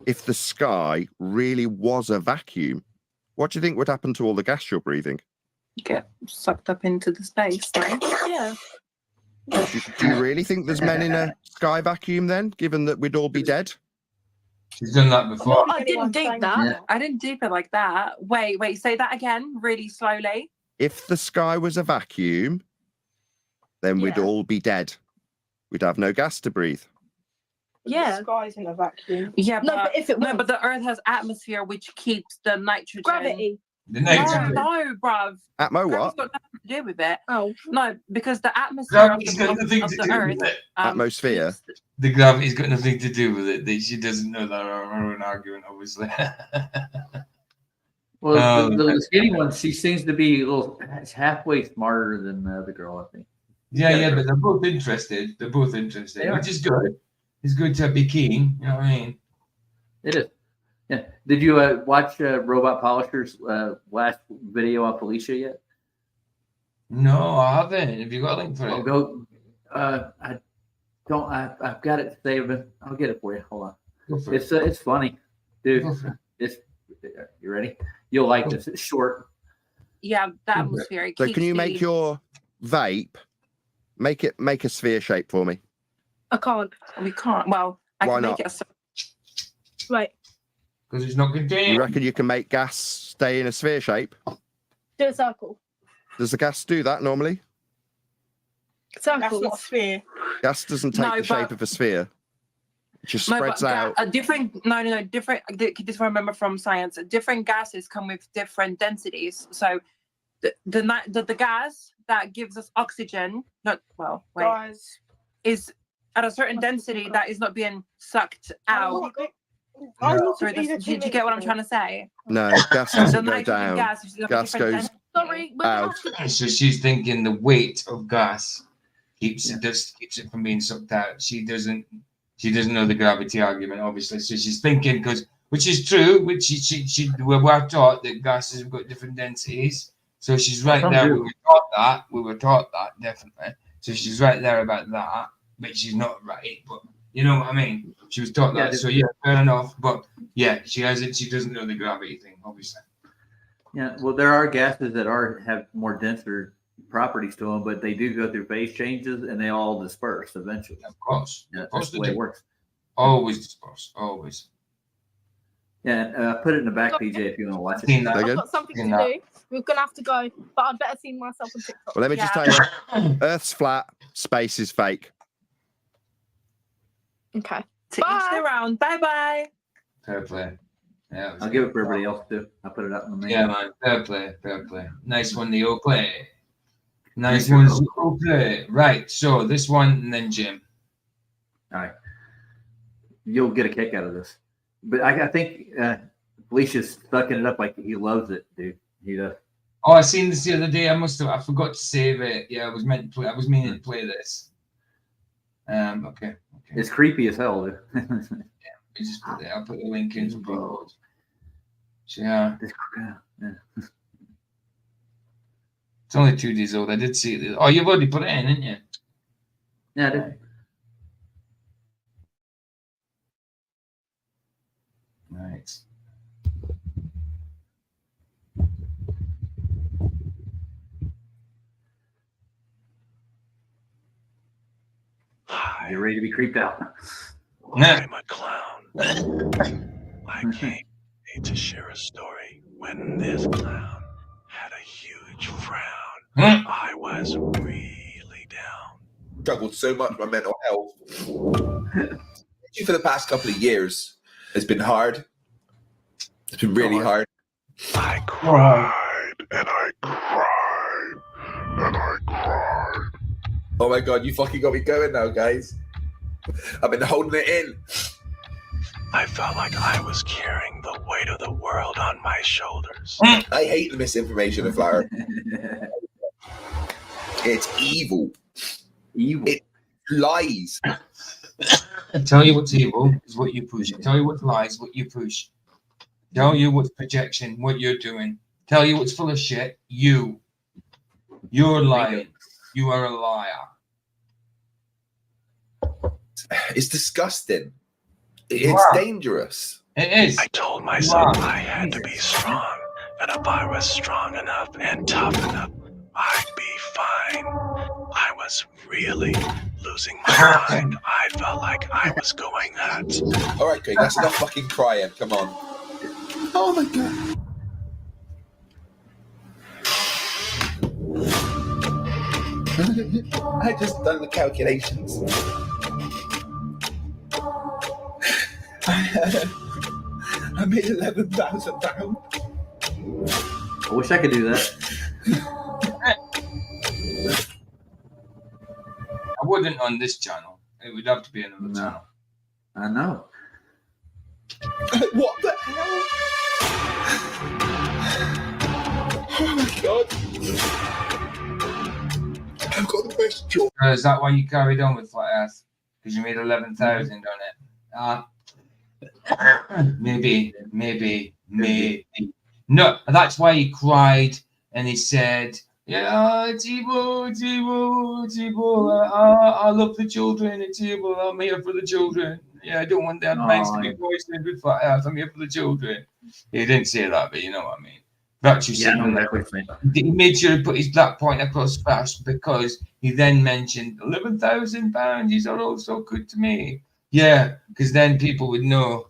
if the sky really was a vacuum? What do you think would happen to all the gas you're breathing?
Get sucked up into the space, right?
Yeah.
Do you really think there's men in a sky vacuum then, given that we'd all be dead?
She's done that before.
I didn't deep that.
Yeah. I didn't deep it like that. Wait, say that again, really slowly.
If the sky was a vacuum, then we'd all be dead. We'd have no gas to breathe.
Yeah.
The sky's in a vacuum.
Yeah,
No, but if it
but the Earth has atmosphere which keeps the nitrogen.
Gravity.
The nitrogen.
No, bruv.
Atmo what?
Gravity's got nothing to do with it.
Oh.
No, because the atmosphere of
Gravity's got nothing to
the
do
Earth.
with it.
Atmosphere.
The gravity's got nothing to do with it. She doesn't know that or her own argument, obviously.
Well, the skinny one, she seems to be a little halfway smarter than the other girl, I think.
Yeah, but they're both interested. Which is good. It's good to be keen. You know what I mean?
It is. Yeah. Did you watch Robot Polisher's last video on Felicia yet?
No, I haven't. Have you got a link for it?
I'll go. I don't. I've got it saved. I'll get it for you. Hold on. It's funny, dude. It's. You ready? You'll like this. It's short.
Yeah, the atmosphere.
So can you make your vape? Make a sphere shape for me.
I can't.
We can't. Well, I
Why
can
not?
make it a.
Right.
Because it's not contained.
You reckon you can make gas stay in a sphere shape?
Do a circle.
Does the gas do that normally?
Circle.
That's not a sphere.
Gas doesn't take the shape of a sphere. It just spreads out.
Different. Different. This I remember from science. Different gases come with different densities. So, the gas that gives us oxygen, is at a certain density that is not being sucked out. Do you get what I'm trying to say?
No, gas doesn't go down. Gas goes out.
So she's thinking the weight of gas keeps it from being sucked out. She doesn't know the gravity argument, obviously. So she's thinking, which is true, which we're taught that gases have got different densities. So she's right there. We were taught that definitely. So she's right there about that, but she's not right. But you know what I mean? She was taught that. So yeah, fair enough. But yeah, she doesn't know the gravity thing, obviously.
Yeah, well, there are gases that have more denser properties to them, but they do go through phase changes and they all disperse eventually.
Of course.
Yeah, that's the way it works.
Always disperse. Always.
Yeah, put it in the back, PJ, if you want to watch it.
I've got something to do. We're gonna have to go, but I'd better see myself on TikTok.
Well, let me just tell you, Earth's flat, space is fake.
Okay.
To each their own. Bye.
Fair play. Yeah,
I'll give it for everybody else too. I'll put it up in the main.
Yeah, man. Fair play. Nice one, Neo play. Nice one, Neo play. Right. So this one, and then Jim.
All right. You'll get a kick out of this, but I think Felicia's sucking it up like he loves it, dude. He does.
Oh, I seen this the other day. I forgot to save it. Yeah, I was meaning to play this. Okay.
It's creepy as hell, dude.
Just put it. I'll put the link in. Yeah. It's only 2 days old. I did see it. Oh, you've already put it in, didn't you?
Yeah, I did.
Right.
You're ready to be creeped out.
I'm a clown. I came to share a story. When this clown had a huge frown, I was really down.
Struggled so much with my mental health. For the past couple of years, it's been hard. It's been really hard.
I cried and I cried and I cried.
Oh my god, you fucking got me going now, guys. I've been holding it in.
I felt like I was carrying the weight of the world on my shoulders.
I hate the misinformation of Flower. It's evil.
Evil.
It lies.
Tell you what's evil is what you push. Tell you what lies, what you push. Tell you what's projection, what you're doing. Tell you what's full of shit, you. You're lying. You are a liar.
It's disgusting. It's dangerous.
It is.
I told myself I had to be strong, and if I was strong enough and tough enough, I'd be fine. I was really losing my mind. I felt like I was going nuts.
All right, Craig, that's enough fucking crying. Come on. Oh my god. I just done the calculations. I made £11,000.
I wish I could do that.
I wouldn't on this channel. It would have to be another channel.
I know.
What the hell? Oh my god. I've got the best job.
Is that why you carried on with Flat Earth? Because you made 11,000 on it. Maybe. No, that's why he cried and he said, "Yeah, it's evil, it's evil, it's evil. I love the children. It's evil. I'm here for the children. Yeah, I don't want their minds to be poisoned with Flat Earth. I'm here for the children." He didn't say that, but you know what I mean. Rapture signal. He made sure to put that point across first because he then mentioned £11,000. These are all so good to me. Yeah, because then people would know,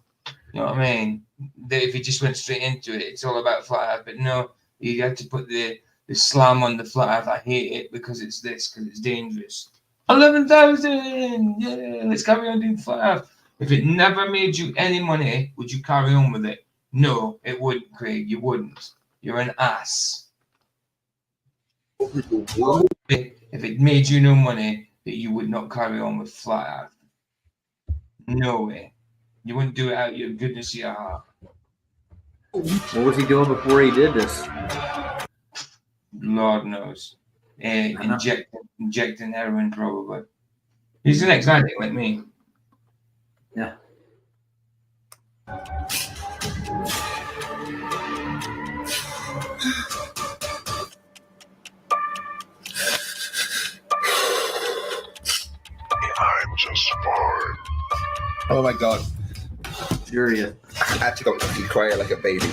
you know what I mean, that if he just went straight into it, it's all about Flat Earth. But no, you have to put the slam on the Flat Earth. I hate it because it's this, because it's dangerous. 11,000! Yeah, let's carry on doing Flat Earth. If it never made you any money, would you carry on with it? No, it wouldn't, Craig. You wouldn't. You're an ass. If it made you no money, that you would not carry on with Flat Earth. No way. You wouldn't do it out of your goodness of your heart.
What was he doing before he did this?
Lord knows. Injecting heroin, probably. He's an ex-addict like me.
Yeah.
I'm just fine.
Oh my god.
Furious.
I actually got fucking crying like a baby.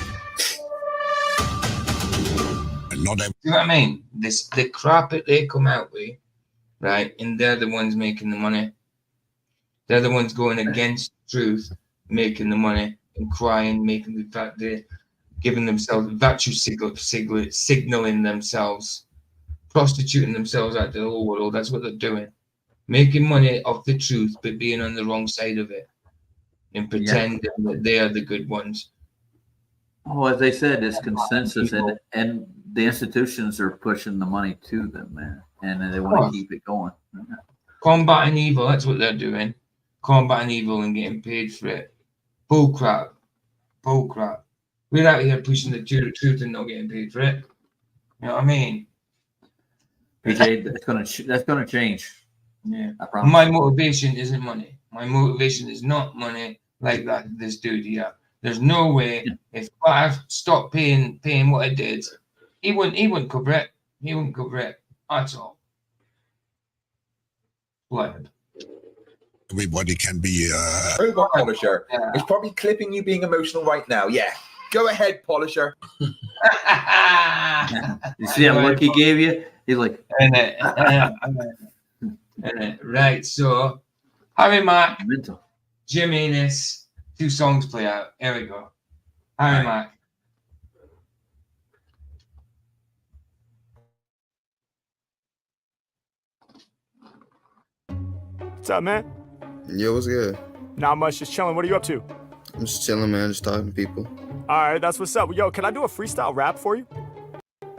See what I mean? The crap that they come out with, right? And they're the ones making the money. They're the ones going against truth, making the money and crying, making the fact they're giving themselves virtue signaling themselves, prostituting themselves out to the whole world. That's what they're doing. Making money off the truth, but being on the wrong side of it and pretending that they are the good ones.
Oh, as they said, it's consensus, and the institutions are pushing the money to them, man, and they want to keep it going.
Combating evil, that's what they're doing. Combating evil and getting paid for it. Bull crap. We're out here pushing the truth and not getting paid for it. You know what I mean?
PJ, that's gonna change.
Yeah,
I promise.
My motivation isn't money. My motivation is not money like that. This dude here. There's no way if I stopped paying what I did, he wouldn't cover it. He wouldn't cover it at all. What?
Everybody can be robot Polisher. It's probably clipping you being emotional right now. Yeah. Go ahead, Polisher.
You see that look he gave you? He's like,
right. So, Harry Mack, Jim Ennis, 2 songs play out. Here we go. Harry Mack.
What's up, man?
Yo, what's good?
Not much, just chilling. What are you up to?
I'm just chilling, man. Just talking to people.
All right, that's what's up. Yo, can I do a freestyle rap for you?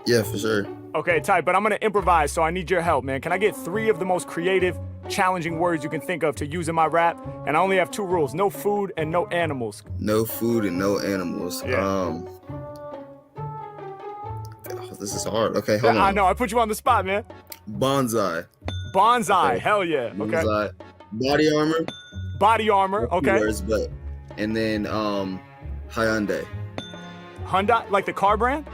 Yeah, for sure.
Okay, tight, but I'm gonna improvise, so I need your help, man. Can I get 3 of the most creative, challenging words you can think of to use in my rap? And I only have 2 rules: no food and no animals.
No food and no animals.
Yeah.
Oh, this is hard. Okay, hold on.
I know, I put you on the spot, man.
Bonsai.
Bonsai,
Okay.
Hell yeah. Okay.
Bonsai. Body armor.
Body armor, okay.
Words, but and then Hyundai.
Hyundai, like the car brand?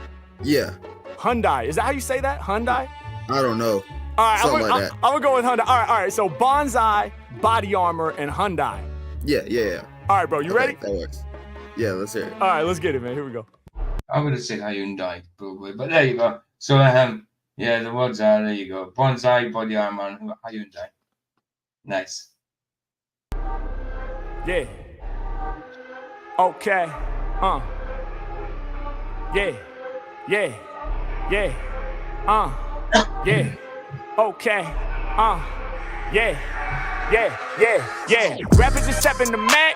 Yeah.
Hyundai, is that how you say that? Hyundai?
I don't know.
All right,
Something
I'm
like that.
gonna go with Hyundai. All right. So bonsai, body armor, and Hyundai.
Yeah.
All right, bro. You ready?
That works. Yeah, let's hear it.
All right, let's get it, man. Here we go.
I would have said Hyundai probably, but there you go. So yeah, the words are there. You go. Bonsai, body armor, and Hyundai. Nice.
Yeah. Okay. Yeah. Yeah. Okay. Yeah. Rappers just stepping the Mac.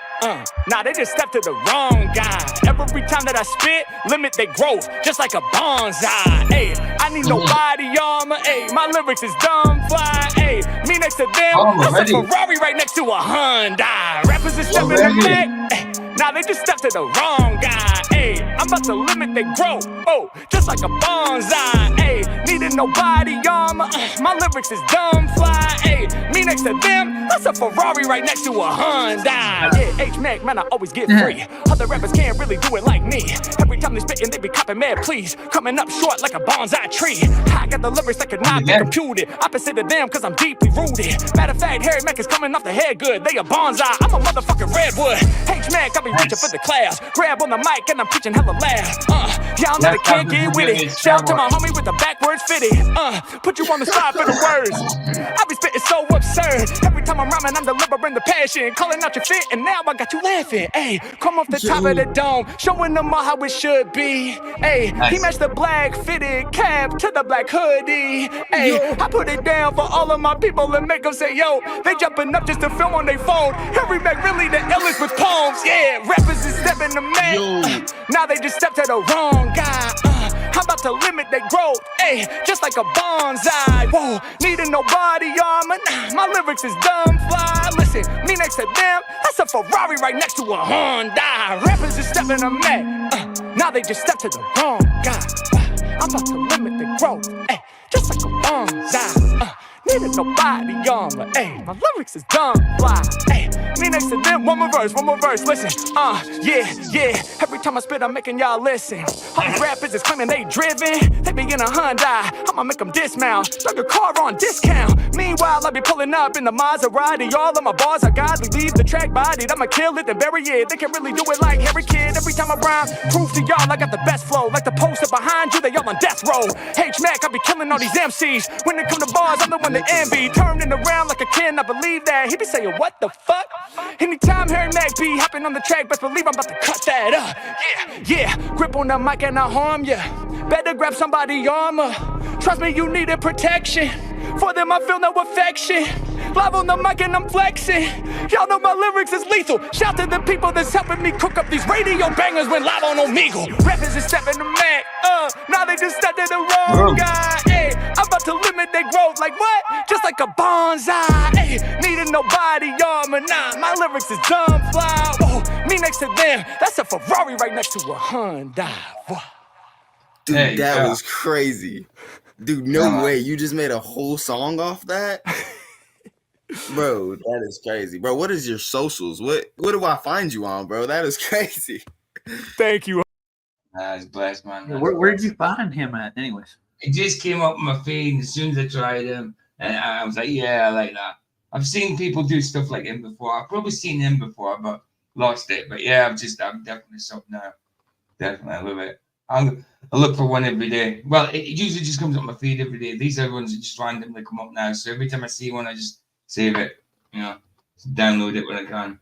Nah, they just stepped to the wrong guy. Every time that I spit, limit their growth, just like a bonsai. Hey, I need no body armor. Hey, my lyrics is dumb fly. Hey, me next to them, that's a Ferrari right next to a Hyundai. Rappers just stepping the Mac. Hey, nah, they just stepped to the wrong guy. Hey, I'm about to limit their growth. Oh, just like a bonsai. Hey, needing no body armor. My lyrics is dumb fly. Hey, me next to them, that's a Ferrari right next to a Hyundai. Yeah, H-Mac, man, I always get free. Other rappers can't really do it like me. Every time they spittin', they be copping mad, please. Coming up short like a bonsai tree. I got the lyrics that could not be computed. Opposite of them, cause I'm deeply rooted. Matter of fact, Harry Mack is coming off the head good. They a bonsai, I'm a motherfucking redwood. H-Mac, I be reaching for the class. Grab on the mic and I'm preaching hella loud. Y'all know they can't get with it. Shout out to my homie with the backwards fitted. Put you on the spot for the words. I be spitting so absurd. Every time I'm rhyming, I'm delivering the passion. Calling out your fit, and now I got you laughing. Hey, come off the top of the dome, showing them all how it should be. Hey, he matched the black fitted cap to the black hoodie. Hey, I put it down for all of my people and make them say, yo, they jumping up just to film on their phone. Harry Mack really the illest with poems. Yeah, rappers is stepping the man. Now they just stepped to the wrong guy. I'm about to limit their growth, ayy, just like a bonsai. Whoa, needing no body armor, nah, my lyrics is dumb fly. Listen, me next to them, that's a Ferrari right next to a Hyundai. Rappers just stepping a man, now they just stepped to the wrong guy. I'm about to limit their growth, ayy, just like a bonsai. Needing no body armor, ayy, my lyrics is dumb fly, ayy. Me next to them, one more verse, listen, yeah. Every time I spit, I'm making y'all listen. All these rappers is claiming they driven, they be in a Hyundai. I'ma make them dismount, start your car on discount. Meanwhile, I be pulling up in the Maserati. All of my bars are godly, leave the track bodied. I'ma kill it, then bury it. They can really do it like Harry Kid. Every time I rhyme, prove to y'all I got the best flow. Like the poster behind you, they all on death row. H-Mac, I be killing all these MCs. When it come to bars, I'm the one that envy. Turning around like a kid, I believe that. He be saying, what the fuck? Anytime Harry Mack be hopping on the track, best believe I'm about to cut that up. Yeah, grip on the mic and I'll harm ya. Better grab somebody armor. Trust me, you needed protection. For them, I feel no affection. Live on the mic and I'm flexing. Y'all know my lyrics is lethal. Shout to the people that's helping me cook up these radio bangers when live on Omegle. Rappers is stepping the Mac. Now they just stepped to the wrong guy. Ay, I'm about to limit their growth like what? Just like a bonsai. Ay, needing no body armor. Nah, my lyrics is dumb fly. Whoa, me next to them, that's a Ferrari right next to a Hyundai. Whoa.
Dude, that was crazy. Dude, no way. You just made a whole song off that? Bro, that is crazy. Bro, what is your socials? What do I find you on, bro? That is crazy.
Thank you.
He's blessed, man.
Where did you find him at, anyways?
It just came up on my feed, and as soon as I tried him, and I was like, yeah, I like that. I've seen people do stuff like him before. I've probably seen him before, but lost it. But yeah, I'm definitely soaked now. Definitely, I love it. I look for one every day. Well, it usually just comes up my feed every day. These are ones that just randomly come up now. So every time I see one, I just save it. You know, download it when I can.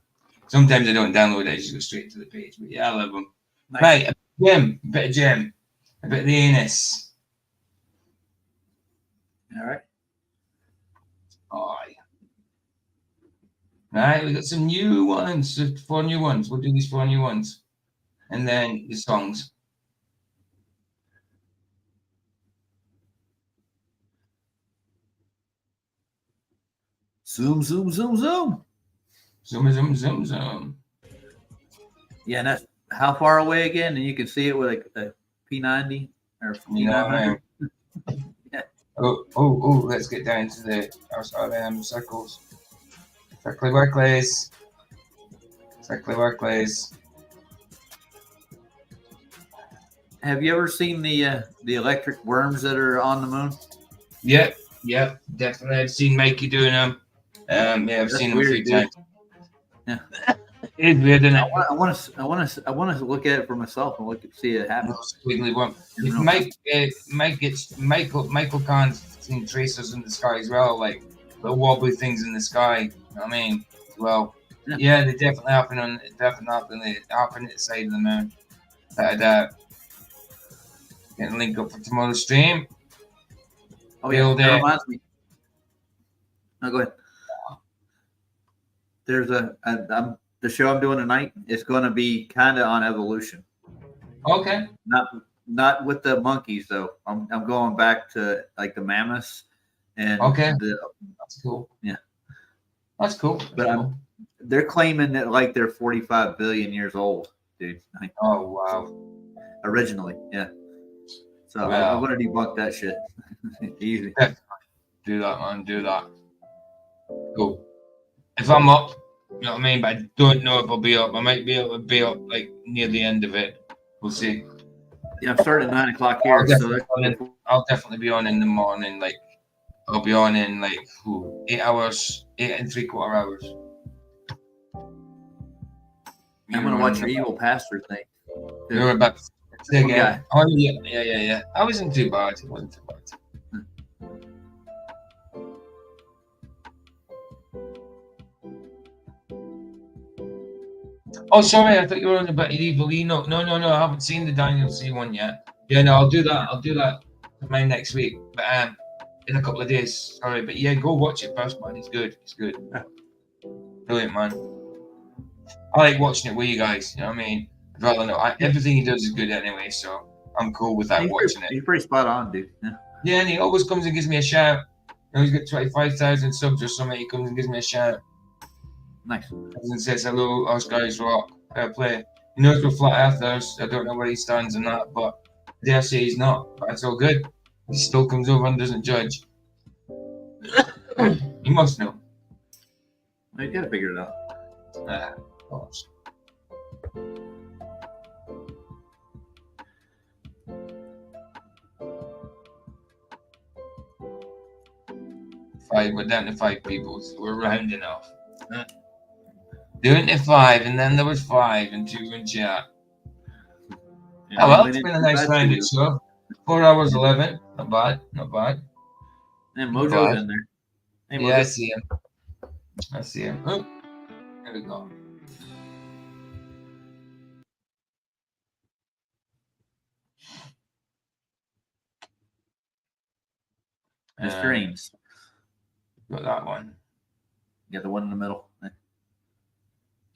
Sometimes I don't download it; I just go straight to the page. But yeah, I love them.
Nice.
Right, a bit of Jim, a bit of the anus.
All right.
Aye. Right, we got some new ones. 4 new ones. We'll do these 4 new ones, and then the songs.
Zoom, zoom, zoom, zoom.
Zoom, zoom, zoom, zoom.
Yeah, and that's how far away again? And you can see it with like a P90 or P900.
Yeah. Oh, let's get down to the circles. Circly workplace. Circly workplace.
Have you ever seen the electric worms that are on the moon?
Yep, definitely. I've seen Mikey doing them. Yeah, I've seen them a few times.
Yeah,
it's weird, isn't it?
I want to look at it for myself and see it happen.
Squiggly worm. Michael Kahn's seen tracers in the sky as well, like little wobbly things in the sky. You know what I mean? Well, yeah, they definitely happen on at the side of the moon. Get a link up for tomorrow's stream.
Oh yeah, that reminds me. No, go ahead. There's the show I'm doing tonight. It's going to be kind of on evolution.
Okay.
Not with the monkeys though. I'm going back to like the mammoths and
that's cool.
Yeah,
that's cool.
But they're claiming that like they're 45 billion years old, dude.
Oh wow.
Originally, yeah. So
wow.
I'm going to debunk that shit. Easy.
Do that, man. Do that. Cool. If I'm up, you know what I mean? But I don't know if I'll be up. I might be able to be up like near the end of it. We'll see.
Yeah, I'm starting at 9 o'clock here.
I'll definitely be on in the morning. Like I'll be on in like 8 hours, 8 3/4 hours.
I'm going to watch your evil pastor thing.
You're about to say again. Oh yeah. I wasn't too bad. It wasn't too bad. Oh, sorry, I thought you were on about Evil E. No, I haven't seen the Daniel C one yet. Yeah, no, I'll do that. I'll do that for mine next week. But in a couple of days. Sorry, but yeah, go watch it first, man. It's good. It's good. Brilliant, man. I like watching it with you guys. You know what I mean? I'd rather know. Everything he does is good anyway, so I'm cool with that. Watching it.
He's pretty spot on, dude.
Yeah, and he always comes and gives me a shout. You know, he's got 25,000 subs or something. He comes and gives me a shout.
Nice.
And says hello, us guys rock. Fair play. He knows we're flat earthers. I don't know where he stands in that, but I dare say he's not. But it's all good. He still comes over and doesn't judge. He must know.
You gotta figure it out.
Of course. We're down to 5 people, so we're rounding off. Doing it 5, and then there was 5 and 2 in chat.
Yeah,
oh well, it's been a nice rounded show. 4 hours 11, not bad.
And Mojo's in there. Hey, Mojo.
Yeah, I see him. Oh, there we go.
Mr. Ames.
Got that one.
You got the one in the middle.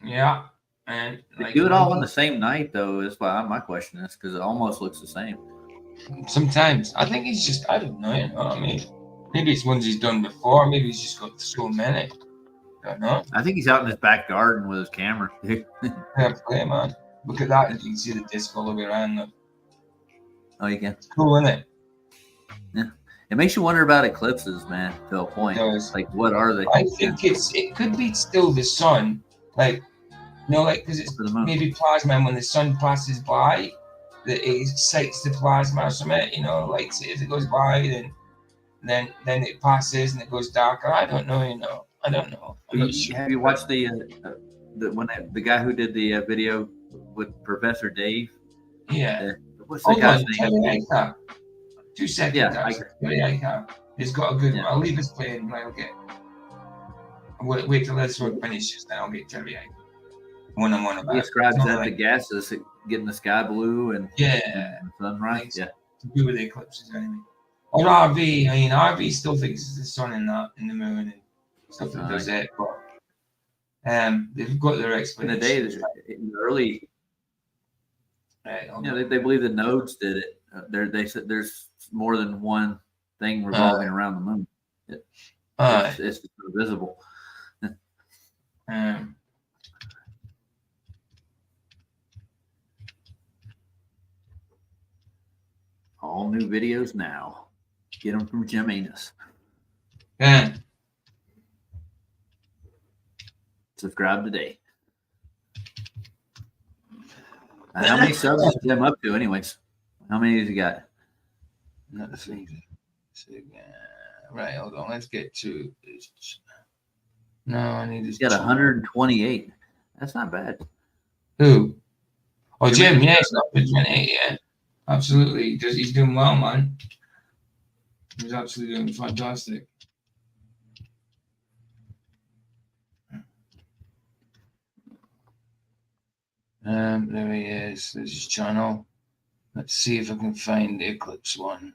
Yeah. And
they do it all on the same night, though, is why my question is, because it almost looks the same.
Sometimes. I think he's just, I don't know, you know what I mean? Maybe it's ones he's done before. Maybe he's just got so many. I don't know.
I think he's out in his back garden with his camera.
Yeah, play, man. Look at that. You can see the disc all the way around them.
Oh, you can?
It's cool, isn't it?
Yeah. It makes you wonder about eclipses, man, to a point. Like, what are they?
I think it could be still the sun. Like, you know, like, because it's maybe plasma, and when the sun passes by, it excites the plasma or something, you know, like as it goes by, then it passes and it goes darker. I don't know, you know. I don't know.
Have you watched the guy who did the video with Professor Dave?
Yeah.
What's the guy's name?
2 seconds. Yeah, it's got a good. I'll leave this playing. And I'll get. Wait till this one finishes. Then I'll get Terry Ike. One about.
He describes that the gases getting the sky blue and sunrise. Yeah.
To do with the eclipses anyway. Or RV. I mean, RV still thinks it's the sun and that in the moon and stuff that does it, but they've got their explanation.
In the early. They believe the nodes did it. They said there's more than one thing revolving around the moon. It's visible. All new videos now. Get them from Jim Anus. Subscribe today. How many subs is Jim up to, anyways? How many has he got?
Let's see. Right, hold on. Let's get to this. No, I need to.
He's got 128. That's not bad.
Who? Oh, Jim. Yeah, it's not 28. Yeah, absolutely. He's doing well, man. He's absolutely doing fantastic. There he is. There's his channel. Let's see if I can find the Eclipse one.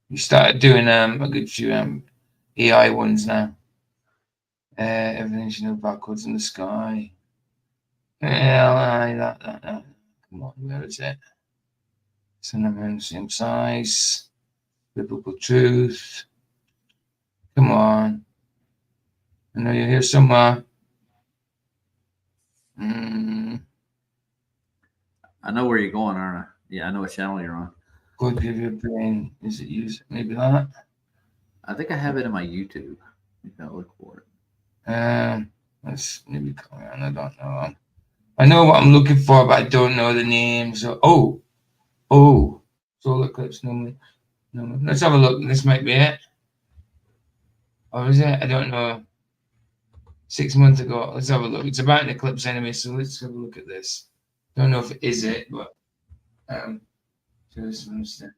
We started doing a good few AI ones now. Everything's backwards in the sky. That. Come on, where is it? Cinnamon, same size. Biblical truth. Come on. I know you're here somewhere.
I know where you're going, aren't I? Yeah, I know what channel you're on.
God give you a brain. Is it used? Maybe that.
I think I have it in my YouTube. You can look for it.
Let's maybe come on. I don't know. I know what I'm looking for, but I don't know the names. Oh, solar eclipse. No. Let's have a look. This might be it. Or is it? I don't know. 6 months ago. Let's have a look. It's about an eclipse anyway, so let's have a look at this. Don't know if it is it, but just understand.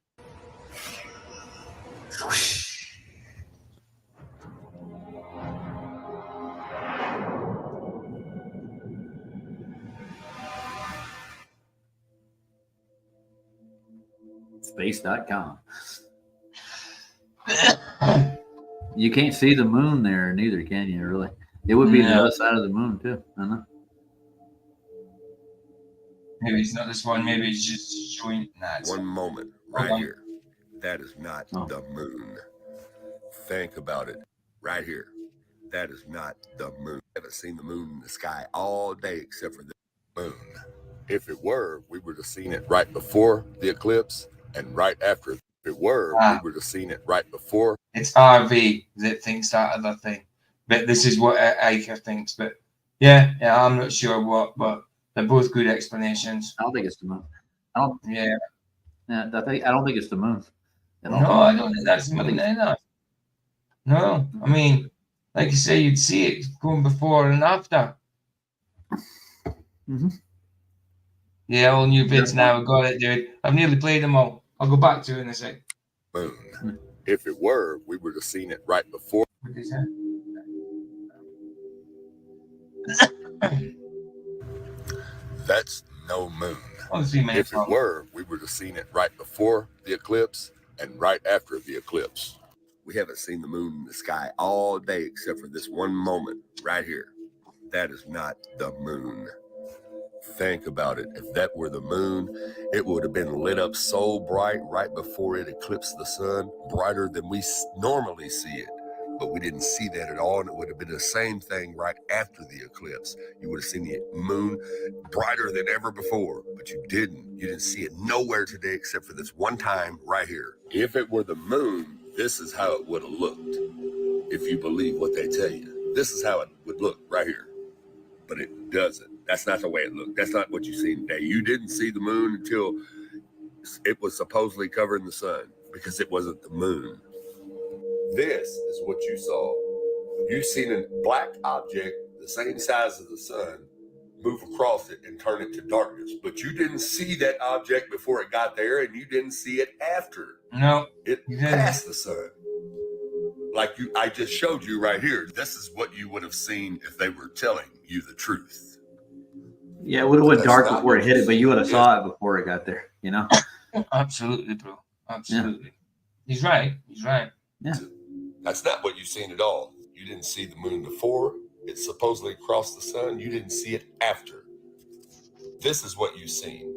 Space.com. You can't see the moon there neither, can you, really? It would be the other side of the moon, too. I know.
Maybe it's not this one. Maybe it's just showing.
One moment right here. That is not the moon. Think about it. Right here. That is not the moon. I haven't seen the moon in the sky all day except for the moon. If it were, we would have seen it right before the eclipse and right after. If it were, we would have seen it right before.
It's RV that thinks that other thing. But this is what Aika thinks. But yeah, I'm not sure what, but they're both good explanations.
I don't think it's the moon.
I don't
think it's the moon.
No, I don't think that's the moon either. No, I mean, like you say, you'd see it going before and after.
Mm-hmm.
Yeah, all new vids now. I got it, dude. I've nearly played them all. I'll go back to it in a sec.
Moon. If it were, we would have seen it right before.
What is that?
That's no moon.
If
it were, we would have seen it right before the eclipse and right after the eclipse. We haven't seen the moon in the sky all day except for this one moment right here. That is not the moon. Think about it. If that were the moon, it would have been lit up so bright right before it eclipsed the sun, brighter than we normally see it. But we didn't see that at all, and it would have been the same thing right after the eclipse. You would have seen the moon brighter than ever before, but you didn't. You didn't see it nowhere today except for this one time right here. If it were the moon, this is how it would have looked. If you believe what they tell you, this is how it would look right here. But it doesn't.
That's not the way it looked. That's not what you see today. You didn't see the moon until it was supposedly covering the sun because it wasn't the moon. This is what you saw. You seen a black object the same size as the sun move across it and turn it to darkness. But you didn't see that object before it got there, and you didn't see it after.
No.
It passed the sun. Like I just showed you right here. This is what you would have seen if they were telling you the truth.
Yeah, it would have went dark before it hit it, but you would have saw it before it got there, you know?
Absolutely, bro. Absolutely. Yeah. He's right. He's right.
Yeah.
That's not what you've seen at all. You didn't see the moon before it supposedly crossed the sun. You didn't see it after. This is what you've seen.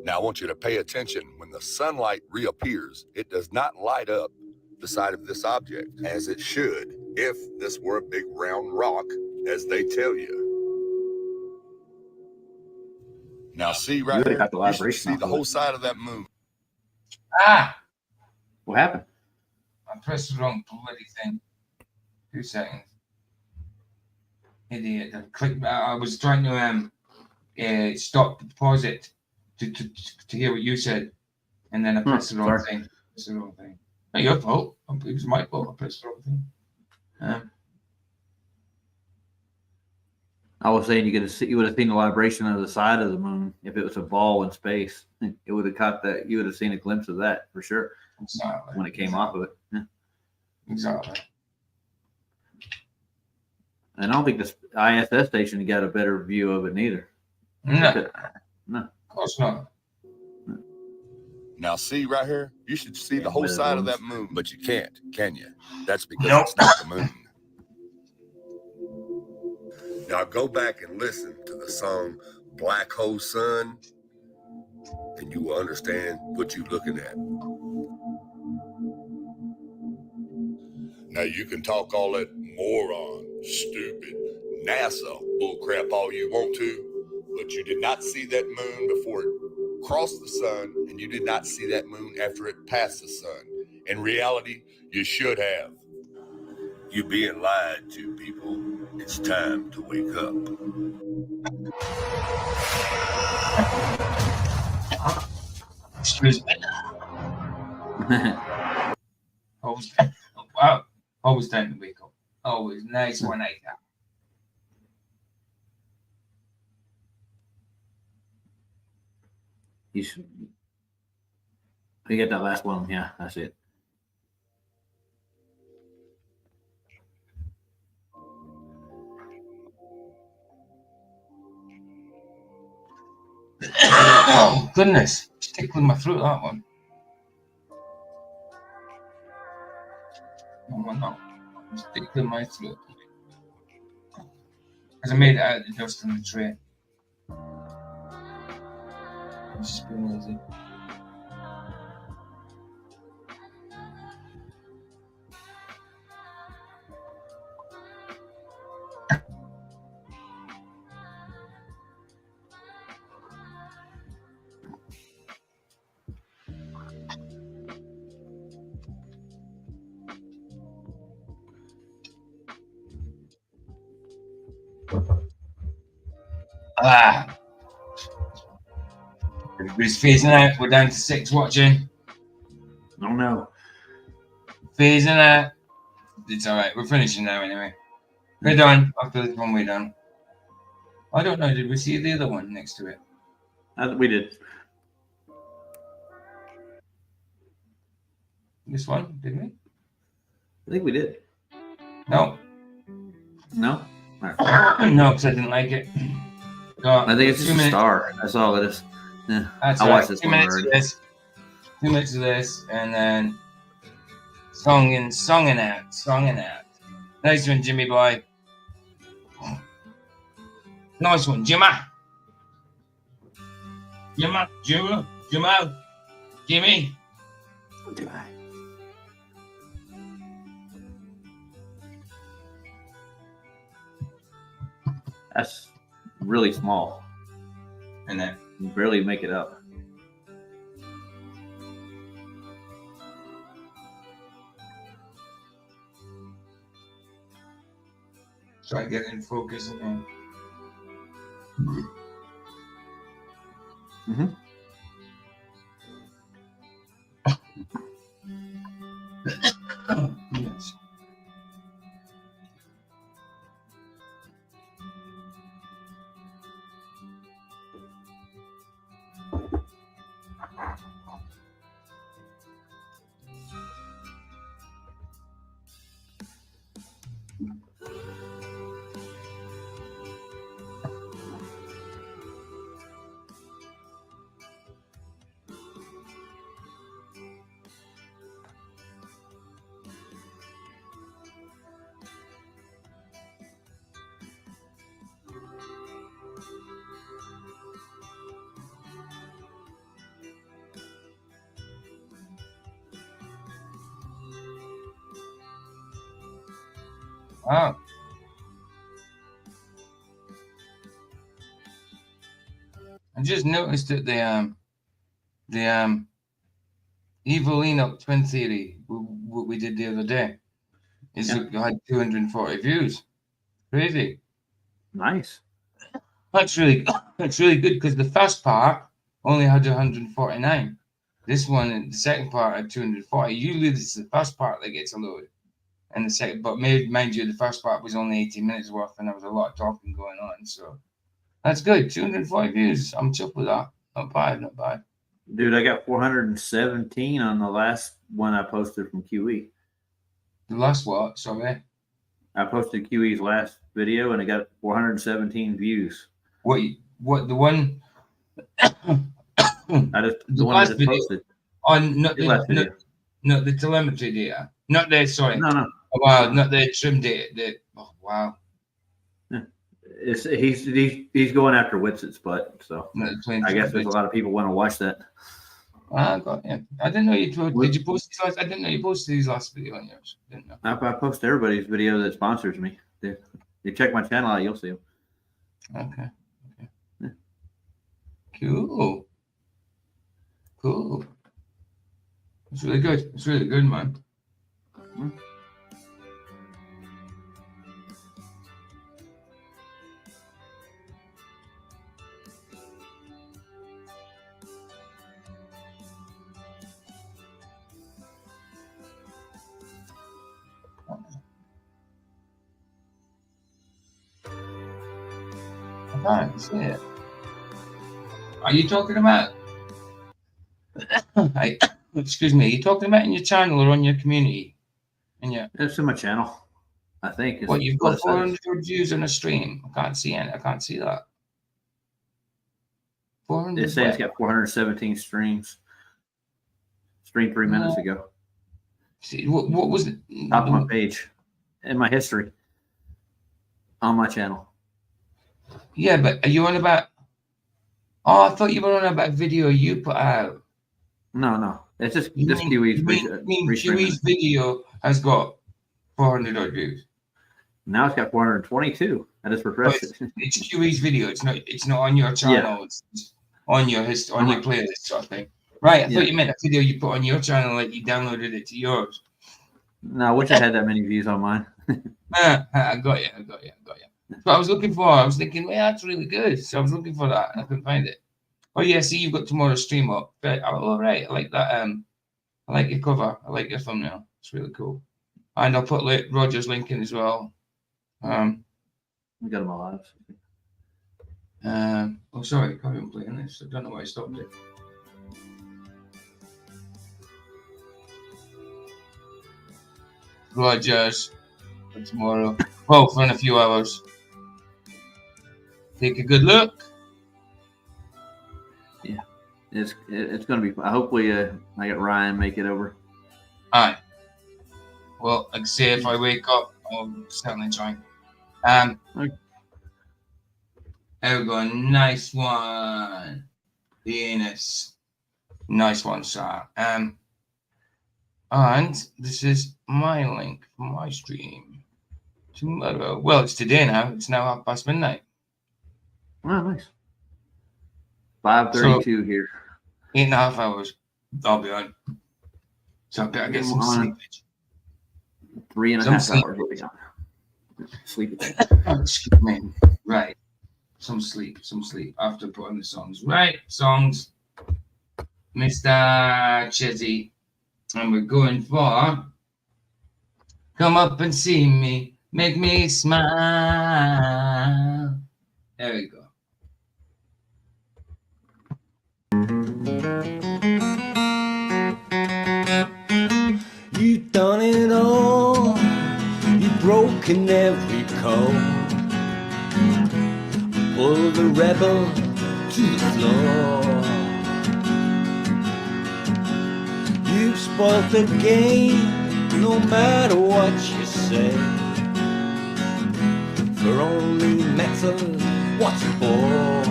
Now I want you to pay attention. When the sunlight reappears, it does not light up the side of this object as it should if this were a big round rock, as they tell you. Now see right here, you should see the whole side of that moon.
Ah!
What happened?
I pressed the wrong bloody thing. 2 seconds. Idiot. I was trying to stop, pause it to hear what you said, and then I pressed the wrong thing. Pressed the wrong thing. Not your fault. It was my fault. I pressed the wrong thing.
I was saying you would have seen the vibration of the side of the moon if it was a ball in space. It would have caught that. You would have seen a glimpse of that for sure.
Exactly.
When it came off of it. Yeah.
Exactly.
And I don't think this ISS station got a better view of it neither.
No.
No.
Of course not.
Now see right here, you should see the whole side of that moon, but you can't, can you? That's because it's not the moon. Now go back and listen to the song Black Hole Sun, and you will understand what you're looking at. Now you can talk all that moron, stupid, NASA bullcrap all you want to, but you did not see that moon before it crossed the sun, and you did not see that moon after it passed the sun. In reality, you should have. You're being lied to, people. It's time to wake up.
Excuse me. Wow. Always time to wake up. Always nice one like that.
You get that last one. Yeah, that's it.
Oh, goodness. It's tickling my throat, that one. No. It's tickling my throat. Because I made it out of the dust in the tray. It's just been easy. Everybody's phasing out. We're down to 6 watching.
Oh no.
Phasing out. It's alright. We're finishing now anyway. We're done. After this one, we're done. I don't know. Did we see the other one next to it?
We did.
This one, didn't we?
I think we did.
No.
No?
Right. No, because I didn't like it.
I think it's just a star. That's all it is. Yeah.
That's
I watched this
2
one
minutes
already.
of this. 2 minutes of this, and then songing out. Nice one, Jimmy boy. Nice one, Jimmy. Jimmy.
That's really small.
And then
you barely make it up.
Try to get in focus again.
Mm-hmm.
Yes. Wow. I just noticed that the Evil Enoch twin theory what we did the other day is had 240 views. Crazy.
Nice.
That's really good because the first part only had 149. This one, the second part had 240. Usually this is the first part that gets a load. And the second, but mind you, the first part was only 18 minutes worth and there was a lot of talking going on. So that's good. 240 views. I'm chuffed with that. Not bad, not bad.
Dude, I got 417 on the last one I posted from QE.
The last what? Sorry.
I posted QE's last video and it got 417 views.
What the one?
The one I just posted.
On not
the last video.
Not the telemetry data. Not the sorry.
No.
Oh, wow, not the trim data. Oh wow.
He's going after Whitson's butt, so I guess there's a lot of people want to watch that.
I got yeah. I didn't know you told. Did you post these last? I didn't know you posted these last video on yours. Didn't know.
I post everybody's video that sponsors me. You check my channel out, you'll see them.
Okay. Yeah. Cool. It's really good. It's really good, man.
Mm-hmm.
I can't see it. Are you talking about? Excuse me. Are you talking about in your channel or on your community?
It's in my channel. I think.
What you've got 400 views on a stream. I can't see it. I can't see that. 400.
It says it's got 417 streams. Streamed 3 minutes ago.
See what was it?
Top of my page, in my history, on my channel.
Yeah, but are you on about? Oh, I thought you were on about video you put out.
No. It's just QE's.
QE's video has got 400 odd views.
Now it's got 422. I just refreshed it.
It's QE's video. It's not on your channel. Yeah. It's on your your playlist sort of thing. Right. I thought you meant a video you put on your channel, like you downloaded it to yours.
No, I wish I had that many views on mine.
I got you. That's what I was looking for. I was thinking, well, that's really good. So I was looking for that. I couldn't find it. Oh yeah, see, you've got tomorrow's stream up. But all right, I like that. I like your cover. I like your thumbnail. It's really cool. And I'll put Roger's link in as well.
We got him alive.
Oh, sorry, carry on playing this. I don't know why I stopped it. Rogers for tomorrow. Well, for in a few hours. Take a good look.
Yeah, it's going to be. Hopefully, I get Ryan make it over.
All right. Well, like I say, if I wake up, I'll certainly join. There we go. Nice one, Venus. Nice one, sir. And this is my link for my stream tomorrow. Well, it's today now. It's now midnight.
Oh, nice. 5:32 here.
8.5 hours. I'll be on. So I better get some sleep.
3.5 hours. We'll be on. Sleep.
Excuse me. Right. some sleep. I have to put on the songs. Right, songs. Mr. Chizzy. And we're going for Come Up and See Me, Make Me Smile. There we go.
You've done it all. You've broken every code. Pull the rebel to the floor. You've spoiled the game, no matter what you say. For only metal, what's it for?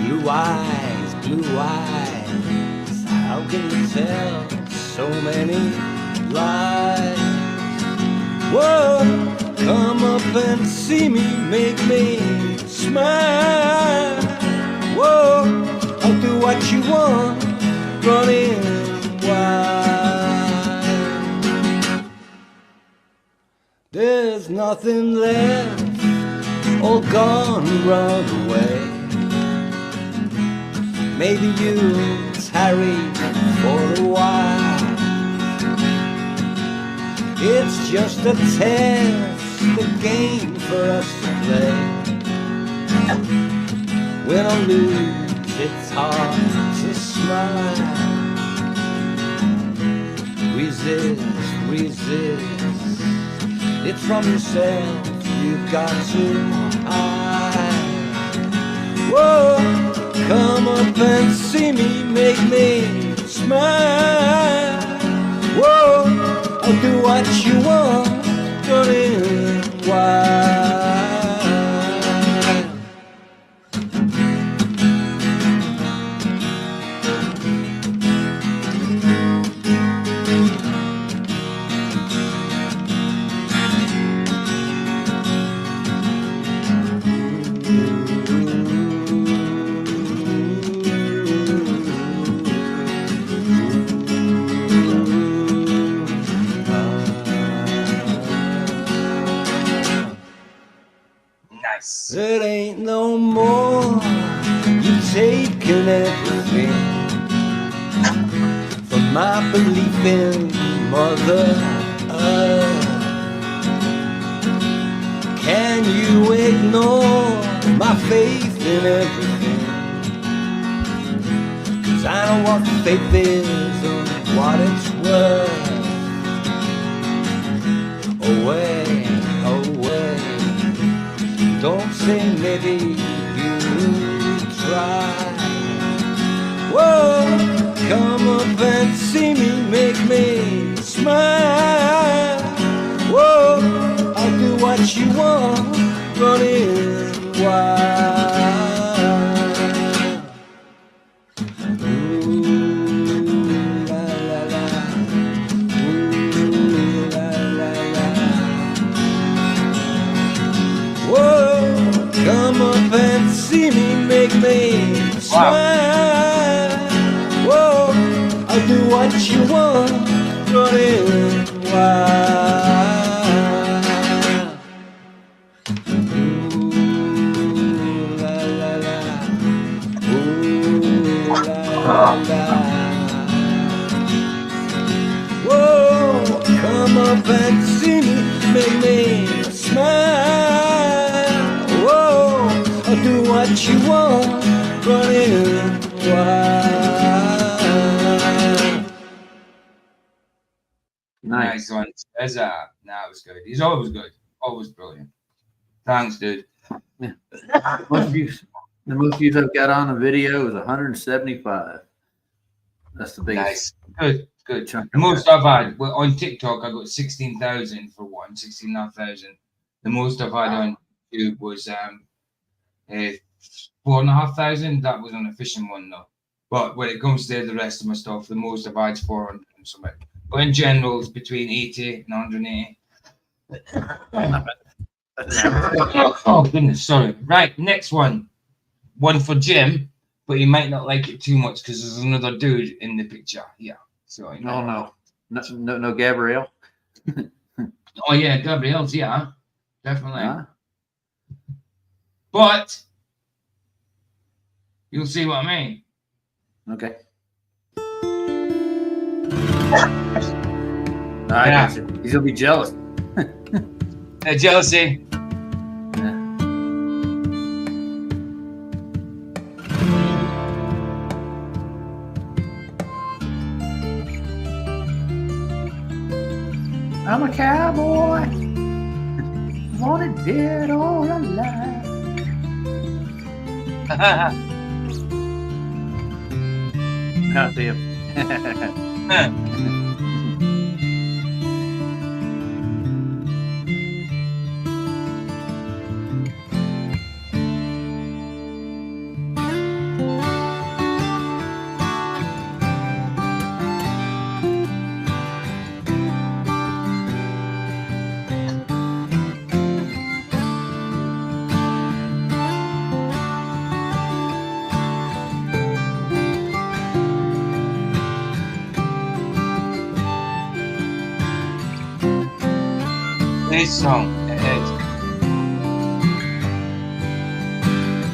Blue eyes, how can you tell so many lies? Whoa, come up and see me, make me smile. Whoa, I'll do what you want, running wild. There's nothing left, all gone, run away. Maybe you'll tarry for a while. It's just a test, a game for us to play. Win or lose, it's hard to smile. Resist. It's from yourself, you've got to hide. Whoa, come up and see me, make me smile. Whoa, I'll do what you want, running wild. It ain't no more. You've taken everything from my belief in Mother Earth. Can you ignore my faith in everything? 'Cause I know what faith is and what it's worth. Away. Don't say maybe you try. Whoa, come up and see me, make me smile. Whoa, I'll do what you want, running wild. Ooh, la la la. Ooh, la la la. Whoa. Come up and see me, make me smile. Whoa, I'll do what you want, running wild. Ooh, la la la. Ooh, la la la. Whoa, come up and see me, make me smile. I'll do what you want, running wild.
Nice one. That was good. He's always good. Always brilliant. Thanks, dude.
Yeah. The most views I've got on a video is 175. That's the biggest.
Nice. Good. The most I've had on TikTok, I got 16,000 for one, 16,500. The most I've had on YouTube was 4,500. That was on a fishing one though. But when it comes to the rest of my stuff, the most I've had is 400 and something. But in general, it's between 80 and 180. Oh goodness, sorry. Right, next one. One for Jim, but he might not like it too much because there's another dude in the picture. Yeah. So
no Gabrielle.
Oh yeah, Gabrielle's, yeah. Definitely.
Huh?
But you'll see what I mean.
Okay. I got you. He's gonna be jealous.
Jealousy.
I'm a cowboy. Wanted dead or alive. Not them.
This song.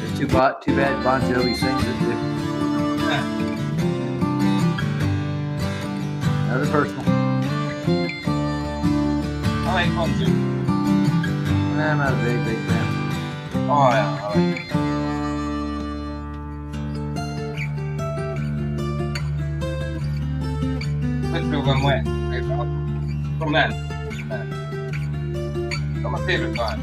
It's too bad Bon Jovi sings it too. Another personal.
I like Bon Jovi.
I'm not a big fan.
Oh yeah. I like it. Let's go one way. From that. That's my favorite part.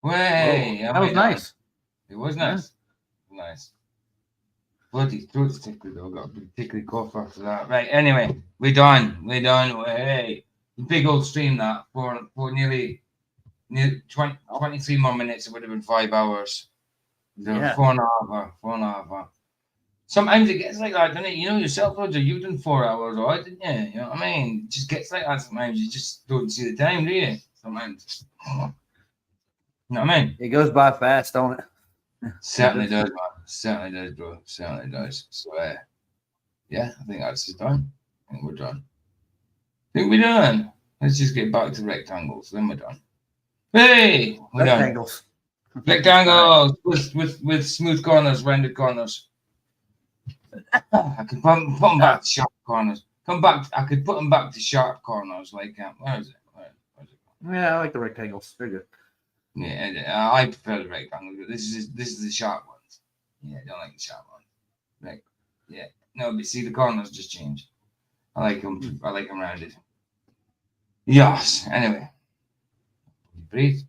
Way,
that was nice.
It was nice. Nice. Bloody throat's tickly though. Got a big tickly cough after that. Right. Anyway, we're done. Hey, big old stream that for nearly 23 more minutes. It would have been 5 hours.
Yeah.
4.5 hours. Sometimes it gets like that, doesn't it? You know yourself, Roger. You've done 4 hours, right? Didn't you? You know what I mean? It just gets like that sometimes. You just don't see the time, do you? Sometimes. You know what I mean?
It goes by fast, don't it?
Certainly does, man. Certainly does, bro. Certainly does. So, yeah, I think that's just done. I think we're done. We're done. Let's just get back to rectangles. Then we're done. Hey, we're
Rectangles.
done. Rectangles with smooth corners, rounded corners. I could put them back to sharp corners. I could put them back to sharp corners. Like, where is it?
Yeah, I like the rectangles. They're good.
Yeah, I prefer the rectangles. This is the sharp ones. Yeah, I don't like the sharp ones. Right. Yeah. No, but see, the corners just change. I like them. I like them rounded. Yes. Anyway, breathe.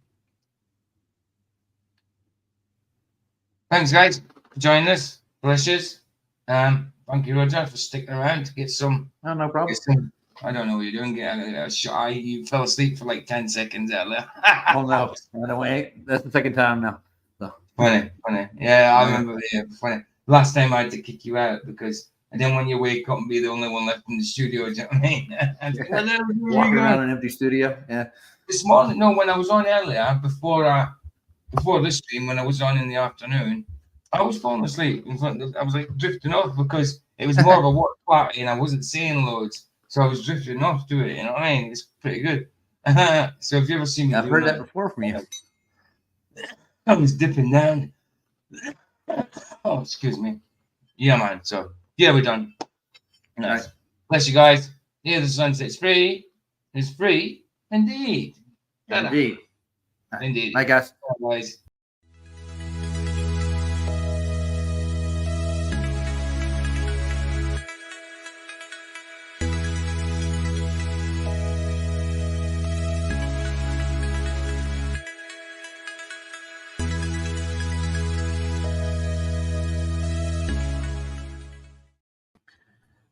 Thanks, guys, for joining us. Delicious. Thank you, Roger, for sticking around to get some.
Oh, no problem.
I don't know what you're doing. You fell asleep for like 10 seconds earlier.
Oh no, that's the second time now. So.
Funny. Yeah, I remember. Yeah, funny. Last time I had to kick you out because I didn't want you to wake up and be the only one left in the studio. Do you know what I mean?
Walking around an empty studio. Yeah.
This morning, no, when I was on earlier, before this stream, when I was on in the afternoon, I was falling asleep. I was like drifting off because it was more of a work party and I wasn't saying loads. So I was drifting off to it, you know what I mean? It's pretty good. So if you ever see me,
I've heard that before from you.
I was dipping down. Oh, excuse me. Yeah, man. So yeah, we're done. Nice. Right. Bless you guys. Here the sunset's free. It's free indeed.
Indeed.
Indeed.
Bye, guys.
Bye, guys.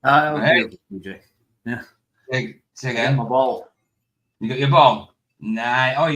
That was beautiful, DJ. Yeah.
Say again.
My ball.
You got your ball? Nah. Oh,